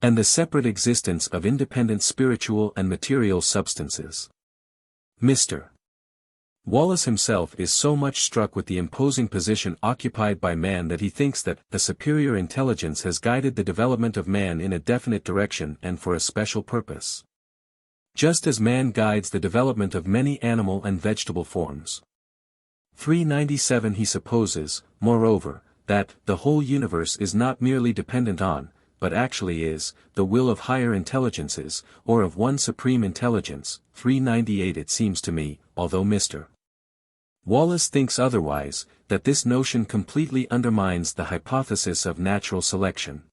and the separate existence of independent spiritual and material substances. Mr. Wallace himself is so much struck with the imposing position occupied by man that he thinks that a superior intelligence has guided the development of man in a definite direction and for a special purpose, just as man guides the development of many animal and vegetable forms. 397 He supposes, moreover, that the whole universe is not merely dependent on, but actually is, the will of higher intelligences, or of one supreme intelligence. 398 It seems to me, although Mr. Wallace thinks otherwise, that this notion completely undermines the hypothesis of natural selection.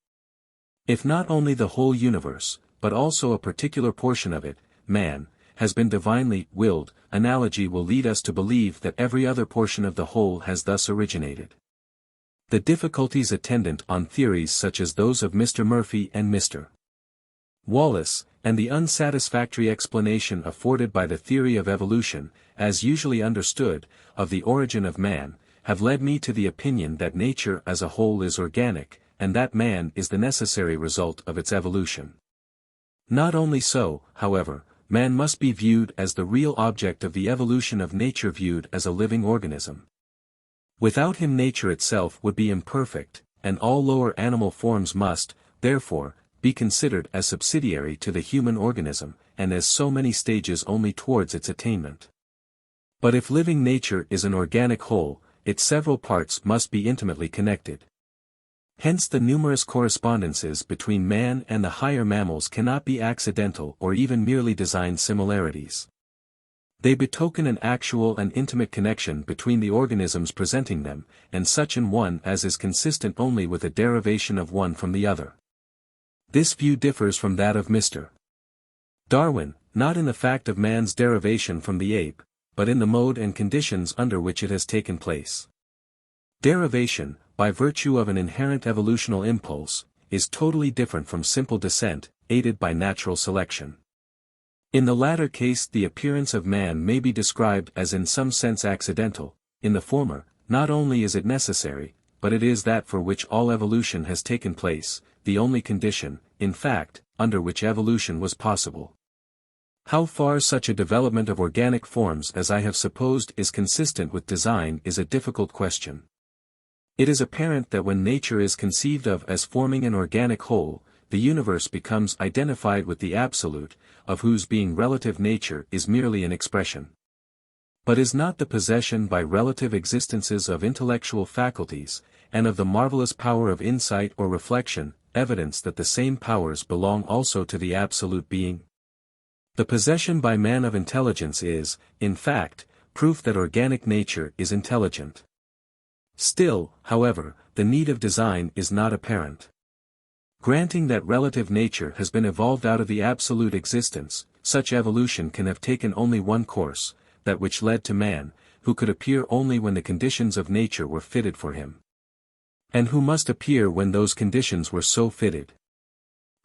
If not only the whole universe, but also a particular portion of it, man, has been divinely willed, analogy will lead us to believe that every other portion of the whole has thus originated. The difficulties attendant on theories such as those of Mr. Murphy and Mr. Wallace, and the unsatisfactory explanation afforded by the theory of evolution, as usually understood, of the origin of man, have led me to the opinion that nature as a whole is organic, and that man is the necessary result of its evolution. Not only so, however, man must be viewed as the real object of the evolution of nature viewed as a living organism. Without him nature itself would be imperfect, and all lower animal forms must, therefore, be considered as subsidiary to the human organism, and as so many stages only towards its attainment. But if living nature is an organic whole, its several parts must be intimately connected. Hence the numerous correspondences between man and the higher mammals cannot be accidental or even merely designed similarities. They betoken an actual and intimate connection between the organisms presenting them, and such an one as is consistent only with a derivation of one from the other. This view differs from that of Mr. Darwin, not in the fact of man's derivation from the ape, but in the mode and conditions under which it has taken place. Derivation, by virtue of an inherent evolutional impulse, is totally different from simple descent, aided by natural selection. In the latter case the appearance of man may be described as in some sense accidental, in the former, not only is it necessary, but it is that for which all evolution has taken place, the only condition, in fact, under which evolution was possible. How far such a development of organic forms as I have supposed is consistent with design is a difficult question. It is apparent that when nature is conceived of as forming an organic whole, the universe becomes identified with the absolute, of whose being relative nature is merely an expression. But is not the possession by relative existences of intellectual faculties, and of the marvelous power of insight or reflection, evidence that the same powers belong also to the absolute being? The possession by man of intelligence is, in fact, proof that organic nature is intelligent. Still, however, the need of design is not apparent. Granting that relative nature has been evolved out of the absolute existence, such evolution can have taken only one course, that which led to man, who could appear only when the conditions of nature were fitted for him. And who must appear when those conditions were so fitted.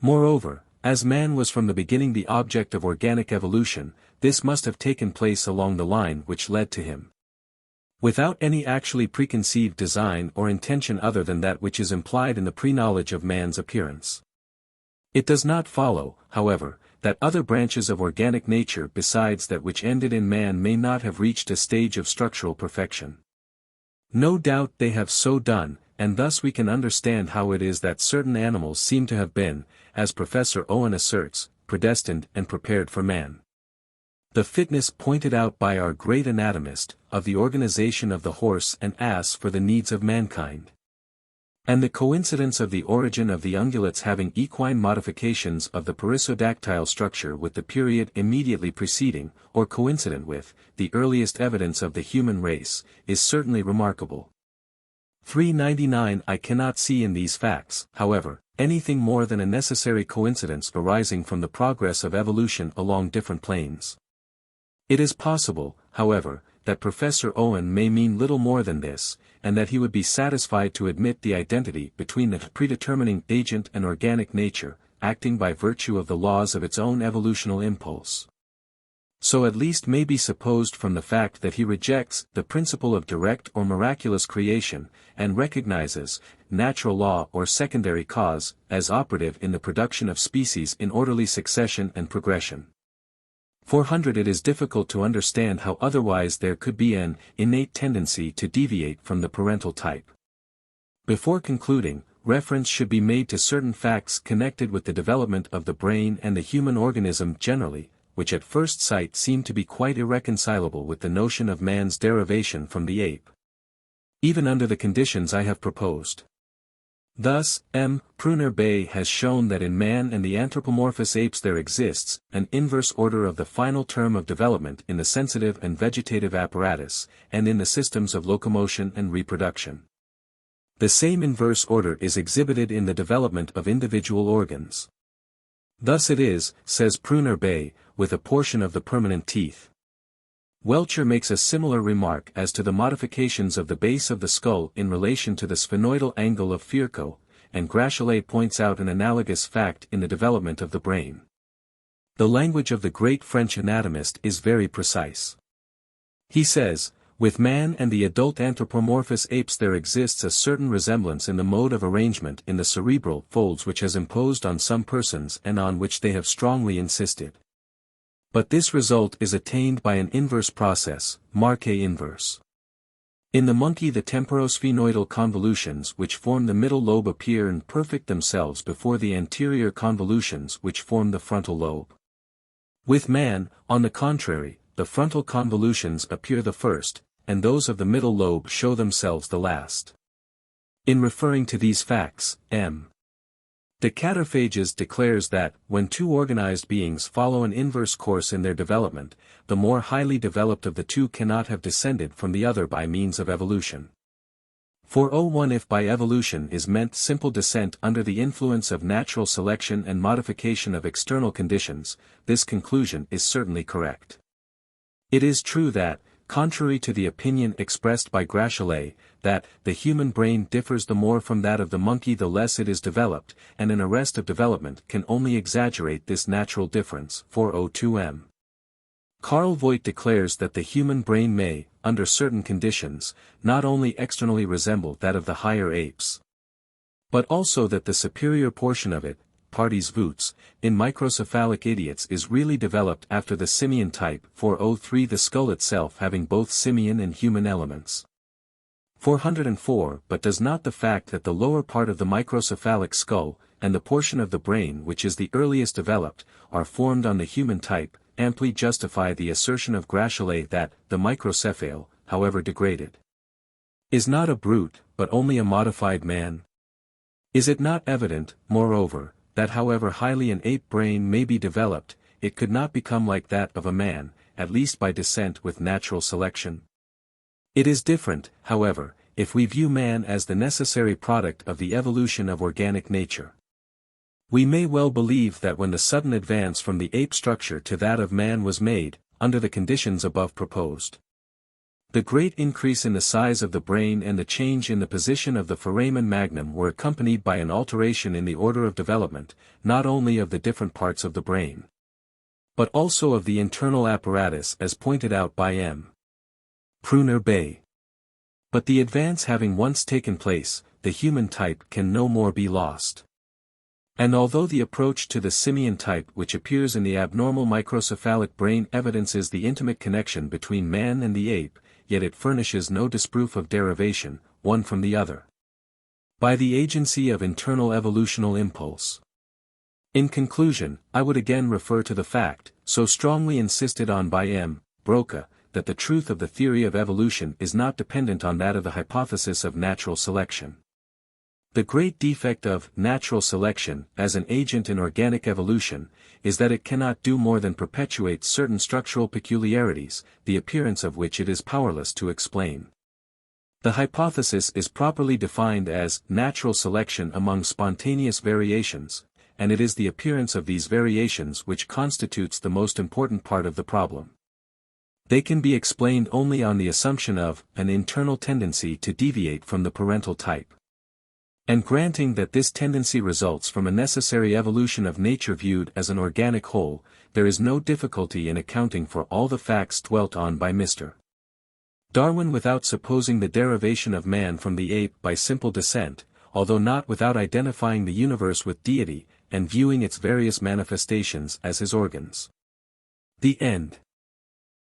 Moreover, as man was from the beginning the object of organic evolution, this must have taken place along the line which led to him. Without any actually preconceived design or intention other than that which is implied in the pre-knowledge of man's appearance. It does not follow, however, that other branches of organic nature besides that which ended in man may not have reached a stage of structural perfection. No doubt they have so done, and thus we can understand how it is that certain animals seem to have been, as Professor Owen asserts, predestined and prepared for man. The fitness pointed out by our great anatomist, of the organization of the horse and ass for the needs of mankind. And the coincidence of the origin of the ungulates having equine modifications of the perissodactyle structure with the period immediately preceding, or coincident with, the earliest evidence of the human race, is certainly remarkable. 399 I cannot see in these facts, however, anything more than a necessary coincidence arising from the progress of evolution along different planes. It is possible, however, that Professor Owen may mean little more than this, and that he would be satisfied to admit the identity between the predetermining agent and organic nature, acting by virtue of the laws of its own evolutional impulse. So at least may be supposed from the fact that he rejects the principle of direct or miraculous creation, and recognizes natural law or secondary cause as operative in the production of species in orderly succession and progression. 400 It is difficult to understand how otherwise there could be an innate tendency to deviate from the parental type. Before concluding, reference should be made to certain facts connected with the development of the brain and the human organism generally, which at first sight seem to be quite irreconcilable with the notion of man's derivation from the ape. Even under the conditions I have proposed. Thus, Pruner Bay has shown that in man and the anthropomorphous apes there exists an inverse order of the final term of development in the sensitive and vegetative apparatus, and in the systems of locomotion and reproduction. The same inverse order is exhibited in the development of individual organs. Thus it is, says Pruner Bay, with a portion of the permanent teeth. Welcher makes a similar remark as to the modifications of the base of the skull in relation to the sphenoidal angle of Virchow, and Gratialet points out an analogous fact in the development of the brain. The language of the great French anatomist is very precise. He says, with man and the adult anthropomorphous apes there exists a certain resemblance in the mode of arrangement in the cerebral folds which has imposed on some persons and on which they have strongly insisted. But this result is attained by an inverse process, Marquet inverse. In the monkey the temporosphenoidal convolutions which form the middle lobe appear and perfect themselves before the anterior convolutions which form the frontal lobe. With man, on the contrary, the frontal convolutions appear the first, and those of the middle lobe show themselves the last. In referring to these facts, M. De Cataphages declares that, when two organized beings follow an inverse course in their development, the more highly developed of the two cannot have descended from the other by means of evolution. 401 If by evolution is meant simple descent under the influence of natural selection and modification of external conditions, this conclusion is certainly correct. It is true that, contrary to the opinion expressed by Gratialet, that the human brain differs the more from that of the monkey the less it is developed, and an arrest of development can only exaggerate this natural difference. 402 M. Carl Voigt declares that the human brain may, under certain conditions, not only externally resemble that of the higher apes, but also that the superior portion of it, parties voutes, in microcephalic idiots is really developed after the simian type. 403 The skull itself having both simian and human elements. 404 But does not the fact that the lower part of the microcephalic skull, and the portion of the brain which is the earliest developed, are formed on the human type, amply justify the assertion of Gratialet that the microcephale, however degraded, is not a brute, but only a modified man? Is it not evident, moreover, that however highly an ape brain may be developed, it could not become like that of a man, at least by descent with natural selection? It is different, however, if we view man as the necessary product of the evolution of organic nature. We may well believe that when the sudden advance from the ape structure to that of man was made, under the conditions above proposed, the great increase in the size of the brain and the change in the position of the foramen magnum were accompanied by an alteration in the order of development, not only of the different parts of the brain, but also of the internal apparatus as pointed out by M. Pruner Bay. But the advance having once taken place, the human type can no more be lost. And although the approach to the simian type which appears in the abnormal microcephalic brain evidences the intimate connection between man and the ape, yet it furnishes no disproof of derivation, one from the other, by the agency of internal evolutional impulse. In conclusion, I would again refer to the fact, so strongly insisted on by M. Broca, that the truth of the theory of evolution is not dependent on that of the hypothesis of natural selection. The great defect of natural selection, as an agent in organic evolution, is that it cannot do more than perpetuate certain structural peculiarities, the appearance of which it is powerless to explain. The hypothesis is properly defined as natural selection among spontaneous variations, and it is the appearance of these variations which constitutes the most important part of the problem. They can be explained only on the assumption of an internal tendency to deviate from the parental type. And granting that this tendency results from a necessary evolution of nature viewed as an organic whole, there is no difficulty in accounting for all the facts dwelt on by Mr. Darwin without supposing the derivation of man from the ape by simple descent, although not without identifying the universe with deity, and viewing its various manifestations as his organs. The end.